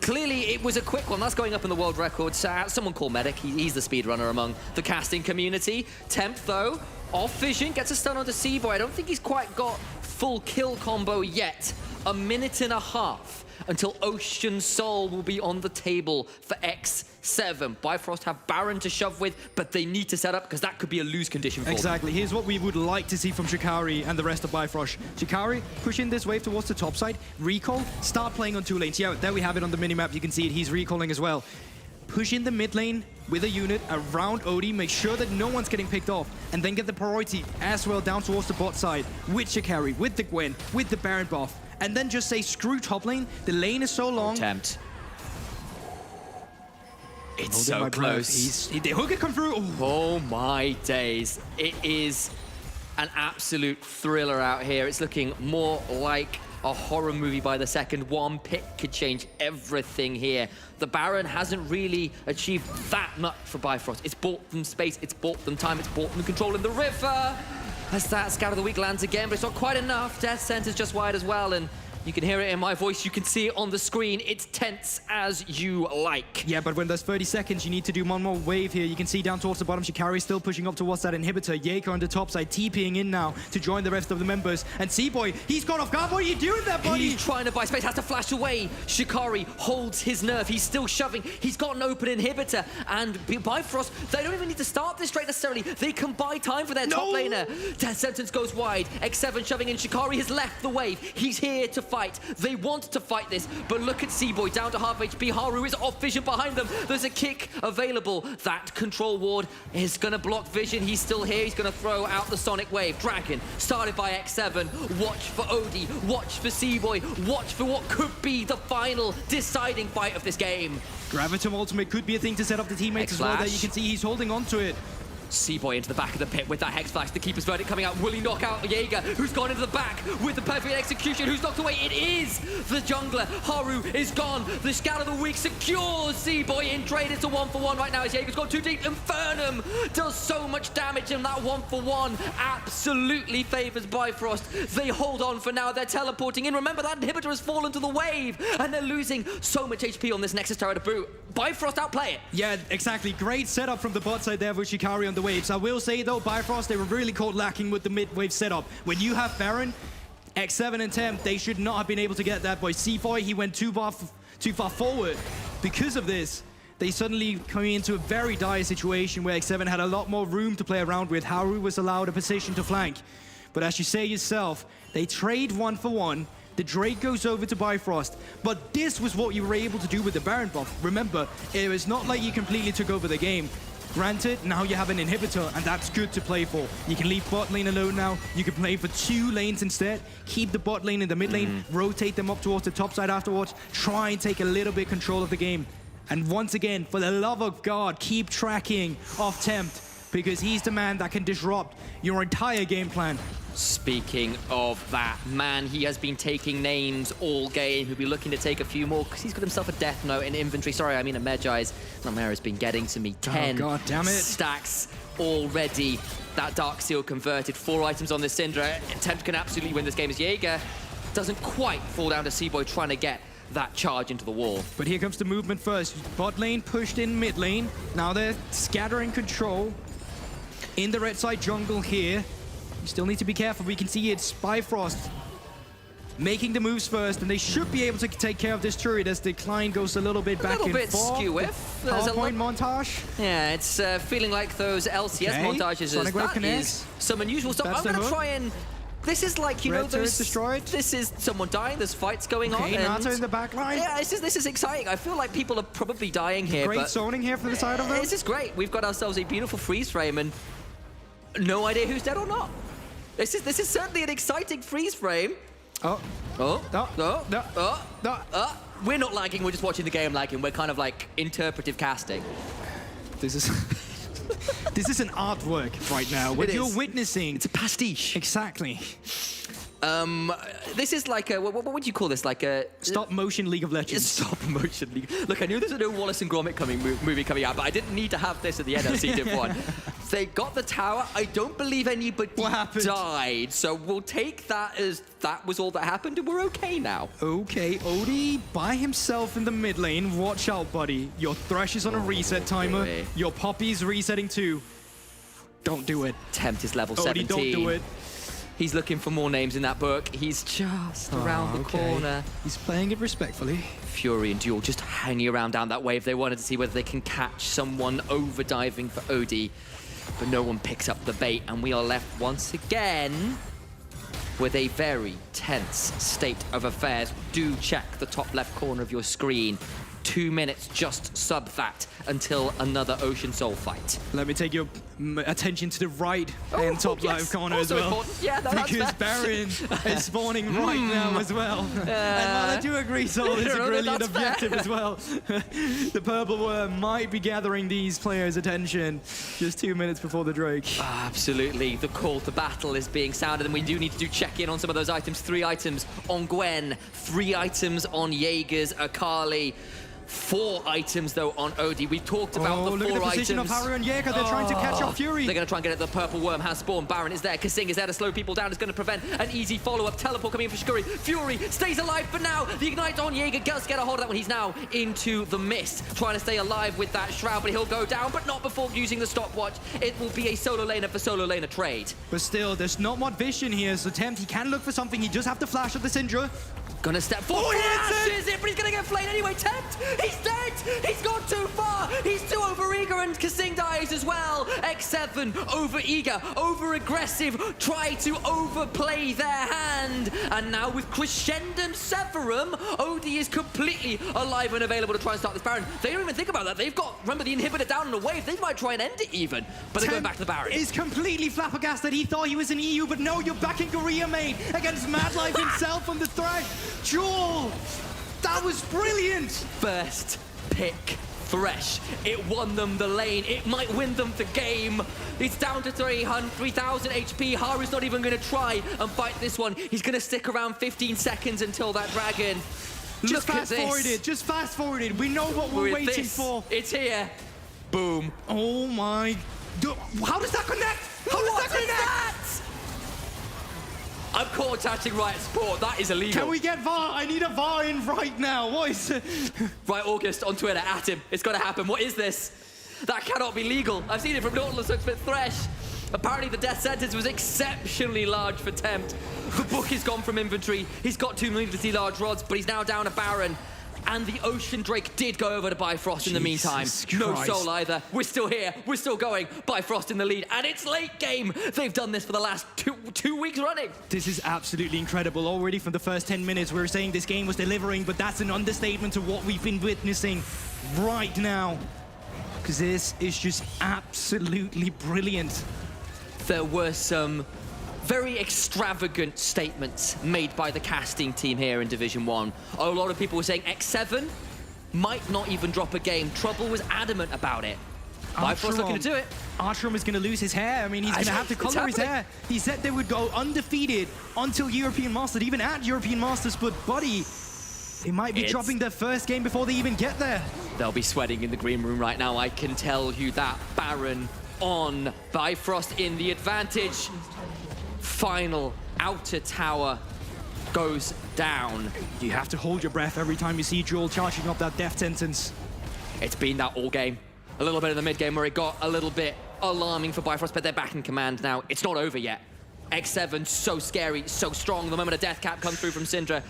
[SPEAKER 6] Clearly, it was a quick one. That's going up in the world records. Someone call Medic. He's the speedrunner among the casting community. Temp, though, off vision, gets a stun onto C-Boy. I don't think he's quite got full kill combo yet. A minute and a half until Ocean Soul will be on the table for X7. Bifrost have Baron to shove with, but they need to set up because that could be a lose condition for them.
[SPEAKER 10] Exactly. Here's what we would like to see from Shikari and the rest of Bifrost. Shikari pushing this wave towards the top side. Recall, start playing on 2 lanes. Yeah, there we have it on the minimap. You can see it. He's recalling as well. Push in the mid lane with a unit around OD, make sure that no one's getting picked off, and then get the priority as well down towards the bot side with Shikari, with the Gwen, with the Baron buff, and then just say screw top lane. The lane is so long.
[SPEAKER 6] Tempt. It's so close.
[SPEAKER 10] The hook had come through.
[SPEAKER 6] Oh my days. It is an absolute thriller out here. It's looking more like a horror movie by the second. One pick could change everything here. The Baron hasn't really achieved that much for Bifrost. It's bought them space, it's bought them time, it's bought them control in the river. As that Scout of the Week lands again, but it's not quite enough. Death Sentence just wide as well, and You can hear it in my voice. You can see it on the screen. It's tense as you like.
[SPEAKER 10] Yeah, but when there's 30 seconds, you need to do one more wave here. You can see down towards the bottom, Shikari still pushing up towards that inhibitor. Jaeger on the top side, TPing in now to join the rest of the members. And C-Boy, he's caught off guard. What are you doing there, buddy?
[SPEAKER 6] He's trying to buy space, has to flash away. Shikari holds his nerve. He's still shoving. He's got an open inhibitor. And Bifrost, they don't even need to start this straight necessarily. They can buy time for their top laner. Death Sentence goes wide. X7 shoving in. Shikari has left the wave. He's here to fight. They want to fight this, but look at C-Boy down to half HP. Haru is off vision behind them. There's a kick available. That control ward is going to block vision. He's still here. He's going to throw out the Sonic Wave. Dragon started by X7. Watch for Odie. Watch for C-Boy. Watch for what could be the final deciding fight of this game.
[SPEAKER 10] Gravitum Ultimate could be a thing to set up the teammates as well. There you can see he's holding on to it.
[SPEAKER 6] C-Boy into the back of the pit with that Hex Flash. The Keeper's Verdict coming out. Will he knock out Jaeger, who's gone into the back with the perfect execution? Who's knocked away? It is the jungler. Haru is gone. The Scout of the Week secures C-Boy in trade. It's a 1-for-1 right now as Jaeger's gone too deep. Infernum does so much damage, and that 1-for-1 absolutely favors Bifrost. They hold on for now. They're teleporting in. Remember, that inhibitor has fallen to the wave, and they're losing so much HP on this Nexus Tower to boot. Bifrost outplay it.
[SPEAKER 10] Yeah, exactly. Great setup from the bot side there with Shikari on the waves. I will say though, Bifrost, they were really caught lacking with the mid-wave setup. When you have Baron, X7 and Temp, they should not have been able to get that. But C4, he went too far forward. Because of this, they suddenly coming into a very dire situation where X7 had a lot more room to play around with. Haru was allowed a position to flank. But as you say yourself, they trade 1-for-1. The Drake goes over to Bifrost, but this was what you were able to do with the Baron buff. Remember, it was not like you completely took over the game. Granted, now you have an inhibitor, and that's good to play for. You can leave bot lane alone now. You can play for 2 lanes instead. Keep the bot lane in the mid lane, rotate them up towards the top side afterwards. Try and take a little bit control of the game. And once again, for the love of God, keep tracking of Tempt, because he's the man that can disrupt your entire game plan.
[SPEAKER 6] Speaking of that, man, he has been taking names all game. He'll be looking to take a few more because he's got himself a Death Note in inventory. Sorry, I mean a Medjai's. Namera's been getting to me. 10
[SPEAKER 10] God damn it.
[SPEAKER 6] stacks already. That Dark Seal converted. 4 items on this Syndra. Tempt can absolutely win this game as Jaeger doesn't quite fall down to C-Boy trying to get that charge into the wall.
[SPEAKER 10] But here comes the movement first. Bot lane pushed in mid lane. Now they're scattering control in the red side jungle here. You still need to be careful. We can see it's Bifrost making the moves first, and they should be able to take care of this turret as the Klein goes a little bit back and forth.
[SPEAKER 6] A little bit skew-if. There's a
[SPEAKER 10] PowerPoint montage.
[SPEAKER 6] Yeah, it's feeling like those LCS montages.
[SPEAKER 10] Sonic Wave
[SPEAKER 6] That
[SPEAKER 10] connects.
[SPEAKER 6] is some unusual stuff.
[SPEAKER 10] That's
[SPEAKER 6] I'm
[SPEAKER 10] the
[SPEAKER 6] going to
[SPEAKER 10] hook.
[SPEAKER 6] try and... This is like, you
[SPEAKER 10] Red
[SPEAKER 6] know, those...
[SPEAKER 10] turret's destroyed.
[SPEAKER 6] This is someone dying, there's fights going on.
[SPEAKER 10] Okay,
[SPEAKER 6] and
[SPEAKER 10] Nato in the back line.
[SPEAKER 6] Yeah, this is exciting. I feel like people are probably dying here,
[SPEAKER 10] Great
[SPEAKER 6] but...
[SPEAKER 10] zoning here from the side of them.
[SPEAKER 6] This is great. We've got ourselves a beautiful freeze frame and no idea who's dead or not. This is certainly an exciting freeze frame.
[SPEAKER 10] Oh.
[SPEAKER 6] Oh.
[SPEAKER 10] No.
[SPEAKER 6] Oh.
[SPEAKER 10] No.
[SPEAKER 6] Oh. We're not lagging, we're just watching the game lagging. We're kind of like interpretive casting.
[SPEAKER 10] This is... this is an artwork right now. What you're witnessing...
[SPEAKER 6] It's a pastiche.
[SPEAKER 10] Exactly.
[SPEAKER 6] This is like a, what would you call this? Like a...
[SPEAKER 10] Stop motion League of Legends.
[SPEAKER 6] Stop motion League. Look, I knew there's a new Wallace and Gromit movie coming out, but I didn't need to have this at the NLC Div 1. They got the tower. I don't believe anybody died, so we'll take that as that was all that happened, and we're okay now.
[SPEAKER 10] Okay, Odie by himself in the mid lane. Watch out, buddy. Your Thresh is on a reset timer.
[SPEAKER 6] Boy.
[SPEAKER 10] Your Poppy's resetting too. Don't do it.
[SPEAKER 6] Tempt is level
[SPEAKER 10] Odie,
[SPEAKER 6] 17.
[SPEAKER 10] don't do it.
[SPEAKER 6] He's looking for more names in that book. He's just around the corner.
[SPEAKER 10] He's playing it respectfully.
[SPEAKER 6] Fury and Duel just hanging around down that wave. They wanted to see whether they can catch someone overdiving for Odie, but no one picks up the bait, and we are left once again with a very tense state of affairs. Do check the top left corner of your screen. 2 minutes, just sub that until another Ocean Soul fight.
[SPEAKER 10] Let me take your attention to the right and top left corner
[SPEAKER 6] also
[SPEAKER 10] as well.
[SPEAKER 6] important. Yeah, no, that's
[SPEAKER 10] because
[SPEAKER 6] fair.
[SPEAKER 10] Baron is spawning right now as well. And while I do agree, Soul is a
[SPEAKER 6] No,
[SPEAKER 10] brilliant
[SPEAKER 6] that's fair.
[SPEAKER 10] objective as well. The Purple Worm might be gathering these players' attention just 2 minutes before the Drake.
[SPEAKER 6] Absolutely, the call to battle is being sounded, and we do need to do check-in on some of those items. 3 items on Gwen, 3 items on Jaeger's Akali. 4 items, though, on Odie. We've talked about the 4
[SPEAKER 10] look at the position
[SPEAKER 6] items.
[SPEAKER 10] of Haru and Jaeger. They're trying to catch up Fury.
[SPEAKER 6] They're going to try and get it. The purple worm has spawned. Baron is there. Kasing is there to slow people down. It's going to prevent an easy follow-up. Teleport coming in for Shikori. Fury stays alive for now. The Ignite on Jaeger does get a hold of that one. He's now into the mist, trying to stay alive with that Shroud, but he'll go down, but not before using the stopwatch. It will be a solo laner for solo laner trade.
[SPEAKER 10] But still, there's not much vision here, so Tempt, he can look for something. He just have to flash at the Syndra.
[SPEAKER 6] Gonna step forward. Flashes it, but he's gonna get flayed anyway. Tempt, he's dead. He's gone too far. He's too over-eager, and Kasing dies as well. X7, over-eager, over-aggressive, try to overplay their hand. And now with Crescendum Severum, Odie is completely alive and available to try and start this Baron. They don't even think about that. They've got, remember, the inhibitor down on a wave. They might try and end it even, but they're going back to the Baron.
[SPEAKER 10] Is completely flabbergasted. He thought he was in EU, but no, you're back in Korea, mate, against Mad Life himself on the Thresh. Jewel, that was brilliant.
[SPEAKER 6] First pick Thresh. It won them the lane. It might win them the game. It's down to 3,000 HP. Haru's not even going to try and fight this one. He's going to stick around 15 seconds until that dragon.
[SPEAKER 10] Just fast forwarded. Just fast forwarded. We know what we're waiting for.
[SPEAKER 6] It's here. Boom.
[SPEAKER 10] Oh my. How does that connect? How does that connect?
[SPEAKER 6] I'm caught attaching Riot Sport. That is illegal.
[SPEAKER 10] Can we get VAR? I need a VAR in right now. What is it?
[SPEAKER 6] Right, August on Twitter, at him. It's got to happen. What is this? That cannot be legal. I've seen it from Nautilus, looks a bit Thresh. Apparently the death sentence was exceptionally large for Tempt. The book is gone from inventory. He's got 2 needlessly large rods, but he's now down a Baron. And the Ocean Drake did go over to Bifrost in the meantime. No soul either. We're still here. We're still going. Bifrost in the lead. And it's late game. They've done this for the last two weeks running.
[SPEAKER 10] This is absolutely incredible. Already from the first 10 minutes, we were saying this game was delivering, but that's an understatement to what we've been witnessing right now. Because this is just absolutely brilliant.
[SPEAKER 6] There were some very extravagant statements made by the casting team here in Division 1. A lot of people were saying X7 might not even drop a game. Trouble was adamant about it. Bifrost looking to do it.
[SPEAKER 10] Artrum is going to lose his hair. I mean, he's going to have to color his hair. He said they would go undefeated until European Masters, even at European Masters, but buddy, they might be dropping their first game before they even get there.
[SPEAKER 6] They'll be sweating in the green room right now, I can tell you that. Baron on, Bifrost in the advantage. Final outer tower goes down.
[SPEAKER 10] You have to hold your breath every time you see Jewel charging up that death sentence.
[SPEAKER 6] It's been that all game. A little bit in the mid game where it got a little bit alarming for Bifrost, but they're back in command now. It's not over yet. X7, so scary, so strong. The moment a death cap comes through from Syndra,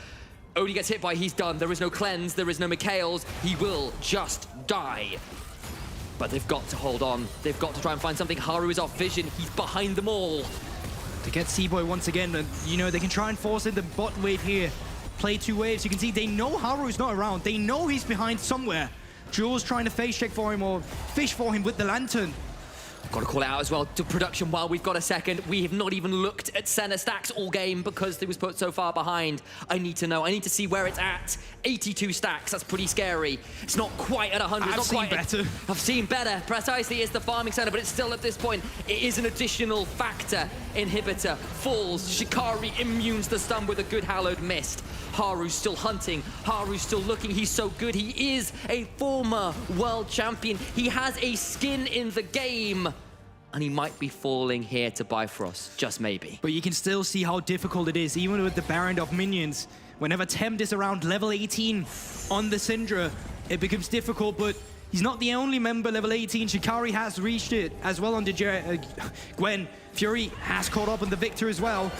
[SPEAKER 6] Odie gets hit by, he's done. There is no cleanse, there is no Mikhails. He will just die. But they've got to hold on. They've got to try and find something. Haru is off vision. He's behind them all.
[SPEAKER 10] To get C-Boy once again, and you know, they can try and force in the bot wave here. Play 2 waves. You can see they know Haru's not around. They know he's behind somewhere. Jewel's trying to face check for him or fish for him with the lantern.
[SPEAKER 6] Got to call it out as well to production while we've got a second. We have not even looked at center stacks all game because they was put so far behind. I need to know. I need to see where it's at. 82 stacks. That's pretty scary. It's not quite at 100.
[SPEAKER 10] I've seen better.
[SPEAKER 6] I've seen better. Precisely, it's the farming center, but it's still at this point. It is an additional factor. Inhibitor falls. Shikari immunes the stun with a good hallowed mist. Haru's still hunting. Haru's still looking. He's so good. He is a former world champion. He has a skin in the game. And he might be falling here to Bifrost, just maybe.
[SPEAKER 10] But you can still see how difficult it is, even with the Baron of minions. Whenever Tempt is around level 18 on the Syndra, it becomes difficult, but he's not the only member level 18. Shikari has reached it as well on the Gwen. Fury has caught up on the Victor as well.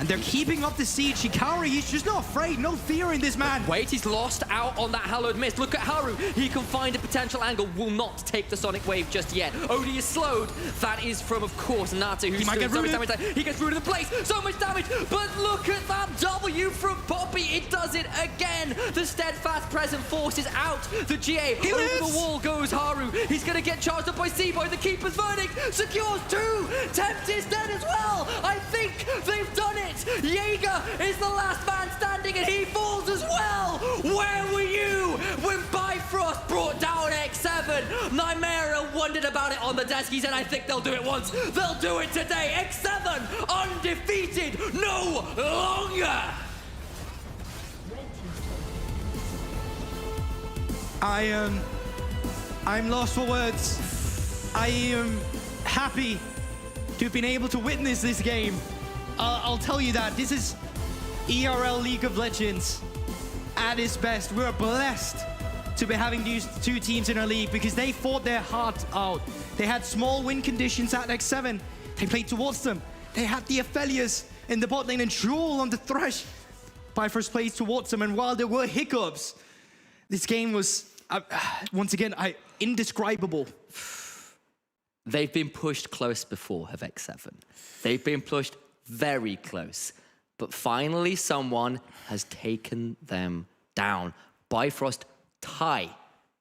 [SPEAKER 10] And they're keeping up the siege. Shikari, he's just not afraid. No fear in this man.
[SPEAKER 6] Wait, he's lost out on that hallowed mist. Look at Haru. He can find a potential angle. Will not take the sonic wave just yet. Odie is slowed. That is from, of course, Natu, who's doing so much damage. He gets rooted in the place. So much damage. But look at that W from Poppy. It does it again. The steadfast present forces out the GA.
[SPEAKER 10] He
[SPEAKER 6] Over
[SPEAKER 10] lives.
[SPEAKER 6] the wall goes Haru. He's going to get charged up by C-Boy. The Keeper's verdict secures 2. Tempt is dead as well. I think they've done it. Jaeger is the last man standing and he falls as well. Where were you when Bifrost brought down X7? Nymera wondered about it on the desk. He said, I think they'll do it once. They'll do it today. X7 undefeated no longer.
[SPEAKER 10] I'm lost for words. I am happy to have been able to witness this game. I'll tell you that this is ERL League of Legends at its best. We're blessed to be having these two teams in our league because they fought their heart out. They had small win conditions at X7. They played towards them. They had the Aphelios in the bot lane and Jewel on the Thresh. Bifrost plays towards them, and while there were hiccups, this game was, once again, indescribable.
[SPEAKER 6] They've been pushed close before, have X7. They've been pushed very close. But finally, someone has taken them down. Bifrost tie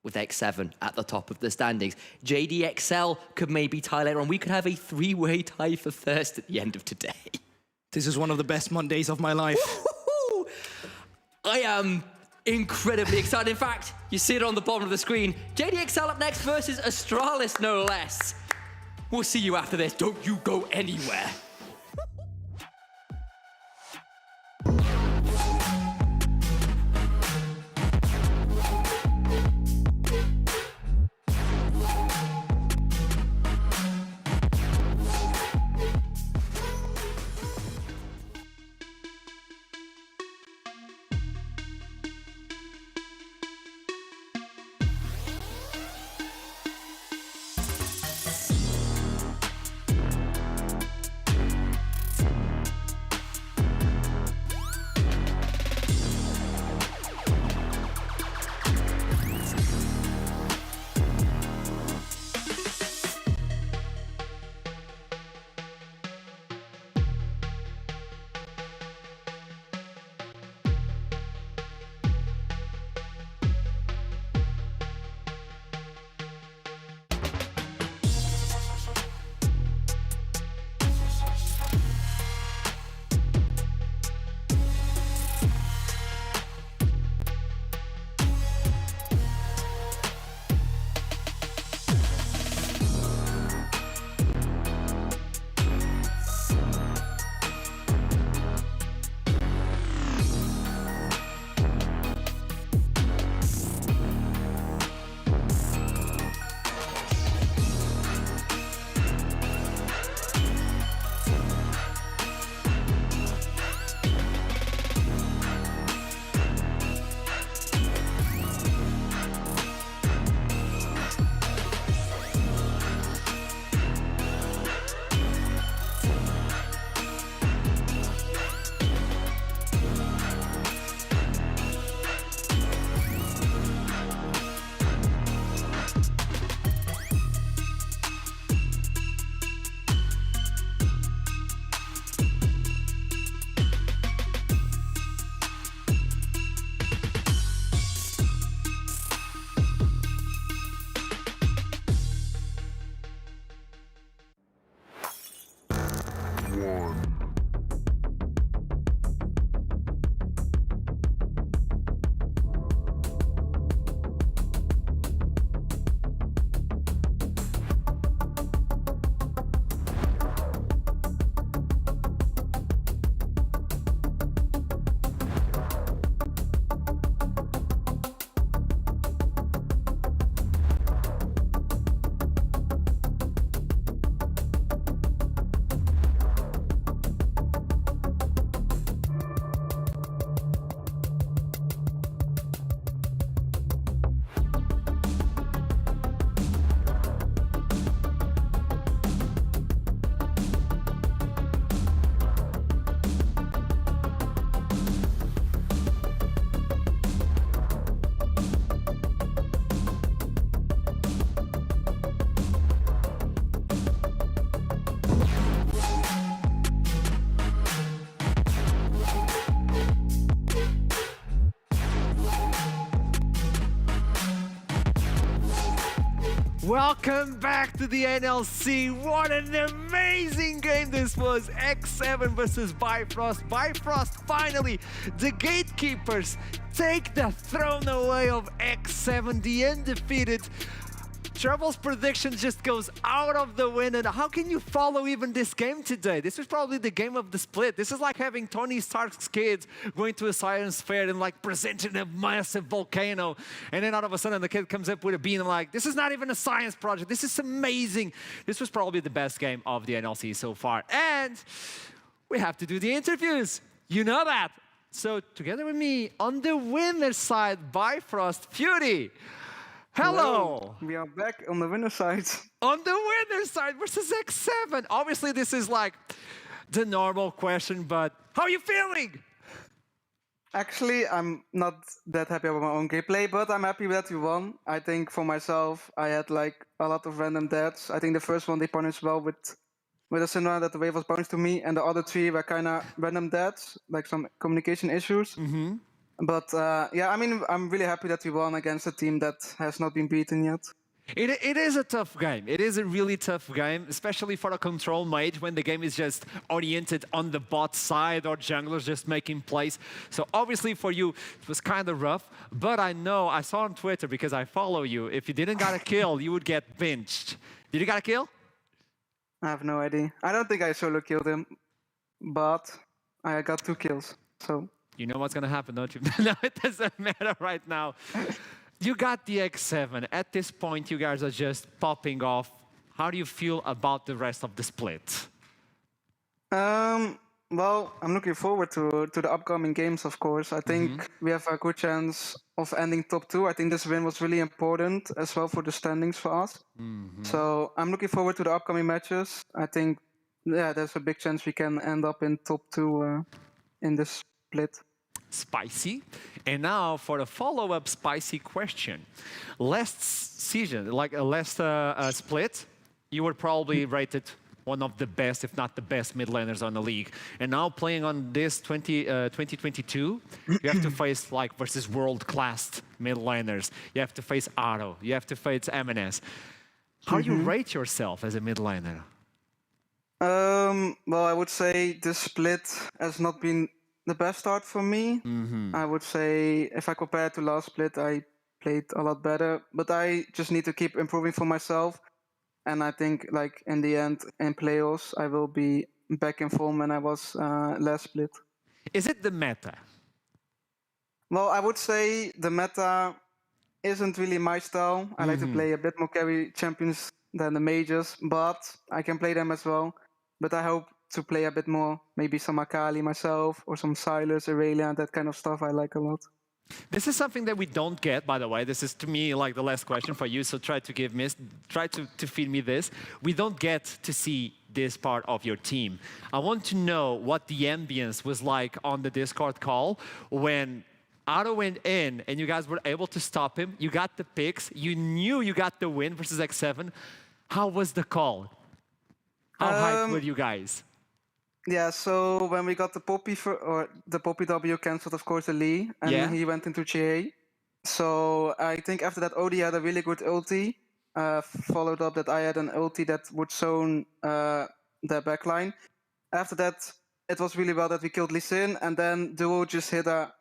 [SPEAKER 6] with X7 at the top of the standings. JDXL could maybe tie later on. We could have a three-way tie for first at the end of today.
[SPEAKER 10] This is one of the best Mondays of my life.
[SPEAKER 6] I am incredibly excited. In fact, you see it on the bottom of the screen. JDXL up next versus Astralis, no less. We'll see you after this. Don't you go anywhere.
[SPEAKER 2] Welcome back to the NLC. What an amazing game this was. X7 versus Bifrost. Bifrost finally, the gatekeepers take the throne away of X7, the undefeated Trouble's prediction just goes out of the window. How can you follow even this game today? This was probably the game of the split. This is like having Tony Stark's kids going to a science fair and like presenting a massive volcano. And then all of a sudden the kid comes up with a bean and like, this is not even a science project. This is amazing. This was probably the best game of the NLC so far. And we have to do the interviews. You know that. So together with me, on the winner's side, Bifrost, Fury. Hello.
[SPEAKER 11] We are back on the winner's side.
[SPEAKER 2] On the winner's side versus X7. Obviously, this is like the normal question, but how are you feeling?
[SPEAKER 11] Actually, I'm not that happy about my own gameplay, but I'm happy that we won. I think for myself, I had like a lot of random deaths. I think the first one they punished well with a Syndra that the wave was bounced to me, and the other three were kind of random deaths, like some communication issues. But yeah, I mean, I'm really happy that we won against a team that has not been beaten yet.
[SPEAKER 2] It is a tough game. It is a really tough game, especially for a control mage when the game is just oriented on the bot side or junglers just making plays. So obviously for you, it was kind of rough. But I know, I saw on Twitter, because I follow you, if you didn't got a kill, you would get benched. Did you got a kill?
[SPEAKER 11] I have no idea. I don't think I solo killed him, but I got 2 kills, so...
[SPEAKER 2] You know what's going to happen, don't you? No, it doesn't matter right now. You got the X7. At this point, you guys are just popping off. How do you feel about the rest of the split?
[SPEAKER 11] Well, I'm looking forward to the upcoming games, of course. I think we have a good chance of ending top 2. I think this win was really important as well for the standings for us. So I'm looking forward to the upcoming matches. I think, yeah, there's a big chance we can end up in top 2 in this split.
[SPEAKER 2] Spicy. And now for a follow-up spicy question. Last season, like last split, you were probably rated one of the best, if not the best mid laners on the league. And now playing on this 2022, you have to face like versus world-class mid laners. You have to face Otto. You have to face Eminem. How do you rate yourself as a mid laner?
[SPEAKER 11] Well, I would say this split has not been the best start for me. I would say if I compare to last split, I played a lot better, but I just need to keep improving for myself. And I think like in the end, in playoffs, I will be back in form when I was last split.
[SPEAKER 2] Is it the meta?
[SPEAKER 11] Well, I would say the meta isn't really my style. I like to play a bit more carry champions than the majors, but I can play them as well. But I hope to play a bit more, maybe some Akali myself, or some Sylas, Aurelia, that kind of stuff I like a lot.
[SPEAKER 2] This is something that we don't get, by the way. This is, to me, like the last question for you, so try to feed me this. We don't get to see this part of your team. I want to know what the ambience was like on the Discord call when Otto went in and you guys were able to stop him. You got the picks. You knew you got the win versus X7. How was the call? How hyped were you guys?
[SPEAKER 11] Yeah, so when we got the Poppy, the Poppy W cancelled, of course, the Lee, and he went into GA. So I think after that, Odie had a really good ulti, followed up that I had an ulti that would zone their backline. After that, it was really well that we killed Lee Sin, and then Duo just hit a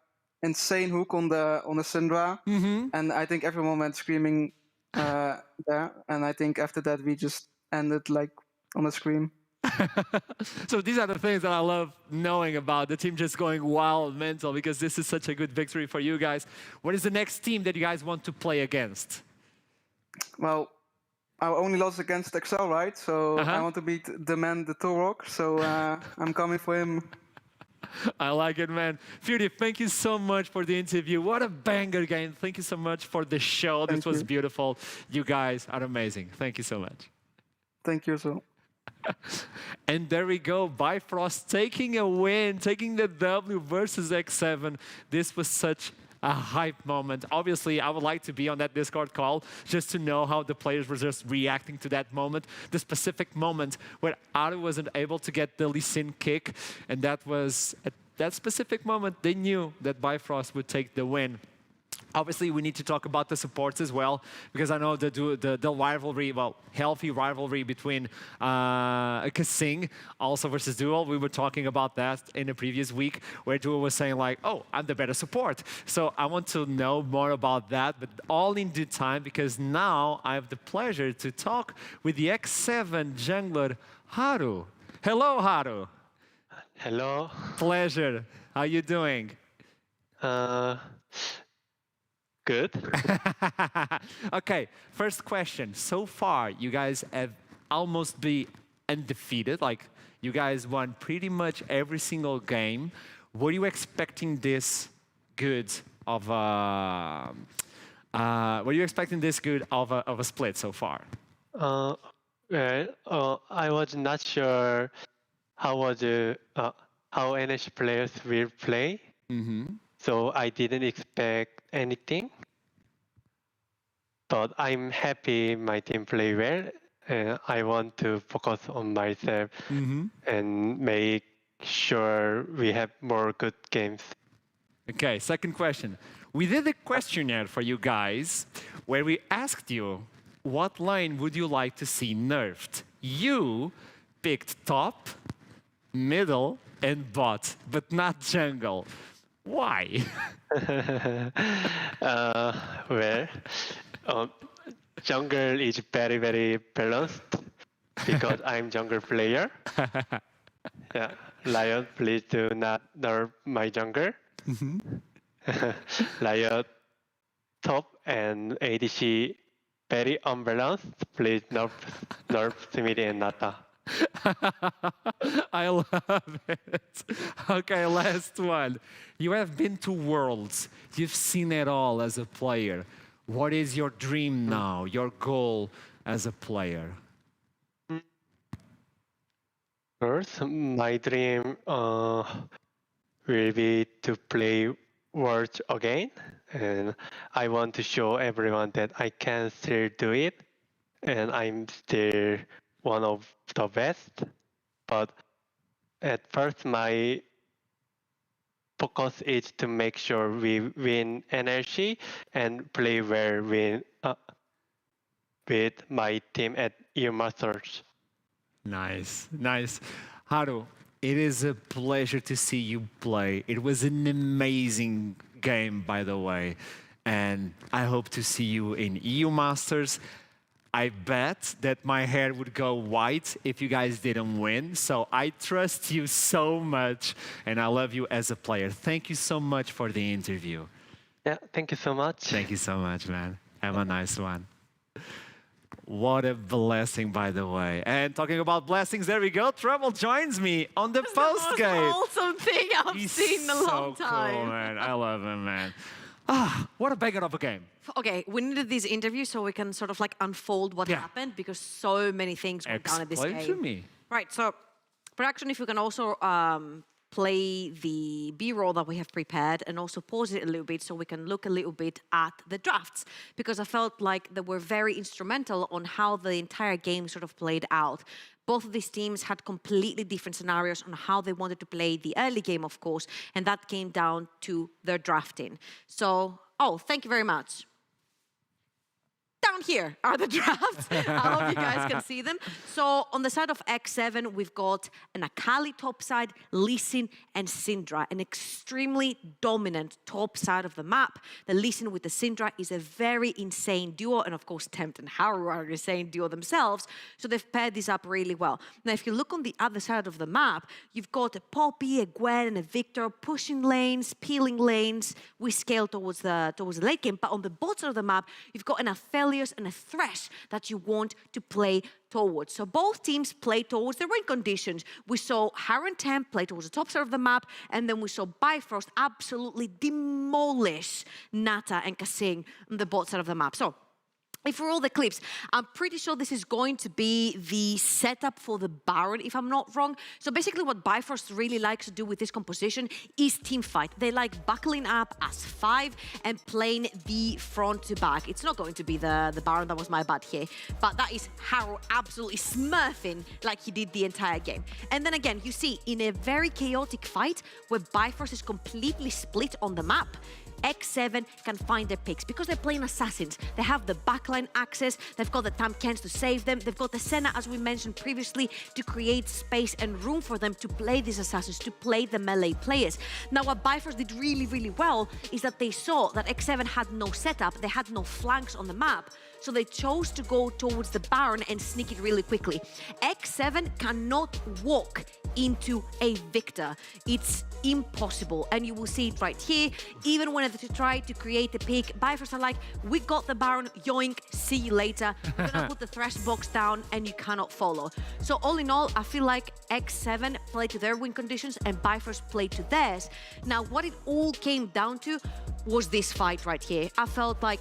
[SPEAKER 11] insane hook on the Syndra, and I think everyone went screaming there. And I think after that, we just ended like on a scream.
[SPEAKER 2] So these are the things that I love knowing about the team just going wild mental, because this is such a good victory for you guys. What is the next team that you guys want to play against?
[SPEAKER 11] Well, I only lost against XL, right? So I want to beat the man, the Torok. So I'm coming for him.
[SPEAKER 2] I like it, man. Fury, thank you so much for the interview. What a banger game. Thank you so much for the show. This was beautiful. You guys are amazing. Thank you so much.
[SPEAKER 11] Thank you so.
[SPEAKER 2] And there we go, Bifrost taking a win, taking the W versus X7. This was such a hype moment. Obviously, I would like to be on that Discord call just to know how the players were just reacting to that moment. The specific moment where Otto wasn't able to get the Lee Sin kick. And that was, at that specific moment, they knew that Bifrost would take the win. Obviously, we need to talk about the supports as well, because I know the rivalry, well, healthy rivalry between Kasing also versus Duel. We were talking about that in the previous week, where Duel was saying like, oh, I'm the better support. So I want to know more about that, but all in due time, because now I have the pleasure to talk with the X7 jungler, Haru. Hello, Haru.
[SPEAKER 12] Hello.
[SPEAKER 2] Pleasure. How you doing?
[SPEAKER 12] Good.
[SPEAKER 2] Okay, first question. So far, you guys have almost been undefeated. Like, you guys won pretty much every single game. Were you expecting this good of a split so far?
[SPEAKER 12] Well, I was not sure how NLC players will play. So I didn't expect anything. But I'm happy my team play well. I want to focus on myself and make sure we have more good games.
[SPEAKER 2] Okay, second question. We did a questionnaire for you guys where we asked you what lane would you like to see nerfed. You picked top, middle, and bot, but not jungle. Why?
[SPEAKER 12] Jungle is very, very balanced because I'm jungle player. Yeah, Lion, please do not nerf my jungle. Lion, top and ADC very unbalanced. Please nerf Simidi and Nata.
[SPEAKER 2] I love it. Okay, last one. You have been to Worlds. You've seen it all as a player. What is your dream now, your goal as a player?
[SPEAKER 12] First, my dream will be to play Worlds again. And I want to show everyone that I can still do it. And I'm still one of the best. But at first, my focus is to make sure we win NLC and play well with my team at EU Masters.
[SPEAKER 2] Nice, nice. Haru, it is a pleasure to see you play. It was an amazing game, by the way. And I hope to see you in EU Masters. I bet that my hair would go white if you guys didn't win. So I trust you so much, and I love you as a player. Thank you so much for the interview.
[SPEAKER 12] Yeah, thank you so much.
[SPEAKER 2] Thank you so much, man. Have a nice one. What a blessing, by the way. And talking about blessings, there we go. Trouble joins me on the post game.
[SPEAKER 3] That's the most awesome thing I've seen in a long time.
[SPEAKER 2] So cool, man. I love him, man. Ah, what a banger of a game.
[SPEAKER 3] Okay, we needed this interview so we can sort of like unfold what happened, because so many things went down in this game.
[SPEAKER 2] Explain to me.
[SPEAKER 3] Right, so production, if you can also play the B-roll that we have prepared and also pause it a little bit so we can look a little bit at the drafts, because I felt like they were very instrumental on how the entire game sort of played out. Both of these teams had completely different scenarios on how they wanted to play the early game, of course, and that came down to their drafting. So, thank you very much. Down here are the drafts. I hope you guys can see them. So on the side of X7, we've got an Akali top side, Lee Sin, and Syndra, an extremely dominant top side of the map. The Lee Sin with the Syndra is a very insane duo, and of course Tempt and Haru are an insane duo themselves, so they've paired this up really well. Now if you look on the other side of the map, you've got a Poppy, a Gwen, and a Victor pushing lanes, peeling lanes. We scale towards the late game, but on the bottom side of the map, you've got an Aphelios and a Thresh that you want to play towards. So both teams play towards their win conditions. We saw Haru and Temp play towards the top side of the map, and then we saw Bifrost absolutely demolish Nata and Kasing on the bottom side of the map. So if for all the clips, I'm pretty sure this is going to be the setup for the Baron, if I'm not wrong. So basically what Bifrost really likes to do with this composition is team fight. They like buckling up as 5 and playing the front to back. It's not going to be the Baron, that was my bad here, but that is Haru absolutely smurfing like he did the entire game. And then again, you see in a very chaotic fight where Bifrost is completely split on the map, X7 can find their picks because they're playing assassins. They have the backline access, they've got the Tamkens to save them, they've got the Senna, as we mentioned previously, to create space and room for them to play these assassins, to play the melee players. Now, what Bifrost did really, really well is that they saw that X7 had no setup, they had no flanks on the map, so they chose to go towards the Baron and sneak it really quickly. X7 cannot walk into a Victor. It's impossible, and you will see it right here. Even when they try to create a pick, Bifrost are like, we got the Baron, yoink, see you later. We're gonna put the thresh box down and you cannot follow. So all in all, I feel like X7 played to their win conditions and Bifrost played to theirs. Now, what it all came down to was this fight right here. I felt like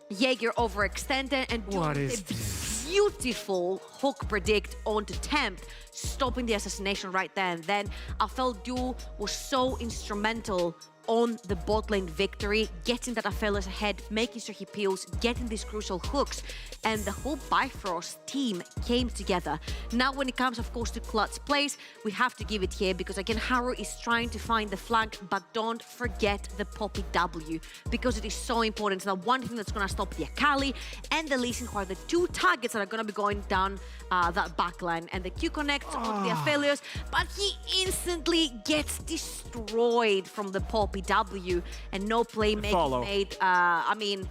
[SPEAKER 3] Jaeger overextended and doing a beautiful hook predict onto Tempt, stopping the assassination right there and then. I felt Duel was so instrumental on the bot lane victory, getting that Astralis ahead, making sure he peels, getting these crucial hooks, and the whole Bifrost team came together. Now, when it comes, of course, to clutch plays, we have to give it here because, again, Haru is trying to find the flank, but don't forget the Poppy W because it is so important. It's the one thing that's going to stop the Akali and the Lee Sin, who are the two targets that are going to be going down that backline. And the Q connects onto the Aphelios, but he instantly gets destroyed from the Poppy W and no playmaking made. I mean,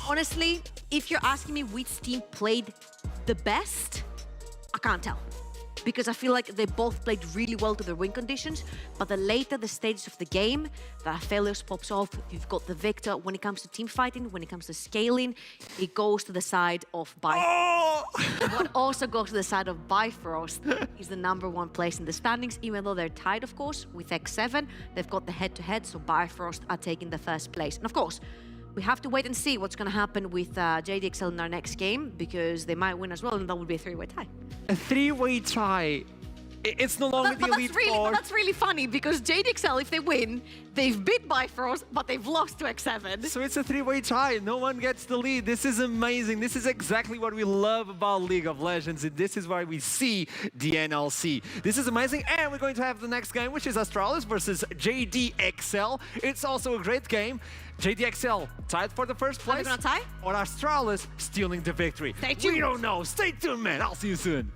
[SPEAKER 3] honestly, if you're asking me which team played the best, I can't tell. Because I feel like they both played really well to their win conditions, but the later the stages of the game, the Aphelios pops off, you've got the Victor. When it comes to team fighting, when it comes to scaling, it goes to the side of Bifrost. What also goes to the side of Bifrost is the #1 place in the standings, even though they're tied, of course, with X7. They've got the head-to-head, so Bifrost are taking the first place. And of course, we have to wait and see what's going to happen with JDXL in our next game, because they might win as well, and that would be a 3-way tie.
[SPEAKER 2] A 3-way tie. It's no longer the Elite Four.
[SPEAKER 3] But that's really funny, because JDXL, if they win, they've beat Bifrost, but they've lost to X7.
[SPEAKER 2] So it's a 3-way tie. No one gets the lead. This is amazing. This is exactly what we love about League of Legends. And this is why we see the NLC. This is amazing. And we're going to have the next game, which is Astralis versus JDXL. It's also a great game. JDXL tied for the first place.
[SPEAKER 3] Are we gonna tie?
[SPEAKER 2] Or Astralis stealing the victory.
[SPEAKER 3] Stay tuned.
[SPEAKER 2] We don't know. Stay tuned, man. I'll see you soon.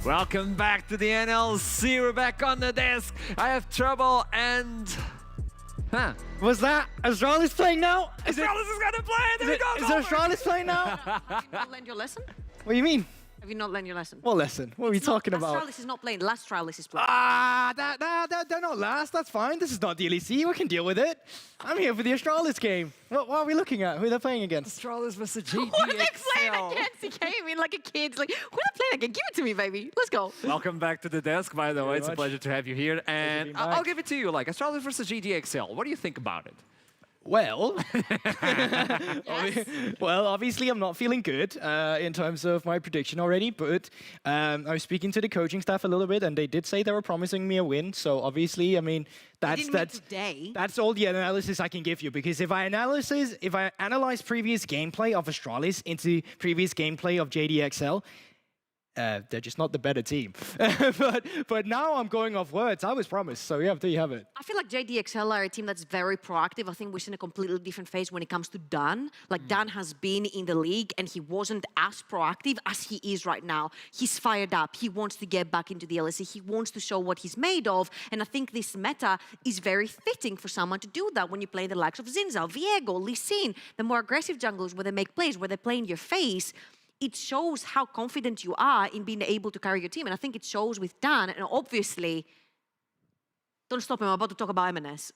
[SPEAKER 2] Welcome back to the NLC. We're back on the desk. I have trouble and... Huh.
[SPEAKER 5] Was that Astralis playing now?
[SPEAKER 2] Astralis is gonna play! There we go!
[SPEAKER 5] Is Astralis playing now?
[SPEAKER 3] Have you not learned your lesson?
[SPEAKER 5] What do you mean?
[SPEAKER 3] Have you not learned your lesson?
[SPEAKER 5] What lesson? What are we talking about?
[SPEAKER 3] Astralis is not playing. Last Astralis is playing.
[SPEAKER 5] They're not last. That's fine. This is not DLEC. We can deal with it. I'm here for the Astralis game. What are we looking at? Who they're playing against?
[SPEAKER 2] Astralis versus JDXL.
[SPEAKER 3] What are they playing against? He came in like a kid. He's like, who are they playing against? Give it to me, baby. Let's go.
[SPEAKER 2] Welcome back to the desk, by the way. It's a
[SPEAKER 5] much.
[SPEAKER 2] pleasure to have you here. And
[SPEAKER 5] being
[SPEAKER 2] I'll
[SPEAKER 5] back.
[SPEAKER 2] give it to you. Like, Astralis versus JDXL. What do you think about it?
[SPEAKER 5] Well, well, obviously I'm not feeling good in terms of my prediction already, but I was speaking to the coaching staff a little bit, and they did say they were promising me a win. So obviously, I mean, that's all the analysis I can give you, because if I analyze previous gameplay of Astralis into previous gameplay of JDXL, they're just not the better team. but now I'm going off words. I was promised. So yeah, there you have it.
[SPEAKER 3] I feel like JDXL are a team that's very proactive. I think we're in a completely different phase when it comes to Dan. Like Dan has been in the league and he wasn't as proactive as he is right now. He's fired up. He wants to get back into the LEC. He wants to show what he's made of. And I think this meta is very fitting for someone to do that when you play the likes of Zinza, Viego, Lee Sin, the more aggressive junglers where they make plays, where they play in your face. It shows how confident you are in being able to carry your team. And I think it shows with Dan. And obviously, don't stop him. I'm about to talk about MNS.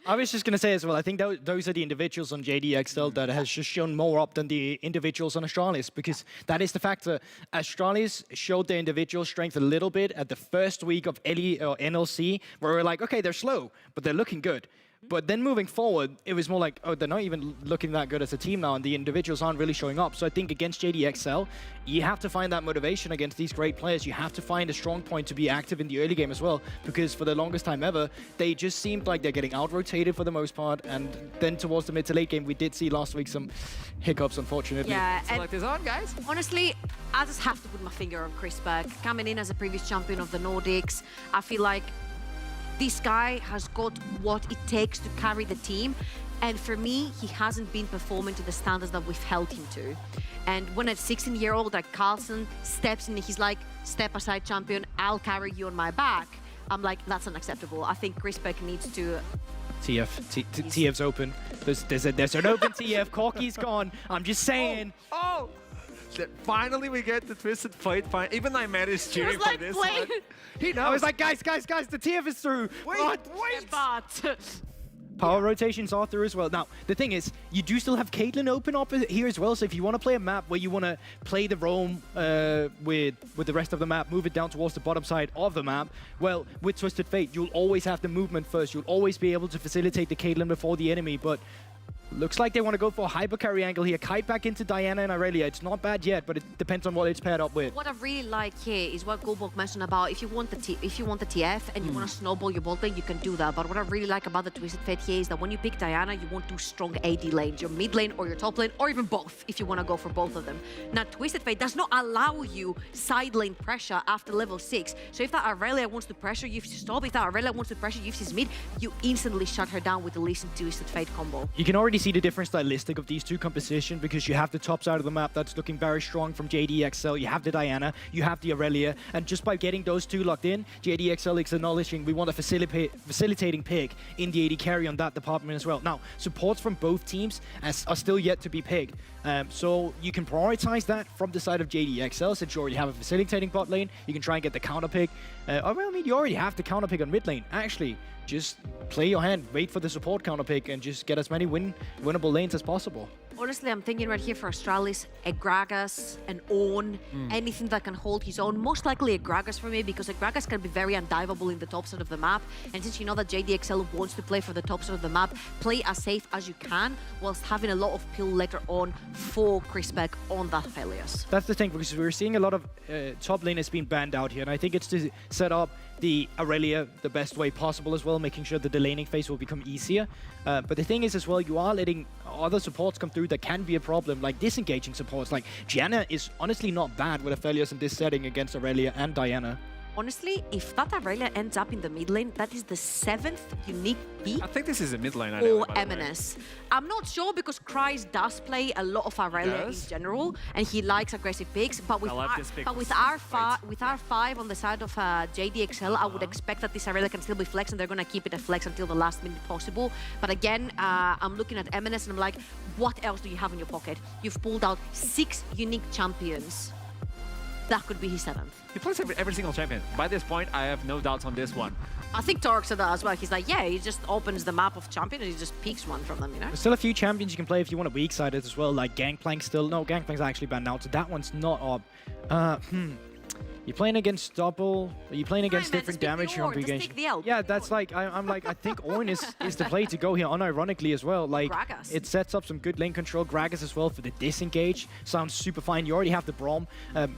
[SPEAKER 5] I was just going to say as well, I think those are the individuals on JDXL that has just shown more up than the individuals on Astralis, because that is the factor. Astralis showed their individual strength a little bit at the first week of NLC, where we're like, okay, they're slow, but they're looking good. But then moving forward, it was more like, oh, they're not even looking that good as a team now, and the individuals aren't really showing up. So I think against JDXL, you have to find that motivation against these great players. You have to find a strong point to be active in the early game as well, because for the longest time ever, they just seemed like they're getting out-rotated for the most part, and then towards the mid to late game, we did see last week some hiccups, unfortunately.
[SPEAKER 3] Yeah,
[SPEAKER 2] Select is on, guys.
[SPEAKER 3] Honestly, I just have to put my finger on Chris Berg. Coming in as a previous champion of the Nordics, I feel like this guy has got what it takes to carry the team. And for me, he hasn't been performing to the standards that we've held him to. And when a 16-year-old like Carlson steps in, he's like, step aside, champion, I'll carry you on my back. I'm like, that's unacceptable. I think Chris Berg needs to...
[SPEAKER 5] TF's open. There's an open TF. Corky's gone. I'm just saying.
[SPEAKER 2] Oh! Finally, we get the Twisted Fate. Even Nightmare is cheering for this one. He knows.
[SPEAKER 5] I was like, guys, the TF is through.
[SPEAKER 2] Wait.
[SPEAKER 3] But...
[SPEAKER 5] Power rotations are through as well. Now, the thing is, you do still have Caitlyn open up here as well, so if you want to play a map where you want to play the roam with the rest of the map, move it down towards the bottom side of the map, well, with Twisted Fate, you'll always have the movement first. You'll always be able to facilitate the Caitlyn before the enemy, but looks like they want to go for a hyper carry angle here. Kite back into Diana and Aurelia. It's not bad yet, but it depends on what it's paired up with.
[SPEAKER 3] What I really like here is what Goldberg mentioned about if you want the TF and you want to snowball your bot lane, you can do that. But what I really like about the Twisted Fate here is that when you pick Diana, you want two strong AD lanes, your mid lane or your top lane, or even both if you want to go for both of them. Now, Twisted Fate does not allow you side lane pressure after level 6. So if that Aurelia wants to pressure you, if you stop, if that Aurelia wants to pressure you, if she's mid, you instantly shut her down with the Lee Sin Twisted Fate combo.
[SPEAKER 5] You can already see the difference stylistic of these two composition, because you have the top side of the map that's looking very strong from JDXL, you have the Diana, you have the Aurelia, and just by getting those two locked in, JDXL is acknowledging we want a facilitating pick in the AD carry on that department as well. Now, supports from both teams are still yet to be picked, so you can prioritize that from the side of JDXL, since you already have a facilitating bot lane, you can try and get the counter pick. Well, I mean, you already have the counter pick on mid lane, actually. Just play your hand, wait for the support counter pick, and just get as many winnable lanes as possible.
[SPEAKER 3] Honestly, I'm thinking right here for Astralis, a Gragas, an Ornn, anything that can hold his own. Most likely a Gragas for me, because a Gragas can be very undiveable in the top side of the map. And since you know that JDXL wants to play for the top side of the map, play as safe as you can, whilst having a lot of pill later on for Chris Berg on that Helios.
[SPEAKER 5] That's the thing, because we're seeing a lot of top laners being banned out here, and I think it's to set up the Aurelia the best way possible as well, making sure that the laning phase will become easier. But the thing is as well, you are letting other supports come through that can be a problem, like disengaging supports. Like Gianna is honestly not bad with Aphelios in this setting against Aurelia and Diana.
[SPEAKER 3] Honestly, if that Aurelia ends up in the mid lane, that is the 7th unique pick
[SPEAKER 2] I think this is a mid lane.
[SPEAKER 3] or MNS. I'm not sure because Kryze does play a lot of Aurelia in general, and he likes aggressive picks. But with R5 on the side of JDXL, I would expect that this Aurelia can still be flex, and they're gonna keep it a flex until the last minute possible. But again, I'm looking at MNS and I'm like, what else do you have in your pocket? You've pulled out 6 unique champions. That could be his 7th.
[SPEAKER 2] He plays every single champion. By this point, I have no doubts on this one.
[SPEAKER 3] I think Torque said that as well. He's like, yeah, he just opens the map of champion and he just picks one from them, you know?
[SPEAKER 10] There's still a few champions you can play if you want a weak side as well, like Gangplank still. No, Gangplank's actually banned out, so that one's not up. You're playing against double. Are you playing against different damage from beginning? Yeah, that's like I'm like I think Ornn is the play to go here. Unironically as well. Like
[SPEAKER 3] Gragas.
[SPEAKER 10] It sets up some good lane control. Gragas as well for the disengage sounds super fine. You already have the Braum,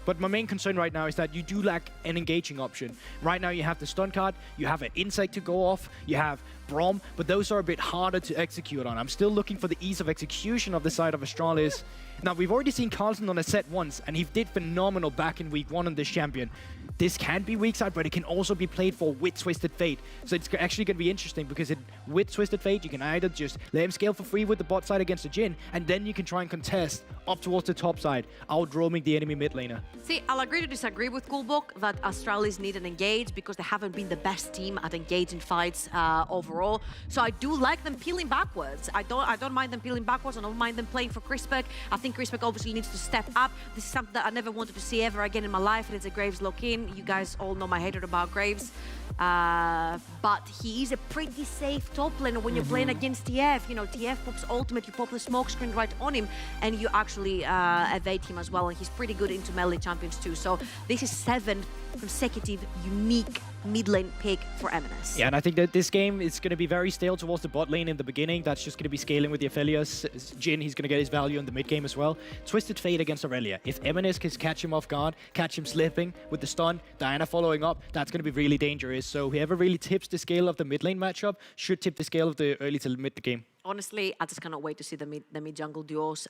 [SPEAKER 10] but my main concern right now is that you do lack an engaging option. Right now you have the stun card. You have an insight to go off. You have Braum, but those are a bit harder to execute on. I'm still looking for the ease of execution of the side of Astralis. Now, we've already seen Carlson on a set once, and he did phenomenal back in week 1 on this champion. This can be weak side, but it can also be played for with Twisted Fate. So it's actually going to be interesting because with Twisted Fate, you can either just let him scale for free with the bot side against the Jhin, and then you can try and contest up towards the top side, out-roaming the enemy mid laner.
[SPEAKER 3] See, I'll agree to disagree with Kulbok that Astralis need an engage because they haven't been the best team at engaging fights overall. So I do like them peeling backwards. I don't mind them peeling backwards. I don't mind them playing for Crispec. I think Crispec obviously needs to step up. This is something that I never wanted to see ever again in my life, and it's a Graves lock-in. You guys all know my hatred about Graves. But he is a pretty safe top laner when you're playing against TF. You know, TF pops ultimate, you pop the smoke screen right on him, and you actually evade him as well. And he's pretty good into melee champions too. So this is 7 consecutive unique mid lane pick for MNS.
[SPEAKER 10] Yeah, and I think that this game is going to be very stale towards the bot lane in the beginning. That's just going to be scaling with the Aphelios. Jhin, he's going to get his value in the mid game as well. Twisted Fate against Aurelia. If MNS can catch him off guard, catch him slipping with the stun, Diana following up, that's going to be really dangerous. So whoever really tips the scale of the mid lane matchup should tip the scale of the early to mid game.
[SPEAKER 3] Honestly, I just cannot wait to see the mid-jungle duos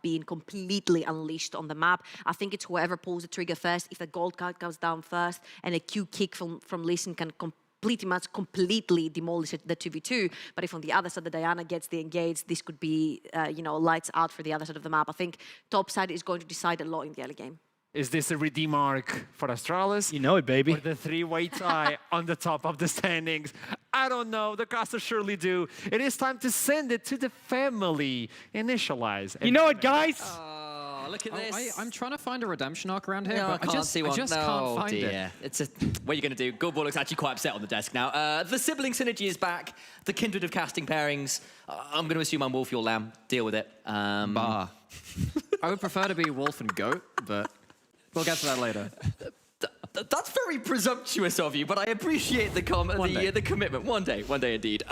[SPEAKER 3] being completely unleashed on the map. I think it's whoever pulls the trigger first. If the gold card goes down first and a Q kick from Lee Sin can completely demolish the 2v2. But if on the other side the Diana gets the engage, this could be you know, lights out for the other side of the map. I think top side is going to decide a lot in the early game.
[SPEAKER 2] Is this a redeem arc for Astralis?
[SPEAKER 10] You know it, baby.
[SPEAKER 2] Or the 3-way tie on the top of the standings? I don't know. The casters surely do. It is time to send it to the family. Initialize.
[SPEAKER 10] You know it, guys.
[SPEAKER 6] Oh, look at this.
[SPEAKER 4] I'm trying to find a redemption arc around here,
[SPEAKER 6] No,
[SPEAKER 4] but I just can't find it.
[SPEAKER 6] It's what are you going to do? Goldball looks actually quite upset on the desk now. The sibling synergy is back. The kindred of casting pairings. I'm going to assume I'm Wolf, your Lamb. Deal with it.
[SPEAKER 4] Bah. I would prefer to be Wolf and Goat, but we'll get to that later.
[SPEAKER 6] That's very presumptuous of you, but I appreciate the commitment. One day indeed.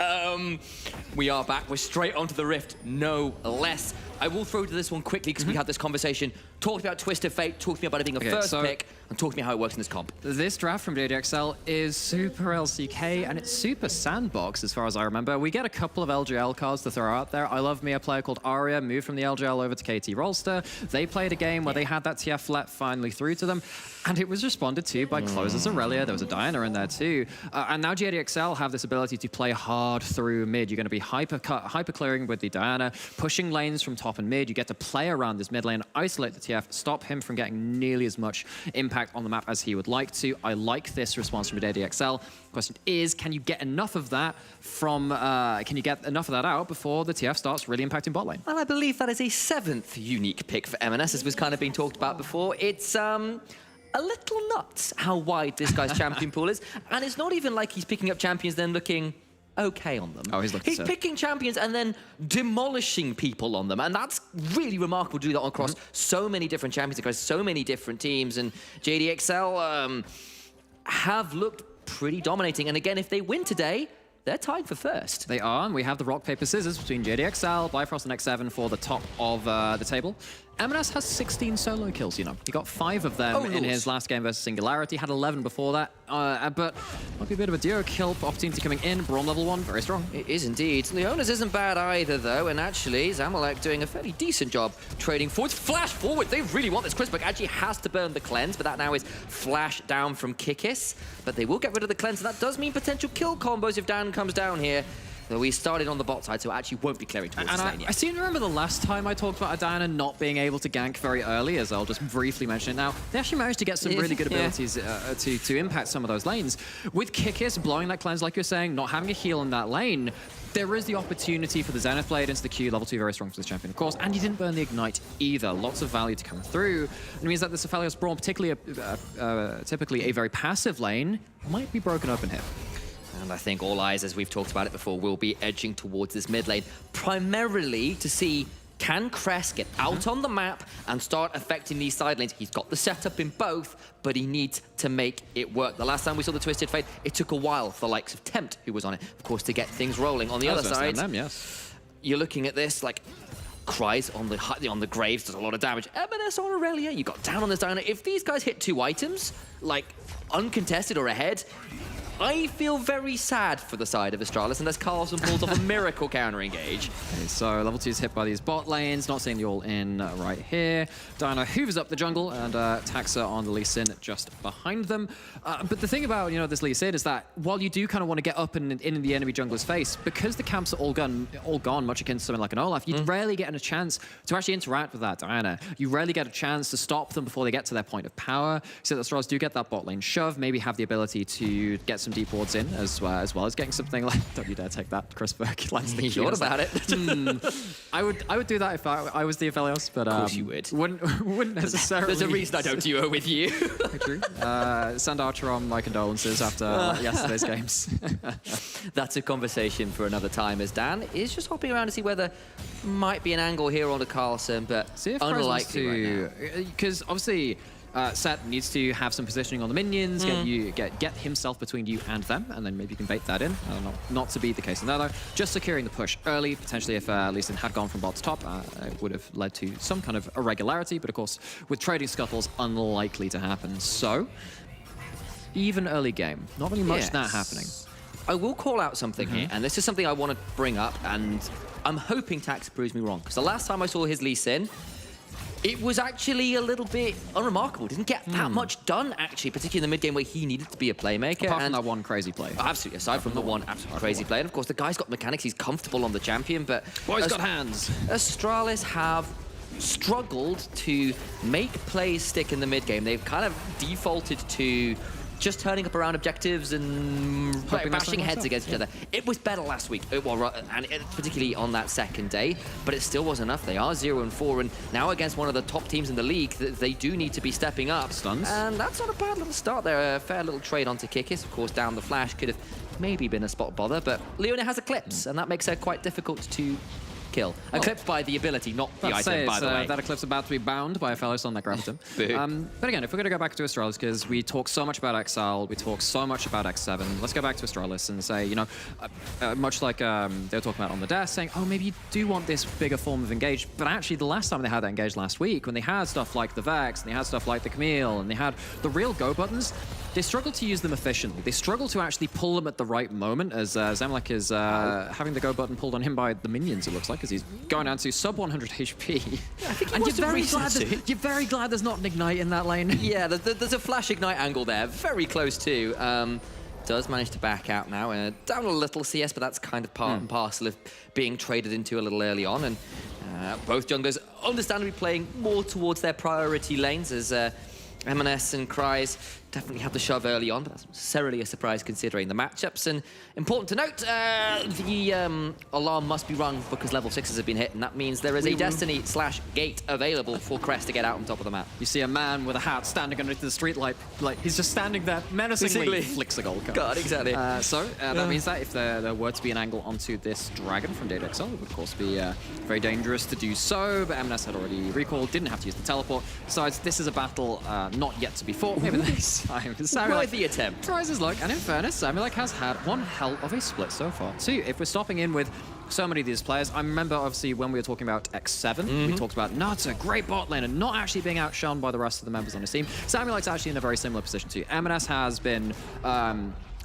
[SPEAKER 6] We are back. We're straight onto the Rift, no less. I will throw to this one quickly because we had this conversation. Talk about Twisted Fate, talk to me about it being a first pick, and talk to me how it works in this comp.
[SPEAKER 4] This draft from JDXL is super LCK, and it's super sandbox as far as I remember. We get a couple of LGL cards to throw out there. I love me a player called Arya, moved from the LGL over to KT Rolster. They played a game where they had that TF let finally through to them, and it was responded to by Closer's Aurelia. There was a Diana in there too. And now JDXL have this ability to play hard through mid. You're going to be hyper clearing with the Diana, pushing lanes from top and mid. You get to play around this mid lane, isolate the TF, stop him from getting nearly as much impact on the map as he would like to. I like this response from JDXL. Question is, can you get enough of that out before the TF starts really impacting bot lane?
[SPEAKER 6] And I believe that is a 7th unique pick for MNS, as was kind of being talked about before. It's a little nuts how wide this guy's champion pool is. And it's not even like he's picking up champions then looking okay on them.
[SPEAKER 4] Oh, he's
[SPEAKER 6] picking champions and then demolishing people on them. And that's really remarkable to do that across so many different champions, across so many different teams. And JDXL have looked pretty dominating. And again, if they win today, they're tied for first.
[SPEAKER 4] They are, and we have the rock, paper, scissors between JDXL, Bifrost, and X7 for the top of the table. M&S has 16 solo kills, you know. He got 5 of them in his last game versus Singularity, had 11 before that. But might be a bit of a duo kill opportunity coming in. Braum level 1, very strong.
[SPEAKER 6] It is indeed. Leona's isn't bad either, though, and actually, Zamalek doing a fairly decent job trading forwards. Flash forward, they really want this. Chrisbrook actually has to burn the cleanse, but that now is flash down from Kikis. But they will get rid of the cleanse, and that does mean potential kill combos if Dan comes down here. Though we started on the bot side, so it actually won't be clearing towards the lane yet.
[SPEAKER 4] I seem to remember the last time I talked about Diana not being able to gank very early, as I'll just briefly mention it now. They actually managed to get some really good abilities to impact some of those lanes. With Kikis blowing that cleanse, like you're saying, not having a heal in that lane, there is the opportunity for the Zenith Blade into the Q, level 2, very strong for this champion, of course, and he didn't burn the Ignite either. Lots of value to come through. It means that the Aphelios Braum, particularly typically a very passive lane, might be broken open here.
[SPEAKER 6] And I think all eyes, as we've talked about it before, will be edging towards this mid lane, primarily to see can Crest get out on the map and start affecting these side lanes. He's got the setup in both, but he needs to make it work. The last time we saw the Twisted Fate, it took a while for the likes of Tempt, who was on it, of course, to get things rolling. On the other side, you're looking at this like Cries on the Graves does a lot of damage. M&S on Aurelia, you got down on this Diana. If these guys hit 2 items, like uncontested or ahead, I feel very sad for the side of Astralis unless Carlson pulls off a miracle counter-engage.
[SPEAKER 4] Okay, so level 2 is hit by these bot lanes, not seeing the all-in right here. Diana hoovers up the jungle and Taxa on the Lee Sin just behind them. But the thing about, this Lee Sin is that while you do kind of want to get up in the enemy jungler's face, because the camps are all gone, much akin to something like an Olaf, you rarely get a chance to actually interact with that Diana. You rarely get a chance to stop them before they get to their point of power. So the Astralis do get that bot lane shove, maybe have the ability to get some deep wards in as well as getting something like, don't you dare take that, Chrisbrook.
[SPEAKER 6] You thought about it.
[SPEAKER 4] I would do that if I was the Aphelios, but
[SPEAKER 6] of course you would.
[SPEAKER 4] Wouldn't necessarily.
[SPEAKER 6] There's a reason I don't duo with you.
[SPEAKER 4] True. Send Archer on my condolences after yesterday's games.
[SPEAKER 6] That's a conversation for another time, as Dan is just hopping around to see whether might be an angle here on the Carlson, but
[SPEAKER 4] see if
[SPEAKER 6] unlikely right now.
[SPEAKER 4] Because obviously Set needs to have some positioning on the minions, get himself between you and them, and then maybe you can bait that in. Not to be the case in there though. Just securing the push early, potentially if Lee Sin had gone from bot to top, it would have led to some kind of irregularity, but of course with trading scuttles, unlikely to happen. So, even early game, not really much that happening.
[SPEAKER 6] I will call out something here, and this is something I want to bring up, and I'm hoping Tax proves me wrong, because the last time I saw his Lee Sin, it was actually a little bit unremarkable. Didn't get that much done, actually, particularly in the mid-game where he needed to be a playmaker.
[SPEAKER 4] Apart from that one crazy play.
[SPEAKER 6] Absolutely, aside from the one absolutely crazy play. And of course, the guy's got mechanics, he's comfortable on the champion, but
[SPEAKER 4] boy's got hands.
[SPEAKER 6] Astralis have struggled to make plays stick in the mid-game. They've kind of defaulted to just turning up around objectives and bashing heads against each other. It was better last week, and particularly on that second day, but it still wasn't enough. They are 0-4, and now against one of the top teams in the league, they do need to be stepping up.
[SPEAKER 4] Stuns.
[SPEAKER 6] And that's not a bad little start there. A fair little trade onto Kikis. Of course, down the flash could have maybe been a spot bother, but Leona has Eclipse, and that makes her quite difficult to kill. Eclipse by the ability, not the item, by the way.
[SPEAKER 4] That Eclipse about to be bound by a fellow on that Graviton. But again, if we're going to go back to Astralis, because we talk so much about XL, we talk so much about X7, let's go back to Astralis and say, much like they were talking about on the desk, saying, oh, maybe you do want this bigger form of engage, but actually the last time they had that engage last week, when they had stuff like the Vex, and they had stuff like the Camille, and they had the real go buttons, they struggle to use them efficiently. They struggle to actually pull them at the right moment, as Zamalek is having the go button pulled on him by the minions, it looks like, as he's going down to sub 100 HP.
[SPEAKER 6] I think
[SPEAKER 4] and you're very glad there's not an Ignite in that lane.
[SPEAKER 6] Yeah, there's a flash Ignite angle there, very close too. Does manage to back out now, down a little CS, but that's kind of part and parcel of being traded into a little early on, and both junglers understandably playing more towards their priority lanes, as M&S and Cries definitely have the shove early on, but that's not necessarily a surprise considering the matchups. And important to note, the alarm must be rung because level 6s have been hit, and that means there is a Destiny/gate available for Crest to get out on top of the map.
[SPEAKER 4] You see a man with a hat standing underneath the street light, like he's just standing there menacingly, flicks a gold card.
[SPEAKER 6] God, exactly.
[SPEAKER 4] That means that if there were to be an angle onto this dragon from JDXL, it would of course be very dangerous to do so, but M&S had already recalled, didn't have to use the teleport. Besides, this is a battle not yet to be fought. Maybe this time.
[SPEAKER 6] Worth the attempt.
[SPEAKER 4] Tries his luck, and in fairness, Zamalek has had one hell of a split so far too. If we're stopping in with so many of these players. I remember, obviously, when we were talking about X7, we talked about Nuts, a great bot lane, and not actually being outshone by the rest of the members on his team. Samulek's actually in a very similar position to you. M&S has been...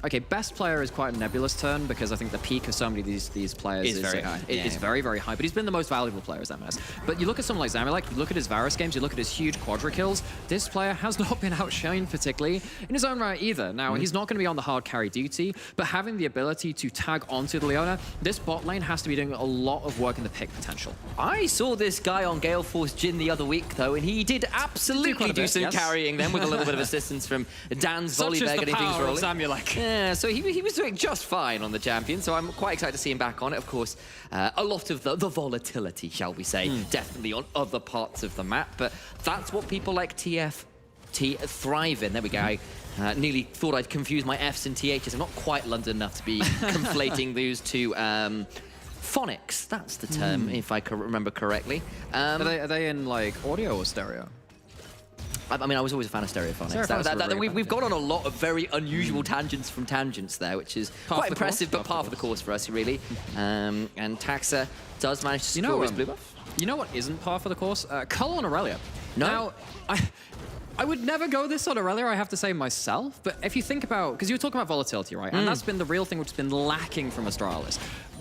[SPEAKER 4] okay, best player is quite a nebulous term because I think the peak of so many of these players is
[SPEAKER 6] very high.
[SPEAKER 4] It is very, very high, but he's been the most valuable player as M&S. But you look at someone like Samulek, you look at his Varus games, you look at his huge quadra kills, this player has not been outshone particularly in his own right either. Now, he's not going to be on the hard carry duty, but having the ability to tag onto the Leona, this bot lane has to be doing a lot of work in the pick potential.
[SPEAKER 6] I saw this guy on Gale Force Jhin the other week, though, and he did absolutely do some carrying them with a little bit of assistance from Dan's volley there, getting things rolling.
[SPEAKER 4] Samulek.
[SPEAKER 6] Yeah, so he was doing just fine on the champion, so I'm quite excited to see him back on it. Of course, a lot of the volatility, shall we say, definitely on other parts of the map, but that's what people like TF thrive in. There we go. I nearly thought I'd confuse my Fs and THs. I'm not quite London enough to be conflating those two. Phonics, that's the term, if I can remember correctly.
[SPEAKER 4] Are they in, like, audio or stereo?
[SPEAKER 6] I mean, I was always a fan of stereophonics. We've gone on a lot of very unusual tangents from tangents there, which is quite impressive, but par for the course for us, really. And Taxa does manage to score his blue buff.
[SPEAKER 4] You know what isn't par for the course? Cull on Aurelia.
[SPEAKER 6] No.
[SPEAKER 4] Now, I would never go this on Aurelia, I have to say myself, but if you think about, because you were talking about volatility, right? And that's been the real thing which has been lacking from Astralis,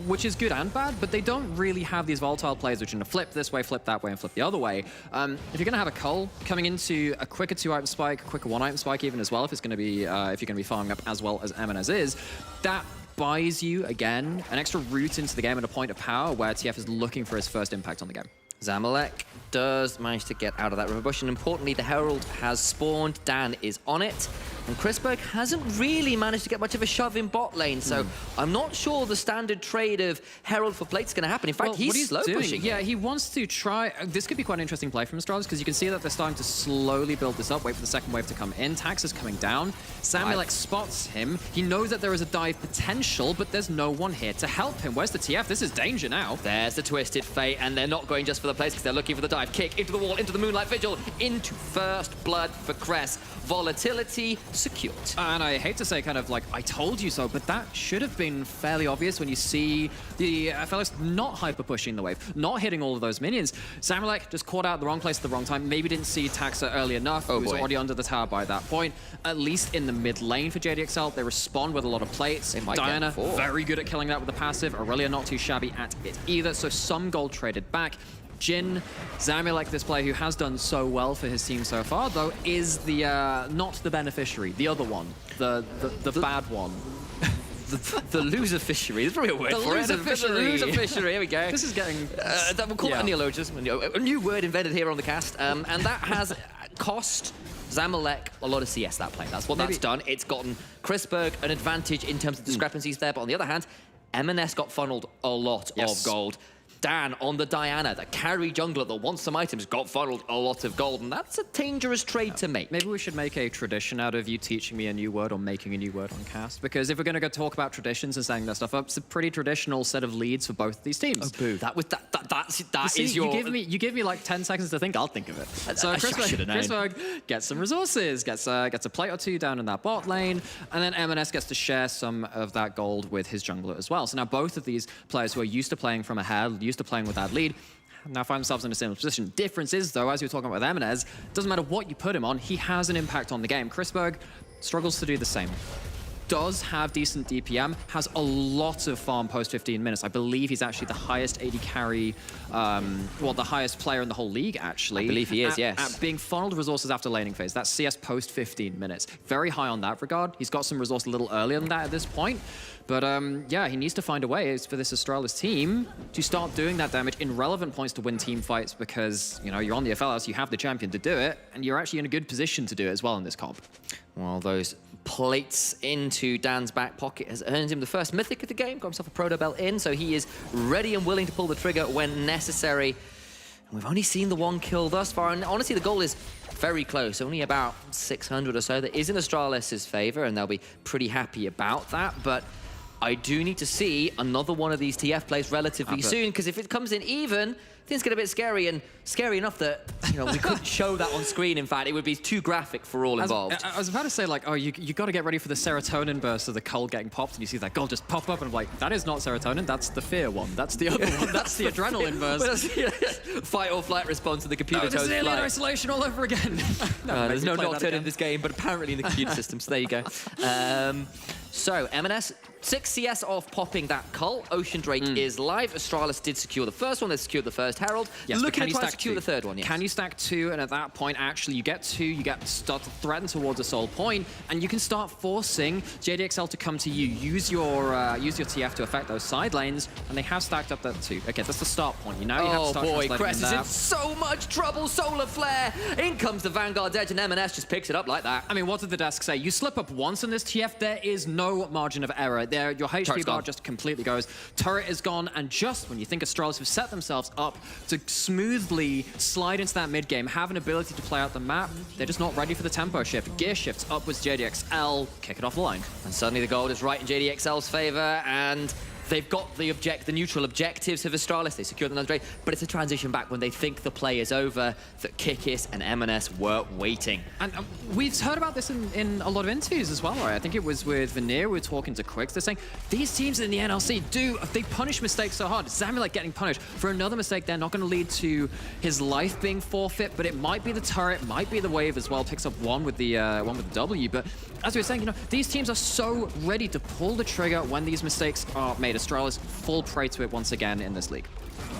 [SPEAKER 4] which is good and bad, but they don't really have these volatile players which are going to flip this way, flip that way, and flip the other way. If you're going to have a Cull coming into a quicker 2-item spike, a quicker 1-item spike even as well, if it's going to be, if you're going to be farming up as well as M&S is, that buys you, again, an extra route into the game and a point of power where TF is looking for his first impact on the game.
[SPEAKER 6] Zamalek does manage to get out of that river bush, and importantly, the Herald has spawned. Dan is on it, and Chrisberg hasn't really managed to get much of a shove in bot lane, so I'm not sure the standard trade of Herald for Plate's going to happen. In fact, he's slow pushing.
[SPEAKER 4] Yeah, he wants to try. This could be quite an interesting play from Astralis because you can see that they're starting to slowly build this up, wait for the second wave to come in. Tax is coming down. Samulek spots him. He knows that there is a dive potential, but there's no one here to help him. Where's the TF? This is danger now.
[SPEAKER 6] There's the Twisted Fate, and they're not going just for the place because they're looking for the dive. Kick into the wall, into the Moonlight Vigil, into first blood for Cress. Volatility secured.
[SPEAKER 4] And I hate to say kind of like, I told you so, but that should have been fairly obvious when you see the fellows not hyper-pushing the wave, not hitting all of those minions. Samulek just caught out the wrong place at the wrong time, maybe didn't see Taxa early enough, who was already under the tower by that point. At least in the mid lane for JDXL, they respond with a lot of plates. Diana, very good at killing that with the passive. Aurelia not too shabby at it either, so some gold traded back. Jhin, Samulek, this player who has done so well for his team so far, though, is the not the beneficiary, the other one, the bad one.
[SPEAKER 6] The loser fishery. There's probably a word for it. The loser fishery. Here we go.
[SPEAKER 4] This is getting...
[SPEAKER 6] we'll call it a neologism. A new word invented here on the cast. And that has cost Zamalek a lot of CS, that play. That's what that's done. It's gotten Chrisberg an advantage in terms of discrepancies there. But on the other hand, M&S got funneled a lot of gold. Dan on the Diana, the carry jungler that wants some items, got funneled a lot of gold, and that's a dangerous trade to make.
[SPEAKER 4] Maybe we should make a tradition out of you teaching me a new word or making a new word on cast, because if we're going to go talk about traditions and setting that stuff up, it's a pretty traditional set of leads for both of these teams.
[SPEAKER 6] Oh, boo.
[SPEAKER 4] You give me like 10 seconds to think, I'll think of it. So Chrisberg gets some resources, gets a plate or two down in that bot lane, and then M&S gets to share some of that gold with his jungler as well. So now both of these players who are used to playing from ahead, used to playing with that lead, now find themselves in a similar position. Difference is, though, as you were talking about with M&S, doesn't matter what you put him on, he has an impact on the game. Chrisberg struggles to do the same. Does have decent DPM, has a lot of farm post 15 minutes. I believe he's actually the highest AD carry, well, the highest player in the whole league, actually.
[SPEAKER 6] I believe he is, yes.
[SPEAKER 4] At being funneled resources after laning phase. That's CS post 15 minutes. Very high on that regard. He's got some resource a little earlier than that at this point. But yeah, he needs to find a way for this Astralis team to start doing that damage in relevant points to win team fights because, you know, you're on the FLS, you have the champion to do it, and you're actually in a good position to do it as well in this comp.
[SPEAKER 6] Well, those plates into Dan's back pocket has earned him the first mythic of the game, got himself a proto belt in, so he is ready and willing to pull the trigger when necessary. And we've only seen the one kill thus far, and honestly, the goal is very close, only about 600 or so. That is in Astralis' favor, and they'll be pretty happy about that, but I do need to see another one of these TF plays relatively soon, because if it comes in even, things get a bit scary, and scary enough that we couldn't show that on screen. In fact, it would be too graphic for all involved.
[SPEAKER 4] I was about to say, like, oh, you got to get ready for the serotonin burst of the cold getting popped, and you see that gold just pop up, and I'm like, that is not serotonin, that's the fear one. That's the other one. That's the adrenaline burst.
[SPEAKER 6] Fight or flight response to the computer toast
[SPEAKER 4] alien
[SPEAKER 6] flight.
[SPEAKER 4] isolation all over again.
[SPEAKER 6] There's no nocturne in this game, but apparently in the computer system, so there you go. So, M&S, 6 CS off popping that cult. Ocean Drake is live. Astralis did secure the first one. They secured the first Herald.
[SPEAKER 4] Yes,
[SPEAKER 6] looking
[SPEAKER 4] to
[SPEAKER 6] try to secure the third one, yes.
[SPEAKER 4] Can you stack 2? And at that point, actually, you get 2. You start to threaten towards a soul point, and you can start forcing JDXL to come to you. Use your TF to affect those side lanes, and they have stacked up that 2. Okay, that's the start point. You have to start
[SPEAKER 6] boy,
[SPEAKER 4] translating
[SPEAKER 6] Crest is
[SPEAKER 4] that.
[SPEAKER 6] in so much trouble. Solar Flare. In comes the Vanguard's Edge, and M&S just picks it up like that.
[SPEAKER 4] I mean, what did the desk say? You slip up once in this TF, there is no margin of error. There, your HP bar just completely goes. Turret is gone, and just when you think Astralis have set themselves up to smoothly slide into that mid game, have an ability to play out the map, they're just not ready for the tempo shift. Gear shifts upwards, JDXL, kick it off the line.
[SPEAKER 6] And suddenly the gold is right in JDXL's favor, and they've got the neutral objectives of Astralis. They secured the Andre, but it's a transition back when they think the play is over that Kikis and M&S were waiting.
[SPEAKER 4] And we've heard about this in a lot of interviews as well, right? I think it was with Vanir, we were talking to Quicks. They're saying these teams in the NLC they punish mistakes so hard. Zamulek getting punished for another mistake. They're not going to lead to his life being forfeit, but it might be the turret, might be the wave as well. Picks up one with the W, but as we were saying, these teams are so ready to pull the trigger when these mistakes are made. Astralis fall prey to it once again in this league.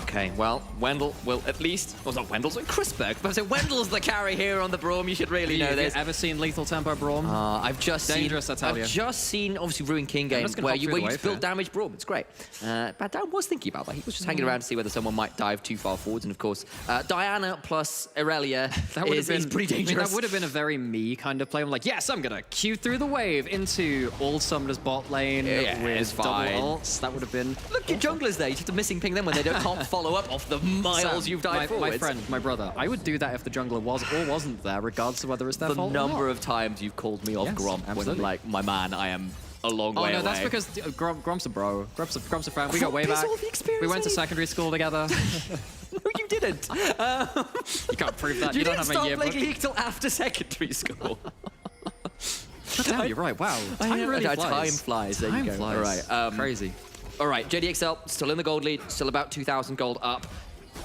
[SPEAKER 6] Okay, well, Wendell will at least... Well, not Wendell's, Chrisberg. But I say Wendell's the carry here on the Braum. You should really know this.
[SPEAKER 4] Have you ever seen Lethal Tempo Braum?
[SPEAKER 6] I've just
[SPEAKER 4] Dangerous, I tell you.
[SPEAKER 6] I've just seen, obviously, Ruin King game where you build damage Braum. It's great. But Dan was thinking about that. He was just hanging around to see whether someone might dive too far forwards. And, of course, Diana plus Irelia is pretty dangerous.
[SPEAKER 4] I mean, that would have been a very me kind of play. I'm like, yes, I'm going to queue through the wave into all summoners bot lane with double ults. That would have been...
[SPEAKER 6] Look, your junglers there. You just have to missing ping them when they can't follow up off the miles
[SPEAKER 4] Sam,
[SPEAKER 6] you've dived forwards.
[SPEAKER 4] My friend, my brother, I would do that if the jungler was or wasn't there, regardless of whether it's their fault or not.
[SPEAKER 6] The number of times you've called me off Gromp when I'm like, my man, I am a long way away.
[SPEAKER 4] Oh, no, that's because Gromp's a bro. Gromp's a friend. We got way back. We went to secondary school together.
[SPEAKER 6] No, you didn't.
[SPEAKER 4] You can't prove that.
[SPEAKER 6] You
[SPEAKER 4] don't
[SPEAKER 6] didn't
[SPEAKER 4] have a yearbook.
[SPEAKER 6] start playing League till after secondary school.
[SPEAKER 4] Damn, you're right. Wow. Time really flies.
[SPEAKER 6] Time flies. There you go.
[SPEAKER 4] Flies.
[SPEAKER 6] All right.
[SPEAKER 4] Crazy.
[SPEAKER 6] All right, JDXL still in the gold lead, still about 2,000 gold up.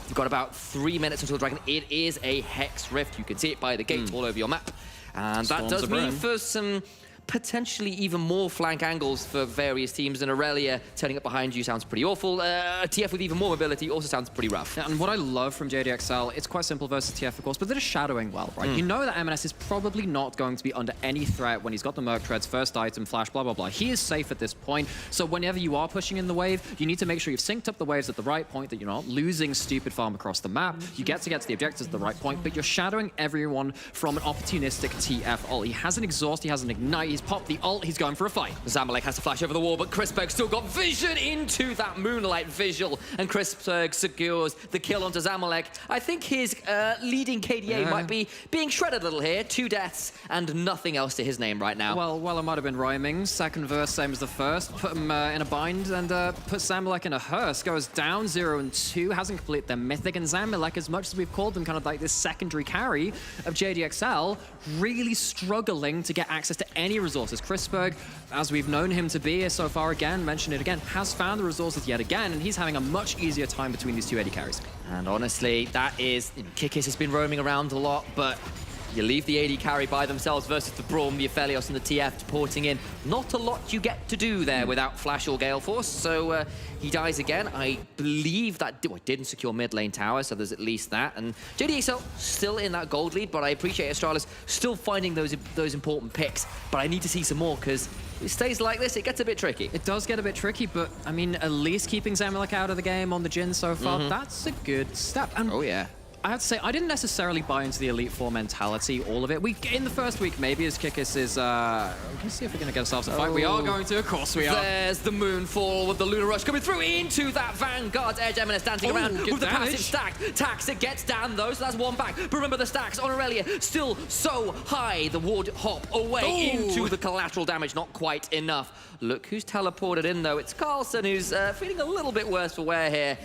[SPEAKER 6] You've got about 3 minutes until Dragon. It is a Hex Rift. You can see it by the gate all over your map. And that does mean for some potentially even more flank angles for various teams, and Aurelia turning up behind you sounds pretty awful. TF with even more mobility also sounds pretty rough.
[SPEAKER 4] Yeah, and what I love from JDXL, it's quite simple versus TF, of course, but they're just shadowing well, right? You know that M&S is probably not going to be under any threat when he's got the Merc Treads, first item, flash, blah, blah, blah. He is safe at this point, so whenever you are pushing in the wave, you need to make sure you've synced up the waves at the right point, that you're not losing stupid farm across the map. You get to the objectives at the right point, but you're shadowing everyone from an opportunistic TF ult. He has an exhaust, he has an ignite, he's popped the ult, he's going for a fight.
[SPEAKER 6] Zamulek has to flash over the wall, but Chrisberg still got vision into that Moonlight visual, and Chrisberg secures the kill onto Zamulek. I think his leading KDA might be being shredded a little here. 2 deaths and nothing else to his name right now.
[SPEAKER 4] Well, it might have been rhyming. Second verse, same as the first. Put him in a bind and put Zamulek in a hearse. Goes down 0 and 2, hasn't completed their mythic, and Zamulek, as much as we've called them kind of like this secondary carry of JDXL, really struggling to get access to any resources. Chrisberg, as we've known him to be so far, again, mention it again, has found the resources yet again, and he's having a much easier time between these 2 AD carries.
[SPEAKER 6] And honestly, that is... Kikis has been roaming around a lot, but you leave the AD carry by themselves versus the Braum, the Aphelios, and the TF porting in. Not a lot you get to do there without Flash or Gale Force, so he dies again. I believe that didn't secure mid lane tower, so there's at least that. And JDXL still in that gold lead, but I appreciate Astralis still finding those important picks. But I need to see some more, because if it stays like this, it gets a bit tricky.
[SPEAKER 4] It does get a bit tricky, but I mean, at least keeping Zamulek out of the game on the Jhin so far, that's a good step. And
[SPEAKER 6] oh yeah.
[SPEAKER 4] I have to say, I didn't necessarily buy into the Elite Four mentality, all of it. In the first week, maybe as Kikis is, let's see if we're going to get ourselves a fight. We are going to, of course we are.
[SPEAKER 6] There's the Moonfall with the Lunar Rush coming through into that Vanguard's edge. Eminem dancing around with the passive stack. Taxa gets down though, so that's one back. But remember the stacks on Aurelia still so high. The ward hop away into the collateral damage, not quite enough. Look who's teleported in though. It's Carlson who's feeling a little bit worse for wear here.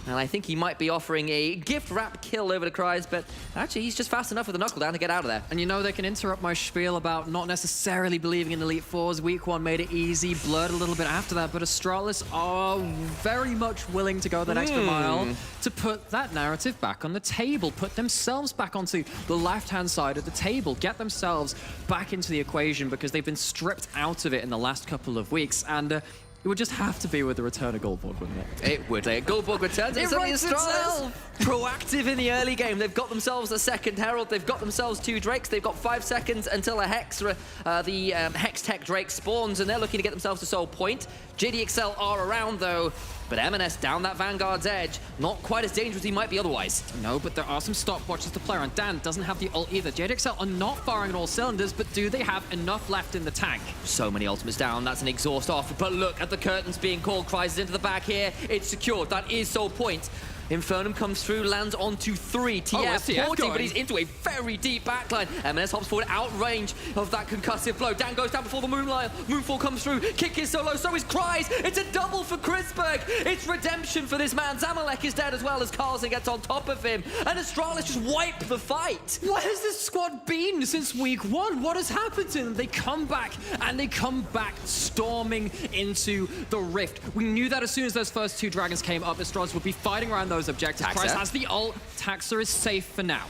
[SPEAKER 6] And I think he might be offering a gift wrap kill over the Cries, but actually he's just fast enough with the knuckle down to get out of there.
[SPEAKER 4] And you know, they can interrupt my spiel about not necessarily believing in Elite Fours. Week 1 made it easy, blurred a little bit after that, but Astralis are very much willing to go that extra mile to put that narrative back on the table, put themselves back onto the left-hand side of the table, get themselves back into the equation because they've been stripped out of it in the last couple of weeks. And it would just have to be with the return of Goldborg, wouldn't it?
[SPEAKER 6] It would. Goldborg returns. It's only Astralis. Proactive in the early game. They've got themselves a second Herald. They've got themselves 2 Drakes. They've got 5 seconds until a Hex, Hex Tech Drake spawns, and they're looking to get themselves to Soul Point. JDXL are around, though. But M&S down that Vanguard's edge, not quite as dangerous as he might be otherwise.
[SPEAKER 4] No, but there are some stopwatches to play around. Dan doesn't have the ult either. JDXL are not firing on all cylinders, but do they have enough left in the tank?
[SPEAKER 6] So many ultimates down, that's an exhaust off. But look at the curtains being called, Cries into the back here. It's secured, that is Soul Point. Infernum comes through, lands onto 3. TF porting, but he's into a very deep backline. M&S hops forward, out range of that concussive blow. Dan goes down before the Moonfall comes through. Kick is so low, so is Cries. It's a double for Chrisberg. It's redemption for this man. Zamalek is dead as well as Carlson gets on top of him. And Astralis just wipe the fight.
[SPEAKER 4] What has this squad been since week 1? What has happened to them? They come back, and they come back storming into the Rift. We knew that as soon as those first 2 dragons came up, Astralis would be fighting around those objectives. Cries has the ult. Taxa is safe for now.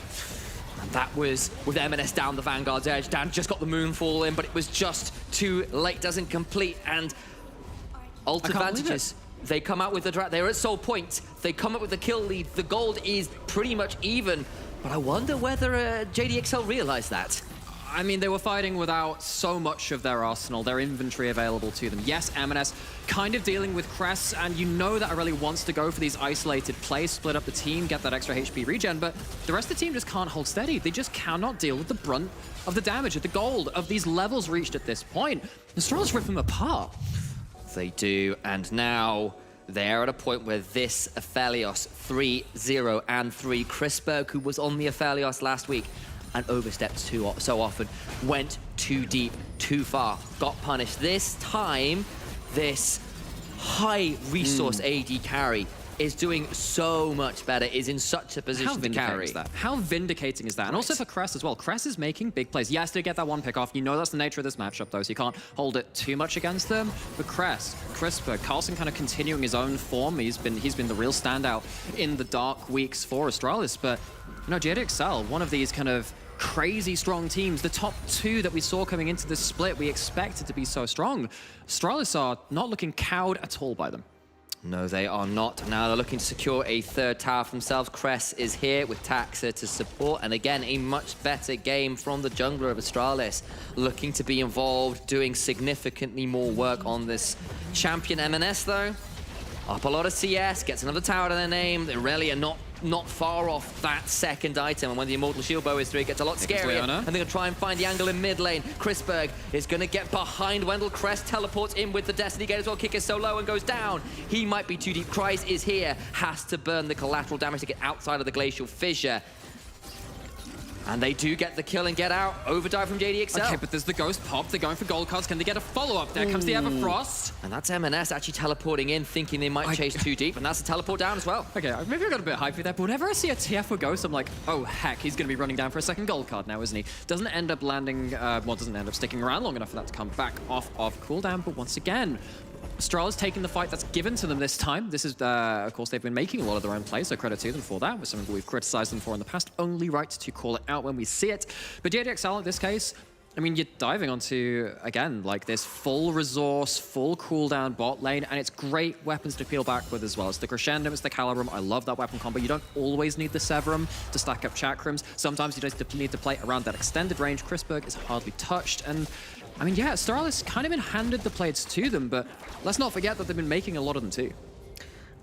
[SPEAKER 6] And that was with M&S down the Vanguard's edge. Dan just got the Moonfall in, but it was just too late. Doesn't complete. And ult advantages. They come out with the they're at Soul Point. They come up with the kill lead. The gold is pretty much even. But I wonder whether JDXL realized that.
[SPEAKER 4] I mean, they were fighting without so much of their arsenal, their inventory available to them. Yes, M&S kind of dealing with Cress, and you know that Aurelia wants to go for these isolated plays, split up the team, get that extra HP regen, but the rest of the team just can't hold steady. They just cannot deal with the brunt of the damage, of the gold, of these levels reached at this point. Astralis rip them apart.
[SPEAKER 6] They do, and now they're at a point where this Aphelios 3-0 and 3 Chrisberg, who was on the Aphelios last week, and overstepped so often, went too deep, too far, got punished. This time, this high resource AD carry is doing so much better, is in such a position to carry.
[SPEAKER 4] How vindicating is that? And also for Cress as well. Cress is making big plays. Yes, they get that one pick off. You know that's the nature of this matchup, though, so you can't hold it too much against them. But Cress, Chrisberg, Carlson kind of continuing his own form. He's been the real standout in the dark weeks for Astralis. But, you know, JDXL, one of these kind of crazy strong teams, the top 2 that we saw coming into this split, we expected to be so strong. Astralis are not looking cowed at all by them.
[SPEAKER 6] No, they are not. Now they're looking to secure a 3rd tower for themselves. Cress is here with Taxa to support. And again, a much better game from the jungler of Astralis. Looking to be involved, doing significantly more work on this champion. M&S, though, up a lot of CS, gets another tower to their name. They really are not far off that second item, and when the Immortal Shield Bow is through, it gets a lot scarier. And they're going to try and find the angle in mid lane. Chrisberg is going to get behind Wendell. Crest teleports in with the Destiny Gate as well. Kick is so low and goes down. He might be too deep. Cries is here. Has to burn the collateral damage to get outside of the Glacial Fissure. And they do get the kill and get out. Overdrive from JDXL.
[SPEAKER 4] Okay, but there's the Ghost pop. They're going for gold cards. Can they get a follow-up? There comes the Bifrost.
[SPEAKER 6] And that's M&S actually teleporting in, thinking they might chase too deep, and that's a teleport down as well.
[SPEAKER 4] Okay, maybe I got a bit hyped with that, but whenever I see a TF with Ghost, I'm like, oh heck, he's going to be running down for a second gold card now, isn't he? Doesn't end up landing, doesn't end up sticking around long enough for that to come back off of cooldown, but once again, Astralis taking the fight that's given to them this time. This is, of course, they've been making a lot of their own plays, so credit to them for that. Was something we've criticized them for in the past. Only right to call it out when we see it. But JDXL in this case, I mean, you're diving onto, again, like this full resource, full cooldown bot lane, and it's great weapons to peel back with as well. It's the Crescendo, it's the Calibrum. I love that weapon combo. You don't always need the Severum to stack up Chakrams. Sometimes you just need to play around that extended range. Chrisberg is hardly touched, and I mean, yeah, Astralis kind of been handed the plates to them, but let's not forget that they've been making a lot of them too.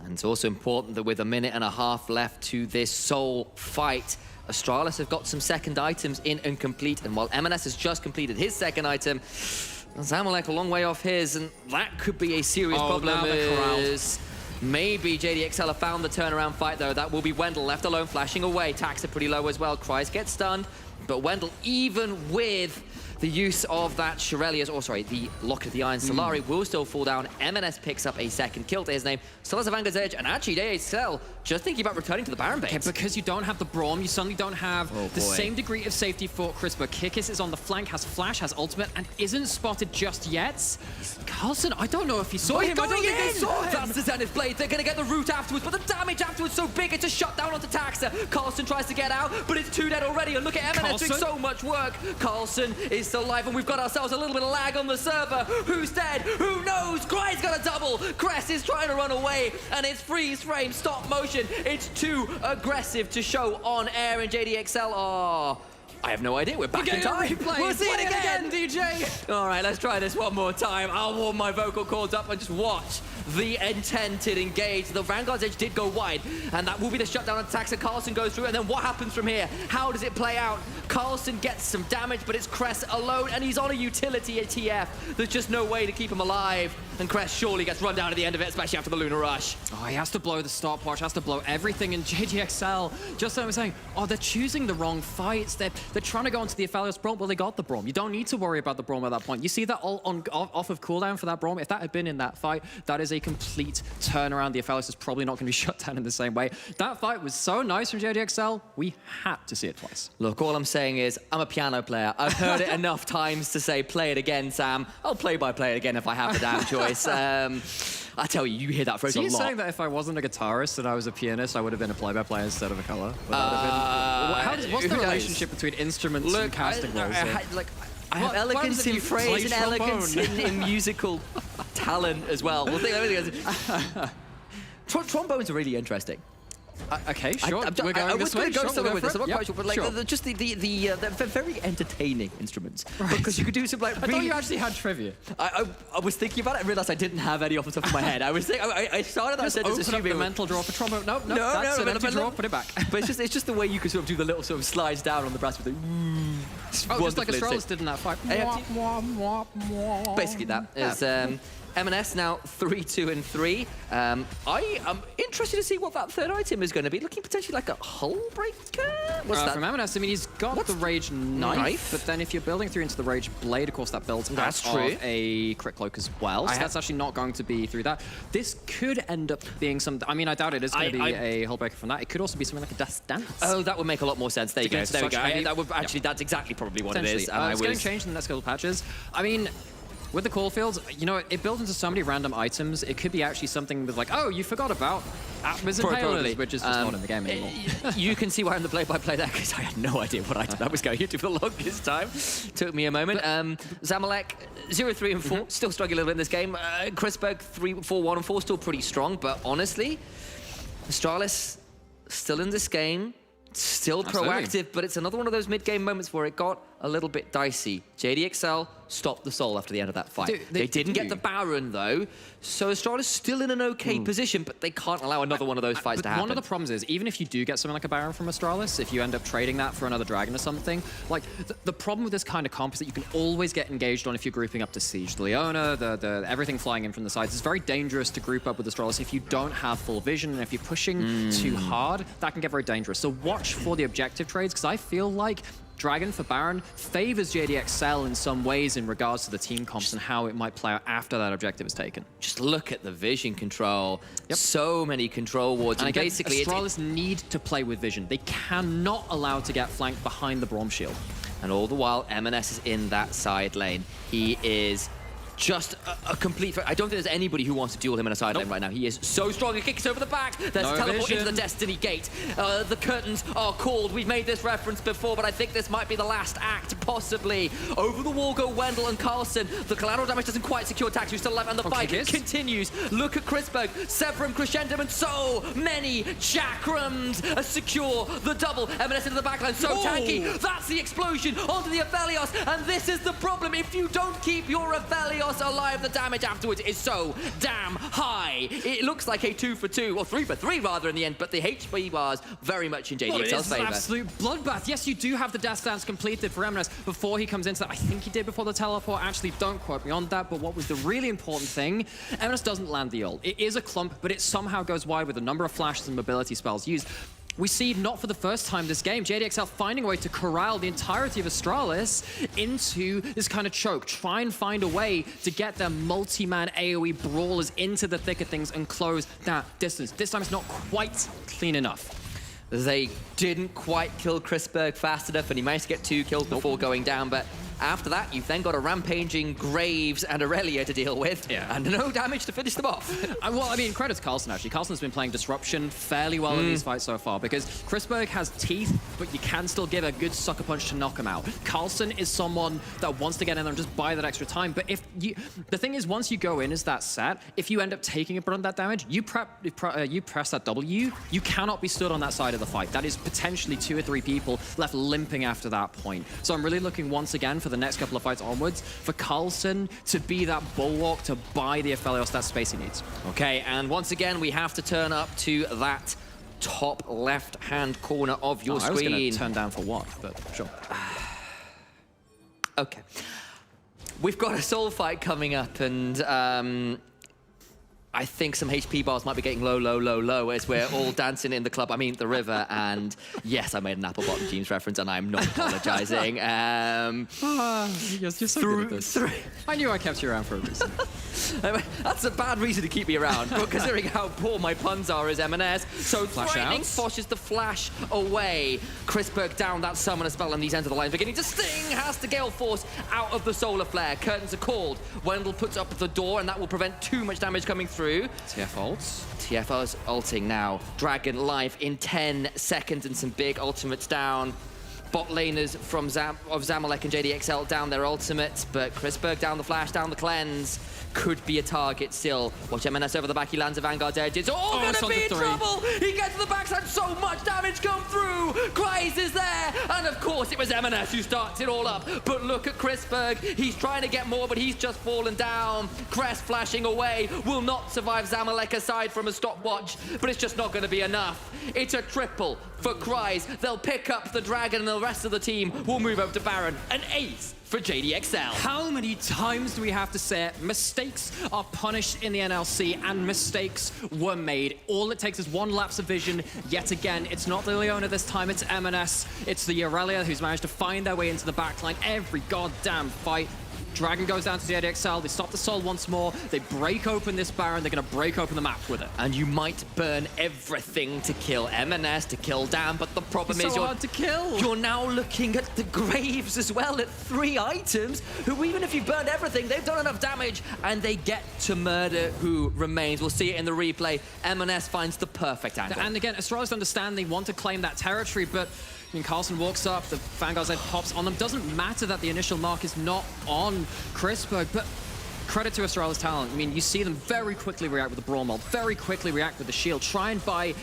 [SPEAKER 6] And it's also important that with a minute and a half left to this Soul fight, Astralis have got some second items in and complete, and while M&S has just completed his second item, Zamalek a long way off his, and that could be a serious problem. Maybe JDXL have found the turnaround fight, though. That will be Wendell left alone, flashing away. Tax are pretty low as well. Kryze gets stunned, but Wendell, even with the use of that Shirelius, or sorry, the Lock of the Iron Solari will still fall down. M&S picks up a second kill to his name. Still has a Vanguard's Edge, and actually JDXL just thinking about returning to the Baron base.
[SPEAKER 4] Okay, because you don't have the Braum, you suddenly don't have the same degree of safety for Crisper. Kikis is on the flank, has flash, has ultimate, and isn't spotted just yet. Carlson, I don't know if he saw him. I don't think they saw him.
[SPEAKER 6] That's the Zenith Blade. They're going to get the root afterwards, but the damage afterwards so big, it's a shutdown onto Taxa. Carlson tries to get out, but it's 2 dead already, and look at M&S doing so much work. Carlson is still alive, and we've got ourselves a little bit of lag on the server. Who's dead? Who knows? Kryze got a double. Cress is trying to run away, and it's freeze frame, stop motion. It's too aggressive to show on air, and JDXL are... I have no idea. We're back in time. We'll see it again, DJ. All right, let's try this one more time. I'll warm my vocal cords up and just watch the intended engage. The Vanguard's Edge did go wide, and that will be the shutdown attacks, and Carlson goes through, and then what happens from here? How does it play out? Carlson gets some damage, but it's Cress alone, and he's on a utility at TF. There's just no way to keep him alive, and Cress surely gets run down at the end of it, especially after the Lunar Rush.
[SPEAKER 4] Oh, he has to blow the stopwatch, has to blow everything, and JDXL, just like I was saying, they're choosing the wrong fights. They're trying to go into the Aphelios Braum. Well, they got the Braum. You don't need to worry about the Braum at that point. You see that all off of cooldown for that Braum. If that had been in that fight, that is a complete turnaround. The Aphelios is probably not going to be shut down in the same way. That fight was so nice from JDXL. We had to see it twice.
[SPEAKER 6] Look, all I'm saying is I'm a piano player. I've heard it enough times to say, play it again, Sam. I'll play it again if I have the damn choice. I tell you, you hear that phrase a lot.
[SPEAKER 4] So you're saying that if I wasn't a guitarist and I was a pianist, I would have been a play-by-play instead of a color? What's the relationship between instruments and casting roles?
[SPEAKER 6] I have elegance in phrase and elegance in musical talent as well. Trombones are really interesting.
[SPEAKER 4] Okay, sure.
[SPEAKER 6] We're going this way. Go somewhere with this. I'm not quite sure, but like just the very entertaining instruments.
[SPEAKER 4] Right.
[SPEAKER 6] Because you could do some like.
[SPEAKER 4] I thought you actually had trivia.
[SPEAKER 6] I was thinking about it and realised I didn't have any off the top of my head. I was thinking, I started that sentence assuming
[SPEAKER 4] open up the mental draw for trombone. No, that's an empty draw. Put it back.
[SPEAKER 6] But it's just the way you could sort of do the little sort of slides down on the brass with the.
[SPEAKER 4] Just like Astralis did in that fight.
[SPEAKER 6] Basically, that is. M&S now 3-2-3. I am interested to see what that third item is going to be. Looking potentially like a hull breaker. What's that?
[SPEAKER 4] From M&S, I mean, he's got the Rage Knife, but then if you're building through into the Rage Blade, of course, that builds out of a Crit Cloak as well. So that's actually not going to be through that. This could end up being something. I mean, I doubt it is going to be a hull breaker from that. It could also be something like a Death Dance.
[SPEAKER 6] Oh, that would make a lot more sense. There you go. There we go. That would actually, that's exactly probably what it is.
[SPEAKER 4] It's getting changed in the next couple of patches. I mean, with the Caulfields, you know, it builds into so many random items. It could be actually something with like, oh, you forgot about Atmas and Paolers, which is just not in the game anymore.
[SPEAKER 6] You can see why I'm the play-by-play there, because I had no idea what item that was going into for the longest time. Took me a moment. Zamalek, 0-3-4, still struggling a little bit in this game. Chrisberg, 3-4-1-4, still pretty strong, but honestly, Astralis still in this game. Still proactive, but it's another one of those mid-game moments where it got a little bit dicey. JDXL stopped the Soul after the end of that fight. They didn't get the Baron, though, so Astralis still in an okay position, but they can't allow another one of those fights to happen.
[SPEAKER 4] One of the problems is, even if you do get something like a Baron from Astralis, if you end up trading that for another Dragon or something, like, the problem with this kind of comp is that you can always get engaged on if you're grouping up to Siege the Leona, everything flying in from the sides. It's very dangerous to group up with Astralis if you don't have full vision, and if you're pushing too hard, that can get very dangerous. So watch for the objective trades, because I feel like Dragon for Baron favors JDXL in some ways in regards to the team comps and how it might play out after that objective is taken.
[SPEAKER 6] Just look at the vision control. So many control wards.
[SPEAKER 4] And again, basically, Astralis need to play with vision. They cannot allow to get flanked behind the Braum shield.
[SPEAKER 6] And all the while, M&S is in that side lane. He is just a complete... I don't think there's anybody who wants to duel him in a side lane right now. He is so strong. He kicks over the back. There's a teleport into the Destiny Gate. The curtains are called. We've made this reference before, but I think this might be the last act, possibly. Over the wall go Wendell and Carlson. The collateral damage doesn't quite secure Tax, who's still alive, and the fight continues. Look at Chrisberg, Severum, Crescendum, and so many chakrams secure the double. M&S into the backline, so tanky. That's the explosion onto the Aphelios, and this is the problem. If you don't keep your Aphelios else alive. The damage afterwards is so damn high. It looks like a 2 for 2, or 3 for 3 rather in the end, but the HP bars very much in JDXL's favor.
[SPEAKER 4] An absolute bloodbath. Yes, you do have the Death Dance completed for Eminem before he comes into that. I think he did before the teleport. Actually, don't quote me on that, but what was the really important thing? Eminem doesn't land the ult. It is a clump, but it somehow goes wide with a number of flashes and mobility spells used. We see, not for the first time this game, JDXL finding a way to corral the entirety of Astralis into this kind of choke. Try and find a way to get their multi-man AoE brawlers into the thick of things and close that distance. This time it's not quite clean enough.
[SPEAKER 6] They didn't quite kill Chrisberg fast enough, and he managed to get 2 kills before going down, but after that, you've then got a rampaging Graves and Aurelia to deal with, and no damage to finish them off.
[SPEAKER 4] Well, I mean, credit to Carlson, actually. Carlson's been playing Disruption fairly well in these fights so far, because Chrisberg has teeth, but you can still give a good sucker punch to knock him out. Carlson is someone that wants to get in there and just buy that extra time, but if you... The thing is, once you go in as that set, if you end up taking a brunt of that damage, you press that W, you cannot be stood on that side of the fight. That is potentially 2 or 3 people left limping after that point. So I'm really looking once again for the next couple of fights onwards for Carlson to be that bulwark to buy the Aphelios that space he needs.
[SPEAKER 6] Okay, and once again, we have to turn up to that top left-hand corner of your screen.
[SPEAKER 4] I was going to turn down for what, but sure.
[SPEAKER 6] Okay. We've got a soul fight coming up, and I think some HP bars might be getting low as we're all dancing in the club, I mean the river, and yes, I made an Apple Bottom Jeans reference and I'm not apologizing.
[SPEAKER 4] You're so good at this. I knew I kept you around for a reason.
[SPEAKER 6] That's a bad reason to keep me around, but considering how poor my puns are as M&S, so Frightening Foshes the flash away. Chrisberg down that summoner spell on these ends of the line, beginning to sting, has the Gale Force out of the Solar Flare. Curtains are called. Wendell puts up the door, and that will prevent too much damage coming through.
[SPEAKER 4] TF ults.
[SPEAKER 6] TFR's ulting now. Dragon life in 10 seconds and some big ultimates down. Bot laners from Zamalek and JDXL down their ultimates, but Chrisberg down the flash, down the cleanse. Could be a target still. Watch MNS over the back, he lands a Vanguard's edge. It's all gonna be in trouble! He gets to the backside, so much damage come through! Kreis is there! And of course it was MNS who starts it all up. But look at Chrisberg, he's trying to get more, but he's just fallen down. Crest flashing away, will not survive Zamalek aside from a stopwatch, but it's just not gonna be enough. It's a triple for Kreis. They'll pick up the Dragon and the rest of the team will move over to Baron. An ace for JDXL.
[SPEAKER 4] How many times do we have to say it? Mistakes are punished in the NLC, and mistakes were made. All it takes is one lapse of vision. Yet again, it's not the Leona this time, it's M&S. It's the Aurelia who's managed to find their way into the backline every goddamn fight. Dragon goes down to the JDXL, they stop the Soul once more, they break open this Baron, they're going to break open the map with it.
[SPEAKER 6] And you might burn everything to kill M&S, to kill Dan, but the problem is
[SPEAKER 4] so hard to kill.
[SPEAKER 6] You're now looking at the Graves as well, at 3 items, who even if you burned everything, they've done enough damage, and they get to murder who remains. We'll see it in the replay. M&S finds the perfect angle.
[SPEAKER 4] And again, Astralis understand they want to claim that territory, but I mean, Carlson walks up, the Vanguard's head pops on them. Doesn't matter that the initial mark is not on Chrisberg, but credit to Astralis' talent. I mean, you see them very quickly react with the Brawl Mold, very quickly react with the shield, try and buy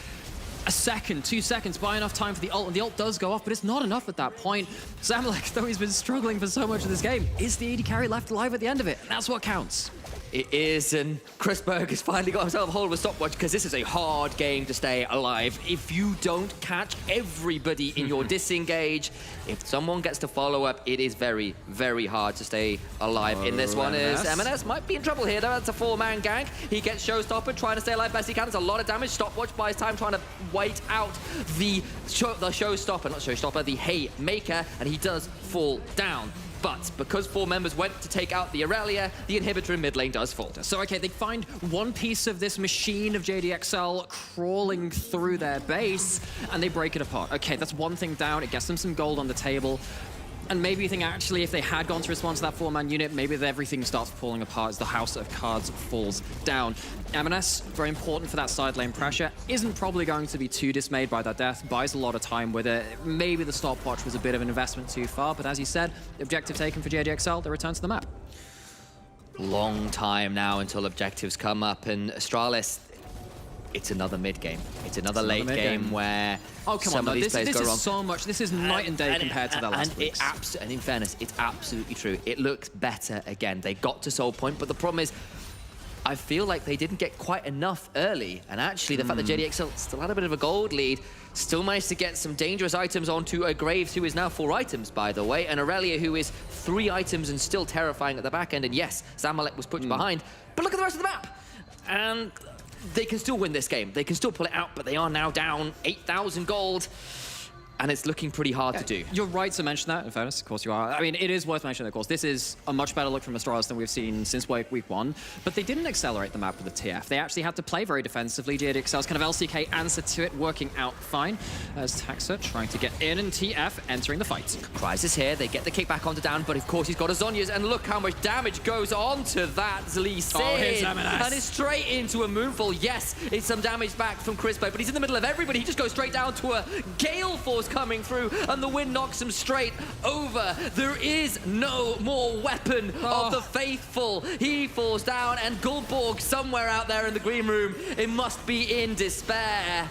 [SPEAKER 4] a second, 2 seconds, buy enough time for the ult, and the ult does go off, but it's not enough at that point. Zamalek, though he's been struggling for so much of this game, is the AD carry left alive at the end of it, and that's what counts.
[SPEAKER 6] It is, and Chrisberg has finally got himself a hold of a stopwatch because this is a hard game to stay alive. If you don't catch everybody in your disengage, if someone gets to follow up, it is very, very hard to stay alive in this one. M&S might be in trouble here, though. That's a 4-man gank. He gets Showstopper, trying to stay alive best he can. There's a lot of damage. Stopwatch buys time, trying to wait out the Showstopper, not Showstopper, the Haymaker, and he does fall down. But because 4 members went to take out the Aurelia, the inhibitor in mid lane does fall.
[SPEAKER 4] So, okay, they find one piece of this machine of JDXL crawling through their base, and they break it apart. Okay, that's one thing down. It gets them some gold on the table. And maybe you think, actually, if they had gone to respond to that 4-man unit, maybe everything starts falling apart as the House of Cards falls down. M&S, very important for that side lane pressure, isn't probably going to be too dismayed by that death, buys a lot of time with it. Maybe the stopwatch was a bit of an investment too far, but as you said, objective taken for JDXL, they return to the map.
[SPEAKER 6] Long time now until objectives come up, and Astralis, it's another mid game. It's another late
[SPEAKER 4] mid
[SPEAKER 6] game where
[SPEAKER 4] oh, come
[SPEAKER 6] some
[SPEAKER 4] on,
[SPEAKER 6] of these plays
[SPEAKER 4] this
[SPEAKER 6] go
[SPEAKER 4] is
[SPEAKER 6] wrong.
[SPEAKER 4] so much. This is night and day compared to the last week.
[SPEAKER 6] And in fairness, it's absolutely true. It looks better again. They got to Soul Point, but the problem is, I feel like they didn't get quite enough early. And actually, the fact that JDXL still had a bit of a gold lead, still managed to get some dangerous items onto a Graves, who is now 4 items, by the way, and Aurelia, who is 3 items and still terrifying at the back end. And yes, Zamalek was pushed behind, but look at the rest of the map. And they can still win this game. They can still pull it out, but they are now down 8,000 gold. And it's looking pretty hard to do.
[SPEAKER 4] You're right to mention that, in fairness, of course you are. I mean, it is worth mentioning, of course. This is a much better look from Astralis than we've seen since week 1. But they didn't accelerate the map with the TF. They actually had to play very defensively. JDXL's kind of LCK answer to it, working out fine. As Taxa trying to get in, and TF entering the fight.
[SPEAKER 6] Crisis here, they get the kick back onto down, but of course he's got a Zhonya's, and look how much damage goes on to that Lee Sin.
[SPEAKER 4] Oh, here's Eminem.
[SPEAKER 6] And it's straight into a Moonfall. Yes, it's some damage back from Crispy, but he's in the middle of everybody. He just goes straight down to a Gale Force coming through, and the wind knocks him straight over. There is no more weapon of the faithful. He falls down, and Guldborg somewhere out there in the green room, it must be in despair.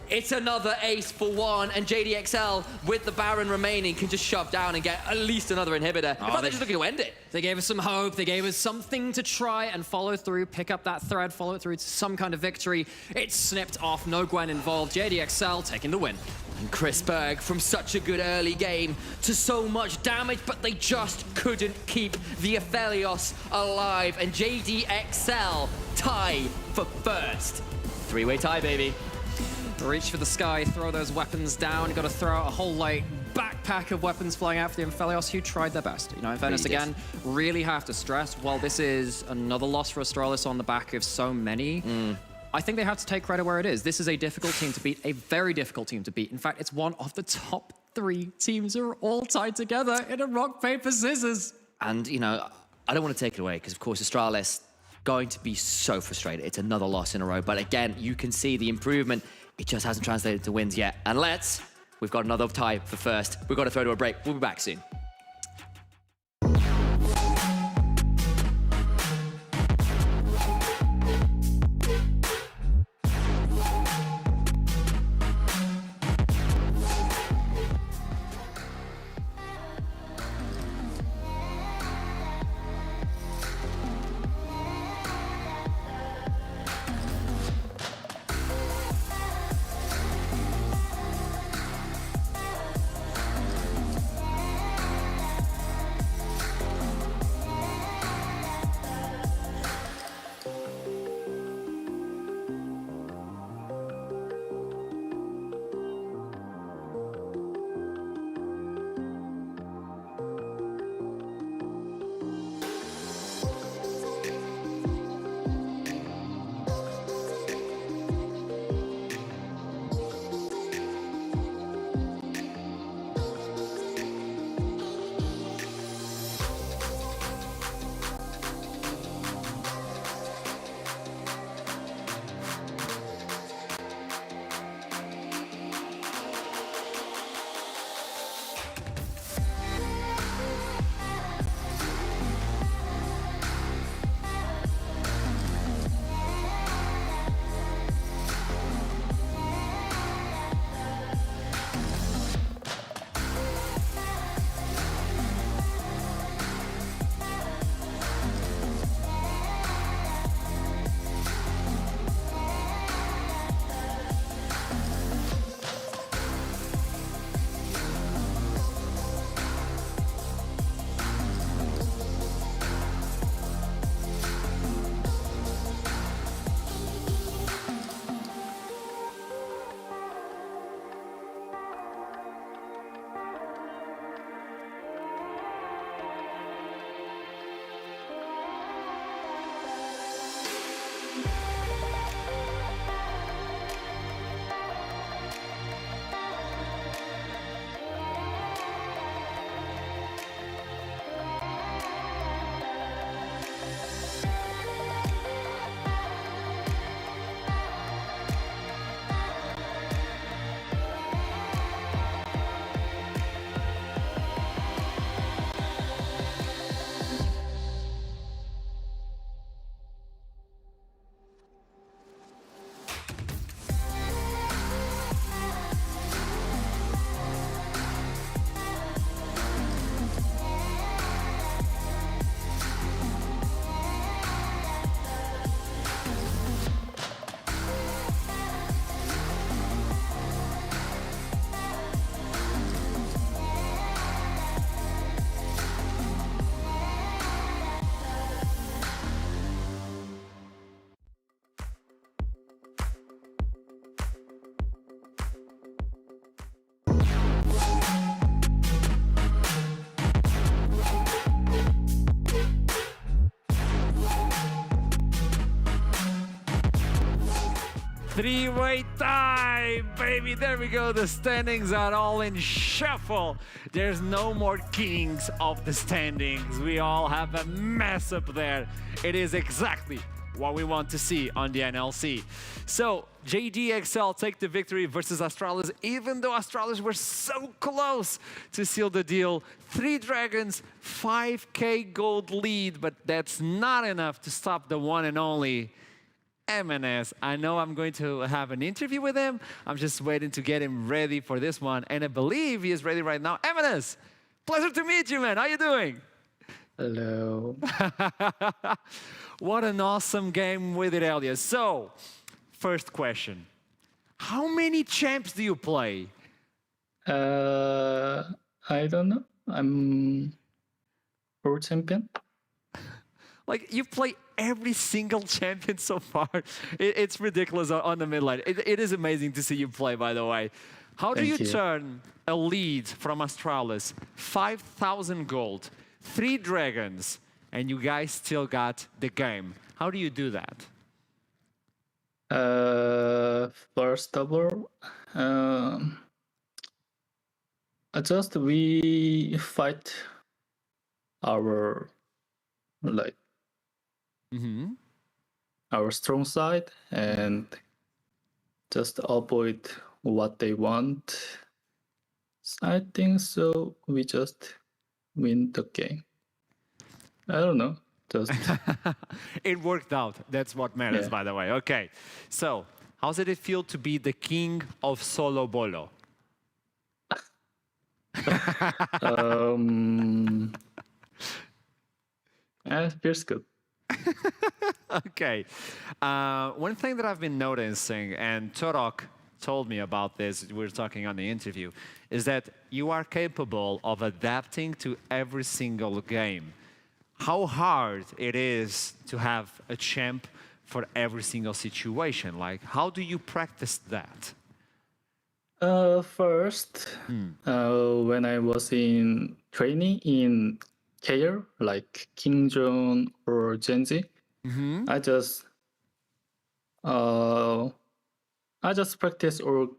[SPEAKER 6] It's another ace for 1, and JDXL, with the Baron remaining, can just shove down and get at least another inhibitor. In fact, they're just looking to end it.
[SPEAKER 4] They gave us some hope. They gave us something to try and follow through, pick up that thread, follow it through to some kind of victory. It's snipped off, no Gwen involved. JDXL taking the win.
[SPEAKER 6] And Chrisberg, from such a good early game to so much damage, but they just couldn't keep the Aphelios alive. And JDXL tie for first. 3-way tie, baby.
[SPEAKER 4] Reach for the sky, throw those weapons down. You got to throw out a whole like backpack of weapons flying out for the Aphelios, who tried their best. You know, in fairness, again, really have to stress, while this is another loss for Astralis on the back of so many, I think they have to take credit where it is. This is a difficult team to beat, a very difficult team to beat. In fact, it's one of the top 3 teams who are all tied together in a rock, paper, scissors.
[SPEAKER 6] And, you know, I don't want to take it away, because, of course, Astralis going to be so frustrated. It's another loss in a row. But again, you can see the improvement. It just hasn't translated to wins yet. And we've got another tie for first. We've got to throw to a break. We'll be back soon.
[SPEAKER 2] three-way tie, baby. There we go. The standings are all in shuffle. There's no more kings of the standings. We all have a mess up there. It is exactly what we want to see on the NLC. So JDXL take the victory versus Astralis, even though Astralis were so close to seal the deal. 3 dragons, 5K gold lead, but that's not enough to stop the one and only Eminem. I know I'm going to have an interview with him. I'm just waiting to get him ready for this one, and I believe he is ready right now. Eminem, pleasure to meet you, man. How you doing?
[SPEAKER 13] Hello.
[SPEAKER 2] What an awesome game with it, Elias. So, first question. How many champs do you play?
[SPEAKER 13] I don't know. I'm world champion.
[SPEAKER 2] Like, you play every single champion so far. It's ridiculous on the mid lane. It is amazing to see you play, by the way. How do you turn a lead from Astralis, 5,000 gold, 3 dragons, and you guys still got the game? How do you do that?
[SPEAKER 13] First of all, just we fight our our strong side and just avoid what they want. I think so. We just win the game. I don't know. Just
[SPEAKER 2] it worked out. That's what matters, by the way. Okay. So, how does it feel to be the king of solo bolo?
[SPEAKER 13] It feels good.
[SPEAKER 2] Okay. One thing that I've been noticing, and Torok told me about this, we were talking on the interview, is that you are capable of adapting to every single game. How hard it is to have a champ for every single situation? Like, how do you practice that?
[SPEAKER 13] First, when I was in training in KR, like King John or Genji, I just practice or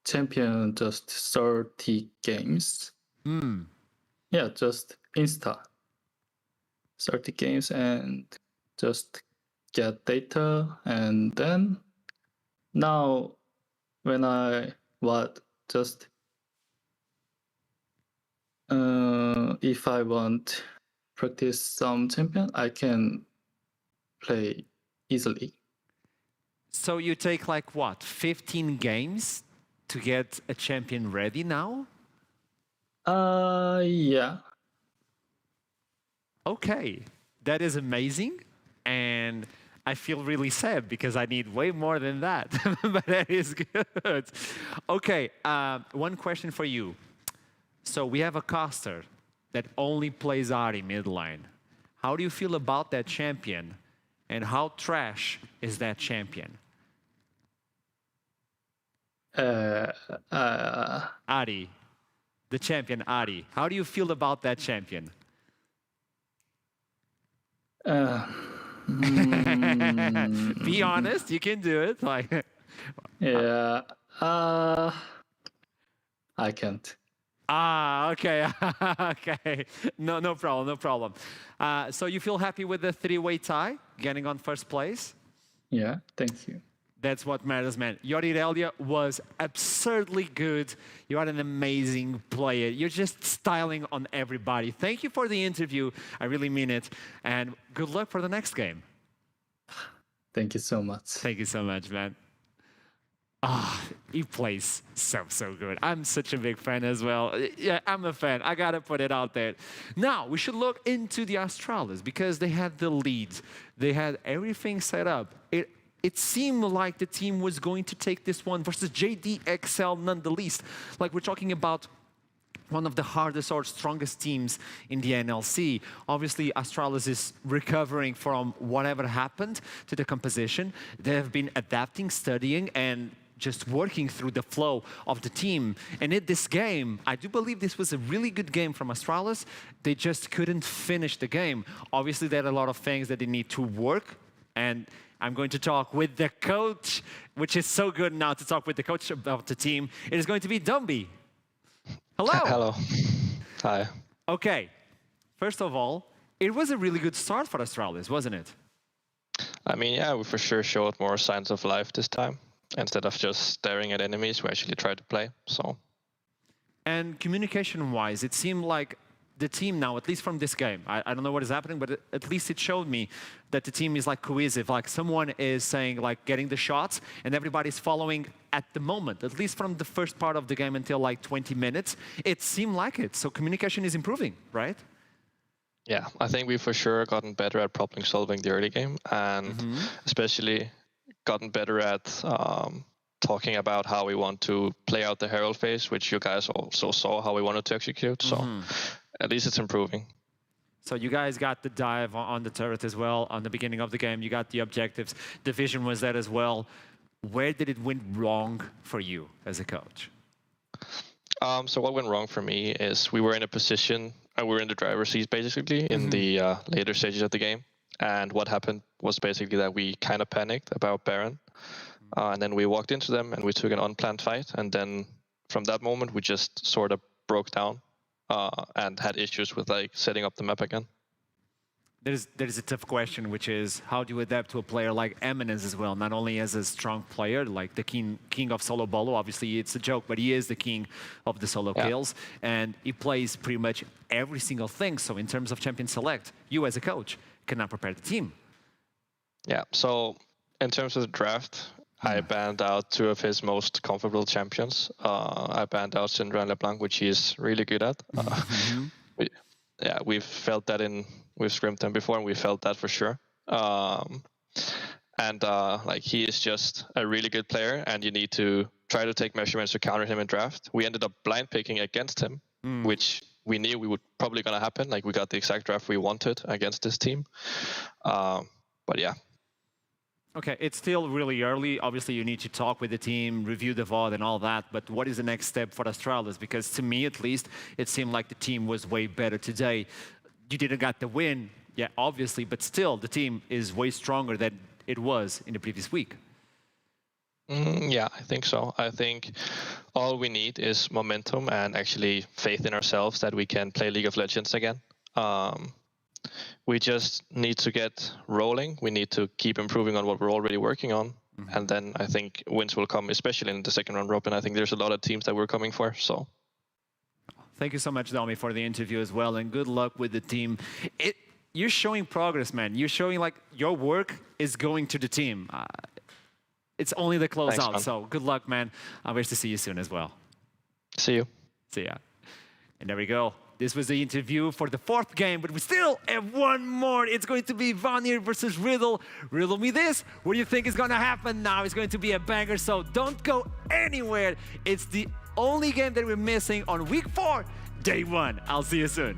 [SPEAKER 13] champion just 30 games. Yeah, just Insta. 30 games and just get data, and then now when if I want practice some champion, I can play easily.
[SPEAKER 2] So you take like what, 15 games to get a champion ready now?
[SPEAKER 13] Yeah.
[SPEAKER 2] Okay, that is amazing, and I feel really sad because I need way more than that, but that is good. Okay, one question for you. So we have a caster that only plays Ahri mid lane. How do you feel about that champion, and how trash is that champion? Ahri, the champion Ahri. How do you feel about that champion? Be honest, you can do it. Like,
[SPEAKER 13] yeah, I can't.
[SPEAKER 2] Okay, okay. No problem, no problem. So you feel happy with the 3-way tie, getting on first place?
[SPEAKER 13] Yeah, thank you.
[SPEAKER 2] That's what matters, man. Yorirelia was absurdly good. You are an amazing player. You're just styling on everybody. Thank you for the interview. I really mean it. And good luck for the next game.
[SPEAKER 13] Thank you so much.
[SPEAKER 2] Thank you so much, man. He plays so good. I'm such a big fan as well. Yeah, I'm a fan. I gotta put it out there. Now, we should look into the Astralis because they had the leads. They had everything set up. It seemed like the team was going to take this one versus JDXL none the least. Like, we're talking about one of the hardest or strongest teams in the NLC. Obviously, Astralis is recovering from whatever happened to the composition. They have been adapting, studying, and just working through the flow of the team. And in this game, I do believe this was a really good game from Astralis. They just couldn't finish the game. Obviously, there are a lot of things that they need to work, and I'm going to talk with the coach, which is so good now to talk with the coach about the team. It is going to be Dumby. Hello.
[SPEAKER 14] Hello. Hi.
[SPEAKER 2] Okay. First of all, it was a really good start for Astralis, wasn't it?
[SPEAKER 14] I mean, yeah, we for sure showed more signs of life this time. Instead of just staring at enemies, we actually tried to play, so.
[SPEAKER 2] And communication-wise, it seemed like the team now, at least from this game, I don't know what is happening, but at least it showed me that the team is like cohesive. Like someone is saying, like getting the shots, and everybody's following at the moment, at least from the first part of the game until like 20 minutes. It seemed like it. So communication is improving, right?
[SPEAKER 14] Yeah, I think we've for sure gotten better at problem solving the early game, and especially gotten better at talking about how we want to play out the Herald phase, which you guys also saw how we wanted to execute. So at least it's improving.
[SPEAKER 2] So you guys got the dive on the turret as well on the beginning of the game. You got the objectives. The vision was there as well. Where did it went wrong for you as a coach?
[SPEAKER 14] So what went wrong for me is we were in a position, we were in the driver's seat basically in the later stages of the game. And what happened was basically that we kind of panicked about Baron. And then we walked into them and we took an unplanned fight. And then from that moment, we just sort of broke down and had issues with like setting up the map again.
[SPEAKER 2] There's a tough question, which is how do you adapt to a player like Eminem as well? Not only as a strong player, like the king of solo bolo. Obviously, it's a joke, but he is the king of the solo kills. And he plays pretty much every single thing. So in terms of champion select, you as a coach cannot prepare the team.
[SPEAKER 14] Yeah, so in terms of the draft, I banned out 2 of his most comfortable champions. I banned out Syndra and LeBlanc, which he is really good at. We've felt that we've scrimped them before, and we felt that for sure. Like he is just a really good player, and you need to try to take measurements to counter him in draft. We ended up blind picking against him, which we knew we would probably gonna happen. Like we got the exact draft we wanted against this team. But yeah.
[SPEAKER 2] Okay, it's still really early. Obviously, you need to talk with the team, review the VOD and all that. But what is the next step for Astralis? Because to me, at least, it seemed like the team was way better today. You didn't get the win, yeah, obviously, but still, the team is way stronger than it was in the previous week.
[SPEAKER 14] Yeah, I think so. I think all we need is momentum and actually faith in ourselves that we can play League of Legends again. We just need to get rolling. We need to keep improving on what we're already working on. And then I think wins will come, especially in the second round robin. I think there's a lot of teams that we're coming for. So,
[SPEAKER 2] thank you so much, Domi, for the interview as well. And good luck with the team. You're showing progress, man. You're showing like your work is going to the team. It's only the closeout. So good luck, man. I wish to see you soon as well.
[SPEAKER 14] See you.
[SPEAKER 2] See ya. And there we go. This was the interview for the 4th game, but we still have one more. It's going to be Vanir versus Riddle. Riddle me this. What do you think is going to happen now? It's going to be a banger, so don't go anywhere. It's the only game that we're missing on week 4, day 1. I'll see you soon.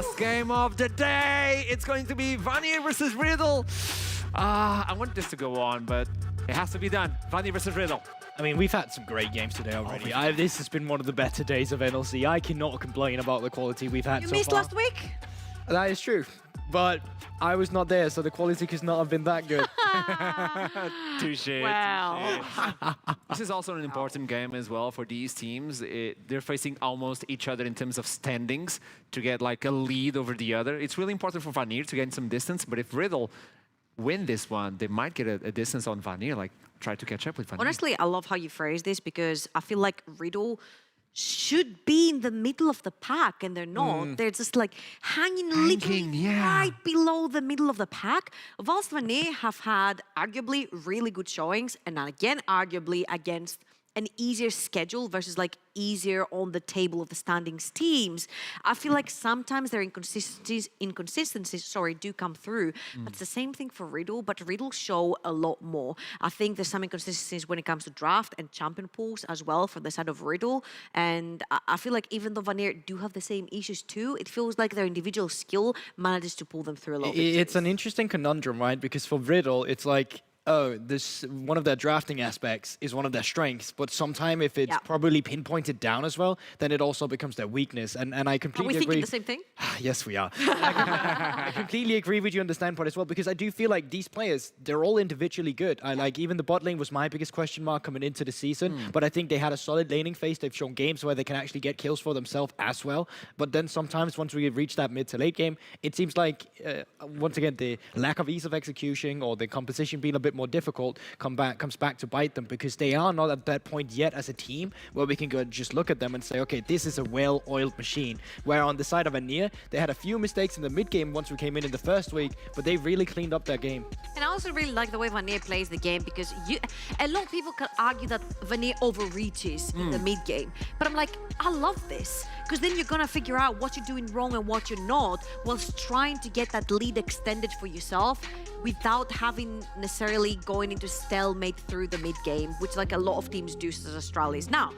[SPEAKER 2] last game of the day. It's going to be Vanir versus Riddle. I want this to go on, but it has to be done. Vanir versus Riddle.
[SPEAKER 5] I mean, we've had some great games today already. This has been one of the better days of NLC. I cannot complain about the quality we've had so far.
[SPEAKER 3] You missed last week?
[SPEAKER 5] That is true. But I was not there, so the quality could not have been that good.
[SPEAKER 2] Touché.
[SPEAKER 3] Wow.
[SPEAKER 2] This is also an important game as well for these teams. They're facing almost each other in terms of standings to get like a lead over the other. It's really important for Vanir to gain some distance, but if Riddle win this one, they might get a distance on Vanir, like try to catch up with Vanir.
[SPEAKER 3] Honestly, I love how you phrase this because I feel like Riddle should be in the middle of the pack and they're not. They're just like hanging literally right below the middle of the pack. Whilst Vanir have had arguably really good showings and again, arguably against an easier schedule versus like easier on the table of the standings teams. I feel like sometimes their inconsistencies do come through. But it's the same thing for Riddle, but Riddle show a lot more. I think there's some inconsistencies when it comes to draft and champion pools as well for the side of Riddle. And I feel like even though Vanir do have the same issues too, it feels like their individual skill manages to pull them through a lot.
[SPEAKER 5] It's an interesting conundrum, right? Because for Riddle, it's like, oh, this one of their drafting aspects is one of their strengths, but sometimes if it's probably pinpointed down as well, then it also becomes their weakness. And I completely agree.
[SPEAKER 3] Are we thinking the same thing?
[SPEAKER 5] Yes, we are. I completely agree with you on the standpoint as well, because I do feel like these players, they're all individually good. I like even the bot lane was my biggest question mark coming into the season, but I think they had a solid laning phase. They've shown games where they can actually get kills for themselves as well. But then sometimes once we reach that mid to late game, it seems like, once again, the lack of ease of execution or the composition being a bit more difficult comes back to bite them, because they are not at that point yet as a team where we can go just look at them and say, okay, this is a well-oiled machine. Where on the side of Vanir, they had a few mistakes in the mid game once we came in the first week, but they really cleaned up their game.
[SPEAKER 3] And I also really like the way Vanir plays the game, because a lot of people can argue that Vanir overreaches in the mid game, but I'm like, I love this, because then you're gonna figure out what you're doing wrong and what you're not, whilst trying to get that lead extended for yourself without having necessarily going into stalemate through the mid game, which like a lot of teams do as Astralis. Now,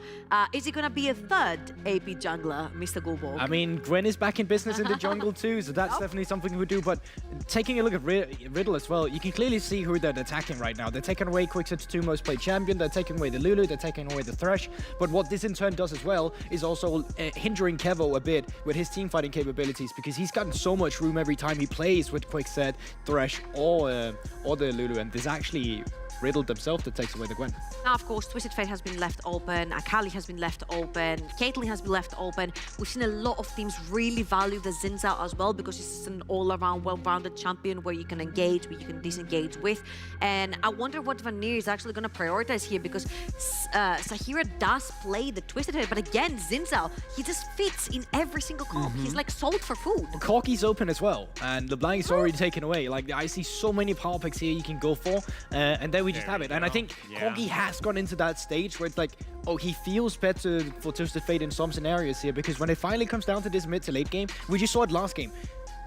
[SPEAKER 3] is it gonna be a third AP jungler, Mr. Gulborg?
[SPEAKER 5] I mean, Gwen is back in business in the jungle too, so that's definitely something we would do. But taking a look at Riddle as well, you can clearly see who they're attacking right now. They're taking away Quickset's 2 most played champion, they're taking away the Lulu, they're taking away the Thresh. But what this in turn does as well is also hindering Kevo a bit with his team fighting capabilities, because he's gotten so much room every time he plays with Quickset, Thresh, or the Lulu, and there's actually Riddle themselves that takes away the Gwen.
[SPEAKER 3] Now, of course, Twisted Fate has been left open, Akali has been left open, Caitlyn has been left open. We've seen a lot of teams really value the Zinza as well, because it's an all-around, well-rounded champion where you can engage, where you can disengage with. And I wonder what Vanir is actually going to prioritize here, because Sahira does play the Twisted Fate, but again, Zinza, he just fits in every single comp. He's like sold for food.
[SPEAKER 5] Corki's open as well, and the blind is already taken away. Like, I see so many power picks here you can go for, and then we just have it. And I think Corki has gone into that stage where it's like, oh, he feels better for Twisted Fate in some scenarios here, because when it finally comes down to this mid to late game, we just saw it last game.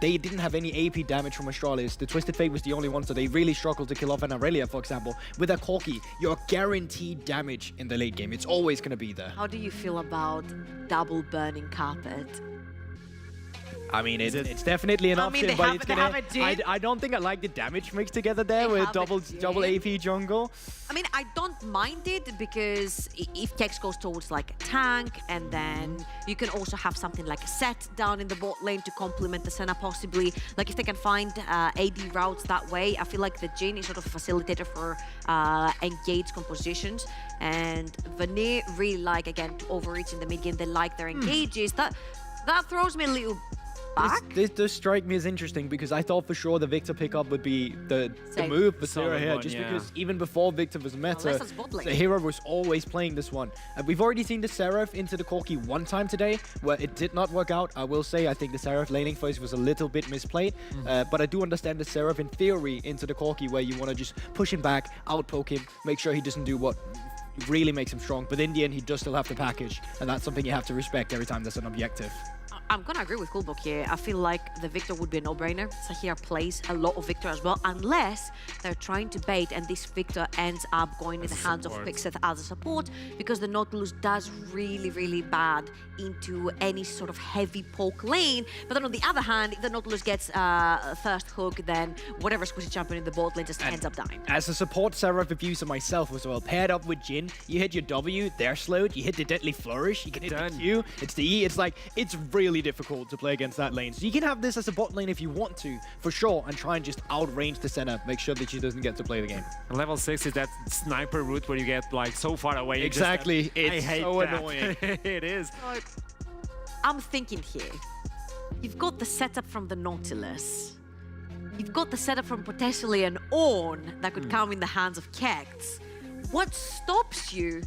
[SPEAKER 5] They didn't have any AP damage from Astralis. The Twisted Fate was the only one, so they really struggled to kill off an Aurelia, for example. With a Corki, you're guaranteed damage in the late game. It's always going to be there.
[SPEAKER 3] How do you feel about double burning carpet?
[SPEAKER 5] I mean, it's definitely an option, but it's gonna. I don't think I like the damage mixed together there with double AP jungle.
[SPEAKER 3] I mean, I don't mind it, because if Kex goes towards like a tank, and then you can also have something like a set down in the bot lane to complement the Senna possibly. Like if they can find AD routes that way, I feel like the Jhin is sort of a facilitator for engaged compositions. And Vanir really like, again, to overreach in the mid game. They like their engages. That throws me a little back.
[SPEAKER 5] This does strike me as interesting, because I thought for sure the Victor pickup would be the move for Sahira here, just because even before Victor was meta, Sahira was always playing this one. We've already seen the Seraph into the Corki one time today, where it did not work out. I will say, I think the Seraph laning phase was a little bit misplayed, but I do understand the Seraph in theory into the Corki, where you want to just push him back, outpoke him, make sure he doesn't do what really makes him strong. But in the end, he does still have the package, and that's something you have to respect every time there's an objective.
[SPEAKER 3] I'm gonna agree with Coolbook here. I feel like the Victor would be a no-brainer. Sahir plays a lot of Victor as well, unless they're trying to bait and this Victor ends up going in the hands of Pixeth as a support, because the Nautilus does really, really bad into any sort of heavy poke lane. But then on the other hand, if the Nautilus gets first hook, then whatever squishy champion in the bot lane just ends up dying.
[SPEAKER 10] As a support Seraph abuser myself as well, paired up with Jhin, you hit your W, they're slowed, you hit the Deadly Flourish, you can hit the Q, it's the E, it's like, it's really difficult to play against that lane. So you can have this as a bot lane if you want to, for sure, and try and just outrange the center, make sure that she doesn't get to play the game.
[SPEAKER 2] Level 6 is that sniper route where you get like so far away.
[SPEAKER 10] Exactly,
[SPEAKER 2] it's
[SPEAKER 10] so annoying.
[SPEAKER 2] It is.
[SPEAKER 3] So, I'm thinking here, you've got the setup from the Nautilus. You've got the setup from potentially an Ornn that could come in the hands of Keks. What stops you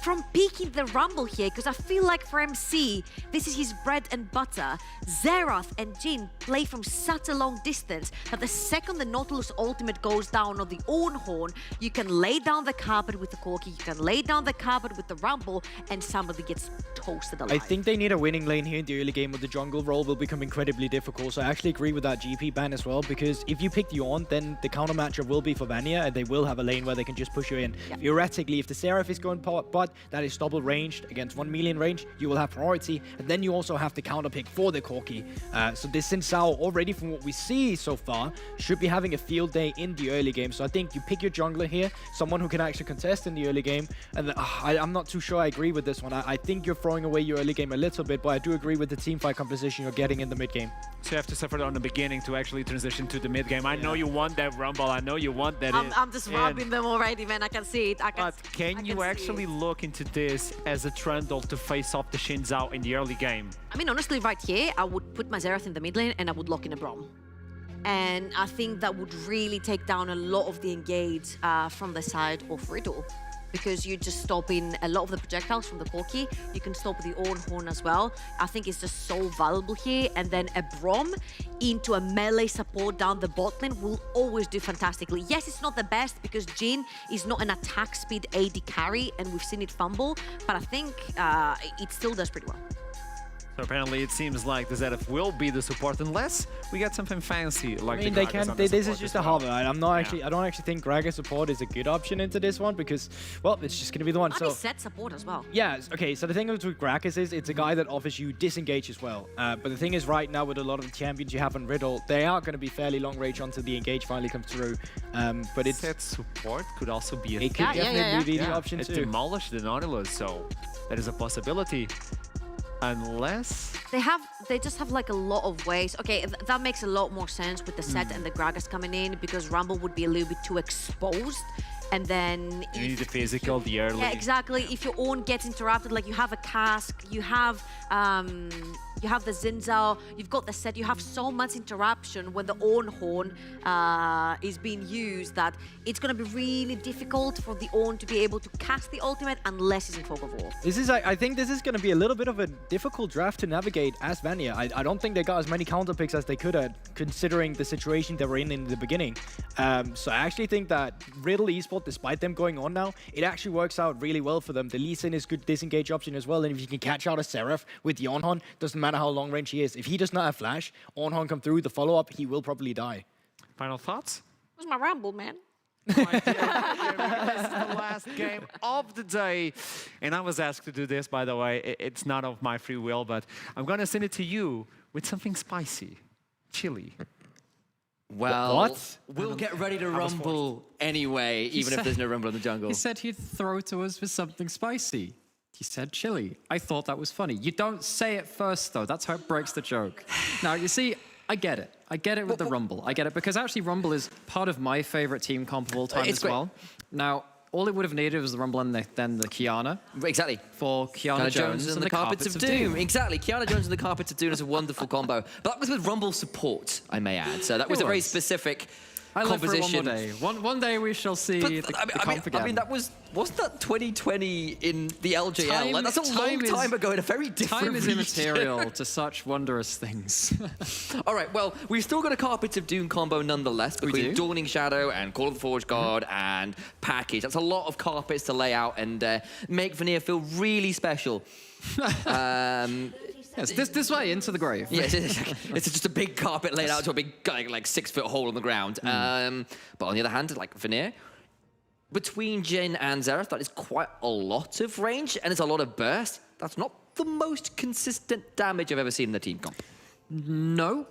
[SPEAKER 3] from peaking the Rumble here? Because I feel like for MC, this is his bread and butter. Xerath and Jhin play from such a long distance that the second the Nautilus ultimate goes down on the Ornn Horn, you can lay down the carpet with the Corki, you can lay down the carpet with the Rumble, and somebody gets toasted alive.
[SPEAKER 10] I think they need a winning lane here in the early game with the jungle role will become incredibly difficult. So I actually agree with that GP ban as well, because if you pick the Ornn, then the counter matchup will be for Vanir, and they will have a lane where they can just push you in.
[SPEAKER 3] Yeah.
[SPEAKER 10] Theoretically, if the Seraph is going bot, that is double ranged against 1 million range, you will have priority, and then you also have the counter pick for the Corki. So this Xin Zhao, already from what we see so far, should be having a field day in the early game. So I think you pick your jungler here, someone who can actually contest in the early game, and I'm not too sure I agree with this one. I think you're throwing away your early game a little bit, but I do agree with the team fight composition you're getting in the mid game.
[SPEAKER 2] So you have to suffer on the beginning to actually transition to the mid game. I know you want that Rumble, I know you want that.
[SPEAKER 3] I'm just rubbing them already, man. I can see it.
[SPEAKER 2] But can you actually look into this as a Trundle to face off the Xin Zhao in the early game?
[SPEAKER 3] I mean, honestly, right here, I would put my Xerath in the mid lane and I would lock in a Braum. And I think that would really take down a lot of the engage from the side of Riddle, because you're just stopping a lot of the projectiles from the Corki. You can stop the Ornn Horn as well. I think it's just so valuable here. And then a Braum into a melee support down the bot lane will always do fantastically. Yes, it's not the best because Jhin is not an attack speed AD carry, and we've seen it fumble, but I think it still does pretty well.
[SPEAKER 2] So apparently it seems like the Zeref will be the support unless we get something fancy like
[SPEAKER 10] I mean,
[SPEAKER 2] the
[SPEAKER 10] they can. This is just a hover. I'm not actually. I don't actually think Gragas support is a good option into this one because, well, it's just going to be the one.
[SPEAKER 3] So set support as well.
[SPEAKER 10] Yeah. Okay. So the thing with Gragas is it's a guy that offers you disengage as well. But the thing is, right now with a lot of the champions you have on Riddle, they are going to be fairly long range until the engage finally comes through. But it's
[SPEAKER 2] set support could also be a
[SPEAKER 10] it could definitely be the option
[SPEAKER 2] it
[SPEAKER 10] too.
[SPEAKER 2] Demolish the Nautilus, so that is a possibility. Unless
[SPEAKER 3] they just have like a lot of ways. Okay, that makes a lot more sense with the set and the Gragas coming in, because Rumble would be a little bit too exposed. And then
[SPEAKER 2] you need the physical, the early.
[SPEAKER 3] Yeah, exactly. If your own gets interrupted, like you have a cask, you have the Xin Zhao, you've got the set, you have so much interruption when the Ornn Horn is being used that it's going to be really difficult for the Ornn to be able to cast the ultimate unless he's in fog of war.
[SPEAKER 10] This is, I think this is going to be a little bit of a difficult draft to navigate as Vanir. I don't think they got as many counter picks as they could have, considering the situation they were in the beginning. So I actually think that Riddle Esport, despite them going on now, it actually works out really well for them. The Lee Sin is good disengage option as well, and if you can catch out a Seraph with the Ornn Horn, doesn't matter how long range he is. If he does not have flash, Ornn Horn come through, the follow-up, he will probably die.
[SPEAKER 2] Final thoughts?
[SPEAKER 3] Where's my Rumble, man?
[SPEAKER 2] This is the last game of the day, and I was asked to do this, by the way. It's not of my free will, but I'm gonna send it to you with something spicy, chili.
[SPEAKER 6] Well,
[SPEAKER 10] what?
[SPEAKER 6] We'll get ready to rumble anyway, even if there's no rumble in the jungle.
[SPEAKER 4] He said he'd throw to us with something spicy. He said chili. I thought that was funny. You don't say it first, though. That's how it breaks the joke. Now, you see, I get it. I get it with the Rumble. I get it because actually Rumble is part of my favorite team comp of all time as well. Now, all it would have needed was the Rumble and then the Kiana.
[SPEAKER 6] Exactly.
[SPEAKER 4] For Kiana Jones and the Carpets of Doom.
[SPEAKER 6] Exactly. Kiana Jones and the Carpets of Doom is a wonderful combo. But that was with Rumble support, I may add. So that was a very specific composition.
[SPEAKER 4] I live for one more day. One day we shall see the comp again.
[SPEAKER 6] I mean, wasn't that 2020 in the LJL? Like, that's a long time ago in a very different
[SPEAKER 4] Time is
[SPEAKER 6] region.
[SPEAKER 4] immaterial to such wondrous things.
[SPEAKER 6] All right, well, we've still got a Carpets of Doom combo nonetheless between Dawning Shadow and Call of the Forge God and Package. That's a lot of carpets to lay out and make Vanir feel really special.
[SPEAKER 4] Yes, this way into the grave.
[SPEAKER 6] Yeah, it's just a big carpet laid out to a big, like 6-foot hole in the ground. But on the other hand, like Vanir, between Jin and Xerath, that is quite a lot of range, and it's a lot of burst. That's not the most consistent damage I've ever seen in the team comp.
[SPEAKER 4] No.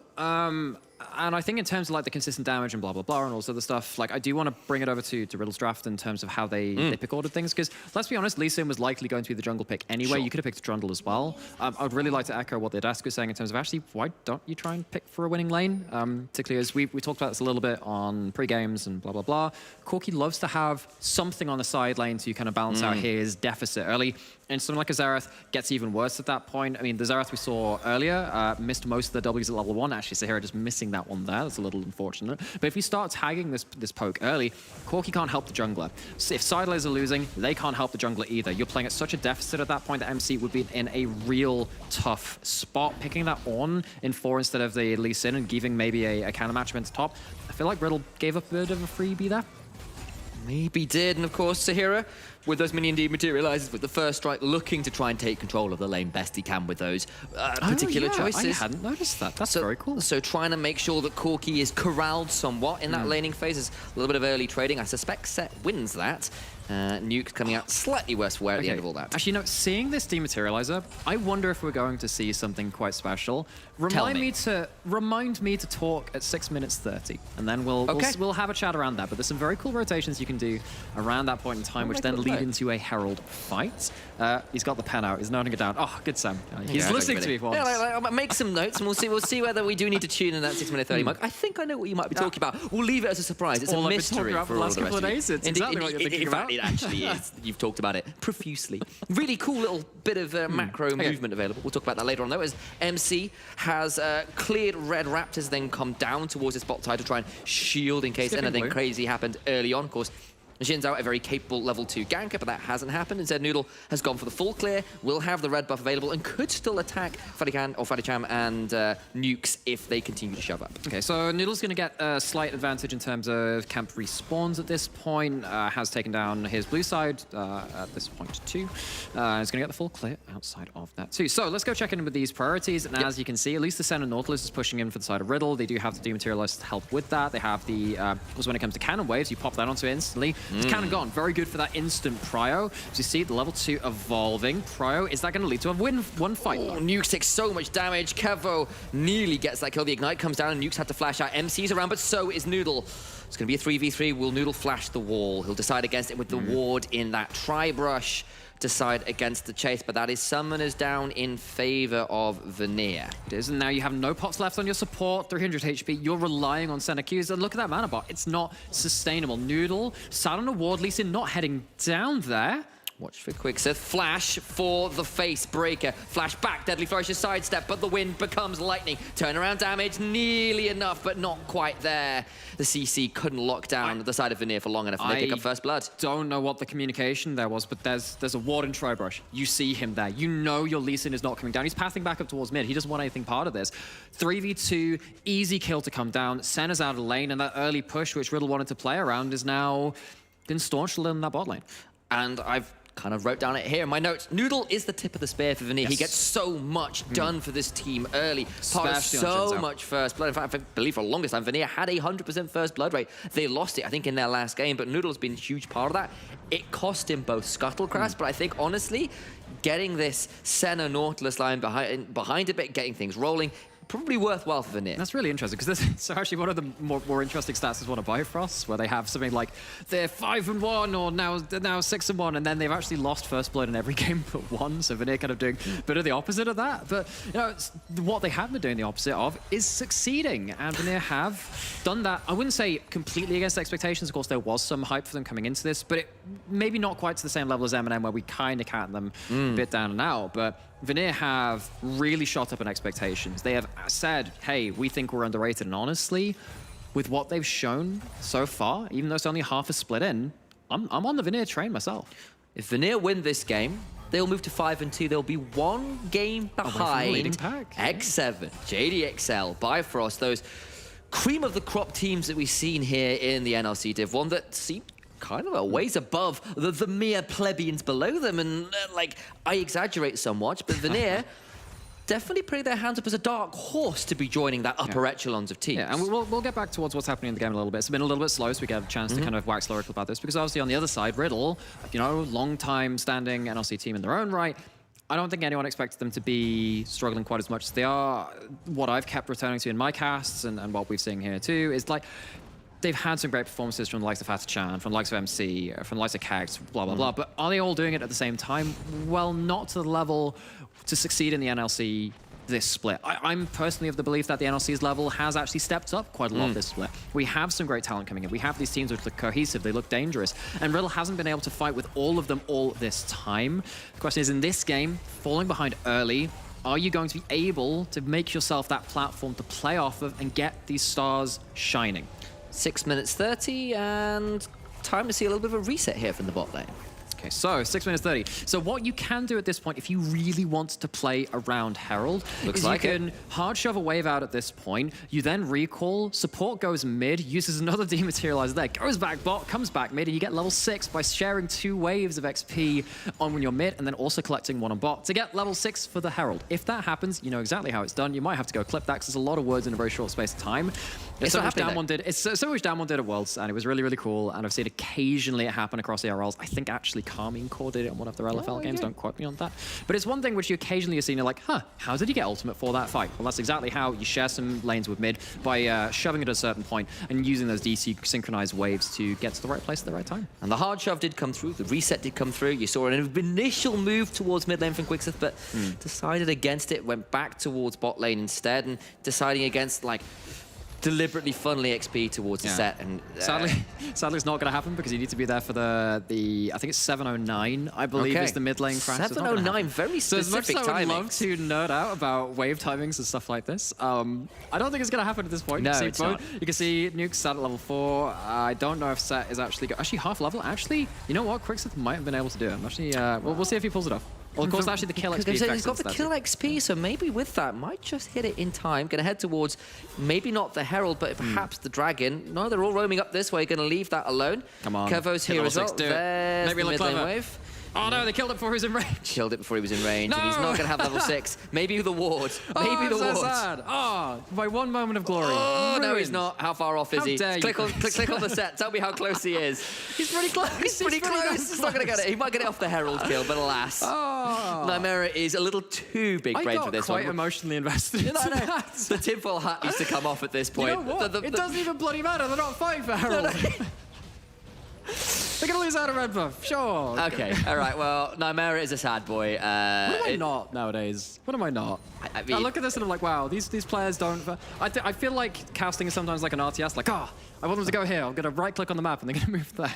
[SPEAKER 4] And I think in terms of like the consistent damage and blah, blah, blah, and all this other stuff, like I do want to bring it over to Riddle's draft in terms of how they pick ordered things. Because let's be honest, Lee Sin was likely going to be the jungle pick anyway.
[SPEAKER 6] Sure.
[SPEAKER 4] You could have picked Trundle as well. I would really like to echo what the desk was saying in terms of actually, why don't you try and pick for a winning lane? Particularly as we talked about this a little bit on pre-games and blah, blah, blah. Corki loves to have something on the side lane to kind of balance out his deficit early. And something like a Xerath gets even worse at that point. I mean, the Xerath we saw earlier missed most of the W's at level 1. Actually, Sahara just missing that one there. That's a little unfortunate. But if you start tagging this poke early, Corki can't help the jungler. So if side lanes are losing, they can't help the jungler either. You're playing at such a deficit at that point that MC would be in a real tough spot. Picking that on in 4 instead of the Lee Sin and giving maybe a counter matchup into top, I feel like Riddle gave up a bit of a freebie there.
[SPEAKER 6] Maybe did, and of course, Sahira, with those minion dematerializes with the first strike, looking to try and take control of the lane best he can with those particular choices.
[SPEAKER 4] I hadn't noticed that. That's very cool.
[SPEAKER 6] So trying to make sure that Corki is corralled somewhat in that laning phase is a little bit of early trading. I suspect Set wins that. Nuke coming out slightly worse for wear at the end of all that.
[SPEAKER 4] Actually, no, seeing this dematerializer, I wonder if we're going to see something quite special. Remind me to talk at 6 minutes 30, and then we'll have a chat around that. But there's some very cool rotations you can do around that point in time, which then lead into a Herald fight. He's got the pen out. He's noting it down. Oh, good Sam. He's listening to me for once.
[SPEAKER 6] Yeah, make some notes, and we'll see whether we do need to tune in that 6 minute 30 mark. I think I know what you might be talking about. We'll leave it as a surprise. It's
[SPEAKER 4] all
[SPEAKER 6] a
[SPEAKER 4] I've
[SPEAKER 6] mystery
[SPEAKER 4] been talking about
[SPEAKER 6] for
[SPEAKER 4] the
[SPEAKER 6] all
[SPEAKER 4] last
[SPEAKER 6] the rest
[SPEAKER 4] couple of days. It's exactly what you're thinking about.
[SPEAKER 6] It actually is. You've talked about it profusely. Really cool little bit of macro movement available. We'll talk about that later on, though, as MC has cleared red Raptors, then come down towards his bot side to try and shield in case anything crazy happened early on. Of course, Jin's out a very capable level 2 ganker, but that hasn't happened. Instead, Noodle has gone for the full clear, will have the red buff available, and could still attack Fadicham and Nukes if they continue to shove up.
[SPEAKER 4] Okay, so Noodle's going to get a slight advantage in terms of camp respawns at this point. Has taken down his blue side at this point too. He's going to get the full clear outside of that too. So let's go check in with these priorities. And as you can see, at least the Sen and Nautilus is pushing in for the side of Riddle. They do have the Dematerialize to help with that. They have the, also when it comes to cannon waves, you pop that onto it instantly. It's cannon gone. Very good for that instant prio. As you see, the level 2 evolving. Prio, is that going to lead to a one fight?
[SPEAKER 6] Oh, Nukes takes so much damage. Kevo nearly gets that kill. The Ignite comes down and Nukes had to flash out. MC's around, but so is Noodle. It's going to be a 3v3. Will Noodle flash the wall? He'll decide against it with the ward in that Tri-Brush. Decide against the chase, but that is summoners down in favor of Vanir.
[SPEAKER 4] It is, and now you have no pots left on your support, 300 HP. You're relying on Senna Qs. Look at that mana bar. It's not sustainable. Noodle sat on a ward, Lee Sin not heading down there.
[SPEAKER 6] Watch for Quicksith. Flash for the face breaker. Flash back. Deadly Flourishes sidestep, but the wind becomes lightning. Turnaround damage nearly enough, but not quite there. The CC couldn't lock down the side of Vanir for long enough, and they pick up first blood.
[SPEAKER 4] Don't know what the communication there was, but there's a ward in Tri-Brush. You see him there. You know your Lee Sin is not coming down. He's pathing back up towards mid. He doesn't want anything part of this. 3v2, easy kill to come down. Senna's out of lane, and that early push, which Riddle wanted to play around, is now been staunched in that bot lane.
[SPEAKER 6] And I've kind of wrote down it here in my notes. Noodle is the tip of the spear for Vanir. He gets so much done for this team early. Part of so much first blood. In fact, I believe for the longest time, Vanir had a 100% first blood rate. They lost it, I think, in their last game, but Noodle's been a huge part of that. It cost him both Scuttlecrash, but I think, honestly, getting this Senna Nautilus line behind a bit, getting things rolling, probably worthwhile for Vanir.
[SPEAKER 4] That's really interesting, because so actually one of the more interesting stats is one of Bifrost, where they have something like they're 5-1 or now 6-1, and then they've actually lost first blood in every game but one. So Vanir kind of doing a bit of the opposite of that. But you know, what they have been doing the opposite of is succeeding, and Vanir have done that. I wouldn't say completely against expectations. Of course, there was some hype for them coming into this, but maybe not quite to the same level as Eminem, where we kind of count them a bit down and out. But Vanir have really shot up in expectations. They have said, hey, we think we're underrated. And honestly, with what they've shown so far, even though it's only half a split in, I'm on the Vanir train myself.
[SPEAKER 6] If Vanir win this game, they'll move to 5-2. They'll be one game behind X7, JDXL, Bifrost, those cream of the crop teams that we've seen here in the NLC Div 1 that seem kind of a ways above the mere plebeians below them. And like, I exaggerate somewhat, but Vanir definitely putting their hands up as a dark horse to be joining that upper echelons of teams.
[SPEAKER 4] Yeah, and we'll get back towards what's happening in the game a little bit. It's been a little bit slow, so we get a chance to kind of wax lyrical about this, because obviously on the other side, Riddle, you know, long-time standing NLC team in their own right, I don't think anyone expected them to be struggling quite as much as they are. What I've kept returning to in my casts, and what we've seen here too, is like, they've had some great performances from the likes of Fatachan, from the likes of MC, from the likes of Kags, blah, blah, blah. But are they all doing it at the same time? Well, not to the level to succeed in the NLC this split. I'm personally of the belief that the NLC's level has actually stepped up quite a lot this split. We have some great talent coming in. We have these teams which look cohesive, they look dangerous. And Riddle hasn't been able to fight with all of them all this time. The question is, in this game, falling behind early, are you going to be able to make yourself that platform to play off of and get these stars shining?
[SPEAKER 6] 6 minutes 30, and time to see a little bit of a reset here from the bot lane.
[SPEAKER 4] Okay, so 6 minutes 30. So what you can do at this point, if you really want to play around Herald, is you can hard shove a wave out at this point. You then recall, support goes mid, uses another dematerializer there, goes back bot, comes back mid, and you get level 6 by sharing 2 waves of XP on when you're mid, and then also collecting 1 on bot to get level 6 for the Herald. If that happens, you know exactly how it's done. You might have to go clip that, because there's a lot of words in a very short space of time. It's so much Damwon did. It's so much Damwon did at Worlds, and it was really, really cool. And I've seen occasionally it happen across ARLs. I think actually Carmine Core did it on one of their LFL games. Don't quote me on that. But it's one thing which you occasionally have seen. You're like, huh, how did he get ultimate for that fight? Well, that's exactly how you share some lanes with mid by shoving it at a certain point and using those DC synchronized waves to get to the right place at the right time.
[SPEAKER 6] And the hard shove did come through. The reset did come through. You saw an initial move towards mid lane from Quicksith, but decided against it. Went back towards bot lane instead, and deciding against like deliberately funnely XP towards the set. And
[SPEAKER 4] sadly it's not going to happen, because you need to be there for the I think it's 709, I believe, is the mid lane crash.
[SPEAKER 6] 709, very specific timing.
[SPEAKER 4] So as much as I would love to nerd out about wave timings and stuff like this, I don't think it's going to happen at this point.
[SPEAKER 6] No, it's not.
[SPEAKER 4] You can see Nuke sat at level 4. I don't know if Set is actually half level. Actually, you know what? Quicksith might have been able to do it. I'm actually, we'll see if he pulls it off. Well, of course, actually the kill XP effect.
[SPEAKER 6] He's got the kill XP, so maybe with that, might just hit it in time. Going to head towards, maybe not the Herald, but perhaps the Dragon. No, they're all roaming up this way. Going to leave that alone.
[SPEAKER 4] Come on.
[SPEAKER 6] Kevo's here as well. There's
[SPEAKER 4] maybe
[SPEAKER 6] the mid lane wave.
[SPEAKER 4] Oh no, they killed it before he was in range.
[SPEAKER 6] Killed it before he was in range,
[SPEAKER 4] No!
[SPEAKER 6] and he's not going to have level 6. Maybe the ward. Maybe the ward.
[SPEAKER 4] So sad. Oh, by one moment of glory.
[SPEAKER 6] Oh,
[SPEAKER 4] Ruined.
[SPEAKER 6] no, he's not. How far off is
[SPEAKER 4] How
[SPEAKER 6] he?
[SPEAKER 4] dare
[SPEAKER 6] Click
[SPEAKER 4] you.
[SPEAKER 6] on the set. Tell me how close he is.
[SPEAKER 4] He's pretty close.
[SPEAKER 6] He's pretty close. He's not going to get it. He might get it off the Herald kill, but alas.
[SPEAKER 4] Oh.
[SPEAKER 6] Nymera is a little too big brain for this one.
[SPEAKER 4] I got quite emotionally invested into that.
[SPEAKER 6] The tinfoil hat needs to come off at this point.
[SPEAKER 4] You know what? It doesn't even bloody matter. They're not fighting for Herald. They're going to lose out a red buff, sure.
[SPEAKER 6] Okay, all right, well, Nymera is a sad boy.
[SPEAKER 4] What am I not nowadays? What am I not? I mean, I look at this and I'm like, wow, these players don't... I feel like casting is sometimes like an RTS, like, I want them to go here. I'm going to right-click on the map and they're going to move there.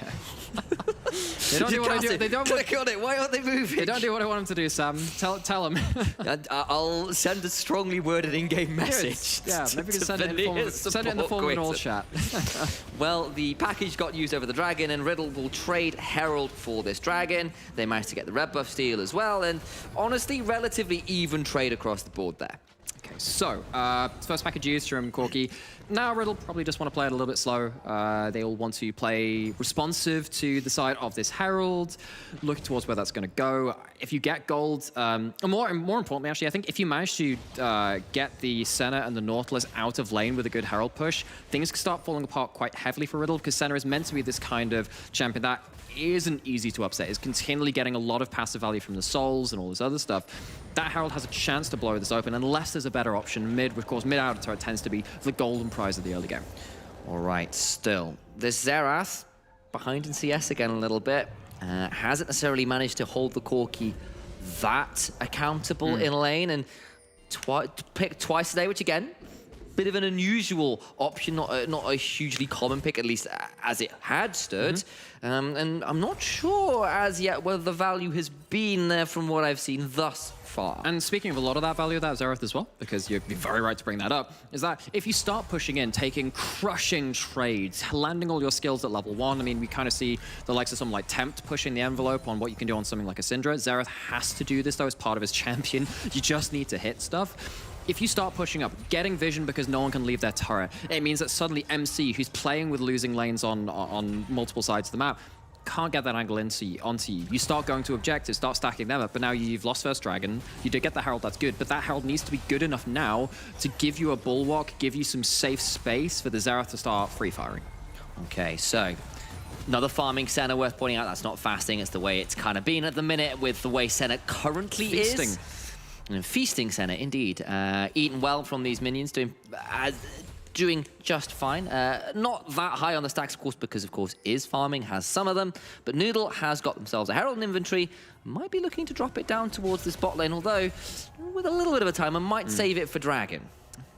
[SPEAKER 4] They don't do what I do. They don't
[SPEAKER 6] click on it. Why aren't they moving?
[SPEAKER 4] They don't do what I want them to do, Sam. Tell them.
[SPEAKER 6] I'll send a strongly worded in-game message.
[SPEAKER 4] Yeah, maybe we can send it in the form of an all chat.
[SPEAKER 6] Well, the package got used over the Dragon, and Riddle will trade Herald for this Dragon. They managed to get the red buff steal as well, and honestly, relatively even trade across the board there.
[SPEAKER 4] Okay, so first package used from Corki. Now Riddle probably just want to play it a little bit slow. They all want to play responsive to the side of this Herald, look towards where that's going to go. If you get gold, and more importantly, actually, I think if you manage to get the Senna and the Nautilus out of lane with a good Herald push, things can start falling apart quite heavily for Riddle, because Senna is meant to be this kind of champion that isn't easy to upset, is continually getting a lot of passive value from the souls and all this other stuff. That Herald has a chance to blow this open unless there's a better option mid. Of course, mid outer turret tends to be the golden prize of the early game.
[SPEAKER 6] All right, still. This Xerath, behind in CS again a little bit, hasn't necessarily managed to hold the Corki that accountable in lane, and picked twice today, which again, bit of an unusual option, not a hugely common pick, at least as it had stood. And I'm not sure as yet whether the value has been there from what I've seen thus far.
[SPEAKER 4] And speaking of a lot of that value of that Xerath as well, because you're very right to bring that up, is that if you start pushing in, taking crushing trades, landing all your skills at level 1, I mean, we kind of see the likes of something like Tempt pushing the envelope on what you can do on something like a Syndra. Xerath has to do this, though, as part of his champion. You just need to hit stuff. If you start pushing up, getting vision because no one can leave their turret, it means that suddenly MC, who's playing with losing lanes on multiple sides of the map, can't get that angle onto you. You start going to objectives, start stacking them up, but now you've lost first dragon. You did get the Herald, that's good, but that Herald needs to be good enough now to give you a bulwark, give you some safe space for the Xerath to start free firing.
[SPEAKER 6] Okay, so another farming center worth pointing out. That's not fasting, it's the way it's kind of been at the minute with the way Senate currently
[SPEAKER 4] Feasting.
[SPEAKER 6] is. And feasting center, indeed. Eating well from these minions, doing just fine. Not that high on the stacks, of course, because, of course, is farming, has some of them. But Noodle has got themselves a Herald in inventory. Might be looking to drop it down towards this bot lane, although with a little bit of a time, I might save it for Dragon.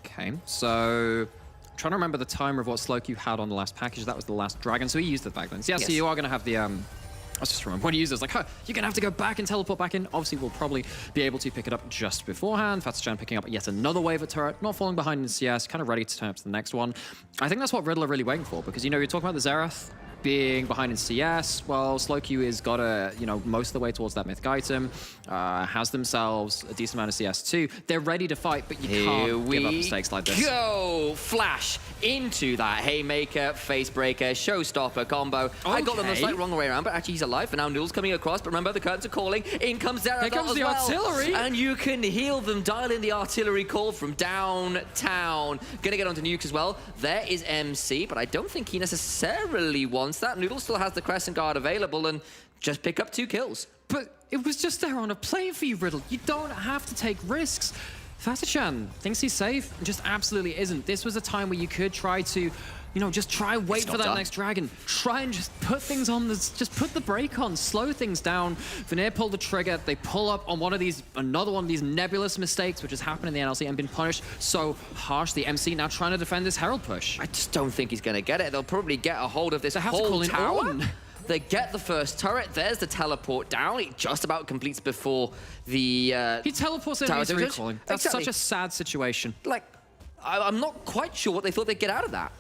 [SPEAKER 4] Okay, so trying to remember the timer of what Slowq had on the last package. That was the last Dragon, so he used the back then. So, yeah, so you are going to have the... I was just remembering when you use this, like, huh, you're going to have to go back and teleport back in. Obviously, we'll probably be able to pick it up just beforehand. Fatachan picking up yet another wave of turret, not falling behind in CS, kind of ready to turn up to the next one. I think that's what Riddle are really waiting for, because, you know, you're talking about the Xerath being behind in CS. Well, Slowq has got a, you know, most of the way towards that mythic item, has themselves a decent amount of CS too. They're ready to fight, but you can't give up mistakes like this.
[SPEAKER 6] Go! Flash into that Haymaker, Facebreaker, Showstopper combo. Okay. I got them the slight wrong way around, but actually he's alive, and now Noodle's coming across, but remember the curtains are calling. In comes Xerath.
[SPEAKER 4] Here comes the artillery!
[SPEAKER 6] And you can heal them, dial in the artillery call from downtown. Gonna get onto nukes as well. There is MC, but I don't think he necessarily wants that. Noodle still has the Crescent Guard available and just pick up 2 kills.
[SPEAKER 4] But it was just there on a plate for you, Riddle. You don't have to take risks. Fatachan thinks he's safe and just absolutely isn't. This was a time where you could try to, you know, just wait for that next dragon. Try and just put things on this, just put the brake on, slow things down. Vanir pulled the trigger. They pull up on another one of these nebulous mistakes, which has happened in the NLC and been punished so harshly. MC now trying to defend this Herald push.
[SPEAKER 6] I just don't think he's going to get it. They'll probably get a hold of this whole tower. They get the first turret. There's the teleport down. It just about completes before the
[SPEAKER 4] he teleports in and he's recalling. That's such a sad situation.
[SPEAKER 6] Like, I'm not quite sure what they thought they'd get out of that.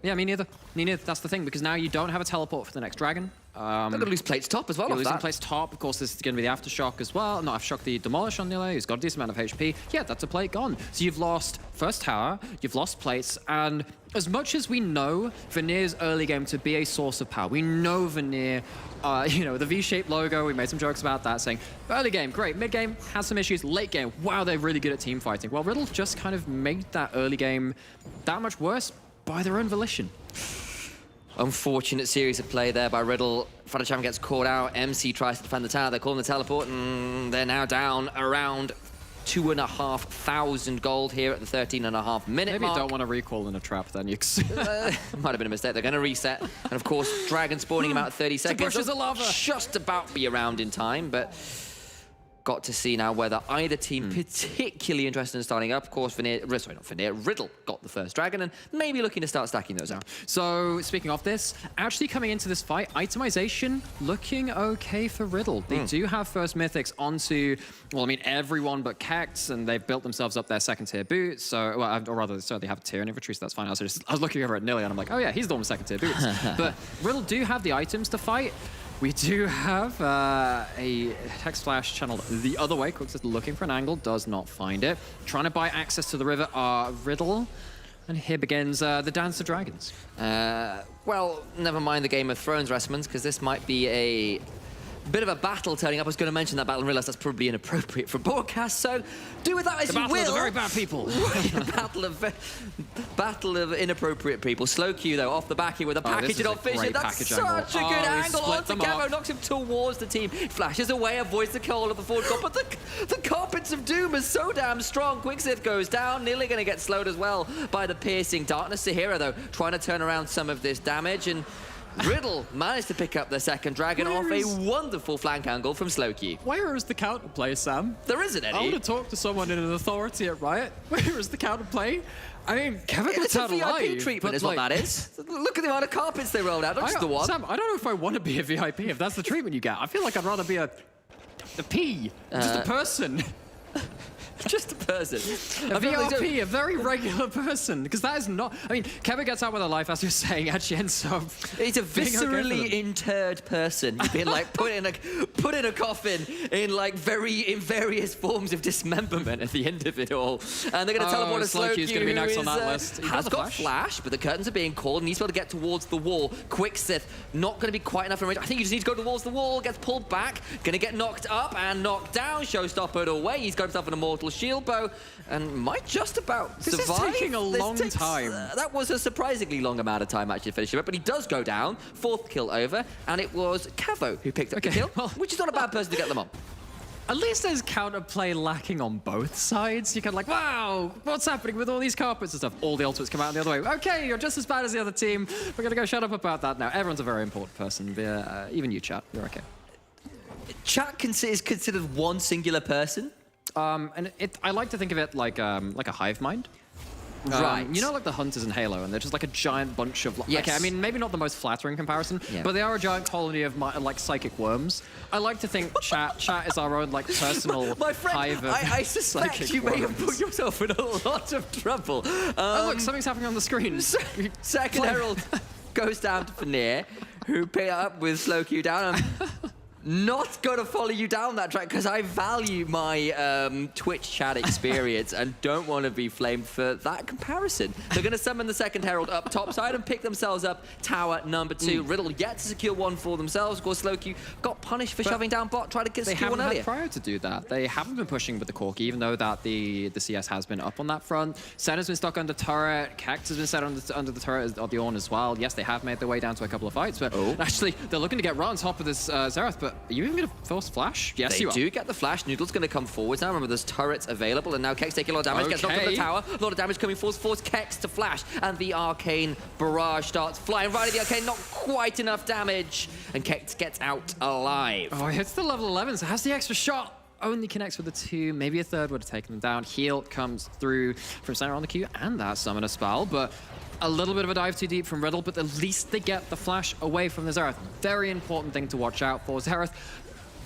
[SPEAKER 4] Yeah, me neither. Me neither. That's the thing, because now you don't have a teleport for the next dragon.
[SPEAKER 6] They're going to lose plates top as well.
[SPEAKER 4] You're losing plates top. Of course, this is going to be the Aftershock as well. Not Aftershock, the Demolish on the other. He's got a decent amount of HP. Yeah, that's a plate gone. So you've lost first tower, you've lost plates, and as much as we know Vanir's early game to be a source of power, we know Vanir, you know, the V-shaped logo, we made some jokes about that, saying early game, great, mid game, has some issues, late game, wow, they're really good at team fighting. Well, Riddle just kind of made that early game that much worse by their own volition.
[SPEAKER 6] Unfortunate series of play there by Riddle. Fatachan gets caught out. MC tries to defend the tower. They're calling the teleport, and they're now down around 2,500 gold here at the 13.5 minute
[SPEAKER 4] Maybe
[SPEAKER 6] mark.
[SPEAKER 4] you don't want to recall in a trap then.
[SPEAKER 6] Might have been a mistake. They're going to reset. And of course, Dragon spawning about 30 seconds.
[SPEAKER 4] Bushes of lava.
[SPEAKER 6] Just about be around in time, but got to see now whether either team particularly interested in starting up. Of course, Riddle got the first dragon and maybe looking to start stacking those up.
[SPEAKER 4] So speaking of this, actually coming into this fight, itemization looking okay for Riddle. They do have first mythics onto, well, I mean, everyone but Kex, and they've built themselves up their second tier boots. So, well, or rather, so they have a tier in infantry, so that's fine. I was looking over at Nilly and I'm like, oh yeah, he's the one with second tier boots. But Riddle do have the items to fight. We do have a text flash channeled the other way. Quicks is looking for an angle, does not find it. Trying to buy access to the river are Riddle. And here begins the Dance of Dragons.
[SPEAKER 6] Well, never mind the Game of Thrones reference, because this might be a bit of a battle turning up. I was going to mention that battle and realized that's probably inappropriate for broadcast, so do with that as you will.
[SPEAKER 4] The battle of the very bad people.
[SPEAKER 6] battle of inappropriate people. Slowq, though, off the back here with a package off vision. That's such a good angle. Onto Camo, knocks him towards the team. Flashes away, avoids the call of the forward core, but the Carpets of Doom is so damn strong. Quicksith goes down, nearly going to get slowed as well by the piercing darkness. Sahira, though, trying to turn around some of this damage, and Riddle managed to pick up the second dragon off a wonderful flank angle from Slowq.
[SPEAKER 4] Where is the counterplay, Sam?
[SPEAKER 6] There isn't any.
[SPEAKER 4] I want to talk to someone in an authority at Riot. Where is the counterplay? I mean, Kevin
[SPEAKER 6] it's a VIP
[SPEAKER 4] alive,
[SPEAKER 6] treatment is what that is. Look at the amount of carpets they rolled out, not just the one.
[SPEAKER 4] Sam, I don't know if I want to be a VIP if that's the treatment you get. I feel like I'd rather be a P, just a person.
[SPEAKER 6] just a person.
[SPEAKER 4] A VRP, a very regular person, because that is not. I mean, Kevin gets out with a life, as you're saying, and she ends up.
[SPEAKER 6] He's a viscerally interred person. You've been like put in a coffin in like various forms of dismemberment at the end of it all. And they're going to teleport a Slowq,
[SPEAKER 4] who's going to be next on that list.
[SPEAKER 6] Has got flash, but the curtains are being called, and he's able to get towards the wall. Quicksith not going to be quite enough in range. I think you just need to go towards the wall. Gets pulled back. Going to get knocked up and knocked down. Showstoppered away. He's got himself an immortal shield bow and might just about survive.
[SPEAKER 4] This is taking a long time.
[SPEAKER 6] That was a surprisingly long amount of time actually to finish him up, but he does go down. 4th kill over, and it was Cavo who picked up the kill, which is not a bad person to get them on.
[SPEAKER 4] At least there's counterplay lacking on both sides. You can like, wow, what's happening with all these carpets and stuff? All the ultimates come out the other way. Okay, you're just as bad as the other team. We're gonna go shut up about that now. Everyone's a very important person. Even you, chat. You're okay.
[SPEAKER 6] Chat is considered one singular person.
[SPEAKER 4] And I like to think of it like a hive mind.
[SPEAKER 6] Right.
[SPEAKER 4] You know, like the hunters in Halo, and they're just like a giant bunch of.
[SPEAKER 6] Yes.
[SPEAKER 4] Okay, I mean, maybe not the most flattering comparison, but they are a giant colony of like psychic worms. I like to think chat is our own like personal
[SPEAKER 6] My friend,
[SPEAKER 4] hive of
[SPEAKER 6] I suspect you may have put yourself in a lot of trouble.
[SPEAKER 4] Oh look, something's happening on the screen.
[SPEAKER 6] Second Herald goes down to Vanir, who pick up with Slowq down. Not going to follow you down that track because I value my Twitch chat experience and don't want to be flamed for that comparison. They're going to summon the second Herald up topside and pick themselves up tower number 2. Riddle yet to secure one for themselves. Of course, Slowq got punished for shoving down bot, trying to get secure one earlier.
[SPEAKER 4] They haven't had prior to do that. They haven't been pushing with the Corki, even though that the CS has been up on that front. Senna's been stuck under turret. Kex has been set under the turret of the Ornn as well. Yes, they have made their way down to a couple of fights, but actually they're looking to get right on top of this Xerath, but are you even going to force flash? Yes, you are.
[SPEAKER 6] They do get the flash. Noodle's going to come forwards now. Remember, there's turrets available, and now Kex taking a lot of damage. Gets knocked on the tower. A lot of damage coming forwards. Force Kex to flash, and the arcane barrage starts flying right at the arcane. Not quite enough damage, and Kex gets out alive.
[SPEAKER 4] Oh, he hits the level 11, so has the extra shot. Only connects with the 2. Maybe a third would have taken them down. Heal comes through from center on the Q, and that summoner spell, but a little bit of a dive too deep from Riddle, but at least they get the flash away from the Xerath. Very important thing to watch out for. Xerath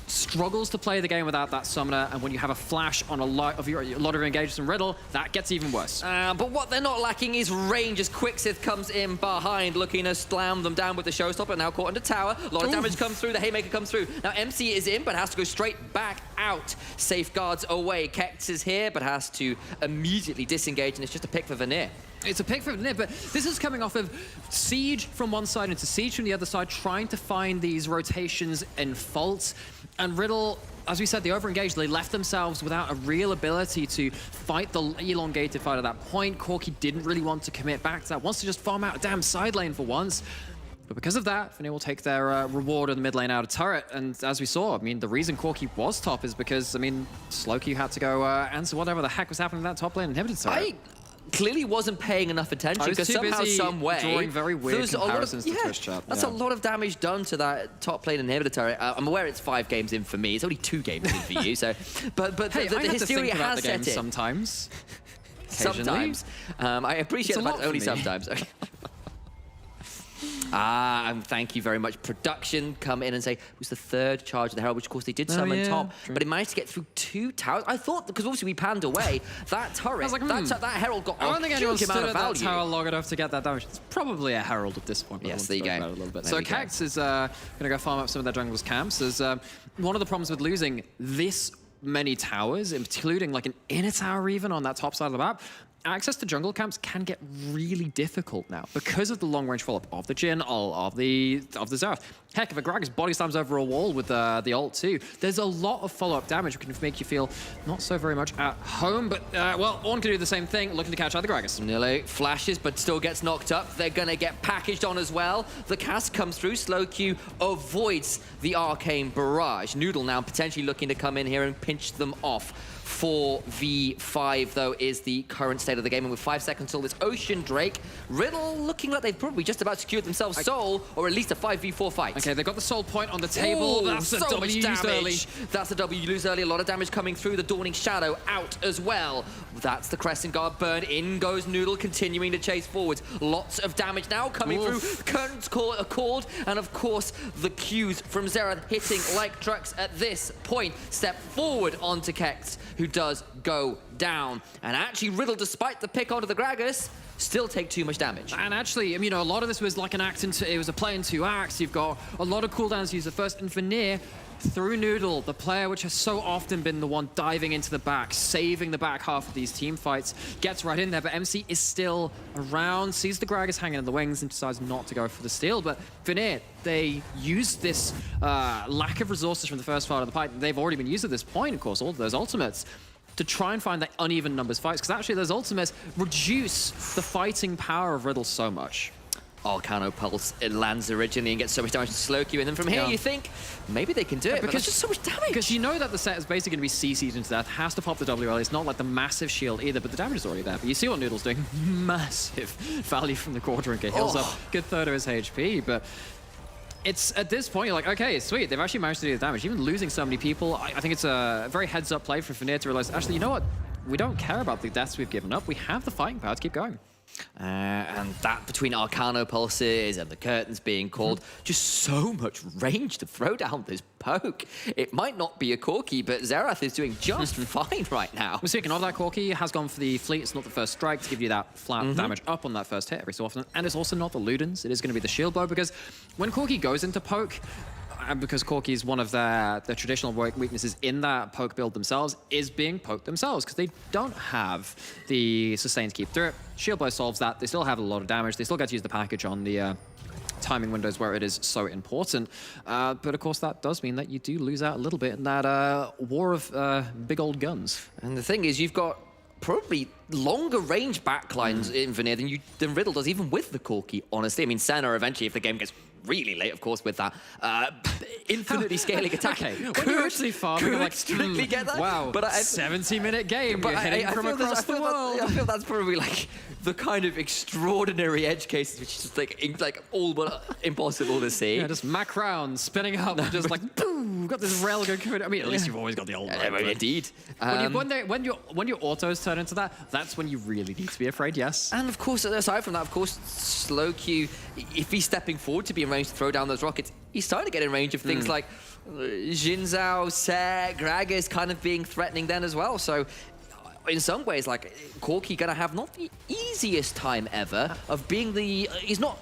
[SPEAKER 4] struggles to play the game without that summoner, and when you have a flash on a lot of your engagements from Riddle, that gets even worse.
[SPEAKER 6] But what they're not lacking is range as Quicksith comes in behind, looking to slam them down with the Showstopper, now caught under tower. A lot of damage comes through, the Haymaker comes through. Now MC is in, but has to go straight back out. Safeguards away. Kex is here, but has to immediately disengage, and it's just a pick for Vanir.
[SPEAKER 4] It's a pick for Vanir, but this is coming off of Siege from one side into Siege from the other side, trying to find these rotations and faults. And Riddle, as we said, they overengaged. They left themselves without a real ability to fight the elongated fight at that point. Corki didn't really want to commit back to that. Wants to just farm out a damn side lane for once. But because of that, Vanir will take their reward in the mid lane out of turret. And as we saw, I mean, the reason Corki was top is because, I mean, Slowq had to go answer whatever the heck was happening in that top lane inhibited turret.
[SPEAKER 6] Clearly wasn't paying enough attention because somehow, some way,
[SPEAKER 4] drawing very weird comparisons to Twitch chat.
[SPEAKER 6] That's a lot of damage done to that top lane inhibitor turret. I'm aware it's 5 games in for me. It's only 2 games in for you. So, but
[SPEAKER 4] hey,
[SPEAKER 6] the hysteria has
[SPEAKER 4] the
[SPEAKER 6] set in.
[SPEAKER 4] Sometimes.
[SPEAKER 6] Sometimes. I appreciate the fact only sometimes. And thank you very much. Production come in and say it was the 3rd charge of the Herald, which of course they did summon top, but it managed to get through 2 towers. I thought, because obviously we panned away, that turret, that Herald got a huge amount of value.
[SPEAKER 4] That tower long enough to get that damage. It's probably a Herald at this point.
[SPEAKER 6] Yes, there you go.
[SPEAKER 4] A little bit. So Kex is going to go farm up some of their jungles' camps. As one of the problems with losing this many towers, including like an inner tower even on that top side of the map, access to jungle camps can get really difficult now because of the long-range follow-up of the Jhin, of the Xerath. Heck, if a Gragas body slams over a wall with the ult too, there's a lot of follow-up damage which can make you feel not so very much at home. But, well, Ornn can do the same thing, looking to catch out the Gragas.
[SPEAKER 6] Nilo flashes, but still gets knocked up. They're going to get packaged on as well. The cast comes through. Slowq avoids the arcane barrage. Noodle now potentially looking to come in here and pinch them off. 4v5, though, is the current state of the game. And with 5 seconds till this Ocean Drake, Riddle looking like they've probably just about secured themselves Soul, or at least a 5v4 fight.
[SPEAKER 4] Okay, they got the Soul point on the table. That's a W used early.
[SPEAKER 6] That's a W used early. A lot of damage coming through. The Dawning Shadow out as well. That's the Crescent Guard burn. In goes Noodle, continuing to chase forwards. Lots of damage now coming through. Curtains called, and of course, the Qs from Xerath hitting like trucks at this point. Step forward onto Kex, who does go down. And actually, Riddle, despite the pick onto the Gragas, still take too much damage.
[SPEAKER 4] And actually, you know, a lot of this was like an act into, it was a play in 2 acts. You've got a lot of cooldowns to use the first, and Vanir, through Noodle, the player which has so often been the one diving into the back, saving the back half of these team fights, gets right in there, but MC is still around, sees the Gragas hanging in the wings and decides not to go for the steal. But Vanir, they used this lack of resources from the first part of the fight. They've already been used at this point, of course, all of those ultimates, to try and find that uneven numbers fights, because actually those ultimates reduce the fighting power of Riddle so much.
[SPEAKER 6] Arcano Pulse, it lands originally and gets so much damage to Slowq, and then from here you think, maybe they can do it, because there's just so much damage.
[SPEAKER 4] Because you know that the set is basically going to be CC'd into death, has to pop the WL, it's not like the massive shield either, but the damage is already there. But you see what Noodle's doing, massive value from the Quadrangle, heals up, good third of his HP, but it's at this point, you're like, okay, sweet, they've actually managed to do the damage. Even losing so many people, I think it's a very heads-up play for Vanir to realize, actually, you know what? We don't care about the deaths we've given up. We have the fighting power to keep going.
[SPEAKER 6] And that between Arcano Pulses and the curtains being called, just so much range to throw down this poke. It might not be a Corki, but Xerath is doing just fine right now.
[SPEAKER 4] Well, speaking of that, Corki has gone for the fleet. It's not the first strike to give you that flat damage up on that first hit every so often. And it's also not the Ludens. It is going to be the shield blow, because when Corki goes into poke, and because Corki is one of their traditional weaknesses in that poke build themselves, is being poked themselves, because they don't have the sustained keep through it. Shield Blow solves that. They still have a lot of damage. They still get to use the package on the timing windows where it is so important. But of course, that does mean that you do lose out a little bit in that war of big old guns.
[SPEAKER 6] And the thing is, you've got probably longer range backlines in Vanir than Riddle does, even with the Corki, honestly. I mean, Senna eventually, if the game gets really late, of course, with that infinitely scaling attack.
[SPEAKER 4] Okay, when you're actually farming, like,
[SPEAKER 6] strictly get that.
[SPEAKER 4] Wow, but 70-minute game, you're hitting from across the world.
[SPEAKER 6] I feel that's probably like the kind of extraordinary edge cases which is just like all but impossible to see.
[SPEAKER 4] Yeah, just Mac round spinning up, just like boom, got this railgun coming. I mean, at least you've always got the old one.
[SPEAKER 6] Indeed.
[SPEAKER 4] When your autos turn into that, that's when you really need to be afraid. Yes.
[SPEAKER 6] And of course, aside from that, of course, Slowq, if he's stepping forward to be in range to throw down those rockets, he's starting to get in range of things like Xin Zhao, Set, Gragas kind of being threatening then as well. So in some ways, like, Corki gonna have not the easiest time ever of being the... he's not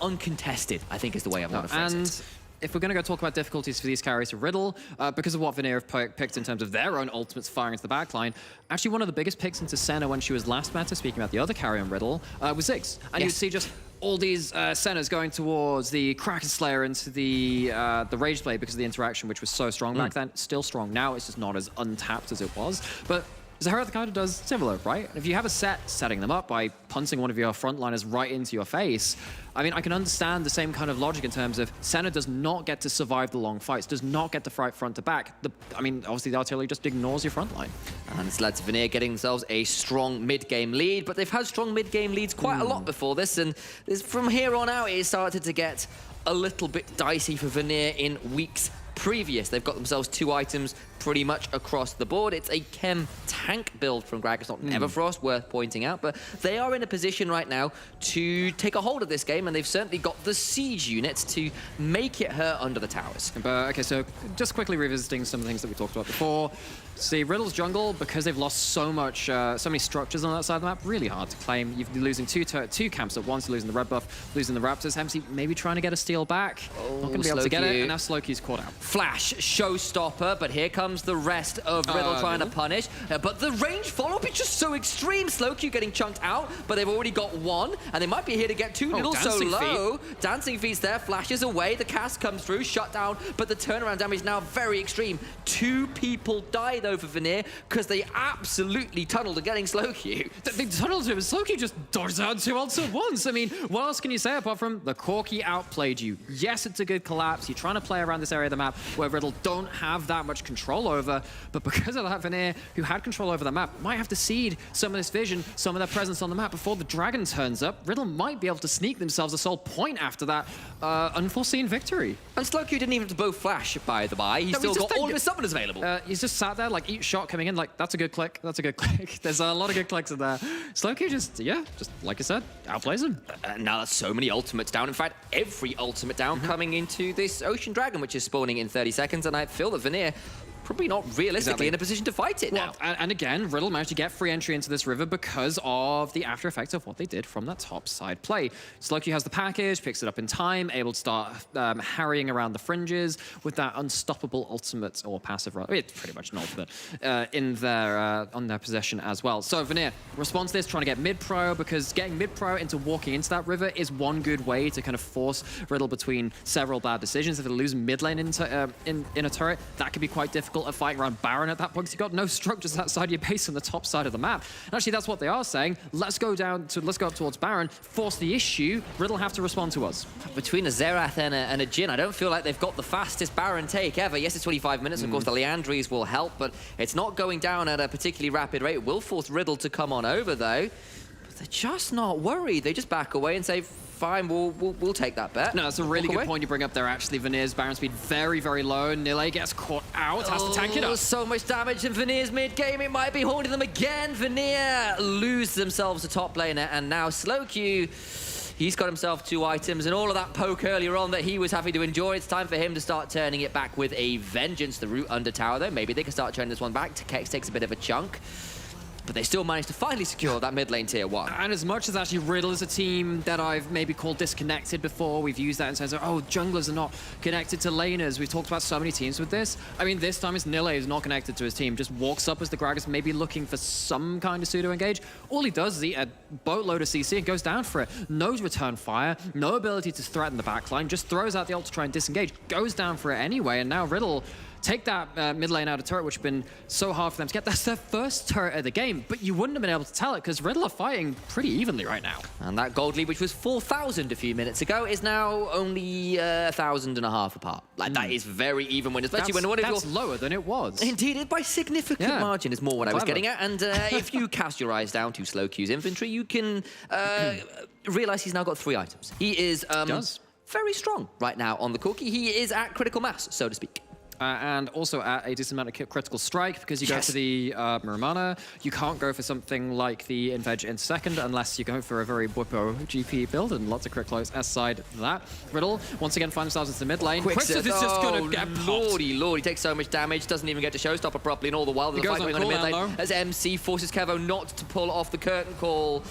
[SPEAKER 6] uncontested, I think is the way I want to phrase it.
[SPEAKER 4] If we're going to go talk about difficulties for these carries to Riddle, because of what Vanir have picked in terms of their own ultimates firing into the backline, actually one of the biggest picks into Senna when she was last meta, speaking about the other carry on Riddle, was Ziggs. And you'd see just all these Sennas going towards the Kraken Slayer into the Rage Blade because of the interaction, which was so strong back then. Still strong now, it's just not as untapped as it was. But Zahara kind of does similar, right? If you have a set setting them up by punting one of your frontliners right into your face, I mean, I can understand the same kind of logic in terms of Senna does not get to survive the long fights, does not get to fight front to back. I mean, obviously the artillery just ignores your front line.
[SPEAKER 6] And it's led to Vanir getting themselves a strong mid-game lead, but they've had strong mid-game leads quite a lot before this, and from here on out, it started to get a little bit dicey for Vanir in weeks previous. They've got themselves 2 items pretty much across the board. It's a chem tank build from Gragas, not Everfrost, worth pointing out, but they are in a position right now to take a hold of this game, and they've certainly got the siege units to make it hurt under the towers.
[SPEAKER 4] But okay, so just quickly revisiting some of the things that we talked about before. See, Riddle's jungle, because they've lost so many structures on that side of the map, really hard to claim. You're losing two camps at once, losing the red buff, losing the Raptors. MC maybe trying to get a steal back. Not going to be able to get it, and now Slowq's caught out.
[SPEAKER 6] Flash, showstopper, but here comes the rest of Riddle trying to punish. But the range follow-up is just so extreme. Slowq getting chunked out, but they've already got 1, and they might be here to get 2. Riddle so low. Dancing Feet's there, flashes away, the cast comes through, shut down, but the turnaround damage now very extreme. 2 people died over Vanir because they absolutely tunneled to getting Slowq.
[SPEAKER 4] They tunneled him, and Slowq just dodged out 2 ults at once. I mean, what else can you say apart from the Corki outplayed you? Yes, it's a good collapse. You're trying to play around this area of the map where Riddle don't have that much control over, but because of that, Vanir, who had control over the map, might have to cede some of this vision, some of their presence on the map before the dragon turns up. Riddle might be able to sneak themselves a sole point after that unforeseen victory.
[SPEAKER 6] And Slowq didn't even have to both flash, by the by. He's still got all of his summoners available.
[SPEAKER 4] He's just sat there, like, each shot coming in, like, that's a good click, that's a good click. There's a lot of good clicks in there. Slowq just, like I said, outplays him.
[SPEAKER 6] Now there's so many ultimates down. In fact, every ultimate down coming into this Ocean Dragon, which is spawning in 30 seconds, and I feel that Vanir probably not realistically in a position to fight it now.
[SPEAKER 4] And again, Riddle managed to get free entry into this river because of the after effects of what they did from that top side play. Slowq has the package, picks it up in time, able to start harrying around the fringes with that unstoppable ultimate, or passive, rather. It's pretty much an ultimate on their possession as well. So Vanir responds to this, trying to get mid-pro, because getting mid-pro into walking into that river is one good way to kind of force Riddle between several bad decisions. If they lose mid lane into, in a turret, that could be quite difficult at fighting around Baron at that point, because you've got no structures outside your base on the top side of the map. And actually, that's what they are saying. Let's go up towards Baron, force the issue. Riddle have to respond to us.
[SPEAKER 6] Between a Xerath and a Jhin, I don't feel like they've got the fastest Baron take ever. Yes, it's 25 minutes. Of course, the Leandries will help, but it's not going down at a particularly rapid rate. It will force Riddle to come on over, though. But they're just not worried. They just back away and say, fine, we'll take that bet.
[SPEAKER 4] No, that's a really good point you bring up there, actually. Vanir's Baron speed very, very low. Nile gets caught out, has to tank it up.
[SPEAKER 6] So much damage in Vanir's mid-game. It might be haunting them again. Vanir lose themselves a top laner, and now Slowq, he's got himself 2 items, and all of that poke earlier on that he was having to endure, it's time for him to start turning it back with a vengeance. The root under tower, though, maybe they can start turning this one back. Kex takes a bit of a chunk, but they still managed to finally secure that mid lane tier 1.
[SPEAKER 4] And as much as actually Riddle is a team that I've maybe called disconnected before, we've used that in terms of, oh, junglers are not connected to laners. We've talked about so many teams with this. I mean, this time it's Nile is not connected to his team, just walks up as the Gragas, maybe looking for some kind of pseudo-engage. All he does is eat a boatload of CC and goes down for it. No return fire, no ability to threaten the backline, just throws out the ult to try and disengage, goes down for it anyway, and now Riddle take that mid lane out of turret, which has been so hard for them to get. That's their first turret of the game, but you wouldn't have been able to tell it because Riddle are fighting pretty evenly right now.
[SPEAKER 6] And that gold lead, which was 4,000 a few minutes ago, is now only 1,500 apart. Like, that is very even, when, especially when one of
[SPEAKER 4] that's lower than it was.
[SPEAKER 6] Indeed, by significant margin is more what I was getting at. And if you cast your eyes down to Slowq's infantry, you can realize he's now got 3 items. He is very strong right now on the cookie. He is at critical mass, so to speak.
[SPEAKER 4] And also at a decent amount of critical strike, because you go to the Muramana. You can't go for something like the Inveg in second unless you go for a very Bwipo GP build, and lots of crit close aside that. Riddle, once again, finds themselves into the mid lane. Quixis is just going to get popped.
[SPEAKER 6] Lordy, he takes so much damage, doesn't even get to showstopper properly, and all the while there's a fight going on in mid lane as MC forces Kevo not to pull off the curtain call.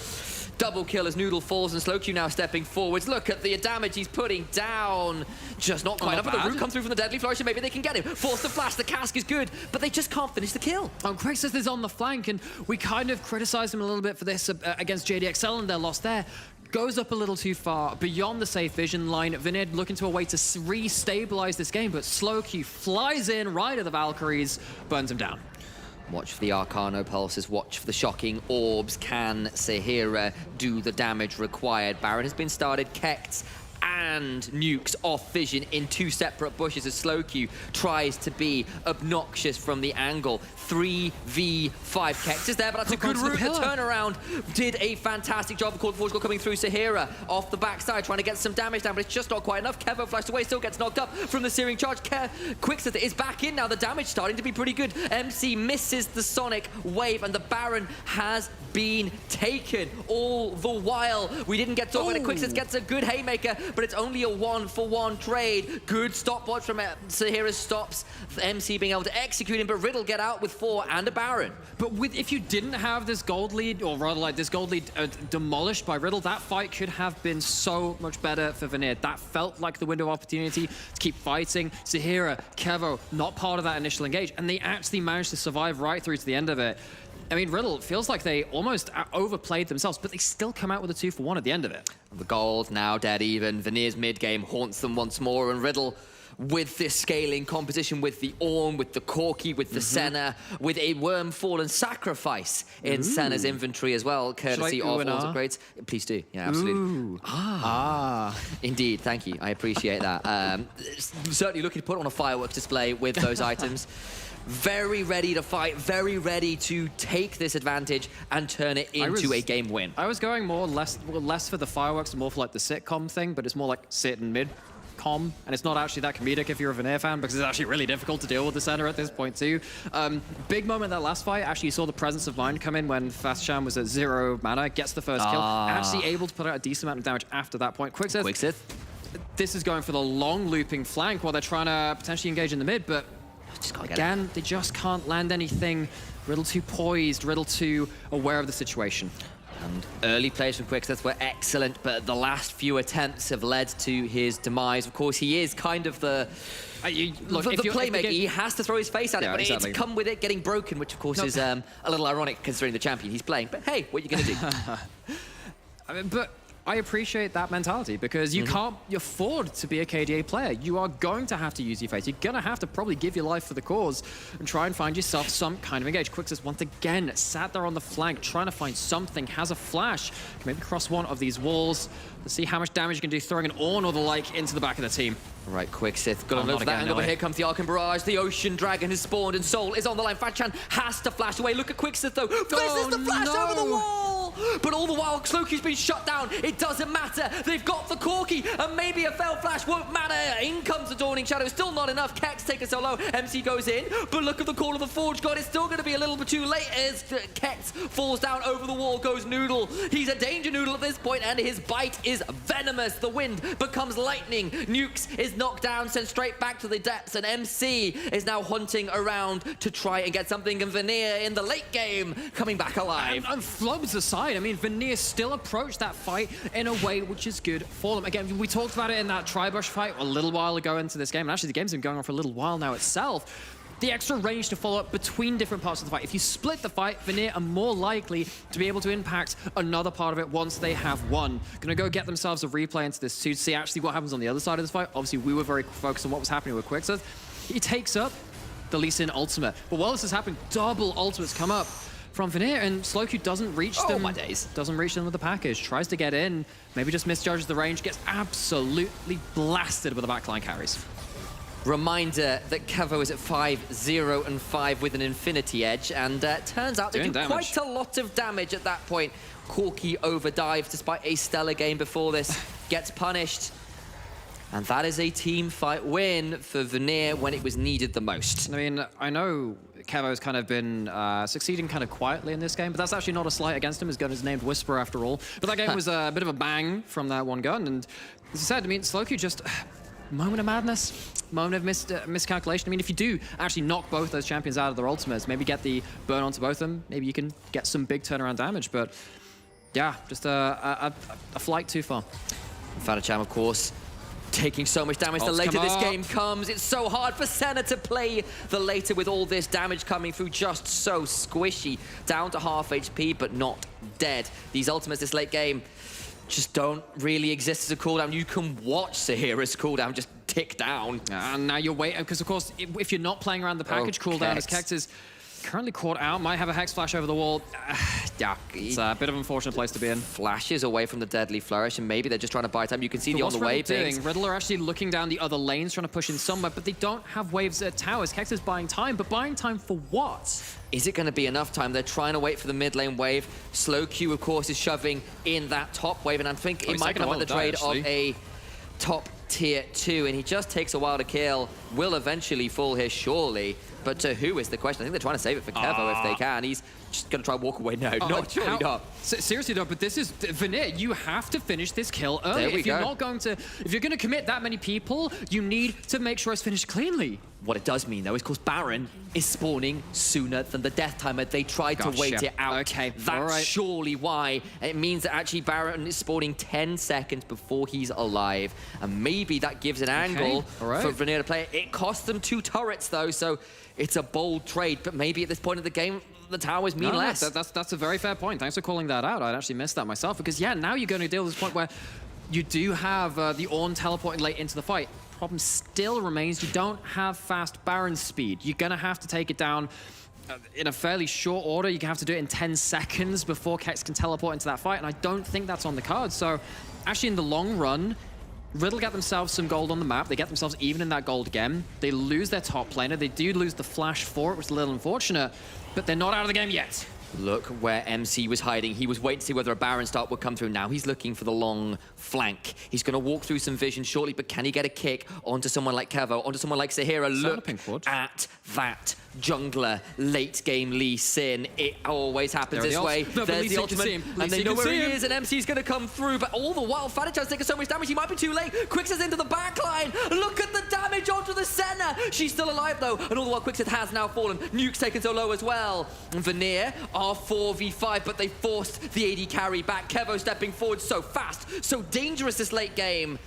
[SPEAKER 6] Double kill as Noodle falls, and Slowq now stepping forwards. Look at the damage he's putting down. Just not quite up. But the root comes through from the Deadly Flourish, and maybe they can get him. Force the flash, the cask is good, but they just can't finish the kill.
[SPEAKER 4] Quixis is on the flank, and we kind of criticized him a little bit for this against JDXL and their loss there. Goes up a little too far beyond the safe vision line. Vanir looking to a way to re-stabilize this game, but Slowq flies in right at the Valkyries, burns him down.
[SPEAKER 6] Watch for the Arcano pulses, watch for the shocking orbs. Can Sahira do the damage required? Baron has been started, Kex and nukes off vision in 2 separate bushes as Slowq tries to be obnoxious from the angle. 3v5. Kex is there, but that's a good route. The turnaround did a fantastic job. Court Portugal coming through. Sahira off the backside trying to get some damage down, but it's just not quite enough. Kevo flashed away, still gets knocked up from the searing charge. Quixis is back in now. The damage starting to be pretty good. MC misses the Sonic wave, and the Baron has been taken. All the while, we didn't get to it when Quixis gets a good haymaker, but it's only a 1-for-1 trade. Good stopwatch from Sahira stops MC being able to execute him, but Riddle get out with 4 and a Baron.
[SPEAKER 4] But if you didn't have this gold lead, or rather like this gold lead demolished by Riddle, that fight could have been so much better for Vanir. That felt like the window of opportunity to keep fighting. Sahira, Kevo, not part of that initial engage, and they actually managed to survive right through to the end of it. I mean, Riddle feels like they almost overplayed themselves, but they still come out with a 2-for-1 at the end of it.
[SPEAKER 6] The gold now dead even. Vanir's mid-game haunts them once more, and Riddle, with this scaling composition, with the Ornn, with the Corki, with the Senna, with a Wormfallen sacrifice in Senna's inventory as well, courtesy of all upgrades. Please do. Yeah, absolutely. Indeed, thank you. I appreciate that. Certainly looking to put on a fireworks display with those items. Very ready to fight, very ready to take this advantage and turn it into a game win.
[SPEAKER 4] I was going less for the fireworks and more for like the sitcom thing, but it's more like sit and mid-com, and it's not actually that comedic if you're a Vanir fan, because it's actually really difficult to deal with the center at this point too. Big moment that last fight, actually you saw the presence of mind come in when Fastsham was at 0 mana, gets the first kill, actually able to put out a decent amount of damage after that point. Quixis. This is going for the long looping flank while they're trying to potentially engage in the mid, but
[SPEAKER 6] Just can't get it.
[SPEAKER 4] Again, they just can't land anything. Riddle too poised, Riddle too aware of the situation.
[SPEAKER 6] And early plays from Quickstep were excellent, but the last few attempts have led to his demise. Of course, he is kind of the playmaker. He has to throw his face at it, but
[SPEAKER 4] exactly.
[SPEAKER 6] it's come with it getting broken, which of course is a little ironic considering the champion he's playing. But hey, what are you going to do?
[SPEAKER 4] I mean, but I appreciate that mentality because you can't afford to be a KDA player. You are going to have to use your face. You're going to have to probably give your life for the cause and try and find yourself some kind of engage. Quixis once again sat there on the flank trying to find something, has a flash, can maybe cross one of these walls. Let's see how much damage you can do throwing an Ornn or the like into the back of the team.
[SPEAKER 6] Right, Quicksith, got to look for that angle, but here comes the Archon Barrage. The Ocean Dragon has spawned and Soul is on the line. Fatchan has to flash away. Look at Quicksith though. Misses the flash over the wall! But all the while, Slowky's been shut down. It doesn't matter. They've got the Corki, and maybe a fell flash won't matter. In comes the Dawning Shadow. Still not enough. Kex taken so low. MC goes in, but look at the call of the Forge God. It's still going to be a little bit too late as Kex falls down over the wall. Goes Noodle. He's a danger Noodle at this point, and his bite is venomous. The wind becomes lightning. Nukes is knocked down, sent straight back to the depths, and MC is now hunting around to try and get something, and Vanir in the late game coming back alive.
[SPEAKER 4] And flubs aside, I mean, Vanir still approached that fight in a way which is good for them. Again, we talked about it in that Tribush fight a little while ago into this game, and actually the game's been going on for a little while now itself. The extra range to follow up between different parts of the fight. If you split the fight, Vanir are more likely to be able to impact another part of it once they have won. Gonna go get themselves a replay into this to see actually what happens on the other side of this fight. Obviously, we were very focused on what was happening with Quixoth. He takes up the Lee Sin ultimate. But while this is happening, double ultimates come up from Vanir, and Slowku doesn't reach them.
[SPEAKER 6] Oh my days.
[SPEAKER 4] Doesn't reach them with the package. Tries to get in, maybe just misjudges the range, gets absolutely blasted with the backline carries.
[SPEAKER 6] Reminder that Kevo is at 5-0-5 with an Infinity Edge, and turns out they do quite a lot of damage at that point. Corki overdives despite a stellar game before this, gets punished. And that is a team fight win for Vanir when it was needed the most.
[SPEAKER 4] I mean, I know Kevo's kind of been succeeding kind of quietly in this game, but that's actually not a slight against him. His gun is named Whisper after all. But that game was a bit of a bang from that one gun. And as I said, I mean, Slowku just moment of madness. Moment of miscalculation. I mean, if you do actually knock both those champions out of their ultimates, maybe get the burn onto both of them, maybe you can get some big turnaround damage. But yeah, just a flight too far.
[SPEAKER 6] Fatacham, of course, taking so much damage the later this game comes. It's so hard for Senna to play the later with all this damage coming through, just so squishy. Down to half HP, but not dead. These ultimates this late game just don't really exist as a cooldown. You can watch Sahira's cooldown just tick down.
[SPEAKER 4] And now you're waiting, because of course, if you're not playing around the package cooldown, as Kex is currently caught out, might have a Hex Flash over the wall. Yeah, it's a bit of an unfortunate place to be in.
[SPEAKER 6] Flashes away from the Deadly Flourish, and maybe they're just trying to buy time. You can see the on the way
[SPEAKER 4] doing. Riddle are actually looking down the other lanes, trying to push in somewhere, but they don't have waves at towers. Kex is buying time, but buying time for what?
[SPEAKER 6] Is it going to be enough time? They're trying to wait for the mid lane wave. Slow Q, of course, is shoving in that top wave, and I think it might come at the trade of a top tier 2, and he just takes a while to kill. Will eventually fall here, surely. But to who is the question? I think they're trying to save it for Kevo if they can. He's just going to try and walk away. No, surely not.
[SPEAKER 4] Seriously though, but this is Vanir. You have to finish this kill early. If you're going to commit that many people, you need to make sure it's finished cleanly.
[SPEAKER 6] What it does mean, though, is, of course, Baron is spawning sooner than the death timer. They tried to wait it out.
[SPEAKER 4] Okay,
[SPEAKER 6] that's surely why. It means that actually Baron is spawning 10 seconds before he's alive. And maybe that gives an angle for Vanir to play. It cost them 2 turrets, though, so it's a bold trade. But maybe at this point of the game, the towers mean less.
[SPEAKER 4] That's a very fair point. Thanks for calling that out. I'd actually missed that myself. Because, yeah, now you're going to deal with this point where you do have the Ornn teleporting late into the fight. Problem still remains, you don't have fast Baron speed. You're going to have to take it down in a fairly short order. You're going to have to do it in 10 seconds before Kex can teleport into that fight, and I don't think that's on the card. So actually in the long run, Riddle get themselves some gold on the map. They get themselves even in that gold again. They lose their top laner. They do lose the flash for it, which is a little unfortunate, but they're not out of the game yet.
[SPEAKER 6] Look where MC was hiding. He was waiting to see whether a Baron start would come through. Now he's looking for the long flank. He's going to walk through some vision shortly, but can he get a kick onto someone like Kevo, onto someone like Sahira? Look at that jungler, late game Lee Sin. It always happens this way. There's the ultimate, and they know where he is, and MC's going to come through, but all the while, Fadichan's taking so much damage, he might be too late. Quix's into the backline. Look at the damage onto the center. She's still alive, though, and all the while, Quix's has now fallen. Nuke's taken so low as well. And Vanir are 4v5, but they forced the AD carry back. Kevo stepping forward so fast, so dangerous this late game.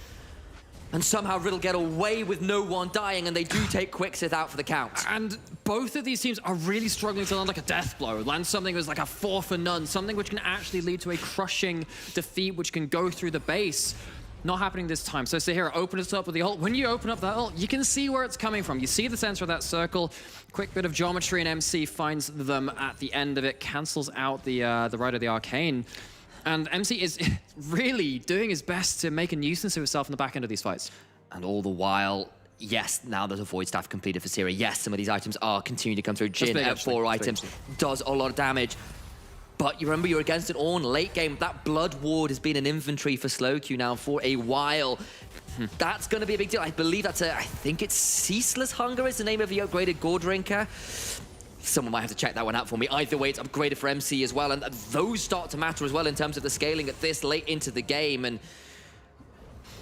[SPEAKER 6] And somehow Riddle get away with no one dying, and they do take Quixith out for the count.
[SPEAKER 4] And both of these teams are really struggling to land like a death blow, land something that's like a 4 for none, something which can actually lead to a crushing defeat, which can go through the base. Not happening this time. So Sahira open us up with the ult. When you open up that ult, you can see where it's coming from. You see the center of that circle. Quick bit of geometry, and MC finds them at the end of it, cancels out the right of the arcane. And MC is really doing his best to make a nuisance of himself in the back end of these fights.
[SPEAKER 6] And all the while, yes, now there's a Void Staff completed for Sierra. Yes, some of these items are continuing to come through. Jin at 4 items does a lot of damage. But you remember, you're against an Ornn late game. That Blood Ward has been an inventory for slowQ now for a while. That's going to be a big deal. I believe that's I think it's Ceaseless Hunger is the name of the upgraded Gore Drinker. Someone might have to check that one out for me. Either way, it's upgraded for MC as well, and those start to matter as well in terms of the scaling at this late into the game. And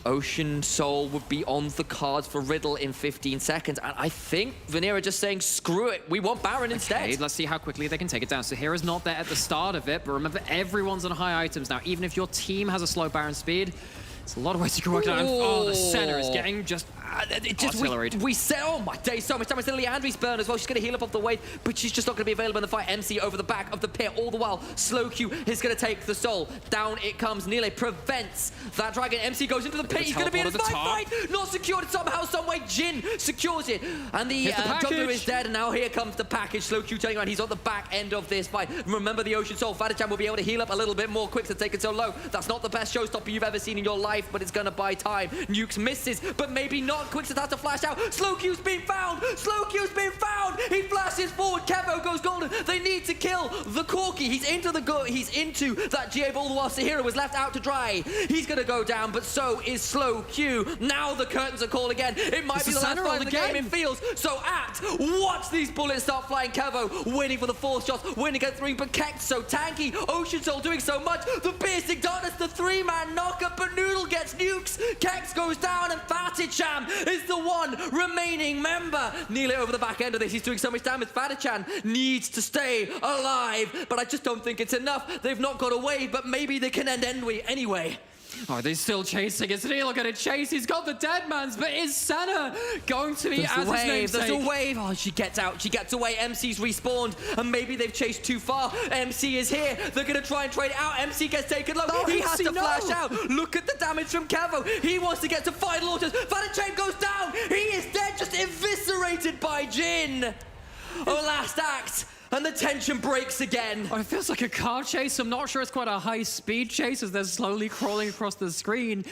[SPEAKER 6] Ocean Soul would be on the cards for Riddle in 15 seconds. And I think Vanir are just saying, screw it, we want Baron instead.
[SPEAKER 4] Let's see how quickly they can take it down. Sahira's not there at the start of it, but remember, everyone's on high items now. Even if your team has a slow Baron speed, it's a lot of ways you can work it out. Oh, the center is getting just artilleried.
[SPEAKER 6] We said, oh my days, so much damage to Leandri's burn as well. She's going to heal up off the wave, but she's just not going to be available in the fight. MC over the back of the pit. All the while, slowQ is going to take the soul. Down it comes. Nile prevents that dragon. MC goes into the pit. He's going to be in a fight. Not secured somehow, some way. Jin secures it. And the jungler is dead, and now here comes the package. slowQ turning around. He's on the back end of this fight. Remember the Ocean Soul. Fadichan will be able to heal up a little bit more quick to take it so low. That's not the best showstopper you've ever seen in your life, but it's going to buy time. Nukes misses, but maybe not. Quixith has to flash out. slowQ's been found. slowQ's been found. He flashes forward. Kevo goes golden. They need to kill the Corki. He's into that GA ball while Sahira was left out to dry. He's going to go down, but so is slowQ. Now the curtains are called again. It might be the last fight of the game, it feels. So watch these bullets start flying. Kevo winning for the 4th shot, winning at 3, but Kex so tanky. Ocean Soul doing so much. The piercing darkness, the 3-man knockup, but Noodle gets nukes. Kex goes down, and Fadichan is the one remaining member. Nile over the back end of this. He's doing so much damage. Fadichan needs to stay alive, but I just don't think it's enough. They've not got away, but maybe they can end anyway.
[SPEAKER 4] Oh, they're still chasing. It's Neil going to chase. He's got the dead man's, but is Senna going to be as his namesake?
[SPEAKER 6] There's a wave. Oh, she gets out. She gets away. MC's respawned, and maybe they've chased too far. MC is here. They're going to try and trade it out. MC gets taken low. He has to flash out. Look at the damage from Kevo. He wants to get to final orders. Fadichan goes down. He is dead, just eviscerated by Jin. Oh, last act. And the tension breaks again.
[SPEAKER 4] Oh, it feels like a car chase. I'm not sure it's quite a high-speed chase as they're slowly crawling across the screen.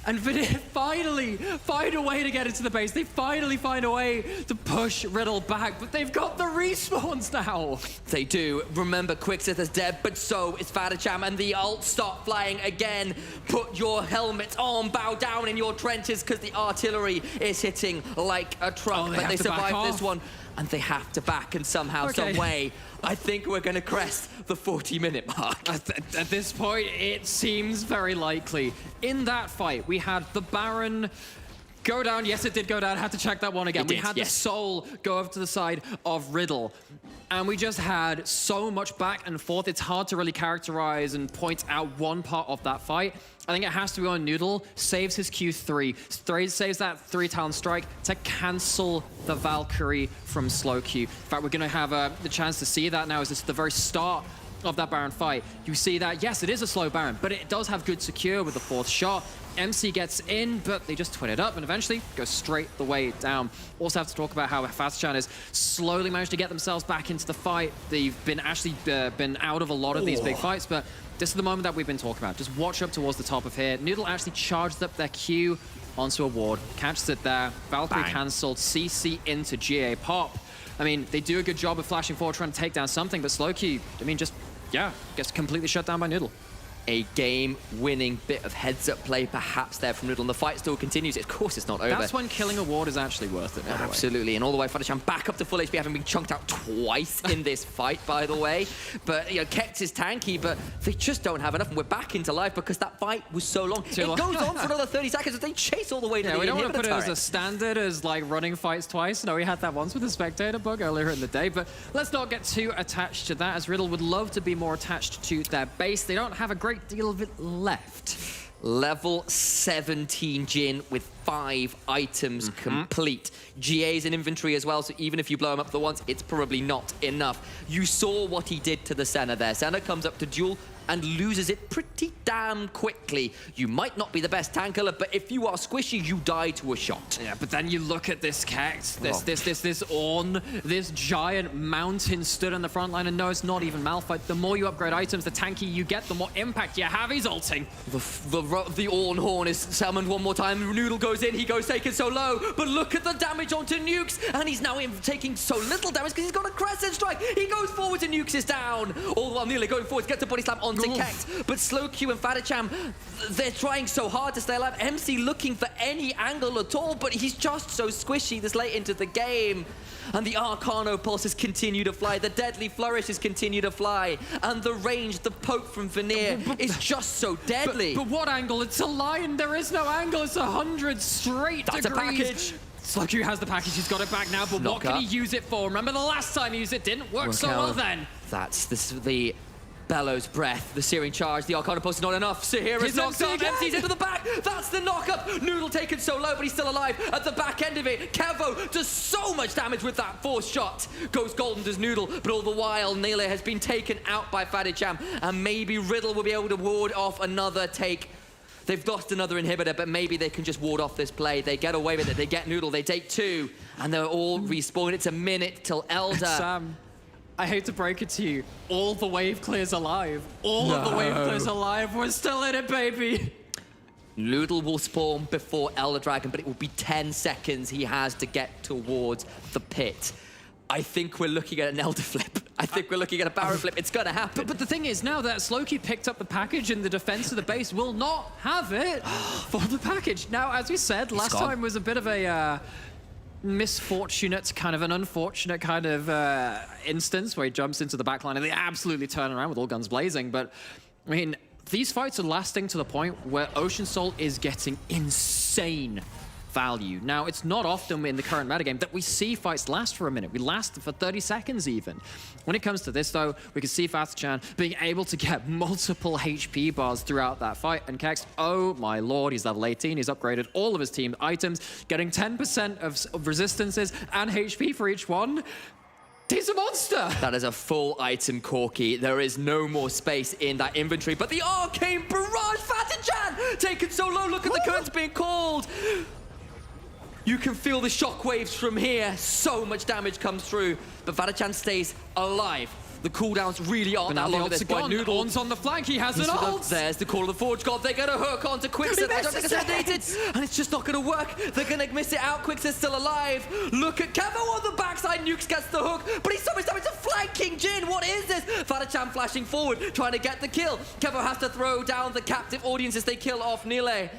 [SPEAKER 4] And Vanir finally find a way to get into the base. They finally find a way to push Riddle back, but they've got the respawns now.
[SPEAKER 6] They do. Remember, Quixith is dead, but so is Fadichan, and the ults start flying again. Put your helmets on, bow down in your trenches, because the artillery is hitting like a truck. But they survive this one. And they have to back, and somehow, some way, I think we're going to crest the 40-minute mark.
[SPEAKER 4] At this point, it seems very likely. In that fight, we had the Baron go down. Yes, it did go down. I had to check that one again. We had the Soul go over to the side of Riddle. And we just had so much back and forth. It's hard to really characterize and point out one part of that fight. I think it has to be on Noodle. Saves his Q3. Saves that 3-talon strike to cancel the Valkyrie from slowQ. In fact, we're going to have the chance to see that now as this is the very start of that Baron fight. You see that, yes, it is a slow Baron, but it does have good secure with the 4th shot. MC gets in, but they just twin it up and eventually go straight the way down. Also have to talk about how Fadichan has slowly managed to get themselves back into the fight. They've been been out of a lot of these big fights, but this is the moment that we've been talking about. Just watch up towards the top of here. Noodle actually charged up their Q onto a ward, catches it there. Valkyrie cancelled, CC into GA pop. I mean, they do a good job of flashing forward, trying to take down something, but slowQ, I mean, just, gets completely shut down by Noodle.
[SPEAKER 6] a game-winning bit of heads-up play, perhaps there from Riddle, and the fight still continues. Of course, it's not over.
[SPEAKER 4] That's when killing a ward is actually worth it.
[SPEAKER 6] Absolutely, and all the way Fadichan back up to full HP, having been chunked out twice in this fight, by the way. But you know, Kex is tanky, but they just don't have enough, and we're back into life because that fight was so long. It goes on for another 30 seconds, and they chase all the way to the
[SPEAKER 4] we don't want to
[SPEAKER 6] inhibitor
[SPEAKER 4] put it as
[SPEAKER 6] turret.
[SPEAKER 4] a standard as like running fights twice. No, we had that once with the spectator bug earlier in the day, but let's not get too attached to that, as Riddle would love to be more attached to their base. They don't have a great deal of it left.
[SPEAKER 6] Level 17 Jin with 5 items complete. GA's in inventory as well, so even if you blow him up for once, it's probably not enough. You saw what he did to the Senna there. Senna comes up to duel and loses it pretty damn quickly. You might not be the best tanker, but if you are squishy, you die to a shot.
[SPEAKER 4] Yeah, but then you look at this Kex, this Ornn, this giant mountain stood on the front line, and no, it's not even Malphite. The more you upgrade items, the tankier you get, the more impact you have. He's ulting.
[SPEAKER 6] The Ornn Horn is summoned one more time. Noodle goes in, he goes taken so low, but look at the damage onto Nukes, and he's now taking so little damage because he's got a Crescent Strike. He goes forward and Nukes is down. All the while nearly going forward to get the body slam onto Kex, but Slow Q and Fadichan, they're trying so hard to stay alive. MC looking for any angle at all, but he's just so squishy this late into the game. And the Arcano pulses continue to fly, the deadly flourishes continue to fly, and the range, the poke from Vanir is just so deadly.
[SPEAKER 4] But what angle? It's a lion. There is no angle. It's 100 straight degrees.
[SPEAKER 6] That's a package.
[SPEAKER 4] Sluggy has the package. He's got it back now, but what can he use it for? Remember the last time he used it didn't work so well then.
[SPEAKER 6] This is the Bellows Breath, the Searing Charge, the Arcana Pulse is not enough. Sahira's knocked up, MC's into the back, that's the knockup! Noodle taken so low, but he's still alive at the back end of it. Kevo does so much damage with that force shot. Goes golden, does Noodle, but all the while, Nele has been taken out by Fadichan, and maybe Riddle will be able to ward off another take. They've lost another inhibitor, but maybe they can just ward off this play. They get away with it, they get Noodle, they take 2, and they're all respawned. It's a minute till Elder.
[SPEAKER 4] Sam, I hate to break it to you, all the wave clears alive. All of the wave clears alive. We're still in it, baby.
[SPEAKER 6] Noodle will spawn before Elder Dragon, but it will be 10 seconds he has to get towards the pit. I think we're looking at an Elder flip. I think we're looking at a Baron flip. It's going to happen.
[SPEAKER 4] But the thing is, now that Slowkey picked up the package and the defense of the base will not have it for the package. Now, as we said, last time was a bit of a misfortunate, kind of an unfortunate kind of instance where he jumps into the backline and they absolutely turn around with all guns blazing. But, I mean, these fights are lasting to the point where Ocean Soul is getting insane value. Now, it's not often in the current metagame that we see fights last for a minute. We last for 30 seconds even. When it comes to this, though, we can see Fadichan being able to get multiple HP bars throughout that fight. And Kex, oh my lord, he's level 18. He's upgraded all of his team items, getting 10% of resistances and HP for each one. He's a monster!
[SPEAKER 6] That is a full item Corky. There is no more space in that inventory, but the Arcane Barrage, Fadichan! Taken so low, look at the curtains being called! You can feel the shockwaves from here. So much damage comes through, but Fadichan stays alive. The cooldowns really aren't that long at this point.
[SPEAKER 4] Noodle's on the flank, he has an ult!
[SPEAKER 6] There's the call of the Forge God. They're going to hook onto Quickset. They don't think it's and it's just not going to work. They're going to miss it out. Quickset's still alive. Look at Kevo on the backside. Nukes gets the hook, but he's so much damage to flanking Jin. What is this? Fadichan flashing forward, trying to get the kill. Kevo has to throw down the captive audience as they kill off Nile.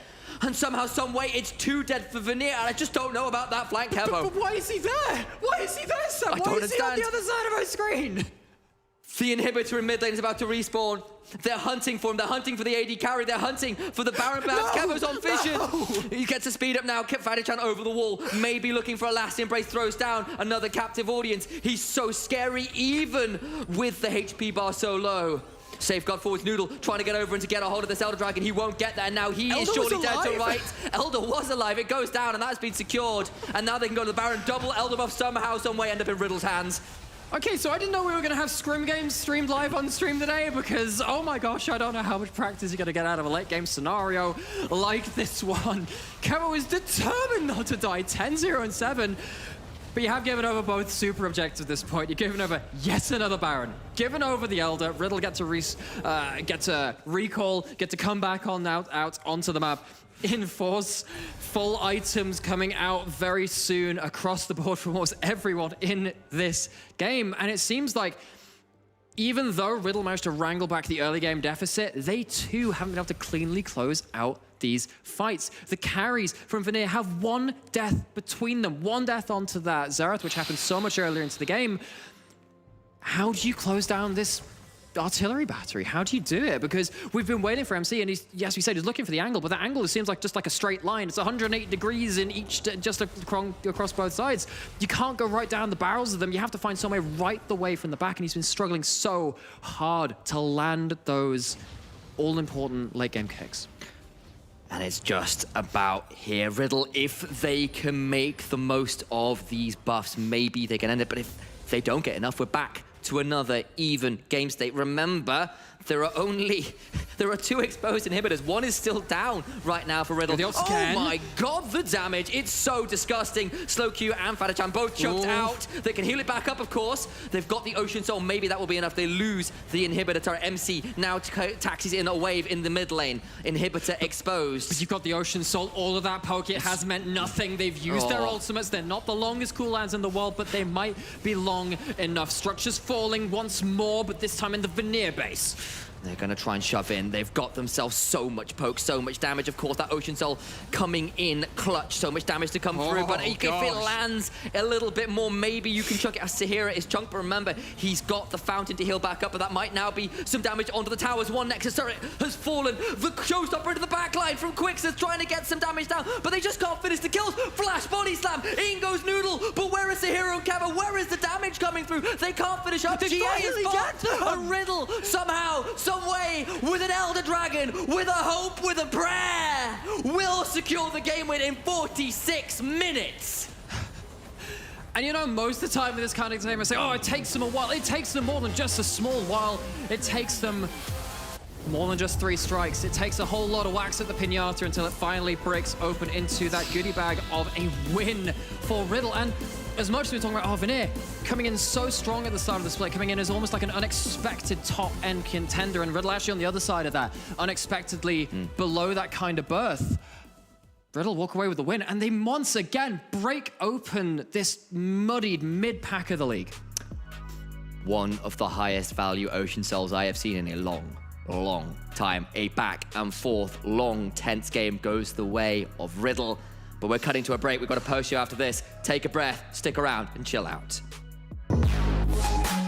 [SPEAKER 6] And somehow, some way, it's too dead for Vanir, and I just don't know about that flank, Kevo.
[SPEAKER 4] But why is he there? Why is he there, Sam? Why is he on the other side of my screen?
[SPEAKER 6] The inhibitor in mid lane is about to respawn. They're hunting for him. They're hunting for the AD carry. They're hunting for the Baron bounce. Kevo's on vision. He gets to speed up now. Fadichan over the wall. Maybe looking for a last embrace. Throws down another captive audience. He's so scary, even with the HP bar so low. Safeguard forwards Noodle, trying to get over and to get a hold of this Elder Dragon. He won't get there, and now he is surely dead to right. Elder was alive, it goes down, and that's been secured. And now they can go to the Baron, double Elder buff somehow, some way end up in Riddle's hands.
[SPEAKER 4] Okay, so I didn't know we were going to have scrim games streamed live on stream today because, oh my gosh, I don't know how much practice you're going to get out of a late game scenario like this one. Kevo is determined not to die, 10-0 and 7. But you have given over both super objectives at this point. You've given over yet another Baron. Given over the Elder. Riddle get to recall, get to come back on out onto the map. In force, full items coming out very soon across the board from almost everyone in this game. And it seems like even though Riddle managed to wrangle back the early game deficit, they too haven't been able to cleanly close out these fights. The carries from Vanir have one death between them, one death onto that Xerath, which happened so much earlier into the game. How do you close down this artillery battery? How do you do it? Because we've been waiting for MC, and yes, we said he's looking for the angle, but the angle seems like just like a straight line. It's 180 degrees in each, just across both sides. You can't go right down the barrels of them. You have to find some way right the way from the back, and he's been struggling so hard to land those all-important late-game kicks.
[SPEAKER 6] And it's just about here. Riddle, if they can make the most of these buffs, maybe they can end it, but if they don't get enough, we're back to another even game state. Remember, there are 2 exposed inhibitors. One is still down right now for Riddle. Oh my god, the damage. It's so disgusting. Slow Q and Fatachan both choked out. They can heal it back up, of course. They've got the Ocean Soul. Maybe that will be enough. They lose the inhibitor turret. MC now taxis in a wave in the mid lane. Inhibitor exposed.
[SPEAKER 4] But you've got the Ocean Soul. All of that poke, it has meant nothing. They've used their ultimates. They're not the longest cooldowns in the world, but they might be long enough. Structures falling once more, but this time in the Vanir base.
[SPEAKER 6] They're going to try and shove in. They've got themselves so much poke, so much damage. Of course, that Ocean Soul coming in clutch. So much damage to come through. But if it lands a little bit more, maybe you can chuck it as Sahira is chunked. But remember, he's got the fountain to heal back up. But that might now be some damage onto the towers. One Nexus turret has fallen. The showstopper into the backline from Quixis trying to get some damage down. But they just can't finish the kills. Flash body slam. In goes Noodle. But where is Sahira and Kava? Where is the damage coming through? They can't finish up. GA is fucked. A Riddle somehow, some way, with an Elder Dragon, with a hope, with a prayer, will secure the game win in 46 minutes.
[SPEAKER 4] And you know, most of the time with this kind of game, I say, oh, it takes them a while. It takes them more than just a small while. It takes them more than just 3 strikes. It takes a whole lot of wax at the pinata until it finally breaks open into that goodie bag of a win for Riddle. And as much as we're talking about Vanir coming in so strong at the start of the split, coming in as almost like an unexpected top-end contender, and Riddle actually on the other side of that, unexpectedly below that kind of berth. Riddle walk away with the win, and they once again break open this muddied mid-pack of the league.
[SPEAKER 6] One of the highest value Ocean Souls I have seen in a long time. A back and forth, long, tense game goes the way of Riddle. But we're cutting to a break. We've got a post show after this. Take a breath, stick around, and chill out.
[SPEAKER 1] Thank you.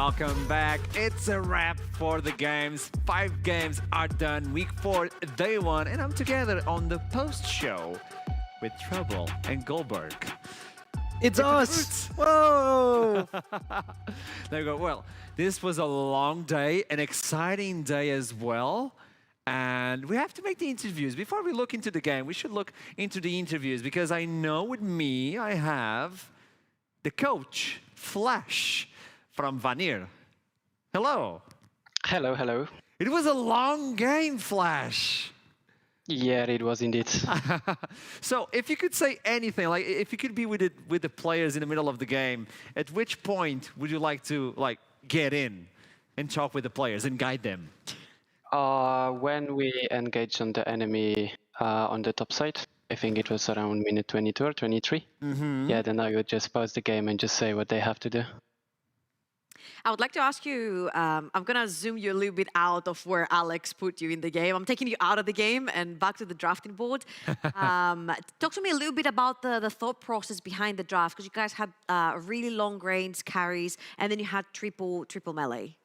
[SPEAKER 2] Welcome back. It's a wrap for the games. 5 games are done. Week 4, day 1, and I'm together on the post-show with Trouble and Goldberg.
[SPEAKER 5] It's us! Whoa!
[SPEAKER 2] There you go. Well, this was a long day, an exciting day as well. And we have to make the interviews. Before we look into the game, we should look into the interviews because I know with me, I have the coach, Flash, from Vanir. Hello.
[SPEAKER 15] Hello, hello.
[SPEAKER 2] It was a long game, Flash.
[SPEAKER 15] Yeah, it was indeed.
[SPEAKER 2] So if you could say anything, like if you could be with the players in the middle of the game, at which point would you like to get in and talk with the players and guide them?
[SPEAKER 15] When we engaged on the enemy on the top side, I think it was around minute 22 or 23. Yeah, then I would just pause the game and just say what they have to do.
[SPEAKER 3] I would like to ask you, I'm going to zoom you a little bit out of where Alex put you in the game. I'm taking you out of the game and back to the drafting board. Talk to me a little bit about the thought process behind the draft, because you guys had really long range carries, and then you had triple melee.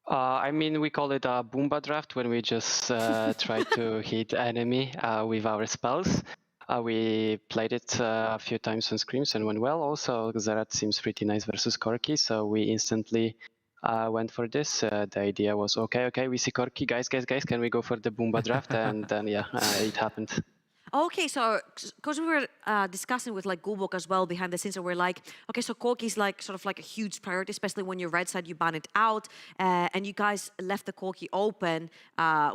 [SPEAKER 15] I mean, we call it a Boomba draft when we just try to hit enemy with our spells. We played it a few times on scrims and went well. Also, Xerath seems pretty nice versus Corki, so we instantly went for this. The idea was, okay, we see Corki, guys, can we go for the Boomba draft? And then, yeah, it happened.
[SPEAKER 3] Okay, so because we were discussing with Gulbok as well behind the scenes, and we're like, okay, so Corki is sort of a huge priority, especially when you're red side, you ban it out, and you guys left the Corki open.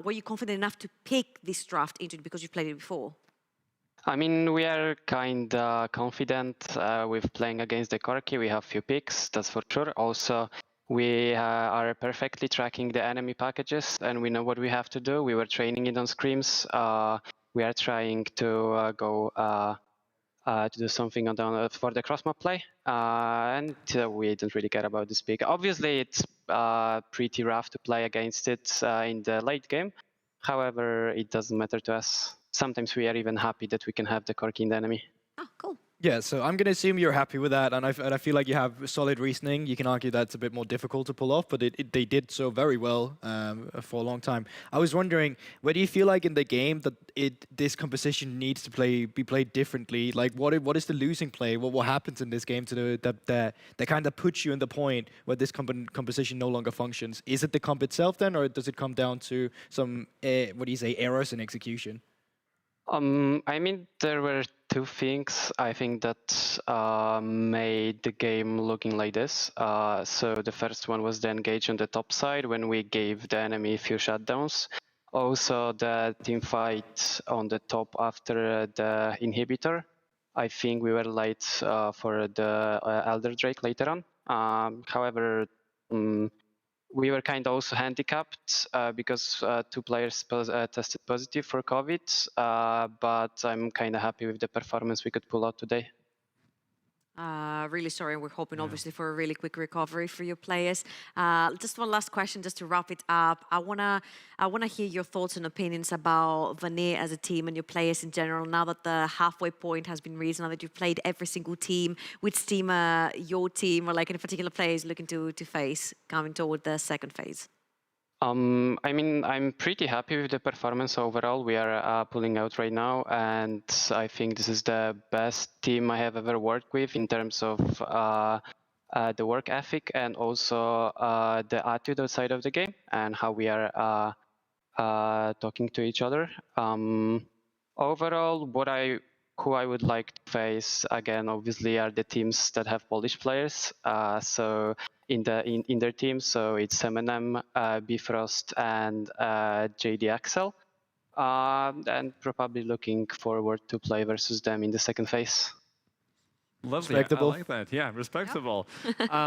[SPEAKER 3] Were you confident enough to pick this draft into it because you've played it before?
[SPEAKER 15] I mean, we are kind of confident with playing against the Corki. We have few picks, that's for sure. Also, we are perfectly tracking the enemy packages, and we know what we have to do. We were training it on scrims. We are trying to go to do something for the cross-map play, and we don't really care about this pick. Obviously, it's pretty rough to play against it in the late game. However, it doesn't matter to us. Sometimes we are even happy that we can have the Corki in the enemy.
[SPEAKER 3] Oh, cool.
[SPEAKER 5] Yeah, so I'm going to assume you're happy with that, and I feel like you have solid reasoning. You can argue that's a bit more difficult to pull off, but they did so very well for a long time. I was wondering, where do you feel like in the game that this composition needs to be played differently? Like, what is the losing play? What happens in this game that kind of puts you in the point where this composition no longer functions? Is it the comp itself then, or does it come down to some, errors in execution?
[SPEAKER 15] I mean, there were 2 things I think that made the game looking like this. So the first one was the engage on the top side when we gave the enemy a few shutdowns. Also the team fight on the top after the inhibitor. I think we were late for the Elder Drake later on. However, we were kind of also handicapped because 2 players tested positive for COVID, but I'm kind of happy with the performance we could pull out today.
[SPEAKER 3] Really sorry, and we're hoping obviously for a really quick recovery for your players. Just one last question, just to wrap it up. I wanna hear your thoughts and opinions about Vanir as a team and your players in general. Now that the halfway point has been reached, now that you've played every single team, which team your team or any particular players looking to face coming toward the second phase?
[SPEAKER 15] I mean, I'm pretty happy with the performance overall. We are pulling out right now, and I think this is the best team I have ever worked with in terms of the work ethic and also the attitude outside of the game and how we are talking to each other. Overall, who I would like to face again, obviously, are the teams that have Polish players. So in their team, so it's Eminem, Bifrost, and JDXL, and probably looking forward to play versus them in the second phase.
[SPEAKER 2] Lovely, I like that. Yeah, respectable.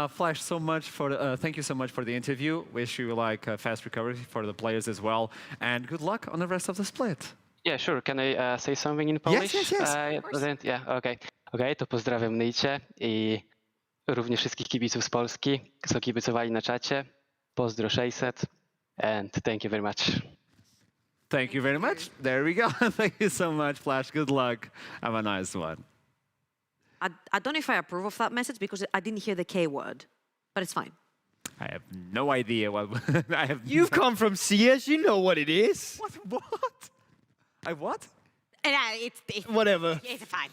[SPEAKER 2] Flash, thank you so much for the interview. Wish you a fast recovery for the players as well, and good luck on the rest of the split.
[SPEAKER 15] Yeah, sure. Can I say something in Polish?
[SPEAKER 2] Yes.
[SPEAKER 15] Yeah, okay. Okay, to pozdrawiam Nycie i również wszystkich kibiców z Polski, co kibicowali na czacie. Pozdro 600, and thank you very much.
[SPEAKER 2] Thank you very much. There we go. Thank you so much, Flash. Good luck. Have a nice one.
[SPEAKER 3] I don't know if I approve of that message because I didn't hear the K word, but it's fine.
[SPEAKER 2] I have no idea what I have.
[SPEAKER 5] You've come from CS, you know what it is.
[SPEAKER 2] What? What?
[SPEAKER 3] It's
[SPEAKER 5] Whatever.
[SPEAKER 3] It's fine.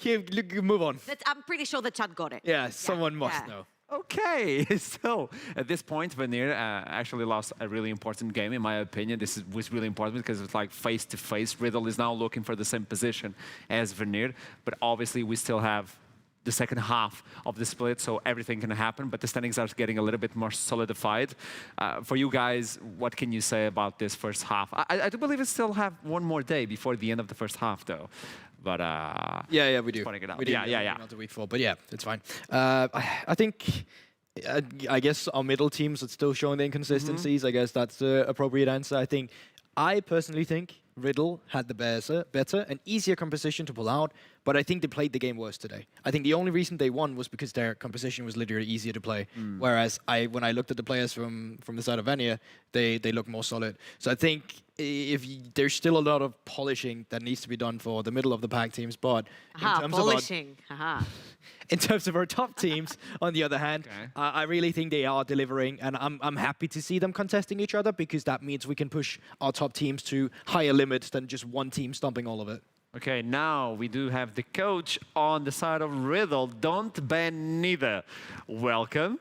[SPEAKER 5] Move on.
[SPEAKER 3] I'm pretty sure the chat got it.
[SPEAKER 5] Yeah, someone must know.
[SPEAKER 2] Okay, so at this point, Vanir actually lost a really important game, in my opinion. Was really important because it's like face-to-face. Riddle is now looking for the same position as Vanir, but obviously we still have the second half of the split, so everything can happen, but the standings are getting a little bit more solidified. For you guys, what can you say about this first half? I do believe we still have one more day before the end of the first half, though. But
[SPEAKER 5] yeah, we do.
[SPEAKER 2] We do. Yeah.
[SPEAKER 5] Not the week 4, but yeah, it's fine. I think, I guess our middle teams are still showing the inconsistencies. I guess that's the appropriate answer. I personally think Riddle had the better and easier composition to pull out, but I think they played the game worse today. I think the only reason they won was because their composition was literally easier to play. Whereas when I looked at the players from the side of Vanir, they look more solid. So I think there's still a lot of polishing that needs to be done for the middle of the pack teams, but in terms of our top teams, on the other hand, I really think they are delivering, and I'm happy to see them contesting each other because that means we can push our top teams to higher limits than just one team stomping all of it.
[SPEAKER 2] Okay, now we do have the coach on the side of Riddle. Don't ban neither. Welcome.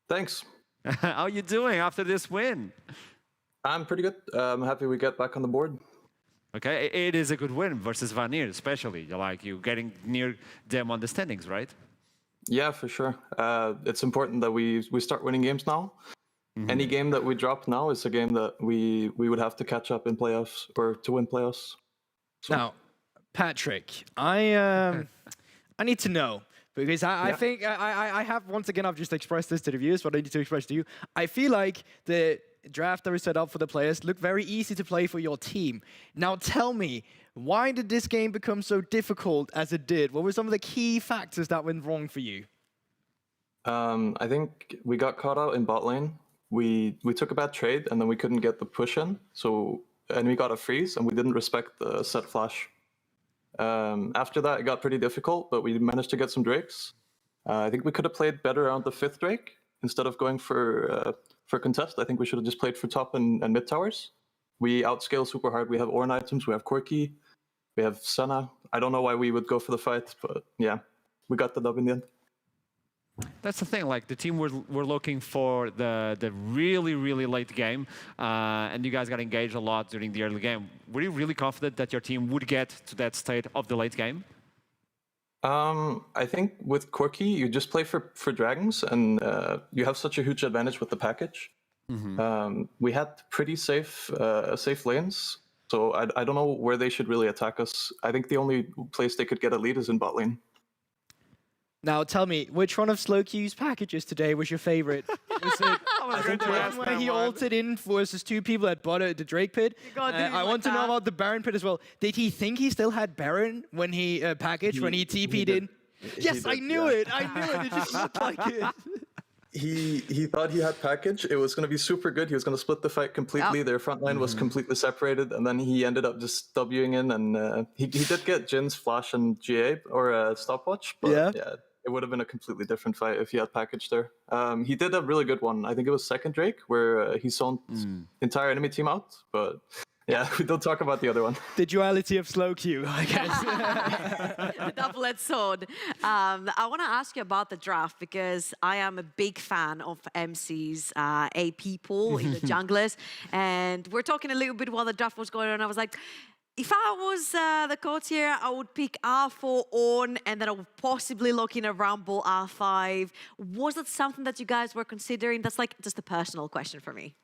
[SPEAKER 16] Thanks.
[SPEAKER 2] How are you doing after this win?
[SPEAKER 16] I'm pretty good. I'm happy we get back on the board.
[SPEAKER 2] Okay, it is a good win versus Vanir, especially. You're getting near them on the standings, right?
[SPEAKER 16] Yeah, for sure. It's important that we start winning games now. Any game that we drop now is a game that we would have to catch up in playoffs or to win playoffs. So.
[SPEAKER 5] Now, Patrick, I need to know, because I think I have, once again, I've just expressed this to the viewers, but I need to express to you. I feel like the draft that was set up for the players looked very easy to play for your team. Now tell me, why did this game become so difficult as it did? What were some of the key factors that went wrong for you?
[SPEAKER 16] I think we got caught out in bot lane. We took a bad trade and then we couldn't get the push in. And we got a freeze and we didn't respect the set flash. After that, it got pretty difficult, but we managed to get some drakes. I think we could have played better around the 5th drake instead of going for contest. I think we should have just played for top and mid towers. We outscale super hard. We have Ornn items, we have Corki, we have Senna. I don't know why we would go for the fight, but yeah, we got the dub in the end.
[SPEAKER 2] That's the thing, the team were looking for the really, really late game, and you guys got engaged a lot during the early game. Were you really confident that your team would get to that state of the late game?
[SPEAKER 16] I think with Corki, you just play for dragons, and you have such a huge advantage with the package. We had pretty safe lanes, so I don't know where they should really attack us. I think the only place they could get a lead is in bot lane.
[SPEAKER 5] Now tell me, which one of Slowq's packages today was your favorite? Was it the one where he ulted in versus 2 people at bot at the Drake pit? I want to know about the Baron pit as well. Did he think he still had Baron when he packaged, when he TP'd in? Yes, I knew it. It just looked like it.
[SPEAKER 16] He thought he had package. It was going to be super good. He was going to split the fight completely. Their front line was completely separated, and then he ended up just Wing in, and he did get Jin's flash and GA or stopwatch, but yeah, it would have been a completely different fight if he had package there. He did a really good one. I think it was 2nd Drake, where he saw entire enemy team out, but yeah, we don't talk about the other one.
[SPEAKER 5] The duality of Slowq, I guess.
[SPEAKER 3] The double-edged sword. I want to ask you about the draft, because I am a big fan of MC's AP pool in the junglers, and we're talking a little bit while the draft was going on. I was like, if I was the coach here, I would pick R4 on, and then I would possibly look in a Rumble R5. Was that something that you guys were considering? That's just a personal question for me.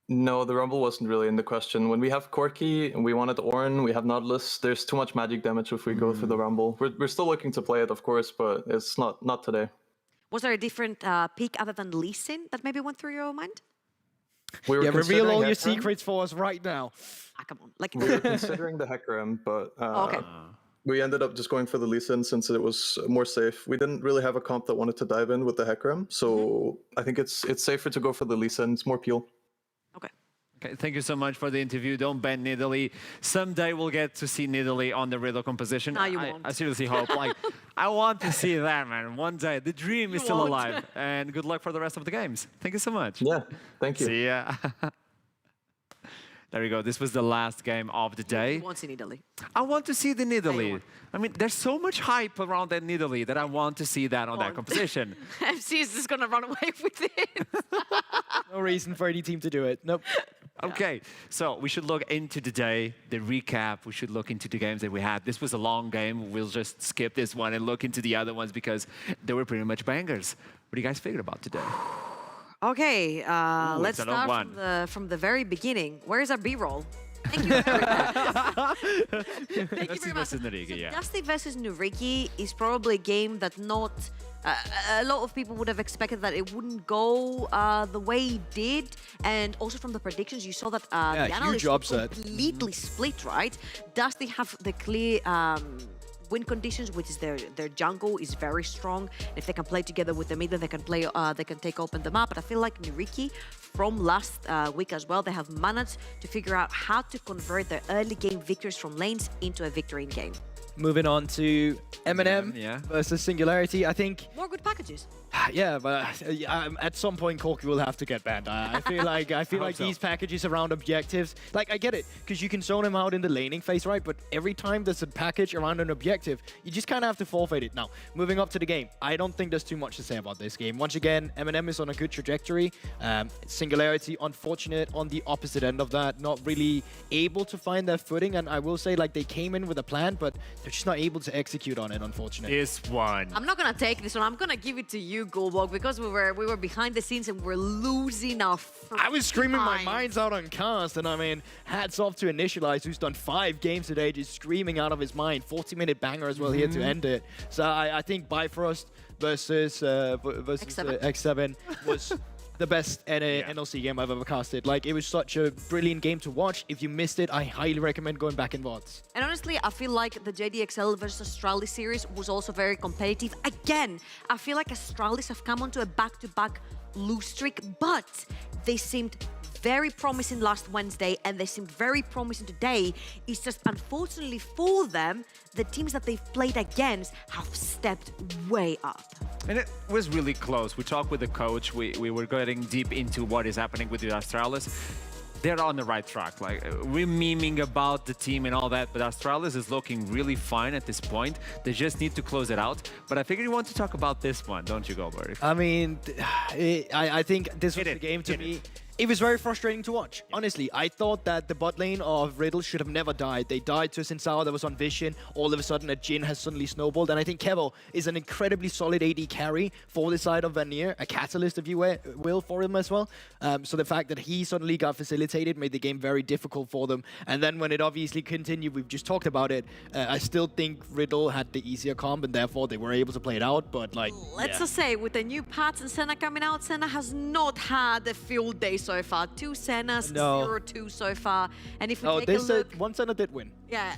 [SPEAKER 16] No, the Rumble wasn't really in the question. When we have Corki and we wanted Ornn, we have Nautilus, there's too much magic damage if we go for the Rumble. We're still looking to play it, of course, but it's not today.
[SPEAKER 3] Was there a different pick other than Lee Sin that maybe went through your mind?
[SPEAKER 16] We were
[SPEAKER 5] reveal all your secrets for us right now.
[SPEAKER 3] Come on.
[SPEAKER 16] We were considering the Hecarim, but we ended up just going for the Lee Sin since it was more safe. We didn't really have a comp that wanted to dive in with the Hecarim, so I think it's safer to go for the Lee Sin. It's more peel.
[SPEAKER 2] Okay, thank you so much for the interview. Don't ban Nidalee. Someday we'll get to see Nidalee on the Riddle composition.
[SPEAKER 3] No, you won't.
[SPEAKER 2] I seriously hope. I want to see that, man. One day. The dream is still
[SPEAKER 3] won't.
[SPEAKER 2] alive. And good luck for the rest of the games. Thank you so much.
[SPEAKER 16] Yeah, thank you.
[SPEAKER 2] See ya. There you go. This was the last game of the day.
[SPEAKER 3] Who wants in Italy?
[SPEAKER 2] I want to see the Nidalee. I mean, there's so much hype around that Nidalee that I want to see that on that composition.
[SPEAKER 3] FC is just going to run away with it.
[SPEAKER 5] No reason for any team to do it. Nope.
[SPEAKER 2] Okay, so we should look into the day, the recap. We should look into the games that we had. This was a long game. We'll just skip this one and look into the other ones because they were pretty much bangers. What do you guys figure about today?
[SPEAKER 3] Okay, let's
[SPEAKER 2] it's a long
[SPEAKER 3] start from the very beginning. Where's our B-roll? Thank you very much.
[SPEAKER 2] Versus Noriki, yeah.
[SPEAKER 3] Dusty versus Noriki is probably a game that not a lot of people would have expected that it wouldn't go the way it did. And also from the predictions, you saw that the analysts were completely split, right? Dusty have the clear win conditions, which is their jungle is very strong. If they can play together with the middle, they can play. They can take open the map. But I feel like Noriki, from last week as well, they have managed to figure out how to convert their early game victories from lanes into a victory in game.
[SPEAKER 5] Moving on to Eminem versus Singularity. I think.
[SPEAKER 3] More good packages.
[SPEAKER 5] Yeah, but at some point Corky will have to get banned. I feel like these packages around objectives, like I get it, because you can zone him out in the laning phase, right? But every time there's a package around an objective, you just kind of have to forfeit it. Now, moving up to the game, I don't think there's too much to say about this game. Once again, Eminem is on a good trajectory. Singularity, unfortunate on the opposite end of that, not really able to find their footing. And I will say, like, they came in with a plan, but they're just not able to execute on it, unfortunately.
[SPEAKER 2] This one.
[SPEAKER 3] I'm not gonna take this one. I'm gonna give it to you, Gulbog, because we were behind the scenes and we're losing our.
[SPEAKER 5] I was screaming my minds out on cast, and I mean, hats off to Initialize, who's done 5 games today, just screaming out of his mind. 40-minute banger as well here to end it. So I think Bifrost versus X7 was the best NLC game I've ever casted. Like, it was such a brilliant game to watch. If you missed it, I highly recommend going back in VODs.
[SPEAKER 3] And honestly, I feel like the JDXL versus Astralis series was also very competitive. Again, I feel like Astralis have come onto a back-to-back lose streak, but they seemed very promising last Wednesday and they seemed very promising today. It's just unfortunately for them, the teams that they've played against have stepped way up.
[SPEAKER 2] And it was really close. We talked with the coach. We were getting deep into what is happening with the Astralis. They're on the right track. Like, we're memeing about the team and all that, but Astralis is looking really fine at this point. They just need to close it out. But I figure you want to talk about this one, don't you, Goldberg?
[SPEAKER 5] I mean, I think this was the game to me. It was very frustrating to watch. Honestly, I thought that the bot lane of Riddle should have never died. They died to a Sinsao that was on Vision. All of a sudden, a Jhin has suddenly snowballed. And I think Kevo is an incredibly solid AD carry for the side of Vanir. A catalyst, if you will, for him as well. So the fact that he suddenly got facilitated made the game very difficult for them. And then when it obviously continued, we've just talked about it. I still think Riddle had the easier comp, and therefore they were able to play it out. But like,
[SPEAKER 3] let's just say, with the new patch and Senna coming out, Senna has not had a field day so far. 2 Sennas, 0-2 so far. And if we take a look...
[SPEAKER 5] one Senna did win.
[SPEAKER 3] Yeah.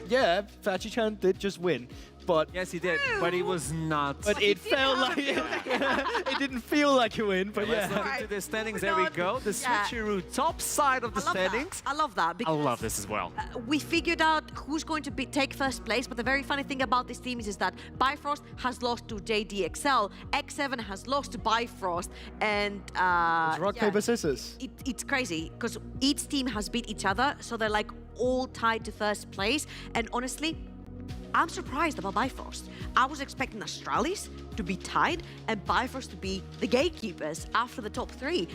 [SPEAKER 5] Yeah, Fachi-chan did just win. But
[SPEAKER 2] yes, he did. But he was not.
[SPEAKER 5] But it felt like it didn't feel like a win. But
[SPEAKER 2] let's look into the standings. There we go. The switcheroo top side of the standings.
[SPEAKER 3] I love that.
[SPEAKER 2] I love this as well.
[SPEAKER 3] We figured out who's going to take first place. But the very funny thing about this team is that Bifrost has lost to JDXL. X7 has lost to Bifrost. And
[SPEAKER 5] it's rock, paper, scissors.
[SPEAKER 3] It's crazy because each team has beat each other. So they're like all tied to first place. And honestly, I'm surprised about Bifrost. I was expecting Astralis to be tied and Bifrost to be the gatekeepers after the top 3.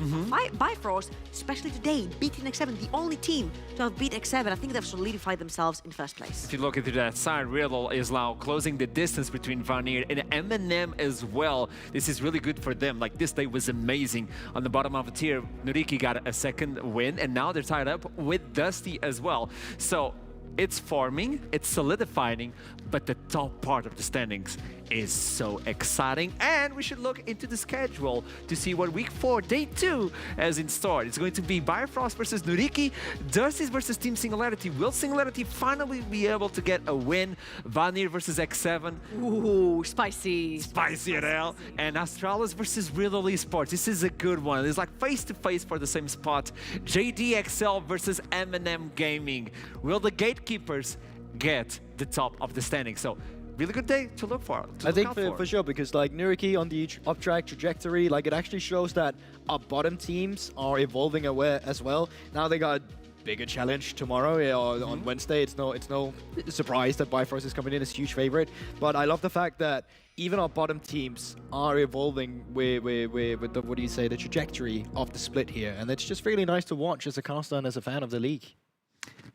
[SPEAKER 3] Bifrost, especially today, beating X7, the only team to have beat X7. I think they've solidified themselves in first place.
[SPEAKER 2] If you look into that side, Riddle is now closing the distance between Vanir and Eminem as well. This is really good for them. Like, this day was amazing. On the bottom of the tier, Noriki got a second win, and now they're tied up with Dusty as well. So it's forming, it's solidifying, but the top part of the standings is so exciting. And we should look into the schedule to see what week 4, day 2 has in store. It's going to be Bifrost versus Noriki, Dusty's versus Team Singularity. Will Singularity finally be able to get a win? Vanir versus X7.
[SPEAKER 3] Ooh, spicy.
[SPEAKER 2] Spicy at hell. And Astralis versus Riddle Esports. This is a good one. It's like face-to-face for the same spot. JDXL versus Eminem Gaming. Will the gatekeepers get the top of the standing? So really good day to look for.
[SPEAKER 10] I think for sure, because like Noriki on the up-track trajectory, like it actually shows that our bottom teams are evolving aware as well. Now they got a bigger challenge tomorrow or on Wednesday. It's no surprise that Bifrost is coming in as a huge favorite. But I love the fact that even our bottom teams are evolving with the, what do you say, the trajectory of the split here. And it's just really nice to watch as a caster and as a fan of the league.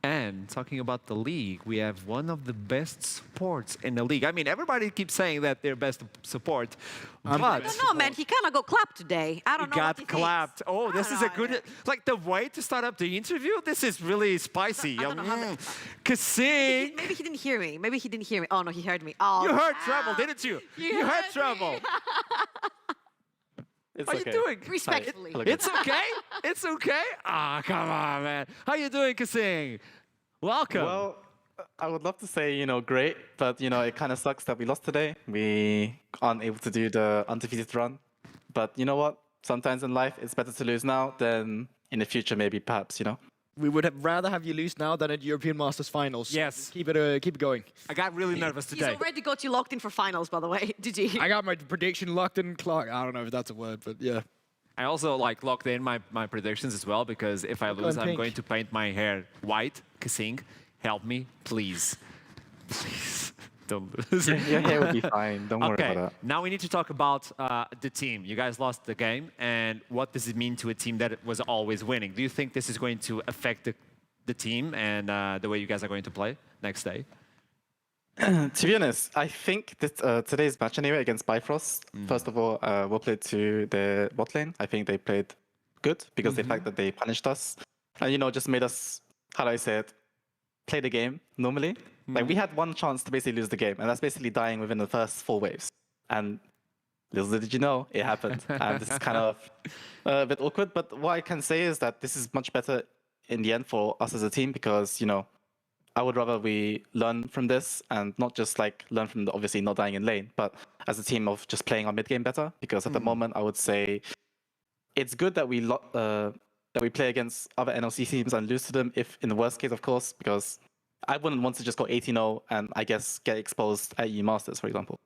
[SPEAKER 2] And talking about the league, we have one of the best supports in the league. I mean, everybody keeps saying that they're best support, but...
[SPEAKER 3] I don't know, man. He kind of got clapped today. I don't know what he
[SPEAKER 2] clapped.
[SPEAKER 3] thinks.
[SPEAKER 2] Oh, this is a good... Like, the way to start up the interview, this is really spicy.
[SPEAKER 3] I don't know how
[SPEAKER 2] Kasing!
[SPEAKER 3] Maybe he didn't hear me. Maybe he didn't hear me. Oh, no, he heard me. Oh,
[SPEAKER 2] You heard Trouble, didn't you?
[SPEAKER 3] You
[SPEAKER 2] heard
[SPEAKER 3] heard
[SPEAKER 2] Trouble.
[SPEAKER 17] It's
[SPEAKER 2] How
[SPEAKER 17] okay.
[SPEAKER 2] you doing?
[SPEAKER 3] Respectfully.
[SPEAKER 2] It's okay? It's okay? Ah, come on, man. How you doing, Kasing? Welcome.
[SPEAKER 17] Well, I would love to say, great, but, it kind of sucks that we lost today. We aren't able to do the undefeated run. But you know what? Sometimes in life, it's better to lose now than in the future, maybe, perhaps,
[SPEAKER 10] We would rather have you lose now than at European Masters Finals.
[SPEAKER 2] Yes.
[SPEAKER 10] Keep it going.
[SPEAKER 2] I got really nervous
[SPEAKER 3] He's
[SPEAKER 2] today.
[SPEAKER 3] already got you locked in for finals, by the way. Did you?
[SPEAKER 10] I got my prediction locked in, Clark. I don't know if that's a word, but yeah.
[SPEAKER 2] I also locked in my predictions as well, because if I lose, I'm going to paint my hair white. Kasing, help me, please. Please, don't lose.
[SPEAKER 17] Your hair will be fine. Don't worry about that.
[SPEAKER 2] Now we need to talk about the team. You guys lost the game, and what does it mean to a team that was always winning? Do you think this is going to affect the team and the way you guys are going to play next day?
[SPEAKER 17] To be honest, I think that today's match anyway against Bifrost, first of all, we'll play to the bot lane. I think they played good because the fact that they punished us and, just made us, how do I say it, play the game normally. Like, we had one chance to basically lose the game, and that's basically dying within the first 4 waves. And little did you know, it happened. And this is kind of a bit awkward, but what I can say is that this is much better in the end for us as a team because, I would rather we learn from this and not just learn from obviously not dying in lane, but as a team of just playing our mid game better. Because at the moment, I would say it's good that we play against other NLC teams and lose to them. If in the worst case, of course, because I wouldn't want to just go 18-0 and I guess get exposed at EU Masters, for example.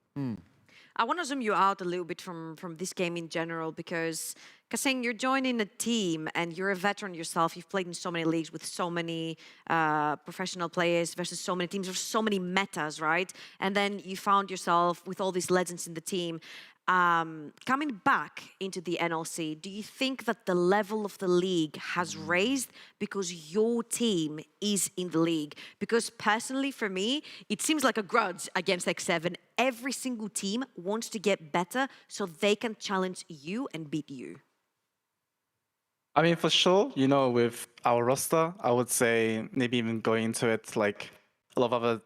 [SPEAKER 3] I want to zoom you out a little bit from this game in general, because Kasing, you're joining a team and you're a veteran yourself. You've played in so many leagues with so many professional players versus so many teams, there's so many metas, right? And then you found yourself with all these legends in the team. Coming back into the NLC, do you think that the level of the league has raised because your team is in the league? Because personally, for me, it seems like a grudge against X7. Every single team wants to get better so they can challenge you and beat you.
[SPEAKER 17] I mean, for sure, with our roster, I would say maybe even going into it, like a lot of other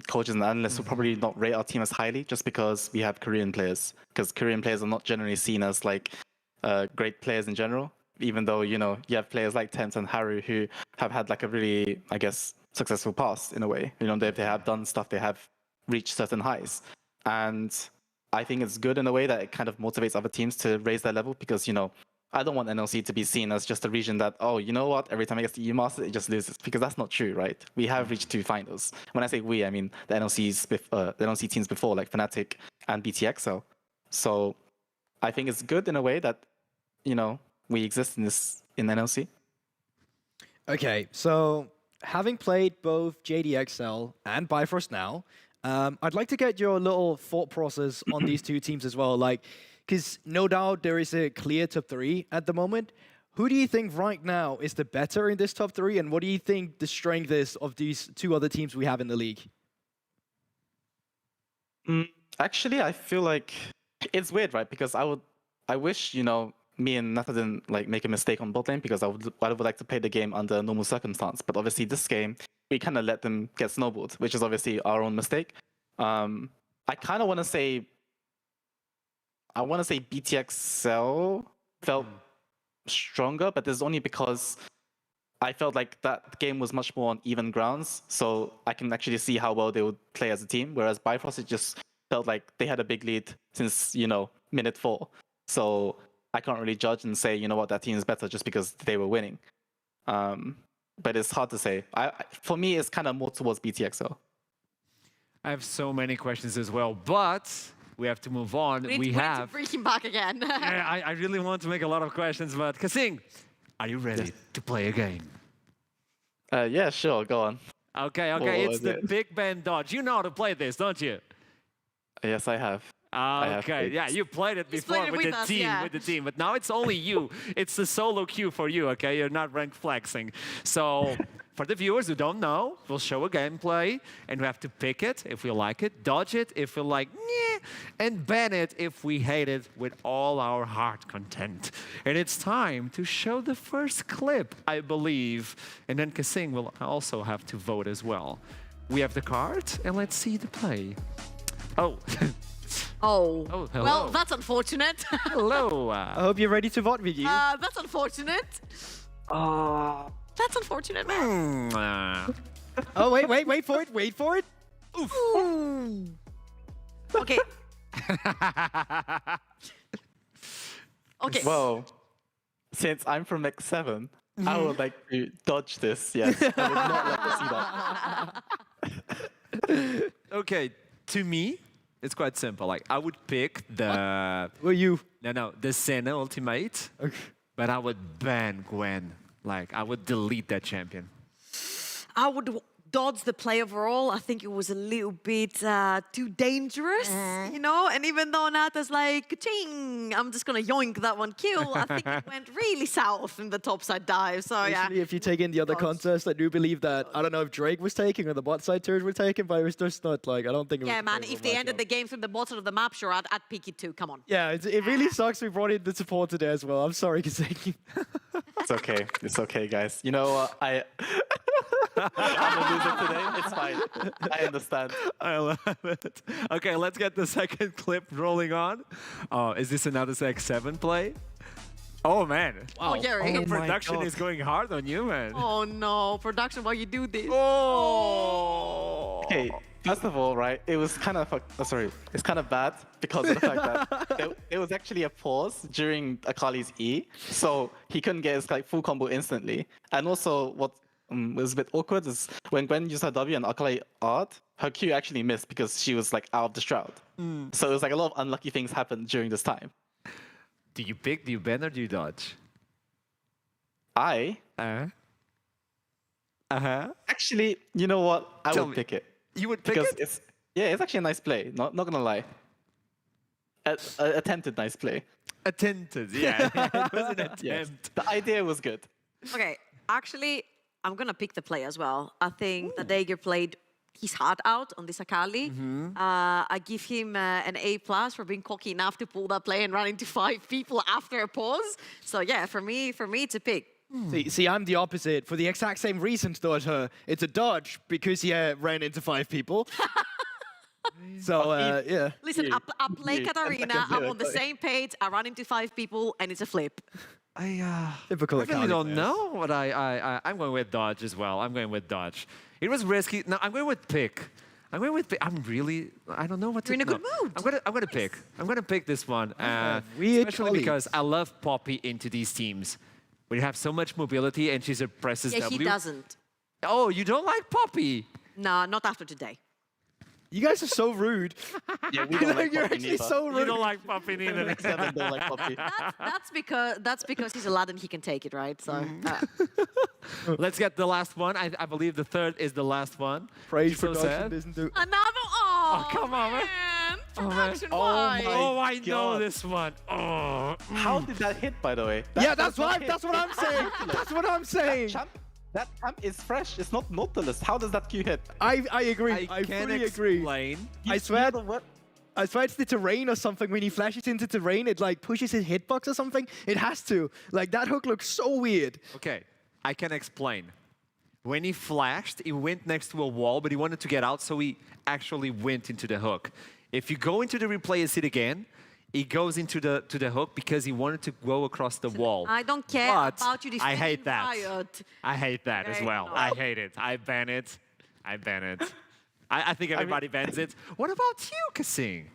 [SPEAKER 17] coaches and analysts will probably not rate our team as highly just because we have Korean players. Because Korean players are not generally seen as great players in general, even though, you have players like Tent and Haru who have had a really, I guess, successful past in a way. They have done stuff, they have reached certain highs. And I think it's good in a way that it kind of motivates other teams to raise their level because, I don't want NLC to be seen as just a region that, oh, you know what, every time it gets to EU Masters, it just loses. Because that's not true, right? We have reached 2 finals. When I say we, I mean the NLC teams before, like Fnatic and JDXL. So I think it's good in a way that, we exist in NLC.
[SPEAKER 10] Okay, so having played both JDXL and Bifrost now, I'd like to get your little thought process on these 2 teams as well. Because no doubt there is a clear top 3 at the moment. Who do you think right now is the better in this top 3? And what do you think the strength is of these 2 other teams we have in the league?
[SPEAKER 17] Actually, I feel like it's weird, right? Because I wish, me and Natha didn't make a mistake on bot lane because I would like to play the game under normal circumstance. But obviously this game, we kind of let them get snowballed, which is obviously our own mistake. I kind of want to say BTXL felt stronger, but this is only because I felt like that game was much more on even grounds, so I can actually see how well they would play as a team, whereas Bifrost, it just felt like they had a big lead since, minute 4. So I can't really judge and say, what, that team is better just because they were winning. But it's hard to say. For me, it's kind of more towards BTXL.
[SPEAKER 2] I have so many questions as well, but we have to move on.
[SPEAKER 3] We need to bring him back again.
[SPEAKER 2] Yeah, I really want to make a lot of questions, but Kasing, are you ready to play a game?
[SPEAKER 17] Yeah, sure, go on.
[SPEAKER 2] Okay, it's the Big Ben dodge. You know how to play this, don't you?
[SPEAKER 17] Yes, I have.
[SPEAKER 2] Okay, yeah, you played it before with the team, but now it's only you. It's a solo queue for you, okay? You're not rank flexing. So, for the viewers who don't know, we'll show a gameplay, and we have to pick it if we like it, dodge it if we like, nyeh, and ban it if we hate it with all our heart content. And it's time to show the first clip, I believe, and then Kasing will also have to vote as well. We have the card, and let's see the play. Oh.
[SPEAKER 3] Oh,
[SPEAKER 2] hello.
[SPEAKER 3] Well, that's unfortunate.
[SPEAKER 2] Hello.
[SPEAKER 5] I hope you're ready to vote with you.
[SPEAKER 3] That's unfortunate. That's unfortunate, man.
[SPEAKER 5] Oh, wait for it.
[SPEAKER 3] Oof. Okay. Okay.
[SPEAKER 17] Well, since I'm from X7, I would like to dodge this, yes. I would not like to see that.
[SPEAKER 2] Okay, to me, it's quite simple. Like, I would pick the...
[SPEAKER 5] Who are you?
[SPEAKER 2] No, the Senna ultimate. Okay. But I would ban Gwen. Like, I would delete that champion.
[SPEAKER 3] I would dodge the play overall. I think it was a little bit too dangerous, you know? And even though Nata's like, ka-ching, I'm just going to yoink that one kill, I think it went really south in the topside dive. So,
[SPEAKER 5] Actually, if you take in the other contest, I do believe that, I don't know if Drake was taken or the bot side turret were taken, but it was just not like, I don't think it was...
[SPEAKER 3] Yeah, man, if they ended the game from the bottom of the map, sure, I'd pick it too. Come on.
[SPEAKER 5] Yeah, it really sucks we brought in the support today as well. I'm sorry, Kaseki.
[SPEAKER 17] It's okay, guys. You know what? I'm a loser today. It's fine. I understand.
[SPEAKER 2] I love it. Okay, let's get the second clip rolling on. Oh, is this another X7 play? Oh, man.
[SPEAKER 3] Wow. Oh, Gary.
[SPEAKER 2] The production is going hard on you, man.
[SPEAKER 3] Oh, no. Production, why you do this?
[SPEAKER 2] Oh!
[SPEAKER 17] Okay, first of all, right, it was kind of, it's kind of bad because of the fact that there was actually a pause during Akali's E, so he couldn't get his full combo instantly. And also, what was a bit awkward is when Gwen used her W and Akali R'd, her Q actually missed because she was out of the shroud. So it was a lot of unlucky things happened during this time.
[SPEAKER 2] Do you pick, do you ban, or do you dodge?
[SPEAKER 17] Actually, you know what? I would pick it.
[SPEAKER 2] You would pick
[SPEAKER 17] it? It's actually a nice play. Not gonna lie. Attempted nice play.
[SPEAKER 2] Attempted, yeah. It was an attempt.
[SPEAKER 17] Yes. The idea was good.
[SPEAKER 3] Okay, actually, I'm gonna pick the play as well. I think that Dager played his heart out on this Akali. I give him an A+ for being cocky enough to pull that play and run into 5 people after a pause. So yeah, for me, it's a pick.
[SPEAKER 5] See, I'm the opposite. For the exact same reason to dodge her, it's a dodge because he ran into 5 people. So, yeah.
[SPEAKER 3] Listen, I play Katarina, I'm on the same page, I run into 5 people, and it's a flip.
[SPEAKER 5] Typical
[SPEAKER 2] I really don't know what I'm going with dodge as well. I'm going with dodge. It was risky. No, I'm going with pick. I don't know what to do.
[SPEAKER 3] You're in a good mood.
[SPEAKER 2] I'm gonna pick. I'm gonna pick this one. Especially because I love Poppy into these teams. We have so much mobility and she presses W.
[SPEAKER 3] Yeah, he doesn't.
[SPEAKER 2] Oh, you don't like Poppy?
[SPEAKER 3] No, not after today.
[SPEAKER 5] You guys are so rude.
[SPEAKER 17] Yeah, we don't like
[SPEAKER 5] You're
[SPEAKER 17] Poppy
[SPEAKER 5] actually
[SPEAKER 17] neither.
[SPEAKER 5] so rude.
[SPEAKER 2] You don't like Poppy neither.
[SPEAKER 17] X7 don't like Poppy.
[SPEAKER 3] That's because he's Aladdin, he can take it, right? So
[SPEAKER 2] let's get the last one. I believe the third is the last one.
[SPEAKER 5] Praise
[SPEAKER 2] so
[SPEAKER 5] production
[SPEAKER 2] sad.
[SPEAKER 3] another. Oh,
[SPEAKER 2] come on, man.
[SPEAKER 3] Production,
[SPEAKER 17] why?
[SPEAKER 2] Oh, I know
[SPEAKER 17] God.
[SPEAKER 2] this one. Oh.
[SPEAKER 17] How did that hit, by the way?
[SPEAKER 5] That's what I'm saying. That's what I'm saying.
[SPEAKER 17] That champ is fresh. It's not Nautilus. How does that Q hit?
[SPEAKER 5] I agree. I fully agree. I swear it's the terrain or something. When he flashes into terrain, it pushes his hitbox or something. It has to. That hook looks so weird.
[SPEAKER 2] Okay, I can explain. When he flashed, he went next to a wall, but he wanted to get out, so he actually went into the hook. If you go into the replay and see it again, he goes into the hook because he wanted to go across the wall.
[SPEAKER 3] I don't care about you defending
[SPEAKER 2] I hate that.
[SPEAKER 3] Riot.
[SPEAKER 2] I hate that as well. I hate it. I ban it. I ban it. I think everybody bans it. What about you, Kasing?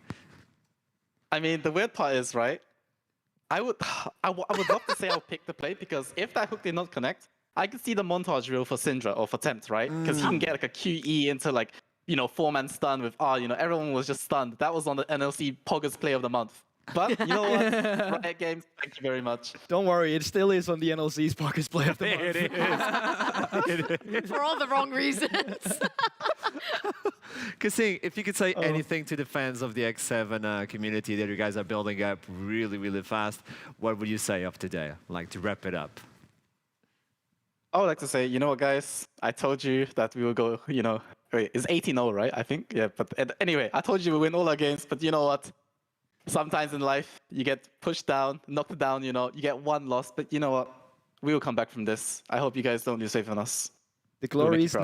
[SPEAKER 17] I mean, the weird part is, right? I would love to say I'll pick the play because if that hook did not connect, I could see the montage reel for Syndra or for Tempt, right? Because he can get a QE into 4-man stun with everyone was just stunned. That was on the NLC Poggers Play of the Month. But you know what? Riot Games, thank you very much.
[SPEAKER 10] Don't worry, it still is on the NLC's Pockets Play of the Month.
[SPEAKER 2] It is.
[SPEAKER 3] For all the wrong reasons.
[SPEAKER 2] Kasing, if you could say anything to the fans of the X7 community that you guys are building up really, really fast, what would you say of today? Like to wrap it up.
[SPEAKER 17] I would like to say, you know what, guys? I told you that we will go, wait, it's 18-0, right? I think. Yeah, but anyway, I told you we win all our games, but you know what? Sometimes in life, you get pushed down, knocked down, you get one loss, but you know what? We will come back from this. I hope you guys don't lose faith in us.
[SPEAKER 10] The glory is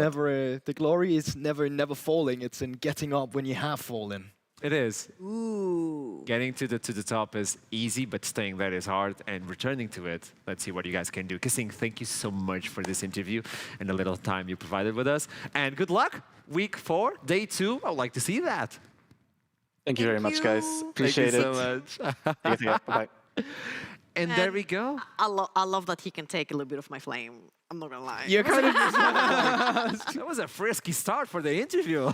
[SPEAKER 10] never falling. It's in getting up when you have fallen.
[SPEAKER 2] It is.
[SPEAKER 3] Ooh.
[SPEAKER 2] Getting to the top is easy, but staying there is hard, and returning to it, let's see what you guys can do. Kasing, thank you so much for this interview and the little time you provided with us. And good luck. Week 4, day 2. I would like to see that.
[SPEAKER 17] Thank you very much, guys. Appreciate it.
[SPEAKER 2] Thank you so much.
[SPEAKER 17] Bye-bye.
[SPEAKER 2] And there we go.
[SPEAKER 3] I love that he can take a little bit of my flame. I'm not gonna lie.
[SPEAKER 10] You're kind of
[SPEAKER 2] That was a frisky start for the interview.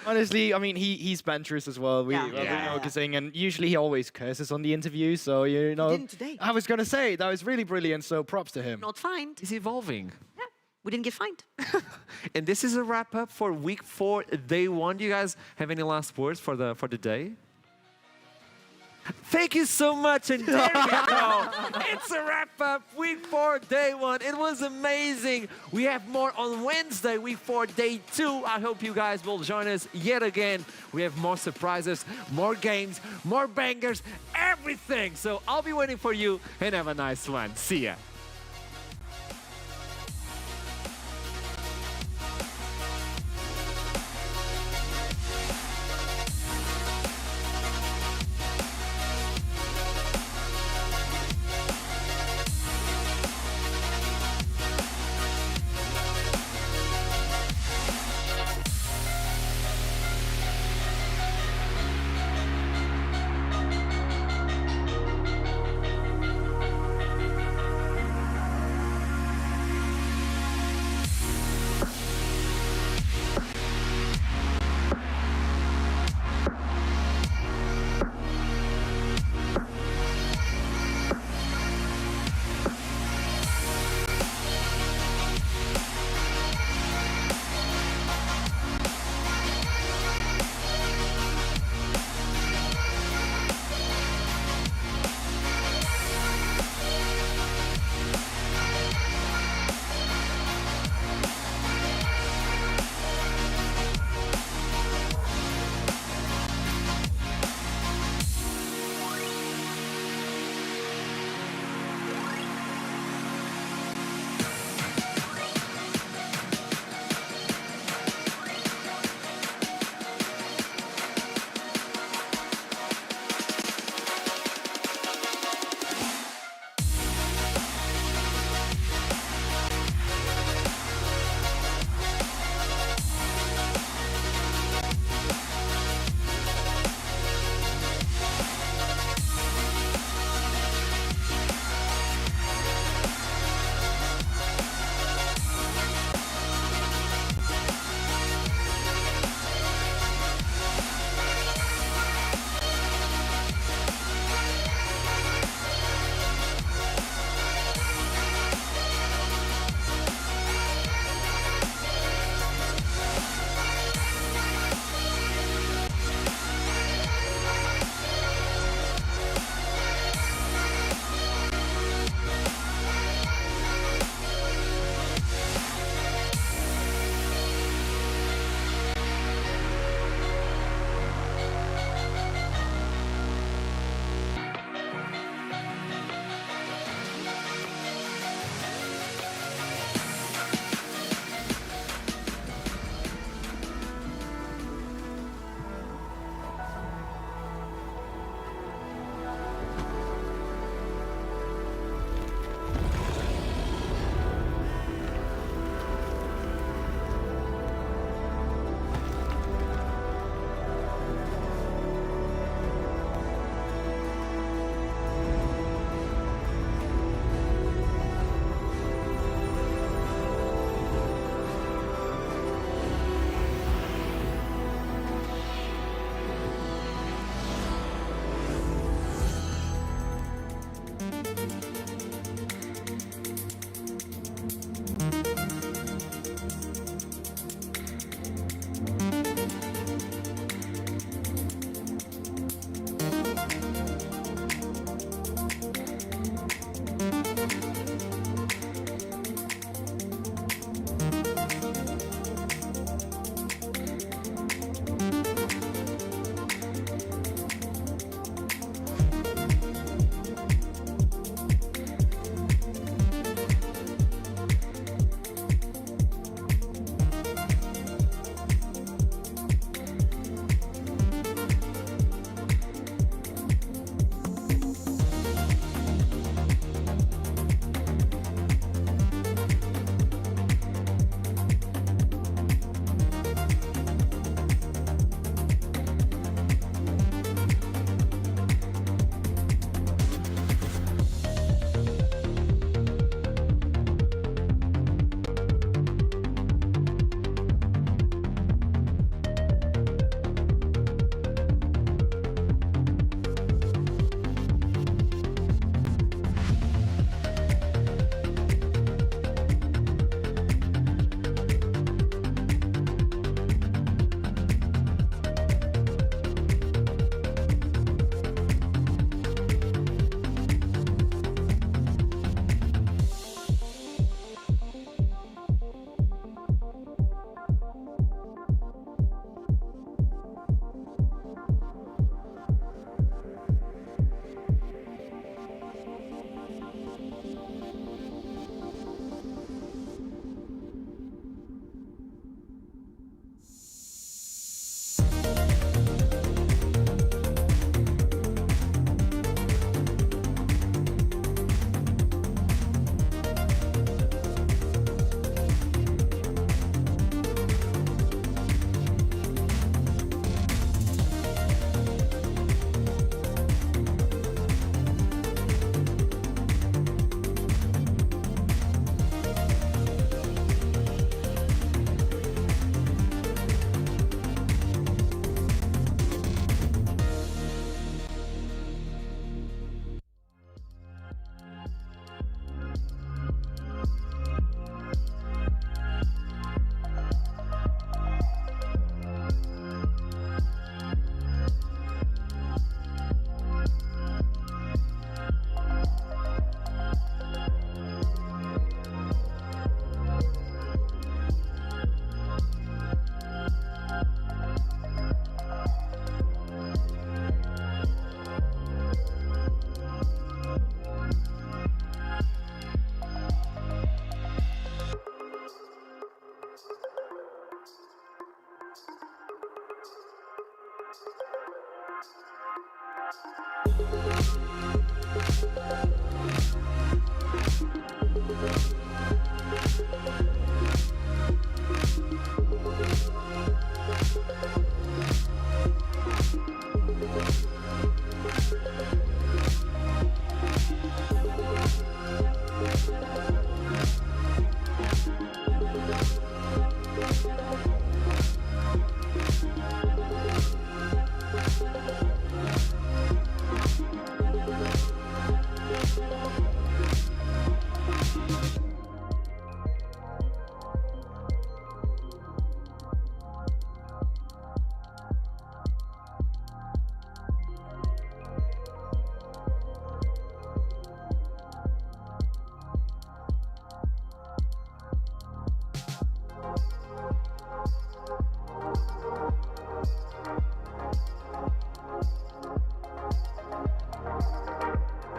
[SPEAKER 10] Honestly, I mean, he's banterous as well. We know Kasing, and usually he always curses on the interview. So
[SPEAKER 3] He didn't today.
[SPEAKER 10] I was gonna say that was really brilliant. So props to him.
[SPEAKER 3] Not fined.
[SPEAKER 2] He's evolving.
[SPEAKER 3] Yeah, we didn't get fined.
[SPEAKER 2] And this is a wrap up for week 4, day 1. Do you guys have any last words for the day? Thank you so much, and there we go. It's a wrap-up, week 4, day 1. It was amazing. We have more on Wednesday, week 4, day 2. I hope you guys will join us yet again. We have more surprises, more games, more bangers, everything. So I'll be waiting for you, and have a nice one. See ya.